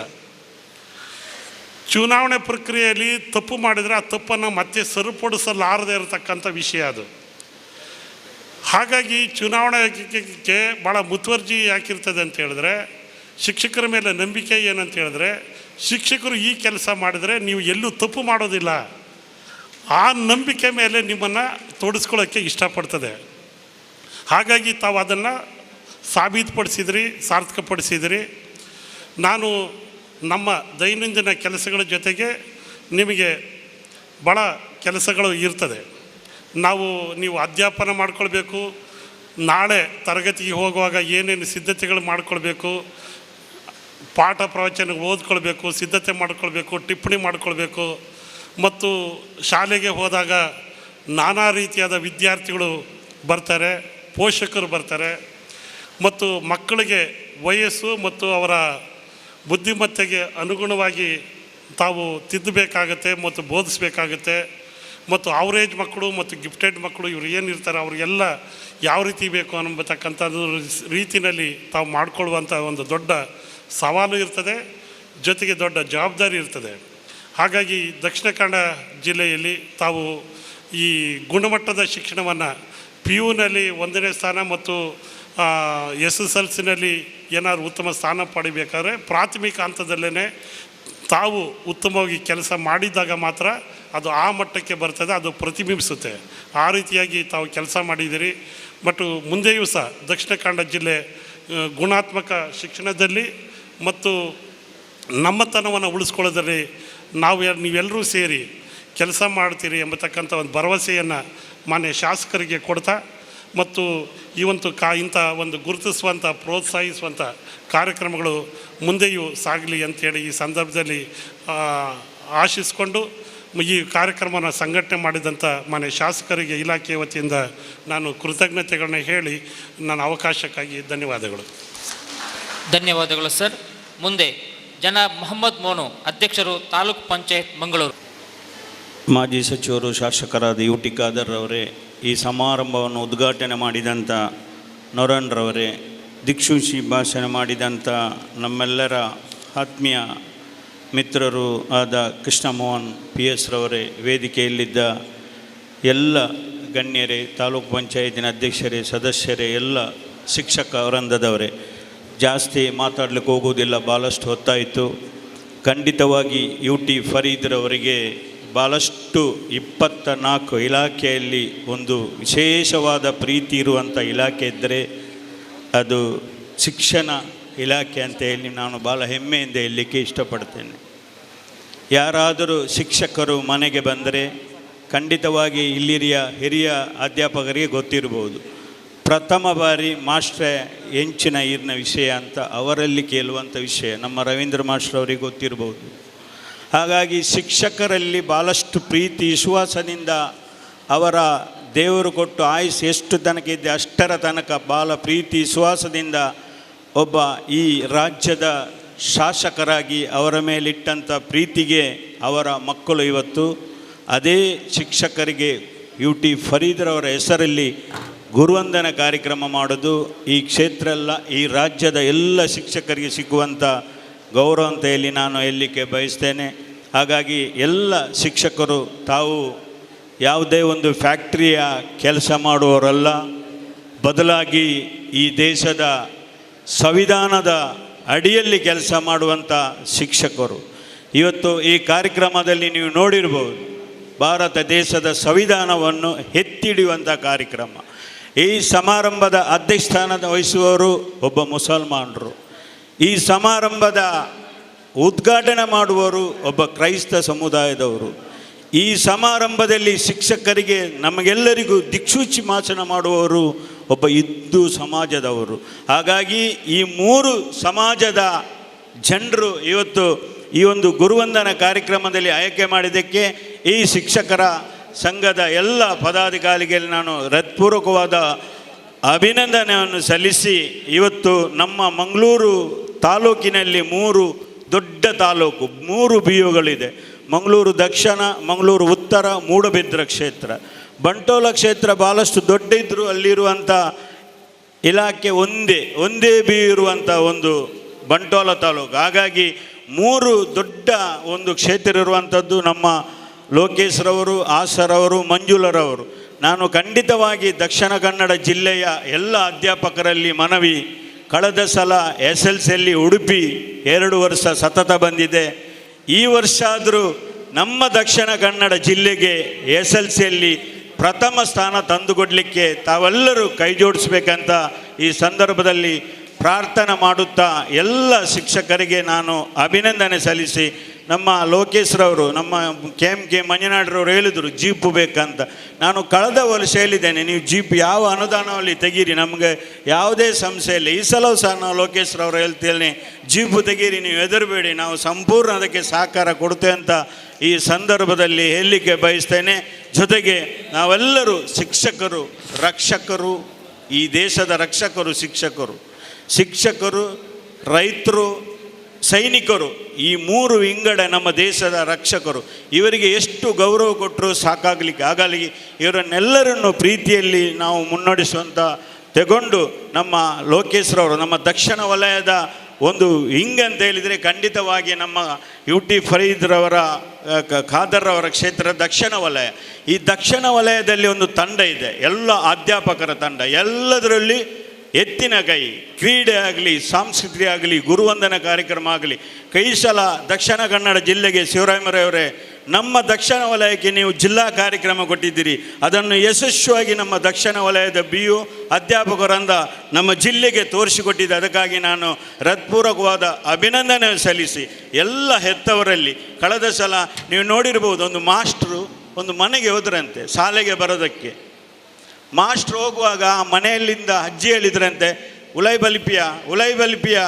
ಚುನಾವಣೆ ಪ್ರಕ್ರಿಯೆಯಲ್ಲಿ ತಪ್ಪು ಮಾಡಿದರೆ ಆ ತಪ್ಪನ್ನು ಮತ್ತೆ ಸರಿಪಡಿಸಲಾರದೇ ಇರತಕ್ಕಂಥ ವಿಷಯ ಅದು. ಹಾಗಾಗಿ ಚುನಾವಣೆಗೆ ಭಾಳ ಮುತುವರ್ಜಿ ಯಾಕಿರ್ತದೆ ಅಂತ ಹೇಳಿದ್ರೆ, ಶಿಕ್ಷಕರ ಮೇಲೆ ನಂಬಿಕೆ ಏನಂತ ಹೇಳಿದ್ರೆ, ಶಿಕ್ಷಕರು ಈ ಕೆಲಸ ಮಾಡಿದರೆ ನೀವು ಎಲ್ಲೂ ತಪ್ಪು ಮಾಡೋದಿಲ್ಲ, ಆ ನಂಬಿಕೆ ಮೇಲೆ ನಿಮ್ಮನ್ನು ತೊಡಗಿಸ್ಕೊಳ್ಳೋಕ್ಕೆ ಇಷ್ಟಪಡ್ತದೆ. ಹಾಗಾಗಿ ತಾವು ಅದನ್ನು ಸಾಬೀತುಪಡಿಸಿದ್ರಿ, ಸಾರ್ಥಕಪಡಿಸಿದ್ರಿ. ನಾನು ನಮ್ಮ ದೈನಂದಿನ ಕೆಲಸಗಳ ಜೊತೆಗೆ ನಿಮಗೆ ಭಾಳ ಕೆಲಸಗಳು ಇರ್ತದೆ. ನೀವು ಅಧ್ಯಾಪನ ಮಾಡ್ಕೊಳ್ಬೇಕು, ನಾಳೆ ತರಗತಿಗೆ ಹೋಗುವಾಗ ಏನೇನು ಸಿದ್ಧತೆಗಳು ಮಾಡ್ಕೊಳ್ಬೇಕು, ಪಾಠ ಪ್ರವಚನ ಓದ್ಕೊಳ್ಬೇಕು, ಸಿದ್ಧತೆ ಮಾಡ್ಕೊಳ್ಬೇಕು, ಟಿಪ್ಪಣಿ ಮಾಡ್ಕೊಳ್ಬೇಕು. ಮತ್ತು ಶಾಲೆಗೆ ಹೋದಾಗ ನಾನಾ ರೀತಿಯಾದ ವಿದ್ಯಾರ್ಥಿಗಳು ಬರ್ತಾರೆ, ಪೋಷಕರು ಬರ್ತಾರೆ. ಮತ್ತು ಮಕ್ಕಳಿಗೆ ವಯಸ್ಸು ಮತ್ತು ಅವರ ಬುದ್ಧಿಮತ್ತೆಗೆ ಅನುಗುಣವಾಗಿ ತಾವು ತಿದ್ದಬೇಕಾಗತ್ತೆ ಮತ್ತು ಬೋಧಿಸಬೇಕಾಗತ್ತೆ. ಮತ್ತು ಅವರೇಜ್ ಮಕ್ಕಳು ಮತ್ತು ಗಿಫ್ಟೆಡ್ ಮಕ್ಕಳು ಇವರು ಏನಿರ್ತಾರೆ ಅವ್ರಿಗೆಲ್ಲ ಯಾವ ರೀತಿ ಬೇಕು ಅನ್ನಬತಕ್ಕಂಥದ್ದು ರೀತಿಯಲ್ಲಿ ತಾವು ಮಾಡಿಕೊಳ್ಳುವಂಥ ಒಂದು ದೊಡ್ಡ ಸವಾಲು ಇರ್ತದೆ, ಜೊತೆಗೆ ದೊಡ್ಡ ಜವಾಬ್ದಾರಿ ಇರ್ತದೆ. ಹಾಗಾಗಿ ದಕ್ಷಿಣ ಕನ್ನಡ ಜಿಲ್ಲೆಯಲ್ಲಿ ತಾವು ಈ ಗುಣಮಟ್ಟದ ಶಿಕ್ಷಣವನ್ನು PUನಲ್ಲಿ 1ನೇ ಸ್ಥಾನ ಮತ್ತು SSLCನಲ್ಲಿ ಏನಾದ್ರು ಉತ್ತಮ ಸ್ಥಾನ ಪಡಿಬೇಕಾದ್ರೆ ಪ್ರಾಥಮಿಕ ಹಂತದಲ್ಲೇ ತಾವು ಉತ್ತಮವಾಗಿ ಕೆಲಸ ಮಾಡಿದಾಗ ಮಾತ್ರ ಅದು ಆ ಮಟ್ಟಕ್ಕೆ ಬರ್ತದೆ, ಅದು ಪ್ರತಿಬಿಂಬಿಸುತ್ತೆ. ಆ ರೀತಿಯಾಗಿ ತಾವು ಕೆಲಸ ಮಾಡಿದ್ದೀರಿ. ಮತ್ತು ಮುಂದೆಯೂ ಸಹ ದಕ್ಷಿಣ ಕನ್ನಡ ಜಿಲ್ಲೆ ಗುಣಾತ್ಮಕ ಶಿಕ್ಷಣದಲ್ಲಿ ಮತ್ತು ನಮ್ಮತನವನ್ನು ಉಳಿಸ್ಕೊಳ್ಳೋದ್ರಲ್ಲಿ ನೀವೆಲ್ಲರೂ ಸೇರಿ ಕೆಲಸ ಮಾಡ್ತೀರಿ ಎಂಬತಕ್ಕಂಥ ಒಂದು ಭರವಸೆಯನ್ನು ಮಾನ್ಯ ಶಾಸಕರಿಗೆ ಕೊಡ್ತಾ, ಮತ್ತು ಈ ಒಂದು ಇಂಥ ಒಂದು ಗುರುತಿಸುವಂಥ ಪ್ರೋತ್ಸಾಹಿಸುವಂಥ ಕಾರ್ಯಕ್ರಮಗಳು ಮುಂದೆಯೂ ಸಾಗಲಿ ಅಂಥೇಳಿ ಈ ಸಂದರ್ಭದಲ್ಲಿ ಆಶಿಸ್ಕೊಂಡು, ಈ ಕಾರ್ಯಕ್ರಮನ ಸಂಘಟನೆ ಮಾಡಿದಂಥ ಮಾನ್ಯ ಶಾಸಕರಿಗೆ ಇಲಾಖೆ ವತಿಯಿಂದ ನಾನು ಕೃತಜ್ಞತೆಗಳನ್ನ ಹೇಳಿ ನನ್ನ ಅವಕಾಶಕ್ಕಾಗಿ ಧನ್ಯವಾದಗಳು. ಧನ್ಯವಾದಗಳು ಸರ್. ಮುಂದೆ ಜನಾಬ್ ಮೊಹಮ್ಮದ್ ಮೋನು, ಅಧ್ಯಕ್ಷರು ತಾಲೂಕ್ ಪಂಚಾಯತ್ ಮಂಗಳೂರು. ಮಾಜಿ ಸಚಿವರು ಶಾಸಕರಾದ ಯು ಟಿ ಖಾದರ್ ಅವರೇ, ಈ ಸಮಾರಂಭವನ್ನು ಉದ್ಘಾಟನೆ ಮಾಡಿದಂಥ ನೊರನ್ರವರೇ, ದಿಕ್ಸೂಚಿ ಭಾಷಣ ಮಾಡಿದಂಥ ನಮ್ಮೆಲ್ಲರ ಆತ್ಮೀಯ ಮಿತ್ರರು ಆದ ಕೃಷ್ಣ ಮೋಹನ್ ಪಿ ಎಸ್ ರವರೇ, ವೇದಿಕೆಯಲ್ಲಿದ್ದ ಎಲ್ಲ ಗಣ್ಯರೇ, ತಾಲೂಕು ಪಂಚಾಯತಿನ ಅಧ್ಯಕ್ಷರೇ, ಸದಸ್ಯರೇ, ಎಲ್ಲ ಶಿಕ್ಷಕ ವೃಂದದವರೇ, ಜಾಸ್ತಿ ಮಾತಾಡಲಿಕ್ಕೆ ಹೋಗುವುದಿಲ್ಲ, ಭಾಳಷ್ಟು ಹೊತ್ತಾಯಿತು. ಖಂಡಿತವಾಗಿ ಯು ಟಿ ಫರೀದ್ರವರಿಗೆ ಭಾಳಷ್ಟು 24 ಇಲಾಖೆಯಲ್ಲಿ ಒಂದು ವಿಶೇಷವಾದ ಪ್ರೀತಿ ಇರುವಂಥ ಇಲಾಖೆ ಇದ್ದರೆ ಅದು ಶಿಕ್ಷಣ ಇಲಾಖೆ ಅಂತ ಹೇಳಿ ನಾನು ಭಾಳ ಹೆಮ್ಮೆಯಿಂದ ಹೇಳಲಿಕ್ಕೆ ಇಷ್ಟಪಡ್ತೇನೆ. ಯಾರಾದರೂ ಶಿಕ್ಷಕರು ಮನೆಗೆ ಬಂದರೆ ಖಂಡಿತವಾಗಿ ಇಲ್ಲಿರಿಯ ಹಿರಿಯ ಅಧ್ಯಾಪಕರಿಗೆ ಗೊತ್ತಿರ್ಬೋದು, ಪ್ರಥಮ ಬಾರಿ ಮಾಸ್ಟ್ರೇ ಹೆಂಚಿನ ಈರಿನ ವಿಷಯ ಅಂತ ಅವರಲ್ಲಿ ಕೇಳುವಂಥ ವಿಷಯ ನಮ್ಮ ರವೀಂದ್ರ ಮಾಸ್ಟರ್ ಅವರಿಗೆ ಗೊತ್ತಿರ್ಬೋದು. ಹಾಗಾಗಿ ಶಿಕ್ಷಕರಲ್ಲಿ ಭಾಳಷ್ಟು ಪ್ರೀತಿ ವಿಶ್ವಾಸದಿಂದ ಅವರ ದೇವರು ಕೊಟ್ಟು ಆಯುಸ್ಸು ಎಷ್ಟು ತನಕ ಇದೆ ಅಷ್ಟರ ತನಕ ಭಾಳ ಪ್ರೀತಿ ವಿಶ್ವಾಸದಿಂದ ಒಬ್ಬ ಈ ರಾಜ್ಯದ ಶಾಸಕರಾಗಿ ಅವರ ಮೇಲಿಟ್ಟಂಥ ಪ್ರೀತಿಗೆ ಅವರ ಮಕ್ಕಳು ಇವತ್ತು ಅದೇ ಶಿಕ್ಷಕರಿಗೆ ಯು ಟಿ ಫರೀದ್ರವರ ಹೆಸರಲ್ಲಿ ಗುರುವಂದನ ಕಾರ್ಯಕ್ರಮ ಮಾಡೋದು ಈ ಕ್ಷೇತ್ರ ಎಲ್ಲ ಈ ರಾಜ್ಯದ ಎಲ್ಲ ಶಿಕ್ಷಕರಿಗೆ ಸಿಗುವಂಥ ಗೌರವ ಅಂತ ಹೇಳಿ ನಾನು ಹೇಳಲಿಕ್ಕೆ ಬಯಸ್ತೇನೆ. ಹಾಗಾಗಿ ಎಲ್ಲ ಶಿಕ್ಷಕರು ತಾವು ಯಾವುದೇ ಒಂದು ಫ್ಯಾಕ್ಟ್ರಿಯ ಕೆಲಸ ಮಾಡುವವರಲ್ಲ, ಬದಲಾಗಿ ಈ ದೇಶದ ಸಂವಿಧಾನದ ಅಡಿಯಲ್ಲಿ ಕೆಲಸ ಮಾಡುವಂಥ ಶಿಕ್ಷಕರು. ಇವತ್ತು ಈ ಕಾರ್ಯಕ್ರಮದಲ್ಲಿ ನೀವು ನೋಡಿರ್ಬೋದು, ಭಾರತ ದೇಶದ ಸಂವಿಧಾನವನ್ನು ಎತ್ತಿಡಿಯುವಂಥ ಕಾರ್ಯಕ್ರಮ. ಈ ಸಮಾರಂಭದ ಅಧ್ಯಕ್ಷಸ್ಥಾನದ ವಹಿಸುವವರು ಒಬ್ಬ ಮುಸಲ್ಮಾನರು, ಈ ಸಮಾರಂಭದ ಉದ್ಘಾಟನೆ ಮಾಡುವವರು ಒಬ್ಬ ಕ್ರೈಸ್ತ ಸಮುದಾಯದವರು, ಈ ಸಮಾರಂಭದಲ್ಲಿ ಶಿಕ್ಷಕರಿಗೆ ನಮಗೆಲ್ಲರಿಗೂ ದಿಕ್ಸೂಚಿ ಭಾಷಣ ಮಾಡುವವರು ಒಬ್ಬ ಹಿಂದೂ ಸಮಾಜದವರು. ಹಾಗಾಗಿ ಈ 3 ಸಮಾಜದ ಜನರು ಇವತ್ತು ಈ ಒಂದು ಗುರುವಂದನ ಕಾರ್ಯಕ್ರಮದಲ್ಲಿ ಆಯ್ಕೆ ಮಾಡಿದ್ದಕ್ಕೆ ಈ ಶಿಕ್ಷಕರ ಸಂಘದ ಎಲ್ಲ ಪದಾಧಿಕಾರಿಗಳಿಗೆ ನಾನು ಹೃತ್ಪೂರ್ವಕವಾದ ಅಭಿನಂದನೆಯನ್ನು ಸಲ್ಲಿಸಿ, ಇವತ್ತು ನಮ್ಮ ಮಂಗಳೂರು ತಾಲೂಕಿನಲ್ಲಿ 3 ದೊಡ್ಡ ತಾಲೂಕು, 3 BOಗಳಿದೆ. ಮಂಗಳೂರು ದಕ್ಷಿಣ, ಮಂಗಳೂರು ಉತ್ತರ, ಮೂಡಬಿದ್ರ ಕ್ಷೇತ್ರ. ಬಂಟೋಲ ಕ್ಷೇತ್ರ ಭಾಳಷ್ಟು ದೊಡ್ಡ ಇದ್ದರೂ ಅಲ್ಲಿರುವಂಥ ಇಲಾಖೆ ಒಂದೇ BO ಇರುವಂಥ ಒಂದು ಬಂಟೋಲ ತಾಲೂಕು. ಹಾಗಾಗಿ 3 ದೊಡ್ಡ ಒಂದು ಕ್ಷೇತ್ರ ಇರುವಂಥದ್ದು ನಮ್ಮ ಲೋಕೇಶ್ರವರು, ಆಸರವರು, ಮಂಜುಳರವರು. ನಾನು ಖಂಡಿತವಾಗಿ ದಕ್ಷಿಣ ಕನ್ನಡ ಜಿಲ್ಲೆಯ ಎಲ್ಲ ಅಧ್ಯಾಪಕರಲ್ಲಿ ಮನವಿ, ಕಳೆದ ಸಲ SLCಯಲ್ಲಿ ಉಡುಪಿ 2 ವರ್ಷ ಸತತ ಬಂದಿದೆ. ಈ ವರ್ಷ ಆದರೂ ನಮ್ಮ ದಕ್ಷಿಣ ಕನ್ನಡ ಜಿಲ್ಲೆಗೆ SLCಯಲ್ಲಿ ಪ್ರಥಮ ಸ್ಥಾನ ತಂದುಕೊಡಲಿಕ್ಕೆ ತಾವೆಲ್ಲರೂ ಕೈ ಜೋಡಿಸ್ಬೇಕಂತ ಈ ಸಂದರ್ಭದಲ್ಲಿ ಪ್ರಾರ್ಥನೆ ಮಾಡುತ್ತಾ ಎಲ್ಲ ಶಿಕ್ಷಕರಿಗೆ ನಾನು ಅಭಿನಂದನೆ ಸಲ್ಲಿಸಿ, ನಮ್ಮ ಲೋಕೇಶ್ರವರು, ನಮ್ಮ KM ಮಂಜುನಾಡ್ರವರು ಹೇಳಿದರು ಜೀಪು ಬೇಕಂತ. ನಾನು ಕಳೆದ ವರ್ಷ ಹೇಳಿದ್ದೇನೆ, ನೀವು ಜೀಪ್ ಯಾವ ಅನುದಾನದಲ್ಲಿ ತೆಗೀರಿ, ನಮಗೆ ಯಾವುದೇ ಸಮಸ್ಯೆ ಇಲ್ಲ. ಈ ಸಲವೂ ಸಹ ನಾವು ಲೋಕೇಶ್ರವರು ಹೇಳ್ತೇನೆ, ಜೀಪು ತೆಗೀರಿ, ನೀವು ಹೆದರಬೇಡಿ, ನಾವು ಸಂಪೂರ್ಣ ಅದಕ್ಕೆ ಸಹಕಾರ ಕೊಡ್ತೇವೆ ಅಂತ ಈ ಸಂದರ್ಭದಲ್ಲಿ ಹೇಳಲಿಕ್ಕೆ ಬಯಸ್ತೇನೆ. ಜೊತೆಗೆ ನಾವೆಲ್ಲರೂ ಶಿಕ್ಷಕರು, ರಕ್ಷಕರು, ಈ ದೇಶದ ರಕ್ಷಕರು ಶಿಕ್ಷಕರು, ರೈತರು, ಸೈನಿಕರು, ಈ 3 ವಿಂಗಡ ನಮ್ಮ ದೇಶದ ರಕ್ಷಕರು. ಇವರಿಗೆ ಎಷ್ಟು ಗೌರವ ಕೊಟ್ಟರು ಆಗಲಿ. ಇವರನ್ನೆಲ್ಲರನ್ನು ಪ್ರೀತಿಯಲ್ಲಿ ನಾವು ಮುನ್ನಡೆಸುವಂಥ ತಗೊಂಡು ನಮ್ಮ ಲೋಕೇಶ್ರವರು, ನಮ್ಮ ದಕ್ಷಿಣ ವಲಯದ ಒಂದು ಹಿಂಗಂತ ಹೇಳಿದರೆ ಖಂಡಿತವಾಗಿ ನಮ್ಮ ಯು ಟಿ ಫರೀದ್ರವರ ಖಾದರ್ರವರ ಕ್ಷೇತ್ರ ದಕ್ಷಿಣ ವಲಯ. ಈ ದಕ್ಷಿಣ ವಲಯದಲ್ಲಿ ಒಂದು ತಂಡ ಇದೆ, ಎಲ್ಲ ಅಧ್ಯಾಪಕರ ತಂಡ. ಎಲ್ಲದರಲ್ಲಿ ಎತ್ತಿನ ಕೈ, ಕ್ರೀಡೆ ಆಗಲಿ, ಸಾಂಸ್ಕೃತಿಕ ಆಗಲಿ, ಗುರುವಂದನ ಕಾರ್ಯಕ್ರಮ ಆಗಲಿ. ಕೈ ಸಲ ದಕ್ಷಿಣ ಕನ್ನಡ ಜಿಲ್ಲೆಗೆ ಶಿವರಾಮರವರೇ, ನಮ್ಮ ದಕ್ಷಿಣ ವಲಯಕ್ಕೆ ನೀವು ಜಿಲ್ಲಾ ಕಾರ್ಯಕ್ರಮ ಕೊಟ್ಟಿದ್ದೀರಿ, ಅದನ್ನು ಯಶಸ್ವಿಯಾಗಿ ನಮ್ಮ ದಕ್ಷಿಣ ವಲಯದ BO ಅಧ್ಯಾಪಕರಿಂದ ನಮ್ಮ ಜಿಲ್ಲೆಗೆ ತೋರಿಸಿಕೊಟ್ಟಿದ್ದೆ. ಅದಕ್ಕಾಗಿ ನಾನು ಹೃತ್ಪೂರ್ವಕವಾದ ಅಭಿನಂದನೆ ಸಲ್ಲಿಸಿ, ಎಲ್ಲ ಹೆತ್ತವರಲ್ಲಿ ಕಳೆದ ಸಲ ನೀವು ನೋಡಿರ್ಬೋದು, ಒಂದು ಮಾಸ್ಟ್ರು ಒಂದು ಮನೆಗೆ ಹೋದ್ರಂತೆ ಶಾಲೆಗೆ ಬರೋದಕ್ಕೆ. ಮಾಸ್ಟ್ರು ಹೋಗುವಾಗ ಮನೆಯಲ್ಲಿಂದ ಅಜ್ಜಿ ಹೇಳಿದ್ರಂತೆ, ಉಲೈ ಬಲಿಪಿಯ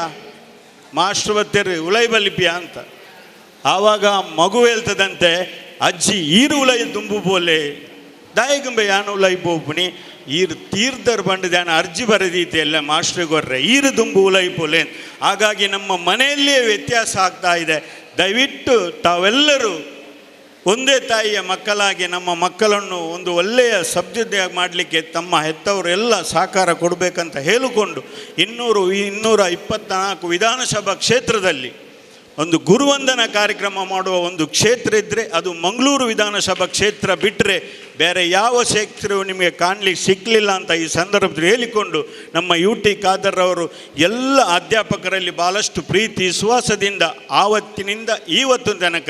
ಮಾಸ್ಟ್ರು ಬತ್ತೇರಿ ಉಲೈ ಬಲಿಪಿಯ ಅಂತ. ಆವಾಗ ಮಗು ಹೇಳ್ತದಂತೆ, ಅಜ್ಜಿ ಈರು ಉಲೈ ದುಂಬು ಬೋಲೆ ದಾಯಗುಂಬೆ ಯಾನು ಉಲೈ ಬೋಪುನಿ ಈರು ತೀರ್ಧರ್ ಬಂಡ ಧ್ಯಾನ ಅರ್ಜಿ ಬರೆದೀತೆ ಎಲ್ಲ ಮಾಸ್ಟ್ರಿಗೆ ಕೊರ್ರೆ ಈರು ದುಂಬು ಉಲೈ ಬೋಲೆ. ಹಾಗಾಗಿ ನಮ್ಮ ಮನೆಯಲ್ಲಿಯೇ ವ್ಯತ್ಯಾಸ ಆಗ್ತಾ ಇದೆ. ದಯವಿಟ್ಟು ತಾವೆಲ್ಲರೂ ಒಂದೇ ತಾಯಿಯ ಮಕ್ಕಳಾಗಿ ನಮ್ಮ ಮಕ್ಕಳನ್ನು ಒಂದು ಒಳ್ಳೆಯ ಸಬ್ಜೆಕ್ಟ್ ಮಾಡಲಿಕ್ಕೆ ತಮ್ಮ ಹೆತ್ತವರೆಲ್ಲ ಸಹಕಾರ ಕೊಡಬೇಕಂತ ಹೇಳಿಕೊಂಡು 224 ವಿಧಾನಸಭಾ ಕ್ಷೇತ್ರದಲ್ಲಿ ಒಂದು ಗುರುವಂದನ ಕಾರ್ಯಕ್ರಮ ಮಾಡುವ ಒಂದು ಕ್ಷೇತ್ರ ಇದ್ದರೆ ಅದು ಮಂಗಳೂರು ವಿಧಾನಸಭಾ ಕ್ಷೇತ್ರ ಬಿಟ್ಟರೆ ಬೇರೆ ಯಾವ ಕ್ಷೇತ್ರವೂ ನಿಮಗೆ ಕಾಣಲಿಕ್ಕೆ ಸಿಕ್ಕಲಿಲ್ಲ ಅಂತ ಈ ಸಂದರ್ಭದಲ್ಲಿ ಹೇಳಿಕೊಂಡು ನಮ್ಮ UT ಖಾದರ್ ಅವರು ಎಲ್ಲ ಅಧ್ಯಾಪಕರಲ್ಲಿ ಭಾಳಷ್ಟು ಪ್ರೀತಿ ವಿಶ್ವಾಸದಿಂದ ಆವತ್ತಿನಿಂದ ಇವತ್ತಿನ ತನಕ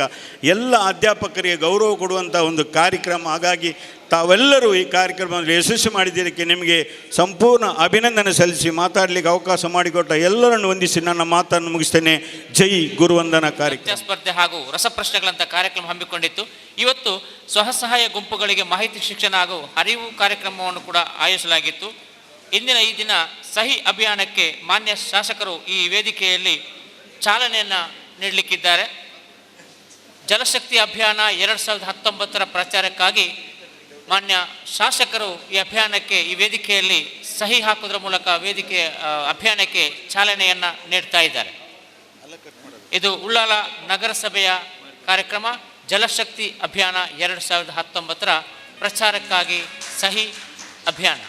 ಎಲ್ಲ ಅಧ್ಯಾಪಕರಿಗೆ ಗೌರವ ಕೊಡುವಂಥ ಒಂದು ಕಾರ್ಯಕ್ರಮ. ಹಾಗಾಗಿ ತಾವೆಲ್ಲರೂ ಈ ಕಾರ್ಯಕ್ರಮದಲ್ಲಿ ಯಶಸ್ವಿ ಮಾಡಿದ್ದಕ್ಕೆ ನಿಮಗೆ ಸಂಪೂರ್ಣ ಅಭಿನಂದನೆ ಸಲ್ಲಿಸಿ ಮಾತಾಡಲಿಕ್ಕೆ ಅವಕಾಶ ಮಾಡಿಕೊಟ್ಟ ಎಲ್ಲರನ್ನು ವಂದಿಸಿ ನನ್ನ ಮಾತನ್ನು ಮುಗಿಸ್ತೇನೆ. ಜೈ ಗುರುವಂದನಾ ಕಾರ್ಯಕ್ರಮ ಸ್ಪರ್ಧೆ ಹಾಗೂ ರಸಪ್ರಶ್ನೆಗಳಂತ ಕಾರ್ಯಕ್ರಮ ಹಮ್ಮಿಕೊಂಡಿತ್ತು. ಇವತ್ತು ಸ್ವಸಹಾಯ ಗುಂಪುಗಳಿಗೆ ಮಾಹಿತಿ ಶಿಕ್ಷಣ ಹಾಗೂ ಅರಿವು ಕಾರ್ಯಕ್ರಮವನ್ನು ಕೂಡ ಆಯೋಜಿಸಲಾಗಿತ್ತು. ಇಂದಿನ ಈ ದಿನ ಸಹಿ ಅಭಿಯಾನಕ್ಕೆ ಮಾನ್ಯ ಶಾಸಕರು ಈ ವೇದಿಕೆಯಲ್ಲಿ ಚಾಲನೆಯನ್ನು ನೀಡಲಿಕ್ಕಿದ್ದಾರೆ. ಜಲಶಕ್ತಿ ಅಭಿಯಾನ 2019 ಪ್ರಚಾರಕ್ಕಾಗಿ ಮಾನ್ಯ ಶಾಸಕರು ಈ ಅಭಿಯಾನಕ್ಕೆ ಈ ವೇದಿಕೆಯಲ್ಲಿ ಸಹಿ ಹಾಕೋದ್ರ ಮೂಲಕ ಅಭಿಯಾನಕ್ಕೆ ಚಾಲನೆಯನ್ನು ನೀಡ್ತಾ ಇದ್ದಾರೆ. ಇದು ಉಳ್ಳಾಲ ನಗರಸಭೆಯ ಕಾರ್ಯಕ್ರಮ ಜಲಶಕ್ತಿ ಅಭಿಯಾನ 2019 ಪ್ರಚಾರಕ್ಕಾಗಿ ಸಹಿ ಅಭಿಯಾನ.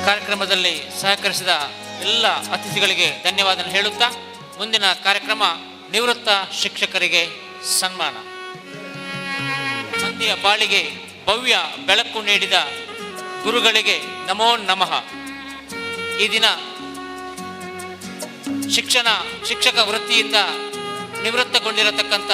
ಕಾರ್ಯಕ್ರಮದಲ್ಲಿ ಸಹಕರಿಸಿದ ಎಲ್ಲ ಅತಿಥಿಗಳಿಗೆ ಧನ್ಯವಾದ ಹೇಳುತ್ತಾ ಮುಂದಿನ ಕಾರ್ಯಕ್ರಮ ನಿವೃತ್ತ ಶಿಕ್ಷಕರಿಗೆ ಸನ್ಮಾನ. ಮಂದಿಯ ಬಾಳಿಗೆ ಭವ್ಯ ಬೆಳಕು ನೀಡಿದ ಗುರುಗಳಿಗೆ ನಮೋ ನಮಃ. ಈ ದಿನ ಶಿಕ್ಷಕ ವೃತ್ತಿಯಿಂದ ನಿವೃತ್ತಗೊಂಡಿರತಕ್ಕಂಥ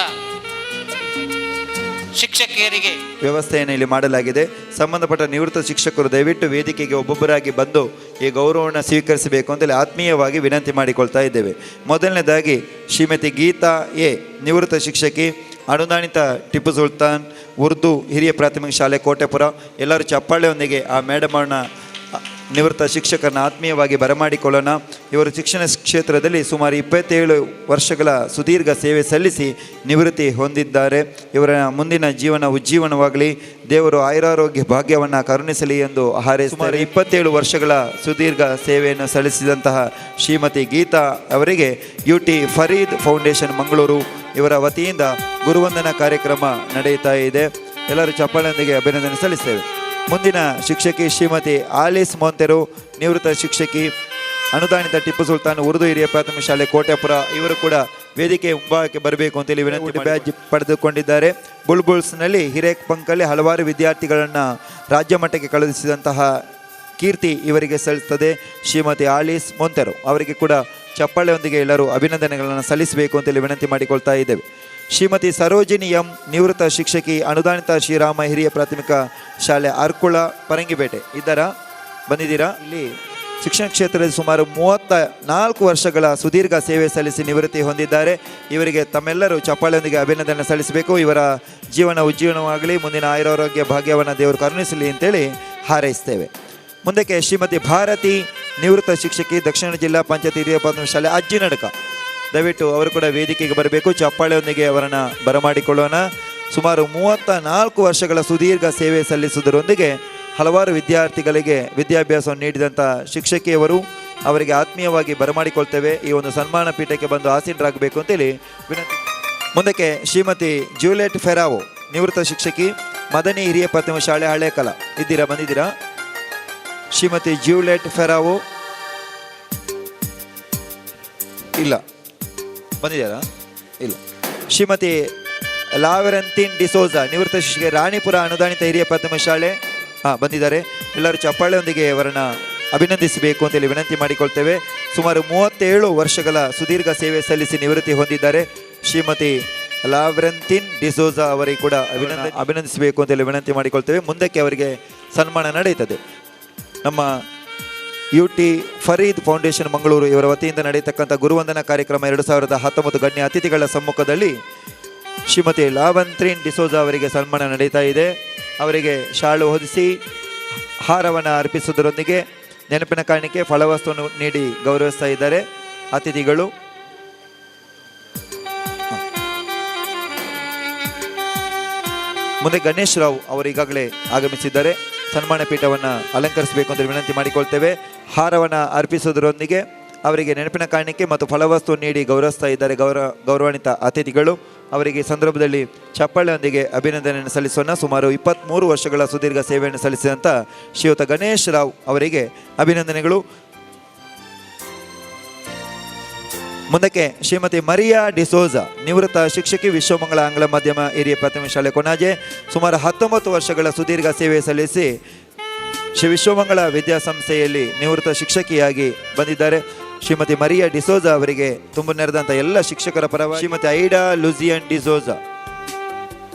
ಶಿಕ್ಷಕಿಯರಿಗೆ ವ್ಯವಸ್ಥೆಯನ್ನು ಇಲ್ಲಿ ಮಾಡಲಾಗಿದೆ. ಸಂಬಂಧಪಟ್ಟ ನಿವೃತ್ತ ಶಿಕ್ಷಕರು ದಯವಿಟ್ಟು ವೇದಿಕೆಗೆ ಒಬ್ಬೊಬ್ಬರಾಗಿ ಬಂದು ಈ ಗೌರವವನ್ನು ಸ್ವೀಕರಿಸಬೇಕು ಅಂತೇಳಿ ಆತ್ಮೀಯವಾಗಿ ವಿನಂತಿ ಮಾಡಿಕೊಳ್ತಾ ಇದ್ದೇವೆ. ಮೊದಲನೇದಾಗಿ ಶ್ರೀಮತಿ ಗೀತಾ ಎ, ನಿವೃತ್ತ ಶಿಕ್ಷಕಿ, ಅನುದಾನಿತ ಟಿಪ್ಪು ಸುಲ್ತಾನ್ ಉರ್ದು ಹಿರಿಯ ಪ್ರಾಥಮಿಕ ಶಾಲೆ ಕೋಟೆಪುರ. ಎಲ್ಲರೂ ಚಪ್ಪಾಳೆಯೊಂದಿಗೆ ಆ ಮೇಡಮನ್ನ ನಿವೃತ್ತ ಶಿಕ್ಷಕರನ್ನ ಆತ್ಮೀಯವಾಗಿ ಬರಮಾಡಿಕೊಳ್ಳೋಣ. ಇವರು ಶಿಕ್ಷಣ ಕ್ಷೇತ್ರದಲ್ಲಿ ಸುಮಾರು 27 ವರ್ಷಗಳ ಸುದೀರ್ಘ ಸೇವೆ ಸಲ್ಲಿಸಿ ನಿವೃತ್ತಿ ಹೊಂದಿದ್ದಾರೆ. ಇವರ ಮುಂದಿನ ಜೀವನ ಉಜ್ಜೀವನವಾಗಲಿ, ದೇವರು ಆಯುರಾರೋಗ್ಯ ಭಾಗ್ಯವನ್ನು ಕರುಣಿಸಲಿ ಎಂದು ಹಾರೈಸಿ ಸುಮಾರು 27 ವರ್ಷಗಳ ಸುದೀರ್ಘ ಸೇವೆಯನ್ನು ಸಲ್ಲಿಸಿದಂತಹ ಶ್ರೀಮತಿ ಗೀತಾ ಅವರಿಗೆ UT ಫರೀದ್ ಫೌಂಡೇಶನ್ ಮಂಗಳೂರು ಇವರ ವತಿಯಿಂದ ಗುರುವಂದನಾ ಕಾರ್ಯಕ್ರಮ ನಡೆಯುತ್ತಾ ಇದೆ. ಎಲ್ಲರೂ ಚಪ್ಪಾಳೆಯೊಂದಿಗೆ ಅಭಿನಂದನೆ ಸಲ್ಲಿಸ್ತೇವೆ. ಮುಂದಿನ ಶಿಕ್ಷಕಿ ಶ್ರೀಮತಿ ಆಲಿಸ್ ಮೊಂತೆರು, ನಿವೃತ್ತ ಶಿಕ್ಷಕಿ, ಅನುದಾನಿತ ಟಿಪ್ಪು ಸುಲ್ತಾನ್ ಉರ್ದು ಹಿರಿಯ ಪ್ರಾಥಮಿಕ ಶಾಲೆ ಕೋಟೆಪುರ. ಇವರು ಕೂಡ ವೇದಿಕೆ ಮುಂಭಾಗಕ್ಕೆ ಬರಬೇಕು ಅಂತೇಳಿ ವಿನಂತಿ ಬ್ಯಾಜ್ ಪಡೆದುಕೊಂಡಿದ್ದಾರೆ. ಬುಲ್ಬುಲ್ಸ್ನಲ್ಲಿ ಹಿರೇಕ್ ಪಂಕಲ್ಲಿ ಹಲವಾರು ವಿದ್ಯಾರ್ಥಿಗಳನ್ನು ರಾಜ್ಯ ಮಟ್ಟಕ್ಕೆ ಕಳುಹಿಸಿದಂತಹ ಕೀರ್ತಿ ಇವರಿಗೆ ಸಲ್ಲಿಸುತ್ತದೆ. ಶ್ರೀಮತಿ ಆಲಿಸ್ ಮೊಂತೆರು ಅವರಿಗೆ ಕೂಡ ಚಪ್ಪಾಳೆಯೊಂದಿಗೆ ಎಲ್ಲರೂ ಅಭಿನಂದನೆಗಳನ್ನು ಸಲ್ಲಿಸಬೇಕು ಅಂತೇಳಿ ವಿನಂತಿ ಮಾಡಿಕೊಳ್ತಾ ಇದ್ದೇವೆ. ಶ್ರೀಮತಿ ಸರೋಜಿನಿ ಎಂ, ನಿವೃತ್ತ ಶಿಕ್ಷಕಿ, ಅನುದಾನಿತ ಶ್ರೀರಾಮ ಹಿರಿಯ ಪ್ರಾಥಮಿಕ ಶಾಲೆ ಅರ್ಕುಳ ಪರಂಗಿಪೇಟೆ. ಬಂದಿದ್ದೀರಾ? ಇಲ್ಲಿ ಶಿಕ್ಷಣ ಕ್ಷೇತ್ರದಲ್ಲಿ ಸುಮಾರು 34 ವರ್ಷಗಳ ಸುದೀರ್ಘ ಸೇವೆ ಸಲ್ಲಿಸಿ ನಿವೃತ್ತಿ ಹೊಂದಿದ್ದಾರೆ. ಇವರಿಗೆ ತಮ್ಮೆಲ್ಲರೂ ಚಪ್ಪಾಳೆಯೊಂದಿಗೆ ಅಭಿನಂದನೆ ಸಲ್ಲಿಸಬೇಕು. ಇವರ ಜೀವನ ಉಜ್ಜೀವನವಾಗಲಿ, ಮುಂದಿನ ಆಯುರಾರೋಗ್ಯ ಭಾಗ್ಯವನ್ನು ದೇವರು ಕರುಣಿಸಲಿ ಅಂತೇಳಿ ಹಾರೈಸ್ತೇವೆ. ಮುಂದಕ್ಕೆ ಶ್ರೀಮತಿ ಭಾರತಿ, ನಿವೃತ್ತ ಶಿಕ್ಷಕಿ, ದಕ್ಷಿಣ ಜಿಲ್ಲಾ ಪಂಚಾಯತ್ ಹಿರಿಯ ಪ್ರಾಥಮಿಕ ಶಾಲೆ ಅಜ್ಜಿನಡಕ. ದಯವಿಟ್ಟು ಅವರು ಕೂಡ ವೇದಿಕೆಗೆ ಬರಬೇಕು. ಚಪ್ಪಾಳೆಯೊಂದಿಗೆ ಅವರನ್ನು ಬರಮಾಡಿಕೊಳ್ಳೋಣ. ಸುಮಾರು 34 ವರ್ಷಗಳ ಸುದೀರ್ಘ ಸೇವೆ ಸಲ್ಲಿಸುವುದರೊಂದಿಗೆ ಹಲವಾರು ವಿದ್ಯಾರ್ಥಿಗಳಿಗೆ ವಿದ್ಯಾಭ್ಯಾಸವನ್ನು ನೀಡಿದಂಥ ಶಿಕ್ಷಕಿಯವರು, ಅವರಿಗೆ ಆತ್ಮೀಯವಾಗಿ ಬರಮಾಡಿಕೊಳ್ತೇವೆ. ಈ ಒಂದು ಸನ್ಮಾನ ಪೀಠಕ್ಕೆ ಬಂದು ಆಸೀನರಾಗಬೇಕು ಅಂತೇಳಿ ವಿನಂತಿ. ಮುಂದಕ್ಕೆ ಶ್ರೀಮತಿ ಜೂಲಿಯಟ್ ಫೆರಾವೋ, ನಿವೃತ್ತ ಶಿಕ್ಷಕಿ, ಮದನಿ ಹಿರಿಯ ಪ್ರಾಥಮಿಕ ಶಾಲೆ ಹಳೇಕಲ. ಬಂದಿದ್ದೀರಾ? ಶ್ರೀಮತಿ ಜೂಲಿಯಟ್ ಫೆರಾವೋ ಇಲ್ಲ, ಬಂದಿದ್ದಾರಾ? ಇಲ್ಲ. ಶ್ರೀಮತಿ ಲಾವೆರಂತಿನ್ ಡಿಸೋಜಾ, ನಿವೃತ್ತ ಶಿಕ್ಷಕಿ, ರಾಣಿಪುರ ಅನುದಾನಿತ ಹಿರಿಯ ಪ್ರಾಥಮಿಕ ಶಾಲೆ. ಬಂದಿದ್ದಾರೆ. ಎಲ್ಲರೂ ಚಪ್ಪಾಳೆಯೊಂದಿಗೆ ಅವರನ್ನು ಅಭಿನಂದಿಸಬೇಕು ಅಂತೇಳಿ ವಿನಂತಿ ಮಾಡಿಕೊಳ್ತೇವೆ. ಸುಮಾರು 37 ವರ್ಷಗಳ ಸುದೀರ್ಘ ಸೇವೆ ಸಲ್ಲಿಸಿ ನಿವೃತ್ತಿ ಹೊಂದಿದ್ದಾರೆ ಶ್ರೀಮತಿ ಲಾವ್ರೆಂತಿನ್ ಡಿಸೋಜಾ ಅವರಿಗೆ ಕೂಡ ಅಭಿನಂದಿಸಬೇಕು ಅಂತೇಳಿ ವಿನಂತಿ ಮಾಡಿಕೊಳ್ತೇವೆ. ಮುಂದಕ್ಕೆ ಅವರಿಗೆ ಸನ್ಮಾನ ನಡೆಯುತ್ತದೆ. ನಮ್ಮ UT ಫರೀದ್ ಫೌಂಡೇಶನ್ ಮಂಗಳೂರು ಇವರ ವತಿಯಿಂದ ನಡೆಯತಕ್ಕಂಥ ಗುರುವಂದನಾ ಕಾರ್ಯಕ್ರಮ 2019 ಗಣ್ಯ ಅತಿಥಿಗಳ ಸಮ್ಮುಖದಲ್ಲಿ ಶ್ರೀಮತಿ ಲಾವಂತ್ರಿನ್ ಡಿಸೋಜಾ ಅವರಿಗೆ ಸನ್ಮಾನ ನಡೀತಾ ಇದೆ. ಅವರಿಗೆ ಶಾಲು ಹೊದಿಸಿ ಹಾರವನ್ನು ಅರ್ಪಿಸುವುದರೊಂದಿಗೆ ನೆನಪಿನ ಕಾಣಿಕೆ ಫಲವಸ್ತುವನ್ನು ನೀಡಿ ಗೌರವಿಸ್ತಾ ಇದ್ದಾರೆ ಅತಿಥಿಗಳು. ಮುಂದೆ ಗಣೇಶ್ ರಾವ್ ಅವರು ಈಗಾಗಲೇ ಆಗಮಿಸಿದ್ದಾರೆ. ಸನ್ಮಾನ ಪೀಠವನ್ನು ಅಲಂಕರಿಸಬೇಕು ಅಂತ ವಿನಂತಿ ಮಾಡಿಕೊಳ್ತೇವೆ. ಹಾರವನ್ನು ಅರ್ಪಿಸುವುದರೊಂದಿಗೆ ಅವರಿಗೆ ನೆನಪಿನ ಕಾಣಿಕೆ ಮತ್ತು ಫಲವಸ್ತು ನೀಡಿ ಗೌರವಿಸ್ತಾ ಇದ್ದಾರೆ ಗೌರವಾನ್ವಿತ ಅತಿಥಿಗಳು. ಅವರಿಗೆ ಈ ಸಂದರ್ಭದಲ್ಲಿ ಚಪ್ಪಾಳೆಯೊಂದಿಗೆ ಅಭಿನಂದನೆಯನ್ನು ಸಲ್ಲಿಸೋಣ. ಸುಮಾರು 23 ವರ್ಷಗಳ ಸುದೀರ್ಘ ಸೇವೆಯನ್ನು ಸಲ್ಲಿಸಿದಂಥ ಶ್ರೀಯುತ ಗಣೇಶ್ ರಾವ್ ಅವರಿಗೆ ಅಭಿನಂದನೆಗಳು. ಮುಂದಕ್ಕೆ ಶ್ರೀಮತಿ ಮರಿಯಾ ಡಿಸೋಜಾ, ನಿವೃತ್ತ ಶಿಕ್ಷಕಿ, ವಿಶ್ವಮಂಗಳ ಆಂಗ್ಲ ಮಾಧ್ಯಮ ಹಿರಿಯ ಪ್ರಾಥಮಿಕ ಶಾಲೆ ಕೊನಾಜೆ. ಸುಮಾರು 19 ವರ್ಷಗಳ ಸುದೀರ್ಘ ಸೇವೆ ಸಲ್ಲಿಸಿ ಶ್ರೀ ವಿಶ್ವಮಂಗಳ ವಿದ್ಯಾಸಂಸ್ಥೆಯಲ್ಲಿ ನಿವೃತ್ತ ಶಿಕ್ಷಕಿಯಾಗಿ ಬಂದಿದ್ದಾರೆ. ಶ್ರೀಮತಿ ಮರಿಯಾ ಡಿಸೋಜಾ ಅವರಿಗೆ ತುಂಬ ನೆರೆದಂಥ ಎಲ್ಲ ಶಿಕ್ಷಕರ ಪರವಾಗಿ ಶ್ರೀಮತಿ ಐಡಾ ಲುಜಿಯನ್ ಡಿಸೋಜಾ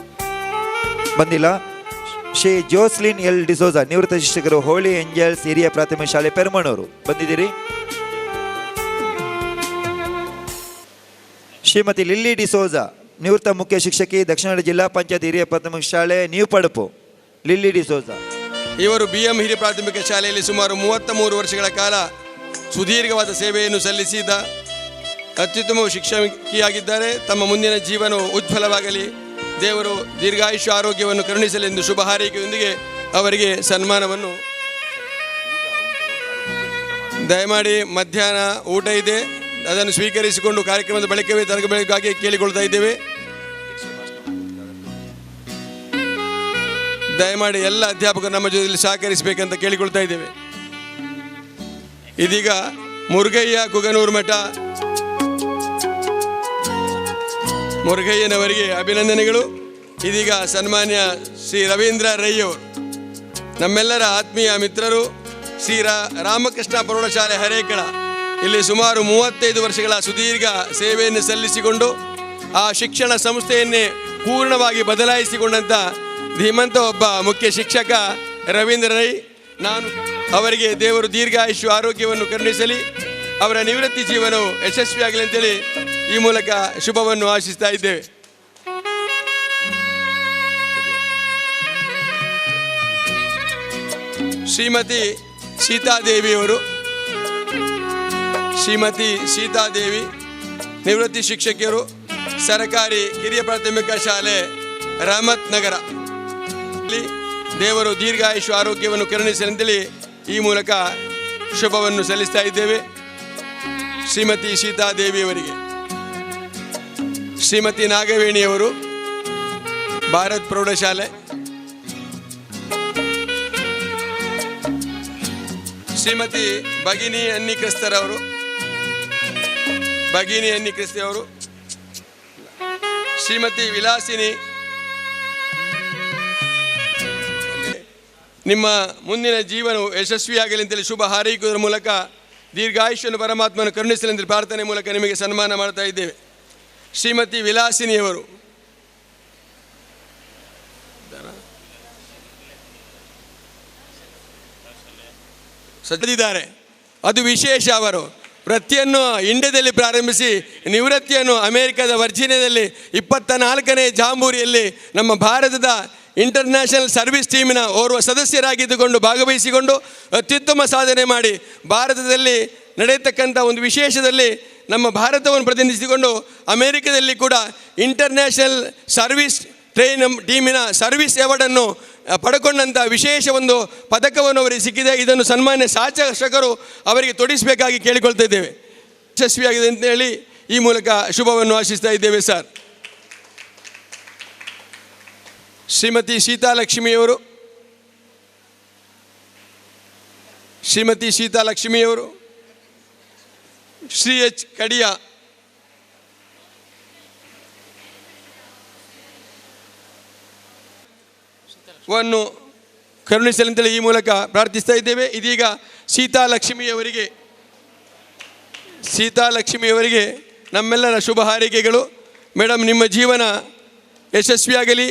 ಬಂದಿಲ್ಲ. ಶ್ರೀ ಜೋಸ್ಲಿನ್ ಎಲ್ ಡಿಸೋಜಾ, ನಿವೃತ್ತ ಶಿಕ್ಷಕರು, ಹೋಲಿ ಏಂಜಲ್ಸ್ ಹಿರಿಯ ಪ್ರಾಥಮಿಕ ಶಾಲೆ ಪೆರ್ಮಣೂರು ಬಂದಿದ್ದೀರಿ. ಶ್ರೀಮತಿ ಲಿಲ್ಲಿ ಡಿಸೋಜಾ, ನಿವೃತ್ತ ಮುಖ್ಯ ಶಿಕ್ಷಕಿ, ದಕ್ಷಿಣ ಕನ್ನಡ ಜಿಲ್ಲಾ ಪಂಚಾಯತ್ ಹಿರಿಯ ಪ್ರಾಥಮಿಕ ಶಾಲೆ ನ್ಯೂ ಪಡುಪು. ಲಿಲ್ಲಿ ಡಿಸೋಜಾ ಇವರು BM ಹಿರಿಯ ಪ್ರಾಥಮಿಕ ಶಾಲೆಯಲ್ಲಿ ಸುಮಾರು 33 ವರ್ಷಗಳ ಕಾಲ ಸುದೀರ್ಘವಾದ ಸೇವೆಯನ್ನು ಸಲ್ಲಿಸಿದ ಅತ್ಯುತ್ತಮ ಶಿಕ್ಷಕಿಯಾಗಿದ್ದಾರೆ. ತಮ್ಮ ಮುಂದಿನ ಜೀವನವು ಉಜ್ವಲವಾಗಲಿ, ದೇವರು ದೀರ್ಘಾಯುಷ್ಯ ಆರೋಗ್ಯವನ್ನು ಕರುಣಿಸಲೆಂದು ಶುಭ ಹಾರೈಕೆಯೊಂದಿಗೆ ಅವರಿಗೆ ಸನ್ಮಾನವನ್ನು. ದಯಮಾಡಿ ಮಧ್ಯಾಹ್ನ ಊಟ ಇದೆ, ಅದನ್ನು ಸ್ವೀಕರಿಸಿಕೊಂಡು ಕಾರ್ಯಕ್ರಮದ ಬಳಿಕವೇ ತರಗಬೇಕಾಗಿ ಕೇಳಿಕೊಳ್ತಾ ಇದ್ದೇವೆ. ದಯಮಾಡಿ ಎಲ್ಲ ಅಧ್ಯಾಪಕರು ನಮ್ಮ ಜೊತೆಯಲ್ಲಿ ಸಹಕರಿಸಬೇಕಂತ ಕೇಳಿಕೊಳ್ತಾ ಇದ್ದೇವೆ. ಇದೀಗ ಮುರುಗಯ್ಯ ಕುಗನೂರು ಮಠ ಮುರುಗಯ್ಯನವರಿಗೆ ಅಭಿನಂದನೆಗಳು. ಇದೀಗ ಸನ್ಮಾನ್ಯ ಶ್ರೀ ರವೀಂದ್ರ ರೈ ಅವರು, ನಮ್ಮೆಲ್ಲರ ಆತ್ಮೀಯ ಮಿತ್ರರು, ಶ್ರೀ ರಾಮಕೃಷ್ಣ ಪ್ರೌಢಶಾಲೆ ಹರೇಕಳ, ಇಲ್ಲಿ ಸುಮಾರು 35 ವರ್ಷಗಳ ಸುದೀರ್ಘ ಸೇವೆಯನ್ನು ಸಲ್ಲಿಸಿಕೊಂಡು ಆ ಶಿಕ್ಷಣ ಸಂಸ್ಥೆಯನ್ನೇ ಪೂರ್ಣವಾಗಿ ಬದಲಾಯಿಸಿಕೊಂಡಂಥ ಧೀಮಂತ ಒಬ್ಬ ಮುಖ್ಯ ಶಿಕ್ಷಕ ರವೀಂದ್ರ ರೈ. ನಾನು ಅವರಿಗೆ ದೇವರು ದೀರ್ಘಾಯುಷ್ಯ ಆರೋಗ್ಯವನ್ನು ಕರುಣಿಸಲಿ, ಅವರ ನಿವೃತ್ತಿ ಜೀವನವು ಯಶಸ್ವಿಯಾಗಲಿ ಅಂತೇಳಿ ಈ ಮೂಲಕ ಶುಭವನ್ನು ಆಶಿಸ್ತಾ ಇದ್ದೇವೆ. ಶ್ರೀಮತಿ ಸೀತಾದೇವಿಯವರು, ಶ್ರೀಮತಿ ಸೀತಾದೇವಿ ನಿವೃತ್ತಿ ಶಿಕ್ಷಕಿಯರು, ಸರಕಾರಿ ಕಿರಿಯ ಪ್ರಾಥಮಿಕ ಶಾಲೆ ರಹಮತ್ ನಗರ. ದೇವರು ದೀರ್ಘಾಯುಷ್ಯ ಆರೋಗ್ಯವನ್ನು ಕರುಣಿಸಲೆಂತೇಳಿ ಈ ಮೂಲಕ ಶುಭವನ್ನು ಸಲ್ಲಿಸ್ತಾ ಇದ್ದೇವೆ ಶ್ರೀಮತಿ ಸೀತಾದೇವಿಯವರಿಗೆ. ಶ್ರೀಮತಿ ನಾಗವೇಣಿಯವರು, ಭಾರತ್ ಪ್ರೌಢಶಾಲೆ. ಶ್ರೀಮತಿ ಭಗಿನಿ ಅನ್ನಿಕ್ರಿಸ್ತರವರು, ಭಗಿನಿ ಅನ್ನಿಕ್ರಿಸ್ತವರು. ಶ್ರೀಮತಿ ವಿಲಾಸಿನಿ, ನಿಮ್ಮ ಮುಂದಿನ ಜೀವನವು ಯಶಸ್ವಿಯಾಗಲಿ ಅಂತೇಳಿ ಶುಭ ಹಾರೈಸುವುದರ ಮೂಲಕ ದೀರ್ಘಾಯುಷ್ಯವನ್ನು ಪರಮಾತ್ಮನ ಕರುಣಿಸಲೆಂದು ಪ್ರಾರ್ಥನೆ ಮೂಲಕ ನಿಮಗೆ ಸನ್ಮಾನ ಮಾಡ್ತಾ ಇದ್ದೇವೆ. ಶ್ರೀಮತಿ ವಿಲಾಸಿನಿಯವರು, ಸಜ್ಜಿದ್ದಾರೆ, ಅದು ವಿಶೇಷ. ಅವರು ವೃತ್ತಿಯನ್ನು ಇಂಡಿಯಾದಲ್ಲಿ ಪ್ರಾರಂಭಿಸಿ ನಿವೃತ್ತಿಯನ್ನು ಅಮೆರಿಕದ ವರ್ಜೀನಿಯಾದಲ್ಲಿ 24ನೇ ಜಾಂಬೂರಿಯಲ್ಲಿ ನಮ್ಮ ಭಾರತದ ಇಂಟರ್ನ್ಯಾಷನಲ್ ಸರ್ವಿಸ್ ಟೀಮಿನ ಓರ್ವ ಸದಸ್ಯರಾಗಿದ್ದುಕೊಂಡು ಭಾಗವಹಿಸಿಕೊಂಡು ಅತ್ಯುತ್ತಮ ಸಾಧನೆ ಮಾಡಿ ಭಾರತದಲ್ಲಿ ನಡೆಯತಕ್ಕಂಥ ಒಂದು ವಿಶೇಷದಲ್ಲಿ ನಮ್ಮ ಭಾರತವನ್ನು ಪ್ರತಿನಿಧಿಸಿಕೊಂಡು ಅಮೆರಿಕದಲ್ಲಿ ಕೂಡ ಇಂಟರ್ನ್ಯಾಷನಲ್ ಸರ್ವಿಸ್ ಟೀಮಿನ ಸರ್ವಿಸ್ ಅವಾರ್ಡನ್ನು ಪಡ್ಕೊಂಡಂಥ ವಿಶೇಷ ಒಂದು ಪದಕವನ್ನು ಅವರಿಗೆ ಸಿಕ್ಕಿದೆ. ಇದನ್ನು ಸನ್ಮಾನ್ಯ ಶಾಸಕರು ಅವರಿಗೆ ತೊಡಿಸಬೇಕಾಗಿ ಕೇಳಿಕೊಳ್ತಾ ಇದ್ದೇವೆ. ಯಶಸ್ವಿಯಾಗಿದೆ ಅಂತ ಹೇಳಿ ಈ ಮೂಲಕ ಶುಭವನ್ನು ಆಶಿಸ್ತಾ ಇದ್ದೇವೆ ಸರ್. ಶ್ರೀಮತಿ ಸೀತಾಲಕ್ಷ್ಮಿಯವರು, ಶ್ರೀಮತಿ ಸೀತಾಲಕ್ಷ್ಮಿಯವರು, ಶ್ರೀ ಎಚ್ ಕಡಿಯ, ವನ್ನು ಕರುಣಿಸಲೆಂತಲೇ ಈ ಮೂಲಕ ಪ್ರಾರ್ಥಿಸ್ತಾ ಇದ್ದೇವೆ. ಇದೀಗ ಸೀತಾಲಕ್ಷ್ಮಿಯವರಿಗೆ ನಮ್ಮೆಲ್ಲರ ಶುಭ ಹಾರೈಕೆಗಳು ಮೇಡಮ್, ನಿಮ್ಮ ಜೀವನ ಯಶಸ್ವಿಯಾಗಲಿ,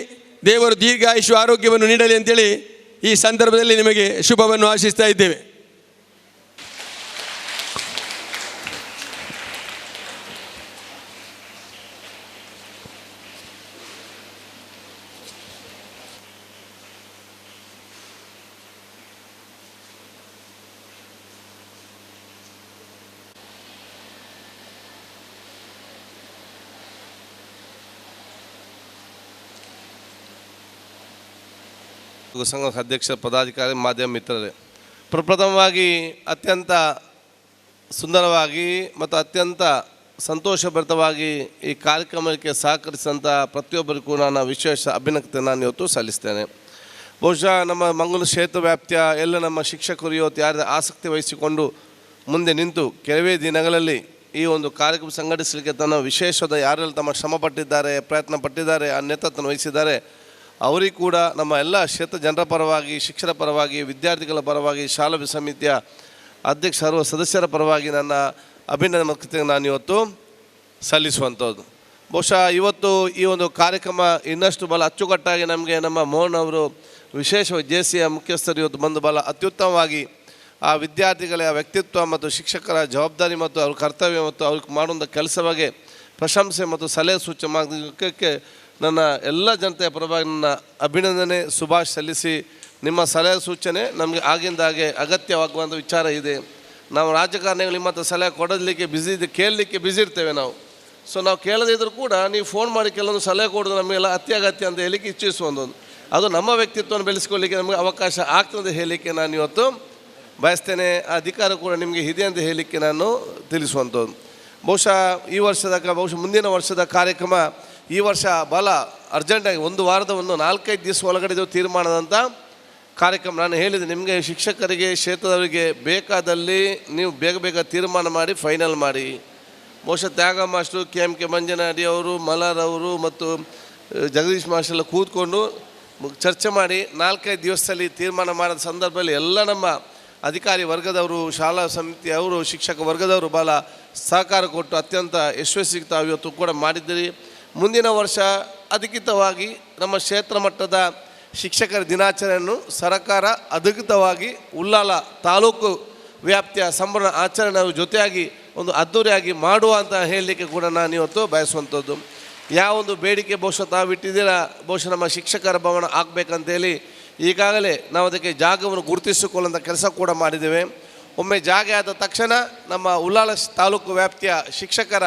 ದೇವರು ದೀರ್ಘಾಯುಷು ಆರೋಗ್ಯವನ್ನು ನೀಡಲಿ ಅಂತೇಳಿ ಈ ಸಂದರ್ಭದಲ್ಲಿ ನಿಮಗೆ ಶುಭವನ್ನು ಆಶಿಸ್ತಾ ಇದ್ದೇವೆ. ಸಂಘದ ಅಧ್ಯಕ್ಷ, ಪದಾಧಿಕಾರಿ, ಮಾಧ್ಯಮ ಮಿತ್ರರೇ, ಪ್ರಪ್ರಥಮವಾಗಿ ಅತ್ಯಂತ ಸುಂದರವಾಗಿ ಮತ್ತು ಅತ್ಯಂತ ಸಂತೋಷಭರಿತವಾಗಿ ಈ ಕಾರ್ಯಕ್ರಮಕ್ಕೆ ಸಹಕರಿಸಿದಂಥ ಪ್ರತಿಯೊಬ್ಬರಿಗೂ ನಾನು ವಿಶೇಷ ಅಭಿನಂದನೆ ನಾನು ಇವತ್ತು ಸಲ್ಲಿಸ್ತೇನೆ. ಬಹುಶಃ ನಮ್ಮ ಮಂಗಳೂರು ಕ್ಷೇತ್ರ ವ್ಯಾಪ್ತಿಯ ಎಲ್ಲ ನಮ್ಮ ಶಿಕ್ಷಕರು ಇವತ್ತು ಯಾರು ಆಸಕ್ತಿ ವಹಿಸಿಕೊಂಡು ಮುಂದೆ ನಿಂತು ಕೆಲವೇ ದಿನಗಳಲ್ಲಿ ಈ ಒಂದು ಕಾರ್ಯಕ್ರಮ ಸಂಘಟಿಸಲಿಕ್ಕೆ ತನ್ನ ವಿಶೇಷವಾದ ಯಾರೆಲ್ಲ ತಮ್ಮ ಶ್ರಮ ಪಟ್ಟಿದ್ದಾರೆ, ಪ್ರಯತ್ನ ಪಟ್ಟಿದ್ದಾರೆ, ಆ ನೇತೃತ್ವ ವಹಿಸಿದ್ದಾರೆ, ಅವರಿಗೂ ಕೂಡ ನಮ್ಮ ಎಲ್ಲ ಕ್ಷೇತ್ರ ಜನರ ಪರವಾಗಿ, ಶಿಕ್ಷಕರ ಪರವಾಗಿ, ವಿದ್ಯಾರ್ಥಿಗಳ ಪರವಾಗಿ, ಶಾಲಾ ಸಮಿತಿಯ ಅಧ್ಯಕ್ಷ ಸರ್ವ ಸದಸ್ಯರ ಪರವಾಗಿ ನನ್ನ ಅಭಿನಂದನೆ ನಾನು ಇವತ್ತು ಸಲ್ಲಿಸುವಂಥದ್ದು. ಬಹುಶಃ ಇವತ್ತು ಈ ಒಂದು ಕಾರ್ಯಕ್ರಮ ಇನ್ನಷ್ಟು ಬಹಳ ಅಚ್ಚುಕಟ್ಟಾಗಿ ನಮಗೆ ನಮ್ಮ ಮೋಹನ್ ಅವರು ವಿಶೇಷವಾಗಿ JCಯ ಮುಖ್ಯಸ್ಥರು ಇವತ್ತು ಬಂದು ಬಹಳ ಅತ್ಯುತ್ತಮವಾಗಿ ಆ ವಿದ್ಯಾರ್ಥಿಗಳ ವ್ಯಕ್ತಿತ್ವ ಮತ್ತು ಶಿಕ್ಷಕರ ಜವಾಬ್ದಾರಿ ಮತ್ತು ಅವ್ರ ಕರ್ತವ್ಯ ಮತ್ತು ಅವ್ರಿಗೆ ಮಾಡುವಂಥ ಕೆಲಸ ಬಗ್ಗೆ ಪ್ರಶಂಸೆ ಮತ್ತು ಸಲಹೆ ಸೂಚನೆ ಮಾಡೋದಕ್ಕೆ ನನ್ನ ಎಲ್ಲ ಜನತೆಯ ಪರವಾಗಿ ನನ್ನ ಅಭಿನಂದನೆ, ಶುಭಾಶಯ ಸಲ್ಲಿಸಿ, ನಿಮ್ಮ ಸಲಹೆ ಸೂಚನೆ ನಮಗೆ ಆಗಿಂದಾಗೆ ಅಗತ್ಯವಾಗುವಂಥ ವಿಚಾರ ಇದೆ. ನಾವು ರಾಜಕಾರಣಿಗಳು ನಿಮ್ಮ ಹತ್ರ ಸಲಹೆ ಕೊಡಲಿಕ್ಕೆ ಬ್ಯುಸಿ ಇದೆ, ಕೇಳಲಿಕ್ಕೆ ಬ್ಯುಸಿ ಇರ್ತೇವೆ ನಾವು. ಸೊ ನಾವು ಕೇಳದಿದ್ದರೂ ಕೂಡ ನೀವು ಫೋನ್ ಮಾಡಿ ಕೆಲವೊಂದು ಸಲಹೆ ಕೊಡೋದು ನಮಗೆಲ್ಲ ಅತ್ಯಗತ್ಯ ಅಂತ ಹೇಳಲಿಕ್ಕೆ ಇಚ್ಛಿಸುವಂಥದ್ದು. ಅದು ನಮ್ಮ ವ್ಯಕ್ತಿತ್ವವನ್ನು ಬೆಳೆಸ್ಕೊಳ್ಳಿಕ್ಕೆ ನಮಗೆ ಅವಕಾಶ ಆಗ್ತದೆ ಹೇಳಲಿಕ್ಕೆ ನಾನು ಇವತ್ತು ಬಯಸ್ತೇನೆ. ಆ ಅಧಿಕಾರ ಕೂಡ ನಿಮಗೆ ಇದೆ ಅಂತ ಹೇಳಲಿಕ್ಕೆ ನಾನು ತಿಳಿಸುವಂಥದ್ದು. ಬಹುಶಃ ಈ ವರ್ಷದ ಮುಂದಿನ ವರ್ಷದ ಕಾರ್ಯಕ್ರಮ ಈ ವರ್ಷ ಭಾಳ ಅರ್ಜೆಂಟಾಗಿ ಒಂದು ವಾರದ 4-5 ದಿವಸ ಒಳಗಡೆ ತೀರ್ಮಾನದಂಥ ಕಾರ್ಯಕ್ರಮ. ನಾನು ಹೇಳಿದೆ ನಿಮಗೆ ಶಿಕ್ಷಕರಿಗೆ, ಕ್ಷೇತ್ರದವರಿಗೆ ಬೇಕಾದಲ್ಲಿ ನೀವು ಬೇಗ ತೀರ್ಮಾನ ಮಾಡಿ ಫೈನಲ್ ಮಾಡಿ. ಬಹುಶಃ ತ್ಯಾಗ ಮಾಸ್ಟರು, KMK ಮಂಜನಾಡಿ ಅವರು, ಮಲಾರ್ ಅವರು ಮತ್ತು ಜಗದೀಶ್ ಮಾಸ್ಟರ್ ಎಲ್ಲ ಕೂತ್ಕೊಂಡು ಚರ್ಚೆ ಮಾಡಿ 4-5 ದಿವಸದಲ್ಲಿ ತೀರ್ಮಾನ ಮಾಡಿದ ಸಂದರ್ಭದಲ್ಲಿ ಎಲ್ಲ ನಮ್ಮ ಅಧಿಕಾರಿ ವರ್ಗದವರು, ಶಾಲಾ ಸಮಿತಿಯವರು, ಶಿಕ್ಷಕ ವರ್ಗದವರು ಭಾಳ ಸಹಕಾರ ಕೊಟ್ಟು ಅತ್ಯಂತ ಯಶಸ್ವಿ ತಾವು ಇವತ್ತು ಕೂಡ ಮಾಡಿದ್ದೀರಿ. ಮುಂದಿನ ವರ್ಷ ಅಧಿಕೃತವಾಗಿ ನಮ್ಮ ಕ್ಷೇತ್ರ ಮಟ್ಟದ ಶಿಕ್ಷಕರ ದಿನಾಚರಣೆಯನ್ನು ಸರ್ಕಾರ ಅಧಿಕೃತವಾಗಿ ಉಳ್ಳಾಲ ತಾಲೂಕು ವ್ಯಾಪ್ತಿಯ ಸಂಭ್ರಮ ಆಚರಣೆ ಜೊತೆಯಾಗಿ ಒಂದು ಅದ್ದೂರಿಯಾಗಿ ಮಾಡುವ ಅಂತ ಹೇಳಲಿಕ್ಕೆ ಕೂಡ ನಾನು ಇವತ್ತು ಬಯಸುವಂಥದ್ದು. ಯಾವೊಂದು ಬೇಡಿಕೆ ಬಹುಶಃ ತಾವು ಇಟ್ಟಿದ್ದೀರಾ, ಬಹುಶಃ ನಮ್ಮ ಶಿಕ್ಷಕರ ಭವನ ಆಗಬೇಕಂತೇಳಿ ಈಗಾಗಲೇ ನಾವು ಅದಕ್ಕೆ ಜಾಗವನ್ನು ಗುರುತಿಸಿಕೊಳ್ಳುವಂಥ ಕೆಲಸ ಕೂಡ ಮಾಡಿದ್ದೇವೆ. ಒಮ್ಮೆ ಜಾಗ ಆದ ತಕ್ಷಣ ನಮ್ಮ ಉಳ್ಳಾಲ ತಾಲೂಕು ವ್ಯಾಪ್ತಿಯ ಶಿಕ್ಷಕರ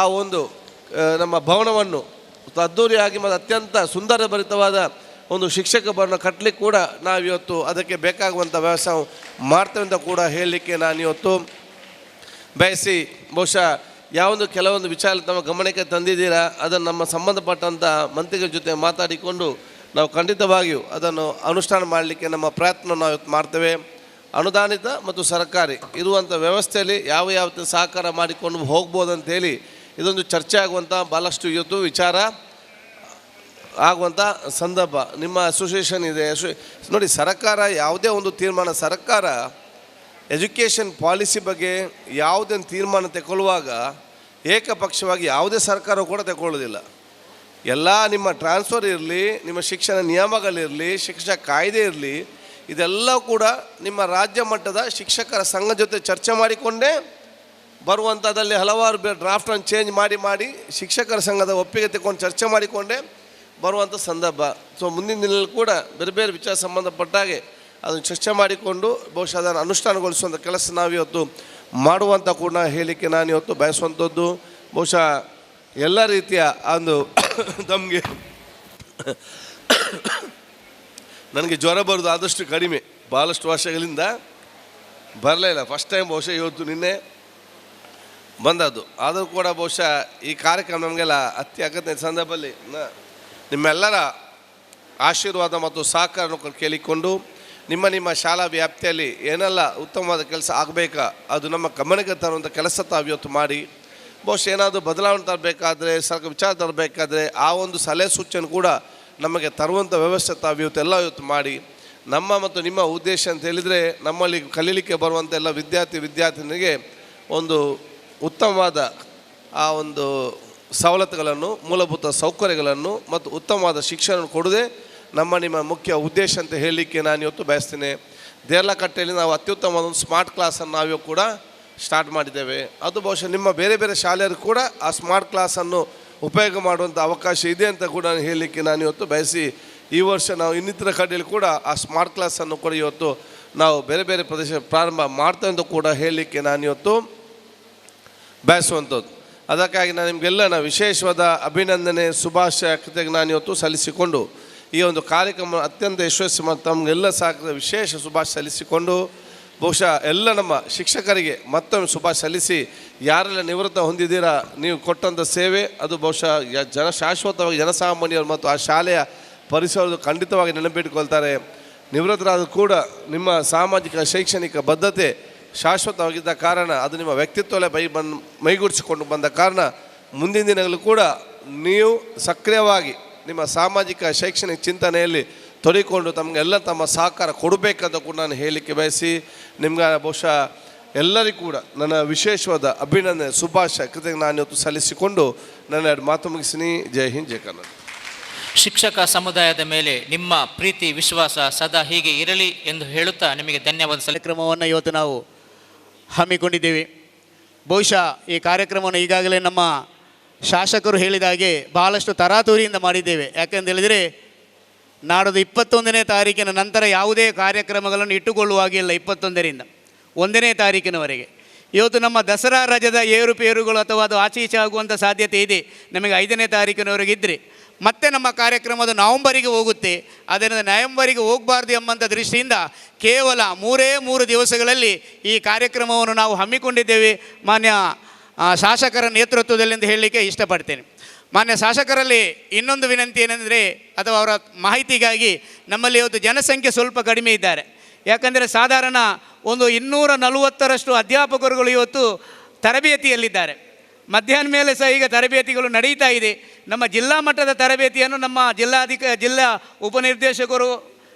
ಆ ಒಂದು ನಮ್ಮ ಭವನವನ್ನು ಅದ್ದೂರಿಯಾಗಿ ಮತ್ತು ಅತ್ಯಂತ ಸುಂದರಭರಿತವಾದ ಒಂದು ಶಿಕ್ಷಕ ಭವನ ಕಟ್ಟಲಿಕ್ಕೆ ಕೂಡ ನಾವಿವತ್ತು ಅದಕ್ಕೆ ಬೇಕಾಗುವಂಥ ವ್ಯವಸ್ಥೆ ಮಾಡ್ತೇವೆ ಅಂತ ಕೂಡ ಹೇಳಲಿಕ್ಕೆ ನಾನು ಇವತ್ತು ಬಯಸಿ, ಬಹುಶಃ ಯಾವೊಂದು ಕೆಲವೊಂದು ವಿಚಾರ ನಮ್ಮ ಗಮನಕ್ಕೆ ತಂದಿದ್ದೀರಾ, ಅದನ್ನು ನಮ್ಮ ಸಂಬಂಧಪಟ್ಟಂಥ ಮಂತ್ರಿಗಳ ಜೊತೆ ಮಾತಾಡಿಕೊಂಡು ನಾವು ಖಂಡಿತವಾಗಿಯೂ ಅದನ್ನು ಅನುಷ್ಠಾನ ಮಾಡಲಿಕ್ಕೆ ನಮ್ಮ ಪ್ರಯತ್ನ ನಾವು ಇವತ್ತು ಮಾಡ್ತೇವೆ. ಅನುದಾನಿತ ಮತ್ತು ಸರ್ಕಾರಿ ಇರುವಂಥ ವ್ಯವಸ್ಥೆಯಲ್ಲಿ ಯಾವ ಸಹಕಾರ ಮಾಡಿಕೊಂಡು ಹೋಗ್ಬೋದಂತೇಳಿ ಇದೊಂದು ಚರ್ಚೆ ಆಗುವಂಥ ಭಾಳಷ್ಟು ಇವತ್ತು ವಿಚಾರ ಆಗುವಂಥ ಸಂದರ್ಭ. ನಿಮ್ಮ ಅಸೋಸಿಯೇಷನ್ ಇದೆ, ನೋಡಿ ಸರ್ಕಾರ ಯಾವುದೇ ಒಂದು ತೀರ್ಮಾನ, ಸರ್ಕಾರ ಎಜುಕೇಷನ್ ಪಾಲಿಸಿ ಬಗ್ಗೆ ಯಾವುದೇ ತೀರ್ಮಾನ ತಗೊಳ್ಳುವಾಗ ಏಕಪಕ್ಷವಾಗಿ ಯಾವುದೇ ಸರ್ಕಾರ ಕೂಡ ತಗೊಳ್ಳೋದಿಲ್ಲ. ಎಲ್ಲ ನಿಮ್ಮ ಟ್ರಾನ್ಸ್ಫರ್ ಇರಲಿ, ನಿಮ್ಮ ಶಿಕ್ಷಣ ನಿಯಮಗಳಿರಲಿ, ಶಿಕ್ಷಣ ಕಾಯ್ದೆ ಇರಲಿ, ಇದೆಲ್ಲ ಕೂಡ ನಿಮ್ಮ ರಾಜ್ಯ ಮಟ್ಟದ ಶಿಕ್ಷಕರ ಸಂಘ ಜೊತೆ ಚರ್ಚೆ ಮಾಡಿಕೊಂಡೇ ಬರುವಂಥದ್ದಲ್ಲಿ ಹಲವಾರು ಡ್ರಾಫ್ಟನ್ನು ಚೇಂಜ್ ಮಾಡಿ ಶಿಕ್ಷಕರ ಸಂಘದ ಒಪ್ಪಿಗೆ ತಗೊಂಡು ಚರ್ಚೆ ಮಾಡಿಕೊಂಡೇ ಬರುವಂಥ ಸಂದರ್ಭ. ಸೊ ಮುಂದಿನ ದಿನದಲ್ಲಿ ಕೂಡ ಬೇರೆ ವಿಚಾರ ಸಂಬಂಧಪಟ್ಟಾಗೆ ಅದನ್ನು ಚರ್ಚೆ ಮಾಡಿಕೊಂಡು ಬಹುಶಃ ಅದನ್ನು ಅನುಷ್ಠಾನಗೊಳಿಸುವಂಥ ಕೆಲಸ ನಾವಿವತ್ತು ಮಾಡುವಂಥ ಕೂಡ ಹೇಳಲಿಕ್ಕೆ ನಾನು ಇವತ್ತು ಬಯಸುವಂಥದ್ದು. ಬಹುಶಃ ಎಲ್ಲ ರೀತಿಯ ಒಂದು ನಮಗೆ ನನಗೆ ಜ್ವರ ಬರೋದು ಆದಷ್ಟು ಕಡಿಮೆ, ಭಾಳಷ್ಟು ವರ್ಷಗಳಿಂದ ಬರಲೇ ಇಲ್ಲ. ಫಸ್ಟ್ ಟೈಮ್ ಬಹುಶಃ ಇವತ್ತು ನಿನ್ನೆ ಬಂದದ್ದು. ಆದರೂ ಕೂಡ ಬಹುಶಃ ಈ ಕಾರ್ಯಕ್ರಮ ನಮಗೆಲ್ಲ ಅತ್ಯಗತ್ಯ ಸಂದರ್ಭದಲ್ಲಿ ನಿಮ್ಮೆಲ್ಲರ ಆಶೀರ್ವಾದ ಮತ್ತು ಸಹಕಾರವನ್ನು ಕೇಳಿಕೊಂಡು ನಿಮ್ಮ ಶಾಲಾ ವ್ಯಾಪ್ತಿಯಲ್ಲಿ ಏನೆಲ್ಲ ಉತ್ತಮವಾದ ಕೆಲಸ ಆಗಬೇಕಾ ಅದು ನಮ್ಮ ಗಮನಕ್ಕೆ ತರುವಂಥ ಕೆಲಸ ತಾವು ಇವತ್ತು ಮಾಡಿ, ಬಹುಶಃ ಏನಾದರೂ ಬದಲಾವಣೆ ತರಬೇಕಾದ್ರೆ, ವಿಚಾರ ತರಬೇಕಾದ್ರೆ ಆ ಒಂದು ಸಲಹೆ ಸೂಚನೆ ಕೂಡ ನಮಗೆ ತರುವಂಥ ವ್ಯವಸ್ಥೆ ತಾವು ಇವತ್ತು ಮಾಡಿ, ನಮ್ಮ ಮತ್ತು ನಿಮ್ಮ ಉದ್ದೇಶ ಅಂತ ಹೇಳಿದರೆ ನಮ್ಮಲ್ಲಿ ಕಲೀಲಿಕ್ಕೆ ಬರುವಂಥ ಎಲ್ಲ ವಿದ್ಯಾರ್ಥಿನಿಗೆ ಒಂದು ಉತ್ತಮವಾದ ಆ ಒಂದು ಸವಲತ್ತುಗಳನ್ನು, ಮೂಲಭೂತ ಸೌಕರ್ಯಗಳನ್ನು ಮತ್ತು ಉತ್ತಮವಾದ ಶಿಕ್ಷಣ ಕೊಡುವುದೇ ನಿಮ್ಮ ಮುಖ್ಯ ಉದ್ದೇಶ ಅಂತ ಹೇಳಲಿಕ್ಕೆ ನಾನು ಇವತ್ತು ಬಯಸ್ತೇನೆ. ದೇರ್ಲಕಟ್ಟೆಯಲ್ಲಿ ನಾವು ಅತ್ಯುತ್ತಮವಾದ ಒಂದು ಸ್ಮಾರ್ಟ್ ಕ್ಲಾಸನ್ನು ನಾವು ಕೂಡ ಸ್ಟಾರ್ಟ್ ಮಾಡಿದ್ದೇವೆ. ಅದು ಬಹುಶಃ ನಿಮ್ಮ ಬೇರೆ ಬೇರೆ ಶಾಲೆಯರು ಕೂಡ ಆ ಸ್ಮಾರ್ಟ್ ಕ್ಲಾಸನ್ನು ಉಪಯೋಗ ಮಾಡುವಂಥ ಅವಕಾಶ ಇದೆ ಅಂತ ಕೂಡ ಹೇಳಲಿಕ್ಕೆ ನಾನು ಇವತ್ತು ಬಯಸಿ, ಈ ವರ್ಷ ನಾವು ಇನ್ನಿತರ ಕಡೆಯಲ್ಲಿ ಕೂಡ ಆ ಸ್ಮಾರ್ಟ್ ಕ್ಲಾಸನ್ನು ಕೂಡ ಇವತ್ತು ನಾವು ಬೇರೆ ಬೇರೆ ಪ್ರದೇಶ ಪ್ರಾರಂಭ ಮಾಡ್ತೇವೆ ಅಂತ ಕೂಡ ಹೇಳಲಿಕ್ಕೆ ನಾನು ಇವತ್ತು ಬಯಸುವಂಥದ್ದು. ಅದಕ್ಕಾಗಿ ನಾನು ನಿಮಗೆಲ್ಲ ವಿಶೇಷವಾದ ಅಭಿನಂದನೆ, ಶುಭಾಶಯ, ಕೃತಜ್ಞ ನಾನು ಇವತ್ತು ಸಲ್ಲಿಸಿಕೊಂಡು ಈ ಒಂದು ಕಾರ್ಯಕ್ರಮ ಅತ್ಯಂತ ಯಶಸ್ವಿ ಮತ್ತು ತಮಗೆಲ್ಲ ಸಾಕದ ವಿಶೇಷ ಶುಭಾಶಯ ಸಲ್ಲಿಸಿಕೊಂಡು, ಬಹುಶಃ ಎಲ್ಲ ನಮ್ಮ ಶಿಕ್ಷಕರಿಗೆ ಮತ್ತೊಮ್ಮೆ ಶುಭಾಶಯ ಸಲ್ಲಿಸಿ, ಯಾರೆಲ್ಲ ನಿವೃತ್ತ ಹೊಂದಿದ್ದೀರಾ, ನೀವು ಕೊಟ್ಟಂಥ ಸೇವೆ ಅದು ಬಹುಶಃ ಶಾಶ್ವತವಾಗಿ ಜನಸಾಮಾನ್ಯರು ಮತ್ತು ಆ ಶಾಲೆಯ ಪರಿಸರದ್ದು ಖಂಡಿತವಾಗಿ ನೆನಪಿಟ್ಟುಕೊಳ್ತಾರೆ. ನಿವೃತ್ತರಾದರೂ ಕೂಡ ನಿಮ್ಮ ಸಾಮಾಜಿಕ ಶೈಕ್ಷಣಿಕ ಬದ್ಧತೆ ಶಾಶ್ವತವಾಗಿದ್ದ ಕಾರಣ, ಅದು ನಿಮ್ಮ ವ್ಯಕ್ತಿತ್ವವೇ ಮೈಗೂಡಿಸಿಕೊಂಡು ಬಂದ ಕಾರಣ, ಮುಂದಿನ ದಿನಗಳು ಕೂಡ ನೀವು ಸಕ್ರಿಯವಾಗಿ ನಿಮ್ಮ ಸಾಮಾಜಿಕ ಶೈಕ್ಷಣಿಕ ಚಿಂತನೆಯಲ್ಲಿ ತೊಡಗಿಕೊಂಡು ತಮಗೆಲ್ಲ ತಮ್ಮ ಸಹಕಾರ ಕೊಡಬೇಕಂತ ಕೂಡ ನಾನು ಹೇಳಲಿಕ್ಕೆ ಬಯಸಿ, ನಿಮ್ಗೆ ಬಹುಶಃ ಎಲ್ಲರಿಗೂ ಕೂಡ ನನ್ನ ವಿಶೇಷವಾದ ಅಭಿನಂದನೆ, ಶುಭಾಶಯ, ಕೃತಜ್ಞ ನಾನು ಇವತ್ತು ಸಲ್ಲಿಸಿಕೊಂಡು ನನ್ನ ಎರಡು ಮಾತು ಮುಗಿಸಿನಿ. ಜೈ ಹಿಂದ್, ಜೈ ಕನ್ನಡ. ಶಿಕ್ಷಕ ಸಮುದಾಯದ ಮೇಲೆ ನಿಮ್ಮ ಪ್ರೀತಿ ವಿಶ್ವಾಸ ಸದಾ ಹೀಗೆ ಇರಲಿ ಎಂದು ಹೇಳುತ್ತಾ ನಿಮಗೆ ಧನ್ಯವಾದ. ಕಾರ್ಯಕ್ರಮವನ್ನು ಇವತ್ತು ನಾವು ಹಮ್ಮಿಕೊಂಡಿದ್ದೇವೆ. ಬಹುಶಃ ಈ ಕಾರ್ಯಕ್ರಮವನ್ನು ಈಗಾಗಲೇ ನಮ್ಮ ಶಾಸಕರು ಹೇಳಿದ ಹಾಗೆ ಬಹಳಷ್ಟು ತರಾತುರಿಯಿಂದ ಮಾಡಿದ್ದೇವೆ. ಯಾಕೆಂತ ಹೇಳಿದರೆ ನಾಡದು 21ನೇ ತಾರೀಕಿನ ನಂತರ ಯಾವುದೇ ಕಾರ್ಯಕ್ರಮಗಳನ್ನು ಇಟ್ಟುಕೊಳ್ಳುವಾಗಿಲ್ಲ. 21ರಿಂದ 1ನೇ ತಾರೀಕಿನವರೆಗೆ ಇವತ್ತು ನಮ್ಮ ದಸರಾ ರಜದ ಏರುಪೇರುಗಳು ಅಥವಾ ಅದು ಆಚೆ ಈಚೆ ಆಗುವಂಥ ಸಾಧ್ಯತೆ ಇದೆ. ನಮಗೆ 5ನೇ ತಾರೀಕಿನವರೆಗೆ ಇದ್ದರೆ ಮತ್ತೆ ನಮ್ಮ ಕಾರ್ಯಕ್ರಮದ ನವಂಬರಿಗೆ ಹೋಗುತ್ತೆ. ಅದರಿಂದ ನವಂಬರಿಗೆ ಹೋಗಬಾರ್ದು ಎಂಬಂಥ ದೃಷ್ಟಿಯಿಂದ ಕೇವಲ 3 ದಿವಸಗಳಲ್ಲಿ ಈ ಕಾರ್ಯಕ್ರಮವನ್ನು ನಾವು ಹಮ್ಮಿಕೊಂಡಿದ್ದೇವೆ ಮಾನ್ಯ ಶಾಸಕರ ನೇತೃತ್ವದಲ್ಲಿ ಅಂತ ಹೇಳಲಿಕ್ಕೆ ಇಷ್ಟಪಡ್ತೇನೆ. ಮಾನ್ಯ ಶಾಸಕರಲ್ಲಿ ಇನ್ನೊಂದು ವಿನಂತಿ ಏನೆಂದರೆ, ಅಥವಾ ಅವರ ಮಾಹಿತಿಗಾಗಿ, ನಮ್ಮಲ್ಲಿ ಇವತ್ತು ಜನಸಂಖ್ಯೆ ಸ್ವಲ್ಪ ಕಡಿಮೆ ಇದ್ದಾರೆ. ಯಾಕಂದರೆ ಸಾಧಾರಣ ಒಂದು 240ರಷ್ಟು ಅಧ್ಯಾಪಕರುಗಳು ಇವತ್ತು ತರಬೇತಿಯಲ್ಲಿದ್ದಾರೆ. ಮಧ್ಯಾಹ್ನ ಮೇಲೆ ಸಹ ಈಗ ತರಬೇತಿಗಳು ನಡೀತಾ ಇದೆ. ನಮ್ಮ ಜಿಲ್ಲಾ ಮಟ್ಟದ ತರಬೇತಿಯನ್ನು ನಮ್ಮ ಜಿಲ್ಲಾ ಉಪನಿರ್ದೇಶಕರು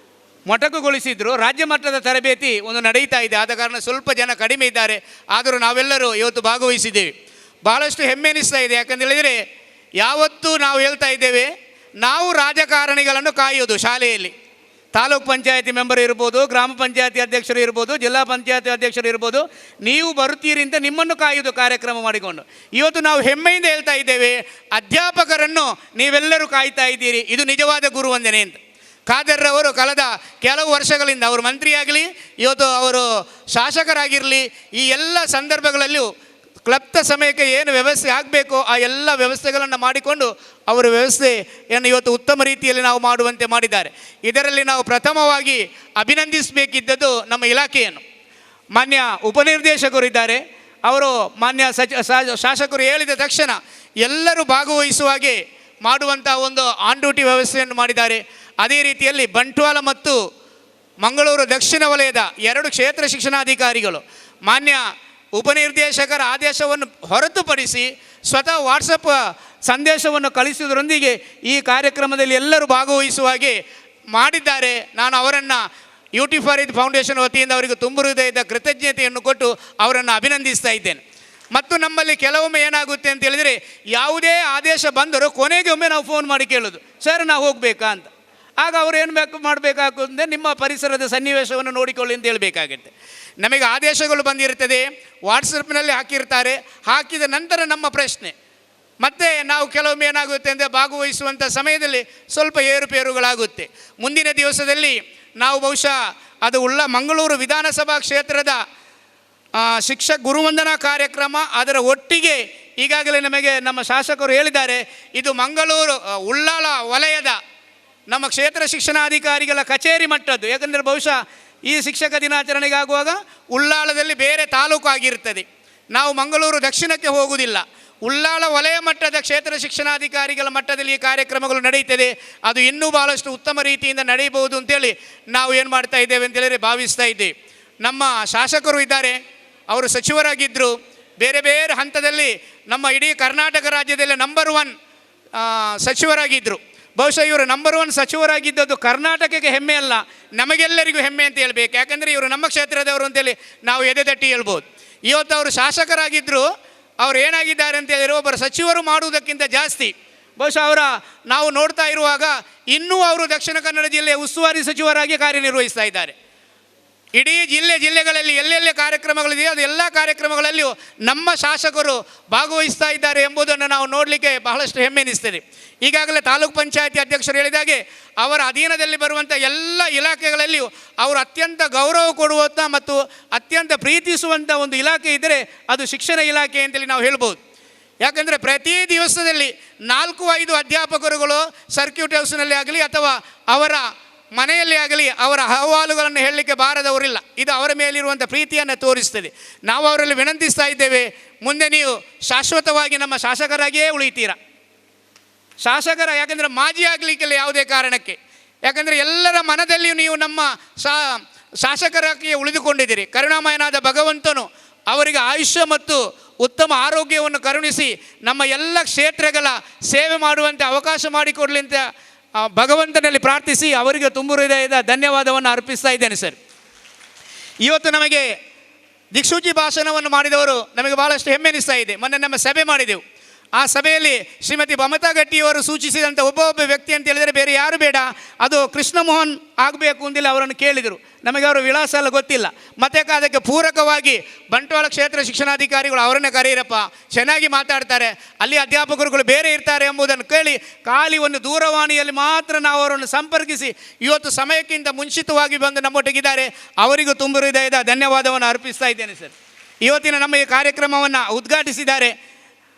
ಮೊಟಕುಗೊಳಿಸಿದ್ರು. ರಾಜ್ಯ ಮಟ್ಟದ ತರಬೇತಿ ಒಂದು ನಡೀತಾ ಇದೆ. ಆದ ಕಾರಣ ಸ್ವಲ್ಪ ಜನ ಕಡಿಮೆ ಇದ್ದಾರೆ. ಆದರೂ ನಾವೆಲ್ಲರೂ ಇವತ್ತು ಭಾಗವಹಿಸಿದ್ದೇವೆ. ಭಾಳಷ್ಟು ಹೆಮ್ಮೆ ಎನಿಸ್ತಾ ಇದೆ. ಯಾಕಂತೇಳಿದರೆ ಯಾವತ್ತೂ ನಾವು ಹೇಳ್ತಾ ಇದ್ದೇವೆ, ನಾವು ರಾಜಕಾರಣಿಗಳನ್ನು ಕಾಯೋದು ಶಾಲೆಯಲ್ಲಿ. ತಾಲೂಕು ಪಂಚಾಯತಿ ಮೆಂಬರ್ ಇರ್ಬೋದು, ಗ್ರಾಮ ಪಂಚಾಯತಿ ಅಧ್ಯಕ್ಷರು ಇರ್ಬೋದು, ಜಿಲ್ಲಾ ಪಂಚಾಯತಿ ಅಧ್ಯಕ್ಷರು ಇರ್ಬೋದು, ನೀವು ಬರುತ್ತೀರಿ ಅಂತ ನಿಮ್ಮನ್ನು ಕಾಯೋದು ಕಾರ್ಯಕ್ರಮ ಮಾಡಿಕೊಂಡು. ಇವತ್ತು ನಾವು ಹೆಮ್ಮೆಯಿಂದ ಹೇಳ್ತಾ ಇದ್ದೇವೆ, ಅಧ್ಯಾಪಕರನ್ನು ನೀವೆಲ್ಲರೂ ಕಾಯ್ತಾ ಇದ್ದೀರಿ. ಇದು ನಿಜವಾದ ಗುರುವಂದನೆ ಅಂತ. ಖಾದರ್ರವರು ಕಳೆದ ಕೆಲವು ವರ್ಷಗಳಿಂದ ಅವರು ಮಂತ್ರಿಯಾಗಲಿ, ಇವತ್ತು ಅವರು ಶಾಸಕರಾಗಿರಲಿ, ಈ ಎಲ್ಲ ಸಂದರ್ಭಗಳಲ್ಲೂ ಕ್ಲಪ್ತ ಸಮಯಕ್ಕೆ ಏನು ವ್ಯವಸ್ಥೆ ಆಗಬೇಕೋ ಆ ಎಲ್ಲ ವ್ಯವಸ್ಥೆಗಳನ್ನು ಮಾಡಿಕೊಂಡು ಅವರ ವ್ಯವಸ್ಥೆಯನ್ನು ಇವತ್ತು ಉತ್ತಮ ರೀತಿಯಲ್ಲಿ ನಾವು ಮಾಡುವಂತೆ ಮಾಡಿದ್ದಾರೆ. ಇದರಲ್ಲಿ ನಾವು ಪ್ರಥಮವಾಗಿ ಅಭಿನಂದಿಸಬೇಕಿದ್ದದ್ದು ನಮ್ಮ ಇಲಾಖೆಯನ್ನು. ಮಾನ್ಯ ಉಪನಿರ್ದೇಶಕರು ಇದ್ದಾರೆ, ಅವರು ಮಾನ್ಯ ಶಾಸಕರು ಹೇಳಿದ ತಕ್ಷಣ ಎಲ್ಲರೂ ಭಾಗವಹಿಸುವ ಹಾಗೆ ಮಾಡುವಂಥ ಒಂದು ಆನ್ ಡ್ಯೂಟಿ ವ್ಯವಸ್ಥೆಯನ್ನು ಮಾಡಿದ್ದಾರೆ. ಅದೇ ರೀತಿಯಲ್ಲಿ ಬಂಟ್ವಾಳ ಮತ್ತು ಮಂಗಳೂರು ದಕ್ಷಿಣ ವಲಯದ 2 ಕ್ಷೇತ್ರ ಶಿಕ್ಷಣಾಧಿಕಾರಿಗಳು ಮಾನ್ಯ ಉಪನಿರ್ದೇಶಕರ ಆದೇಶವನ್ನು ಹೊರತುಪಡಿಸಿ ಸ್ವತಃ ವಾಟ್ಸಪ್ ಸಂದೇಶವನ್ನು ಕಳಿಸುವುದರೊಂದಿಗೆ ಈ ಕಾರ್ಯಕ್ರಮದಲ್ಲಿ ಎಲ್ಲರೂ ಭಾಗವಹಿಸುವ ಹಾಗೆ ಮಾಡಿದ್ದಾರೆ. ನಾನು ಅವರನ್ನು ಯೂಟಿ ಫಾರ್ ಇದ್ ಫೌಂಡೇಶನ್ ವತಿಯಿಂದ ಅವರಿಗೆ ತುಂಬು ಹೃದಯದ ಕೃತಜ್ಞತೆಯನ್ನು ಕೊಟ್ಟು ಅವರನ್ನು ಅಭಿನಂದಿಸ್ತಾ ಇದ್ದೇನೆ. ಮತ್ತು ನಮ್ಮಲ್ಲಿ ಕೆಲವೊಮ್ಮೆ ಏನಾಗುತ್ತೆ ಅಂತ ಹೇಳಿದರೆ, ಯಾವುದೇ ಆದೇಶ ಬಂದರೂ ಕೊನೆಗೆ ಒಮ್ಮೆ ನಾವು ಫೋನ್ ಮಾಡಿ ಕೇಳೋದು, ಸರ್ ನಾವು ಹೋಗಬೇಕಾ ಅಂತ. ಆಗ ಅವರು ಏನು ಮಾಡಬೇಕಾಗುತ್ತೆ, ನಿಮ್ಮ ಪರಿಸರದ ಸನ್ನಿವೇಶವನ್ನು ನೋಡಿಕೊಳ್ಳಿ ಅಂತ ಹೇಳಬೇಕಾಗುತ್ತೆ. ನಮಗೆ ಆದೇಶಗಳು ಬಂದಿರ್ತದೆ, ವಾಟ್ಸಪ್ನಲ್ಲಿ ಹಾಕಿರ್ತಾರೆ. ಹಾಕಿದ ನಂತರ ನಮ್ಮ ಪ್ರಶ್ನೆ ಮತ್ತು ನಾವು ಕೆಲವೊಮ್ಮೆ ಏನಾಗುತ್ತೆ ಅಂದರೆ ಭಾಗವಹಿಸುವಂಥ ಸಮಯದಲ್ಲಿ ಸ್ವಲ್ಪ ಏರುಪೇರುಗಳಾಗುತ್ತೆ. ಮುಂದಿನ ದಿವಸದಲ್ಲಿ ನಾವು ಬಹುಶಃ ಅದು ಮಂಗಳೂರು ವಿಧಾನಸಭಾ ಕ್ಷೇತ್ರದ ಗುರುವಂದನಾ ಕಾರ್ಯಕ್ರಮ, ಅದರ ಒಟ್ಟಿಗೆ ಈಗಾಗಲೇ ನಮಗೆ ನಮ್ಮ ಶಾಸಕರು ಹೇಳಿದ್ದಾರೆ, ಇದು ಮಂಗಳೂರು ಉಳ್ಳಾಲ ವಲಯದ ನಮ್ಮ ಕ್ಷೇತ್ರ ಶಿಕ್ಷಣಾಧಿಕಾರಿಗಳ ಕಚೇರಿ ಮಟ್ಟದ್ದು. ಯಾಕಂದರೆ ಬಹುಶಃ ಈ ಶಿಕ್ಷಕ ದಿನಾಚರಣೆಗಾಗುವಾಗ ಉಳ್ಳಾಳದಲ್ಲಿ ಬೇರೆ ತಾಲೂಕು ಆಗಿರ್ತದೆ. ನಾವು ಮಂಗಳೂರು ದಕ್ಷಿಣಕ್ಕೆ ಹೋಗುವುದಿಲ್ಲ. ಉಳ್ಳಾಳ ವಲಯ ಮಟ್ಟದ ಕ್ಷೇತ್ರ ಶಿಕ್ಷಣಾಧಿಕಾರಿಗಳ ಮಟ್ಟದಲ್ಲಿ ಈ ಕಾರ್ಯಕ್ರಮಗಳು ನಡೆಯುತ್ತದೆ. ಅದು ಇನ್ನೂ ಭಾಳಷ್ಟು ಉತ್ತಮ ರೀತಿಯಿಂದ ನಡೆಯಬಹುದು ಅಂತೇಳಿ ನಾವು ಏನು ಮಾಡ್ತಾ ಇದ್ದೇವೆ ಅಂತೇಳಿದರೆ ಭಾವಿಸ್ತಾ ಇದ್ದೇವೆ. ನಮ್ಮ ಶಾಸಕರು ಇದ್ದಾರೆ, ಅವರು ಸಚಿವರಾಗಿದ್ದರು, ಬೇರೆ ಬೇರೆ ಹಂತದಲ್ಲಿ ನಮ್ಮ ಇಡೀ ಕರ್ನಾಟಕ ರಾಜ್ಯದಲ್ಲಿ ನಂಬರ್ 1 ಸಚಿವರಾಗಿದ್ದರು. ಬಹುಶಃ ಇವರು ನಂಬರ್ 1 ಸಚಿವರಾಗಿದ್ದದ್ದು ಕರ್ನಾಟಕಕ್ಕೆ ಹೆಮ್ಮೆ ಅಲ್ಲ, ನಮಗೆಲ್ಲರಿಗೂ ಹೆಮ್ಮೆ ಅಂತ ಹೇಳ್ಬೇಕು. ಯಾಕಂದರೆ ಇವರು ನಮ್ಮ ಕ್ಷೇತ್ರದವರು ಅಂತೇಳಿ ನಾವು ಎದೆ ತಟ್ಟಿ ಹೇಳ್ಬೋದು. ಇವತ್ತು ಅವರು ಶಾಸಕರಾಗಿದ್ದರು, ಅವರು ಏನಾಗಿದ್ದಾರೆ ಅಂತ ಹೇಳಿದರೆ ಒಬ್ಬರ ಸಚಿವರು ಮಾಡುವುದಕ್ಕಿಂತ ಜಾಸ್ತಿ ಬಹುಶಃ ನಾವು ನೋಡ್ತಾ ಇರುವಾಗ ಇನ್ನೂ ಅವರು ದಕ್ಷಿಣ ಕನ್ನಡ ಜಿಲ್ಲೆಯ ಉಸ್ತುವಾರಿ ಸಚಿವರಾಗಿ ಕಾರ್ಯನಿರ್ವಹಿಸ್ತಾ ಇದ್ದಾರೆ. ಇಡೀ ಜಿಲ್ಲೆಗಳಲ್ಲಿ ಎಲ್ಲೆಲ್ಲಿ ಕಾರ್ಯಕ್ರಮಗಳಿದೆಯೋ ಅದು ಎಲ್ಲ ಕಾರ್ಯಕ್ರಮಗಳಲ್ಲಿಯೂ ನಮ್ಮ ಶಾಸಕರು ಭಾಗವಹಿಸ್ತಾ ಇದ್ದಾರೆ ಎಂಬುದನ್ನು ನಾವು ನೋಡಲಿಕ್ಕೆ ಬಹಳಷ್ಟು ಹೆಮ್ಮೆ ಎನಿಸ್ತದೆ. ಈಗಾಗಲೇ ತಾಲೂಕ್ ಪಂಚಾಯತಿ ಅಧ್ಯಕ್ಷರು ಹೇಳಿದಾಗೆ ಅವರ ಅಧೀನದಲ್ಲಿ ಬರುವಂಥ ಎಲ್ಲ ಇಲಾಖೆಗಳಲ್ಲಿಯೂ ಅವರು ಅತ್ಯಂತ ಗೌರವ ಕೊಡುವಂಥ ಮತ್ತು ಅತ್ಯಂತ ಪ್ರೀತಿಸುವಂಥ ಒಂದು ಇಲಾಖೆ ಇದ್ದರೆ ಅದು ಶಿಕ್ಷಣ ಇಲಾಖೆ ಅಂತೇಳಿ ನಾವು ಹೇಳ್ಬೋದು. ಯಾಕಂದರೆ ಪ್ರತಿ ದಿವಸದಲ್ಲಿ 4-5 ಅಧ್ಯಾಪಕರುಗಳು ಸರ್ಕ್ಯೂಟ್ ಹೌಸ್ನಲ್ಲಿ ಆಗಲಿ ಅಥವಾ ಅವರ ಮನೆಯಲ್ಲಿ ಆಗಲಿ ಅವರ ಅಹವಾಲುಗಳನ್ನು ಹೇಳಲಿಕ್ಕೆ ಬಾರದವರಿಲ್ಲ. ಇದು ಅವರ ಮೇಲಿರುವಂಥ ಪ್ರೀತಿಯನ್ನು ತೋರಿಸ್ತದೆ. ನಾವು ಅವರಲ್ಲಿ ವಿನಂತಿಸ್ತಾ ಇದ್ದೇವೆ, ಮುಂದೆ ನೀವು ಶಾಶ್ವತವಾಗಿ ನಮ್ಮ ಶಾಸಕರಾಗಿಯೇ ಉಳಿತೀರ. ಯಾಕಂದರೆ ಮಾಜಿ ಆಗಲಿಕ್ಕಿಲ್ಲ ಯಾವುದೇ ಕಾರಣಕ್ಕೆ. ಯಾಕಂದರೆ ಎಲ್ಲರ ಮನದಲ್ಲಿಯೂ ನೀವು ನಮ್ಮ ಶಾಸಕರಾಗಿ ಉಳಿದುಕೊಂಡಿದ್ದೀರಿ. ಕರುಣಾಮಯನಾದ ಭಗವಂತನು ಅವರಿಗೆ ಆಯುಷ್ಯ ಮತ್ತು ಉತ್ತಮ ಆರೋಗ್ಯವನ್ನು ಕರುಣಿಸಿ ನಮ್ಮ ಎಲ್ಲ ಕ್ಷೇತ್ರಗಳ ಸೇವೆ ಮಾಡುವಂತೆ ಅವಕಾಶ ಮಾಡಿಕೊಡಲಿ ಅಂತ ಭಗವಂತನಲ್ಲಿ ಪ್ರಾರ್ಥಿಸಿ ಅವರಿಗೆ ತುಂಬು ಹೃದಯದ ಧನ್ಯವಾದವನ್ನು ಅರ್ಪಿಸ್ತಾ ಇದ್ದೇನೆ ಸರ್. ಇವತ್ತು ನಮಗೆ ದಿಕ್ಸೂಚಿ ಭಾಷಣವನ್ನು ಮಾಡಿದವರು ನಮಗೆ ಭಾಳಷ್ಟು ಹೆಮ್ಮೆ ಎನಿಸ್ತಾ ಇದೆ. ಮೊನ್ನೆ ನಮ್ಮ ಸಭೆ ಮಾಡಿದೆವು. ಆ ಸಭೆಯಲ್ಲಿ ಶ್ರೀಮತಿ ಮಮತಾ ಗಟ್ಟಿಯವರು ಸೂಚಿಸಿದಂಥ ಒಬ್ಬ ವ್ಯಕ್ತಿ ಅಂತ ಹೇಳಿದರೆ ಬೇರೆ ಯಾರು ಬೇಡ, ಅದು ಕೃಷ್ಣಮೋಹನ್ ಆಗಬೇಕು ಅಂದಿಲ್ಲ ಅವರನ್ನು ಕೇಳಿದರು. ನಮಗೆ ಅವರ ವಿಳಾಸ ಎಲ್ಲ ಗೊತ್ತಿಲ್ಲ. ಮತ್ತೆ ಅದಕ್ಕೆ ಪೂರಕವಾಗಿ ಬಂಟ್ವಾಳ ಕ್ಷೇತ್ರ ಶಿಕ್ಷಣಾಧಿಕಾರಿಗಳು ಅವರನ್ನೇ ಕರೆಯಿರಪ್ಪ, ಚೆನ್ನಾಗಿ ಮಾತಾಡ್ತಾರೆ, ಅಲ್ಲಿ ಅಧ್ಯಾಪಕರುಗಳು ಬೇರೆ ಇರ್ತಾರೆ ಎಂಬುದನ್ನು ಕೇಳಿ ಖಾಲಿ ಒಂದು ದೂರವಾಣಿಯಲ್ಲಿ ಮಾತ್ರ ನಾವು ಅವರನ್ನು ಸಂಪರ್ಕಿಸಿ ಇವತ್ತು ಸಮಯಕ್ಕಿಂತ ಮುಂಚಿತವಾಗಿ ಬಂದು ನಮ್ಮೊಟ್ಟಿಗಿದ್ದಾರೆ. ಅವರಿಗೂ ತುಂಬ ಹೃದಯದ ಧನ್ಯವಾದವನ್ನು ಅರ್ಪಿಸ್ತಾ ಇದ್ದೇನೆ ಸರ್. ಇವತ್ತಿನ ನಮ್ಮ ಈ ಕಾರ್ಯಕ್ರಮವನ್ನು ಉದ್ಘಾಟಿಸಿದ್ದಾರೆ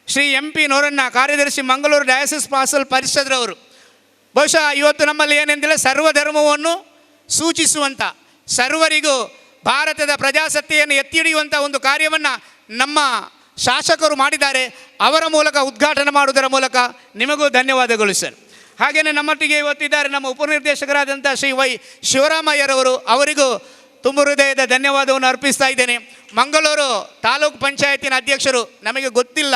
ಶ್ರೀ MP ನೋರಣ್ಣ, ಕಾರ್ಯದರ್ಶಿ ಮಂಗಳೂರು ಡಯಾಸಿಸ್ ಪಾಸಲ್ ಪರಿಷದ್ರವರು. ಬಹುಶಃ ಇವತ್ತು ನಮ್ಮಲ್ಲಿ ಏನೆಂದರೆ ಸರ್ವಧರ್ಮವನ್ನು ಸೂಚಿಸುವಂಥ, ಸರ್ವರಿಗೂ ಭಾರತದ ಪ್ರಜಾಸತ್ತೆಯನ್ನು ಎತ್ತಿ ಹಿಡಿಯುವಂಥ ಒಂದು ಕಾರ್ಯವನ್ನು ನಮ್ಮ ಶಾಸಕರು ಮಾಡಿದ್ದಾರೆ. ಅವರ ಮೂಲಕ ಉದ್ಘಾಟನೆ ಮಾಡುವುದರ ಮೂಲಕ ನಿಮಗೂ ಧನ್ಯವಾದಗಳು ಸರ್. ಹಾಗೆಯೇ ನಮ್ಮೊಟ್ಟಿಗೆ ಇವತ್ತಿದ್ದಾರೆ ನಮ್ಮ ಉಪನಿರ್ದೇಶಕರಾದಂಥ ಶ್ರೀ ವೈ ಶಿವರಾಮಯ್ಯರವರು. ಅವರಿಗೂ ತುಂಬ ಹೃದಯದ ಧನ್ಯವಾದವನ್ನು ಅರ್ಪಿಸ್ತಾ ಇದ್ದೇನೆ. ಮಂಗಳೂರು ತಾಲೂಕು ಪಂಚಾಯತಿನ ಅಧ್ಯಕ್ಷರು, ನಮಗೆ ಗೊತ್ತಿಲ್ಲ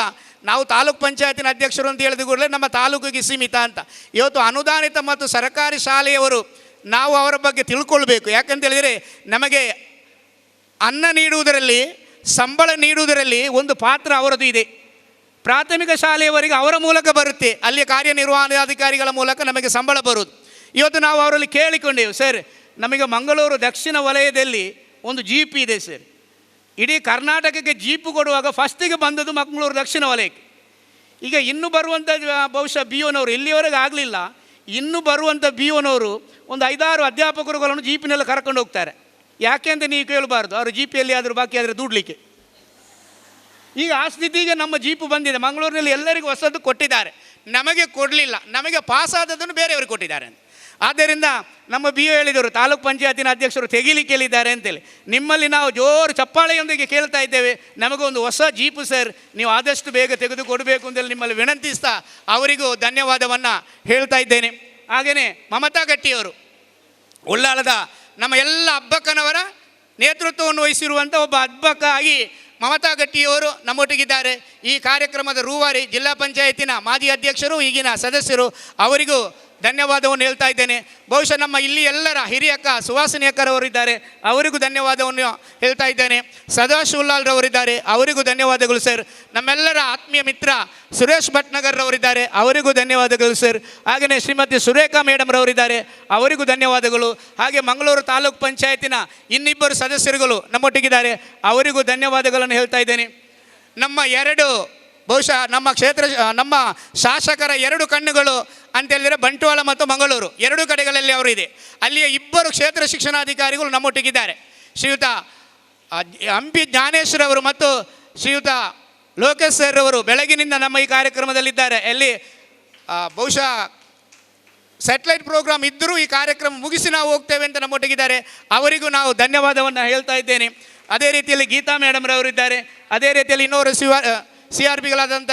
ನಾವು ತಾಲೂಕು ಪಂಚಾಯತಿನ ಅಧ್ಯಕ್ಷರು ಅಂತ ಹೇಳಿದ ಕೂಡಲೇ ನಮ್ಮ ತಾಲೂಕಿಗೆ ಸೀಮಿತ ಅಂತ. ಇವತ್ತು ಅನುದಾನಿತ ಮತ್ತು ಸರ್ಕಾರಿ ಶಾಲೆಯವರು, ನಾವು ಅವರ ಬಗ್ಗೆ ತಿಳ್ಕೊಳ್ಬೇಕು. ಯಾಕಂತ ಹೇಳಿದರೆ ನಮಗೆ ಅನ್ನ ನೀಡುವುದರಲ್ಲಿ, ಸಂಬಳ ನೀಡುವುದರಲ್ಲಿ ಒಂದು ಪಾತ್ರ ಅವರದ್ದು ಇದೆ. ಪ್ರಾಥಮಿಕ ಶಾಲೆಯವರಿಗೆ ಅವರ ಮೂಲಕ ಬರುತ್ತೆ, ಅಲ್ಲಿ ಕಾರ್ಯನಿರ್ವಹಣಾಧಿಕಾರಿಗಳ ಮೂಲಕ ನಮಗೆ ಸಂಬಳ ಬರುವುದು. ಇವತ್ತು ನಾವು ಅವರಲ್ಲಿ ಕೇಳಿಕೊಂಡೆವು, ಸರ್ ನಮಗೆ ಮಂಗಳೂರು ದಕ್ಷಿಣ ವಲಯದಲ್ಲಿ ಒಂದು ಜೀಪ್ ಇದೆ ಸರ್. ಇಡೀ ಕರ್ನಾಟಕಕ್ಕೆ ಜೀಪು ಕೊಡುವಾಗ ಫಸ್ಟಿಗೆ ಬಂದದ್ದು ಮಂಗಳೂರು ದಕ್ಷಿಣ ವಲಯಕ್ಕೆ. ಈಗ ಇನ್ನೂ ಬರುವಂಥ ಬಹುಶಃ BOನವರು ಇಲ್ಲಿವರೆಗೆ ಆಗಲಿಲ್ಲ, ಇನ್ನೂ ಬರುವಂಥ BOನವರು ಒಂದು 5-6 ಅಧ್ಯಾಪಕರುಗಳನ್ನು ಜೀಪಿನಲ್ಲಿ ಕರ್ಕೊಂಡು ಹೋಗ್ತಾರೆ. ಯಾಕೆ ಅಂತ ನೀವು ಕೇಳಬಾರ್ದು, ಅವರು ಜೀಪಿಯಲ್ಲಿ ಆದರೂ ಬಾಕಿ ಆದರೆ ದುಡ್ಲಿಕ್ಕೆ. ಈಗ ಆ ಸ್ಥಿತಿಗೆ ನಮ್ಮ ಜೀಪು ಬಂದಿದೆ. ಮಂಗಳೂರಿನಲ್ಲಿ ಎಲ್ಲರಿಗೂ ಹೊಸದು ಕೊಟ್ಟಿದ್ದಾರೆ, ನಮಗೆ ಕೊಡಲಿಲ್ಲ. ನಮಗೆ ಪಾಸಾದದನ್ನು ಬೇರೆಯವರು ಕೊಟ್ಟಿದ್ದಾರೆ ಅಂತ. ಆದ್ದರಿಂದ ನಮ್ಮ BO ಹೇಳಿದರು, ತಾಲೂಕು ಪಂಚಾಯತಿನ ಅಧ್ಯಕ್ಷರು ತೆಗಿಲಿಕ್ಕೆ ಹೇಳಿದ್ದಾರೆ ಅಂತೇಳಿ. ನಿಮ್ಮಲ್ಲಿ ನಾವು ಜೋರು ಚಪ್ಪಾಳೆಯೊಂದಿಗೆ ಕೇಳ್ತಾ ಇದ್ದೇವೆ, ನಮಗೊಂದು ಹೊಸ ಜೀಪು ಸರ್, ನೀವು ಆದಷ್ಟು ಬೇಗ ತೆಗೆದುಕೊಡಬೇಕು ಅಂತೇಳಿ ನಿಮ್ಮಲ್ಲಿ ವಿನಂತಿಸ್ತಾ ಅವರಿಗೂ ಧನ್ಯವಾದವನ್ನು ಹೇಳ್ತಾ ಇದ್ದೇನೆ. ಹಾಗೆಯೇ ಮಮತಾ ಗಟ್ಟಿಯವರು, ಉಳ್ಳಾಳದ ನಮ್ಮ ಎಲ್ಲ ಹಬ್ಬಕ್ಕನವರ ನೇತೃತ್ವವನ್ನು ವಹಿಸಿರುವಂಥ ಒಬ್ಬ ಹಬ್ಬಕ್ಕ ಆಗಿ ಮಮತಾ ಗಟ್ಟಿಯವರು ನಮ್ಮೊಟ್ಟಿಗಿದ್ದಾರೆ. ಈ ಕಾರ್ಯಕ್ರಮದ ರೂವಾರಿ ಜಿಲ್ಲಾ ಪಂಚಾಯತಿನ ಮಾಜಿ ಅಧ್ಯಕ್ಷರು, ಈಗಿನ ಸದಸ್ಯರು, ಅವರಿಗೂ ಧನ್ಯವಾದವನ್ನು ಹೇಳ್ತಾ ಇದ್ದೇನೆ. ಬಹುಶಃ ನಮ್ಮ ಇಲ್ಲಿ ಎಲ್ಲರ ಹಿರಿಯ ಅಕ್ಕ ಸುವಾಸಿನಿ ಅಕ್ಕರವರಿದ್ದಾರೆ, ಅವರಿಗೂ ಧನ್ಯವಾದವನ್ನು ಹೇಳ್ತಾ ಇದ್ದೇನೆ. ಸದಾಶಿವ ಉಲ್ಲಾಲ್ರವರಿದ್ದಾರೆ, ಅವರಿಗೂ ಧನ್ಯವಾದಗಳು ಸರ್. ನಮ್ಮೆಲ್ಲರ ಆತ್ಮೀಯ ಮಿತ್ರ ಸುರೇಶ್ ಭಟ್ನಗರ್ರವರಿದ್ದಾರೆ, ಅವರಿಗೂ ಧನ್ಯವಾದಗಳು ಸರ್. ಹಾಗೆಯೇ ಶ್ರೀಮತಿ ಸುರೇಖಾ ಮೇಡಮ್ರವರಿದ್ದಾರೆ, ಅವರಿಗೂ ಧನ್ಯವಾದಗಳು. ಹಾಗೆ ಮಂಗಳೂರು ತಾಲೂಕು ಪಂಚಾಯತಿನ ಇನ್ನಿಬ್ಬರು ಸದಸ್ಯರುಗಳು ನಮ್ಮೊಟ್ಟಿಗಿದ್ದಾರೆ, ಅವರಿಗೂ ಧನ್ಯವಾದಗಳನ್ನು ಹೇಳ್ತಾ ಇದ್ದೇನೆ. ಬಹುಶಃ ನಮ್ಮ ಶಾಸಕರ 2 ಕಣ್ಣುಗಳು ಅಂತೇಳಿದರೆ ಬಂಟ್ವಾಳ ಮತ್ತು ಮಂಗಳೂರು, 2 ಕಡೆಗಳಲ್ಲಿ ಅವರಿದೆ. ಅಲ್ಲಿಯ 2 ಕ್ಷೇತ್ರ ಶಿಕ್ಷಣಾಧಿಕಾರಿಗಳು ನಮ್ಮೊಟ್ಟಿಗಿದ್ದಾರೆ. ಶ್ರೀಯುತ MP ಜ್ಞಾನೇಶ್ವರವರು ಮತ್ತು ಶ್ರೀಯುತ ಲೋಕೇಶ್ ಸರ್ ಅವರು ಬೆಳಗಿನಿಂದ ನಮ್ಮ ಈ ಕಾರ್ಯಕ್ರಮದಲ್ಲಿದ್ದಾರೆ. ಅಲ್ಲಿ ಬಹುಶಃ ಸ್ಯಾಟಲೈಟ್ ಪ್ರೋಗ್ರಾಮ್ ಇದ್ದರೂ ಈ ಕಾರ್ಯಕ್ರಮ ಮುಗಿಸಿ ನಾವು ಹೋಗ್ತೇವೆ ಅಂತ ನಮ್ಮೊಟ್ಟಿಗಿದ್ದಾರೆ. ಅವರಿಗೂ ನಾವು ಧನ್ಯವಾದವನ್ನು ಹೇಳ್ತಾ ಇದ್ದೇನೆ. ಅದೇ ರೀತಿಯಲ್ಲಿ ಗೀತಾ ಮೇಡಮ್ರವರಿದ್ದಾರೆ. ಅದೇ ರೀತಿಯಲ್ಲಿ ಇನ್ನೋರು CRPಗಳಾದಂಥ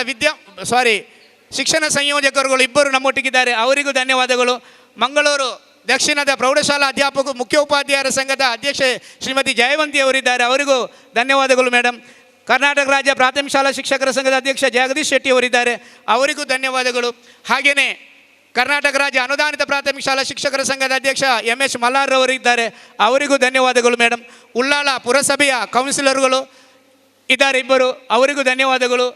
ಶಿಕ್ಷಣ ಸಂಯೋಜಕರುಗಳು 2 ನಮ್ಮೊಟ್ಟಿಗಿದ್ದಾರೆ, ಅವರಿಗೂ ಧನ್ಯವಾದಗಳು. ಮಂಗಳೂರು ದಕ್ಷಿಣದ ಪ್ರೌಢಶಾಲಾ ಅಧ್ಯಾಪಕ ಮುಖ್ಯೋಪಾಧ್ಯಾಯರ ಸಂಘದ ಅಧ್ಯಕ್ಷೆ ಶ್ರೀಮತಿ ಜಯವಂತಿ ಅವರಿದ್ದಾರೆ, ಅವರಿಗೂ ಧನ್ಯವಾದಗಳು ಮೇಡಮ್. ಕರ್ನಾಟಕ ರಾಜ್ಯ ಪ್ರಾಥಮಿಕ ಶಾಲಾ ಶಿಕ್ಷಕರ ಸಂಘದ ಅಧ್ಯಕ್ಷ ಜಗದೀಶ್ ಶೆಟ್ಟಿ ಅವರಿದ್ದಾರೆ, ಅವರಿಗೂ ಧನ್ಯವಾದಗಳು. ಹಾಗೆಯೇ ಕರ್ನಾಟಕ ರಾಜ್ಯ ಅನುದಾನಿತ ಪ್ರಾಥಮಿಕ ಶಾಲಾ ಶಿಕ್ಷಕರ ಸಂಘದ ಅಧ್ಯಕ್ಷ MS ಮಲ್ಲಾರ್ ಅವರಿದ್ದಾರೆ, ಅವರಿಗೂ ಧನ್ಯವಾದಗಳು ಮೇಡಮ್. ಉಳ್ಳಾಳ ಪುರಸಭೆಯ ಕೌನ್ಸಿಲರ್ಗಳು ಇದ್ದಾರೆ ಇಬ್ಬರು, ಅವರಿಗೂ ಧನ್ಯವಾದಗಳು.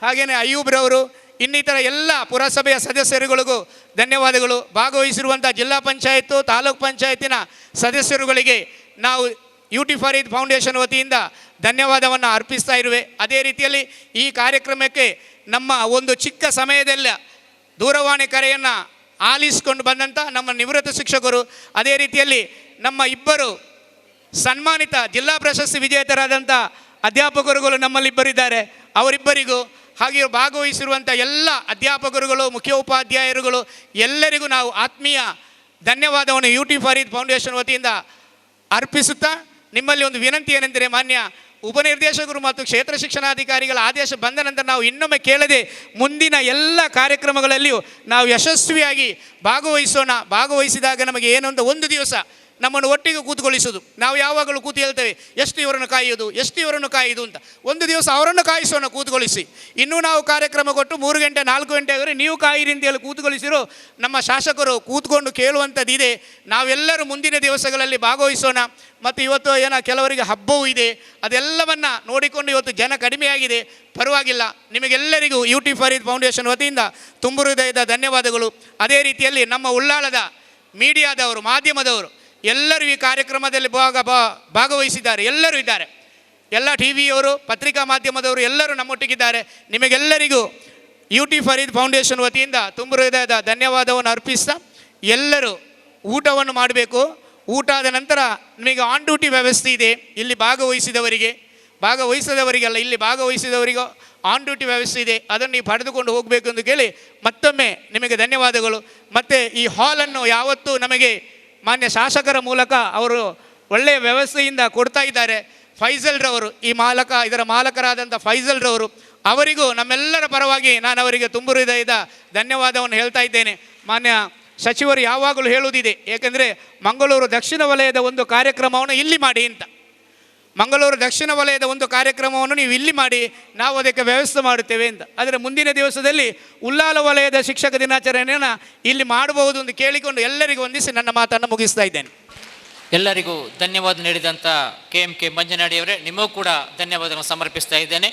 ಹಾಗೆಯೇ ಅಯ್ಯೂಬ್ರವರು, ಇನ್ನಿತರ ಎಲ್ಲ ಪುರಸಭೆಯ ಸದಸ್ಯರುಗಳಿಗೂ ಧನ್ಯವಾದಗಳು. ಭಾಗವಹಿಸಿರುವಂಥ ಜಿಲ್ಲಾ ಪಂಚಾಯತ್ತು, ತಾಲೂಕ್ ಪಂಚಾಯತಿನ ಸದಸ್ಯರುಗಳಿಗೆ ನಾವು ಯೂಟಿ ಫರೀದ್ ಫೌಂಡೇಶನ್ ವತಿಯಿಂದ ಧನ್ಯವಾದವನ್ನು ಅರ್ಪಿಸ್ತಾ ಇರುವೆ. ಅದೇ ರೀತಿಯಲ್ಲಿ ಈ ಕಾರ್ಯಕ್ರಮಕ್ಕೆ ನಮ್ಮ ಒಂದು ಚಿಕ್ಕ ಸಮಯದಲ್ಲಿ ದೂರವಾಣಿ ಕರೆಯನ್ನು ಆಲಿಸಿಕೊಂಡು ಬಂದಂಥ ನಮ್ಮ ನಿವೃತ್ತ ಶಿಕ್ಷಕರು, ಅದೇ ರೀತಿಯಲ್ಲಿ ನಮ್ಮ ಇಬ್ಬರು ಸನ್ಮಾನಿತ ಜಿಲ್ಲಾ ಪ್ರಶಸ್ತಿ ವಿಜೇತರಾದಂಥ ಅಧ್ಯಾಪಕರುಗಳು ನಮ್ಮಲ್ಲಿಬ್ಬರಿದ್ದಾರೆ, ಅವರಿಬ್ಬರಿಗೂ ಹಾಗೆ ಭಾಗವಹಿಸಿರುವಂಥ ಎಲ್ಲ ಅಧ್ಯಾಪಕರುಗಳು, ಮುಖ್ಯೋಪಾಧ್ಯಾಯರುಗಳು ಎಲ್ಲರಿಗೂ ನಾವು ಆತ್ಮೀಯ ಧನ್ಯವಾದವನ್ನು ಯೂಟಿ ಫರೀದ್ ಫೌಂಡೇಶನ್ ವತಿಯಿಂದ ಅರ್ಪಿಸುತ್ತಾ, ನಿಮ್ಮಲ್ಲಿ ಒಂದು ವಿನಂತಿ ಏನೆಂದರೆ, ಮಾನ್ಯ ಉಪನಿರ್ದೇಶಕರು ಮತ್ತು ಕ್ಷೇತ್ರ ಶಿಕ್ಷಣಾಧಿಕಾರಿಗಳ ಆದೇಶ ಬಂದ ನಂತರ ನಾವು ಇನ್ನೊಮ್ಮೆ ಕೇಳದೆ ಮುಂದಿನ ಎಲ್ಲ ಕಾರ್ಯಕ್ರಮಗಳಲ್ಲಿಯೂ ನಾವು ಯಶಸ್ವಿಯಾಗಿ ಭಾಗವಹಿಸೋಣ. ಭಾಗವಹಿಸಿದಾಗ ನಮಗೆ ಏನು ಅಂತ ಒಂದು ದಿವಸ ನಮ್ಮನ್ನು ಒಟ್ಟಿಗೆ ಕೂತ್ಕೊಳ್ಳಿಸೋದು. ನಾವು ಯಾವಾಗಲೂ ಕೂತು ಹೇಳ್ತೇವೆ, ಎಷ್ಟು ಇವರನ್ನು ಕಾಯೋದು ಅಂತ. ಒಂದು ದಿವಸ ಅವರನ್ನು ಕಾಯಿಸೋಣ ಕೂತ್ಕೊಳ್ಳಿಸಿ. ಇನ್ನೂ ನಾವು ಕಾರ್ಯಕ್ರಮ ಕೊಟ್ಟು 3 ಗಂಟೆ 4 ಗಂಟೆ ಆದರೆ ನೀವು ಕಾಯಿರಿ ಅಂತ ಹೇಳಿ ಕೂತ್ಕೊಳ್ಳಿಸಿರೋ ನಮ್ಮ ಶಾಸಕರು ಕೂತ್ಕೊಂಡು ಕೇಳುವಂಥದ್ದಿದೆ. ನಾವೆಲ್ಲರೂ ಮುಂದಿನ ದಿವಸಗಳಲ್ಲಿ ಭಾಗವಹಿಸೋಣ. ಮತ್ತು ಇವತ್ತು ಕೆಲವರಿಗೆ ಹಬ್ಬವೂ ಇದೆ, ಅದೆಲ್ಲವನ್ನು ನೋಡಿಕೊಂಡು ಇವತ್ತು ಜನ ಕಡಿಮೆಯಾಗಿದೆ, ಪರವಾಗಿಲ್ಲ. ನಿಮಗೆಲ್ಲರಿಗೂ ಯೂಟಿ ಫರೀದ್ ಫೌಂಡೇಶನ್ ವತಿಯಿಂದ ತುಂಬು ಹೃದಯದ ಧನ್ಯವಾದಗಳು. ಅದೇ ರೀತಿಯಲ್ಲಿ ನಮ್ಮ ಉಳ್ಳಾಳದ ಮೀಡಿಯಾದವರು, ಮಾಧ್ಯಮದವರು ಎಲ್ಲರೂ ಈ ಕಾರ್ಯಕ್ರಮದಲ್ಲಿ ಭಾಗವಹಿಸಿದ್ದಾರೆ. ಎಲ್ಲರೂ ಇದ್ದಾರೆ, ಎಲ್ಲ ಟಿ ವಿಯವರು, ಪತ್ರಿಕಾ ಮಾಧ್ಯಮದವರು ಎಲ್ಲರೂ ನಮ್ಮೊಟ್ಟಿಗಿದ್ದಾರೆ. ನಿಮಗೆಲ್ಲರಿಗೂ ಯೂಟಿ ಫರೀದ್ ಫೌಂಡೇಶನ್ ವತಿಯಿಂದ ತುಂಬ ಹೃದಯದ ಧನ್ಯವಾದವನ್ನು ಅರ್ಪಿಸ್ತಾ, ಎಲ್ಲರೂ ಊಟವನ್ನು ಮಾಡಬೇಕು. ಊಟ ಆದ ನಂತರ ನಿಮಗೆ ಆನ್ ಡ್ಯೂಟಿ ವ್ಯವಸ್ಥೆ ಇದೆ. ಇಲ್ಲಿ ಭಾಗವಹಿಸದವರಿಗೆಲ್ಲ ಇಲ್ಲಿ ಭಾಗವಹಿಸಿದವರಿಗೂ ಆನ್ ಡ್ಯೂಟಿ ವ್ಯವಸ್ಥೆ ಇದೆ, ಅದನ್ನು ನೀವು ಪಡೆದುಕೊಂಡು ಹೋಗಬೇಕು ಎಂದು ಕೇಳಿ ಮತ್ತೊಮ್ಮೆ ನಿಮಗೆ ಧನ್ಯವಾದಗಳು. ಮತ್ತು ಈ ಹಾಲನ್ನು ಯಾವತ್ತೂ ನಮಗೆ ಮಾನ್ಯ ಶಾಸಕರ ಮೂಲಕ ಅವರು ಒಳ್ಳೆಯ ವ್ಯವಸ್ಥೆಯಿಂದ ಕೊಡ್ತಾ ಇದ್ದಾರೆ. ಫೈಸಲ್ರವರು ಇದರ ಮಾಲಕರಾದಂಥ ಫೈಸಲ್ರವರು, ಅವರಿಗೂ ನಮ್ಮೆಲ್ಲರ ಪರವಾಗಿ ನಾನು ಅವರಿಗೆ ತುಂಬ ಹೃದಯದ ಧನ್ಯವಾದವನ್ನು ಹೇಳ್ತಾ ಇದ್ದೇನೆ. ಮಾನ್ಯ ಸಚಿವರು ಯಾವಾಗಲೂ ಹೇಳುವುದಿದೆ, ಏಕೆಂದರೆ ಮಂಗಳೂರು ದಕ್ಷಿಣ ವಲಯದ ಒಂದು ಕಾರ್ಯಕ್ರಮವನ್ನು ಇಲ್ಲಿ ಮಾಡಿ ಅಂತ. ಮಂಗಳೂರು ದಕ್ಷಿಣ ವಲಯದ ಒಂದು ಕಾರ್ಯಕ್ರಮವನ್ನು ನೀವು ಇಲ್ಲಿ ಮಾಡಿ, ನಾವು ಅದಕ್ಕೆ ವ್ಯವಸ್ಥೆ ಮಾಡುತ್ತೇವೆ ಅಂತ. ಆದರೆ ಮುಂದಿನ ದಿವಸದಲ್ಲಿ ಉಳ್ಳಾಲ ವಲಯದ ಶಿಕ್ಷಕ ದಿನಾಚರಣೆಯನ್ನು ಇಲ್ಲಿ ಮಾಡಬಹುದು ಎಂದು ಕೇಳಿಕೊಂಡು ಎಲ್ಲರಿಗೂ ವಂದಿಸಿ ನನ್ನ ಮಾತನ್ನು ಮುಗಿಸ್ತಾ ಇದ್ದೇನೆ. ಎಲ್ಲರಿಗೂ ಧನ್ಯವಾದ ನೀಡಿದಂಥ KMK ಮಂಜನಾಡಿಯವರೇ, ನಿಮಗೂ ಕೂಡ ಧನ್ಯವಾದಗಳನ್ನು ಸಮರ್ಪಿಸ್ತಾ ಇದ್ದೇನೆ.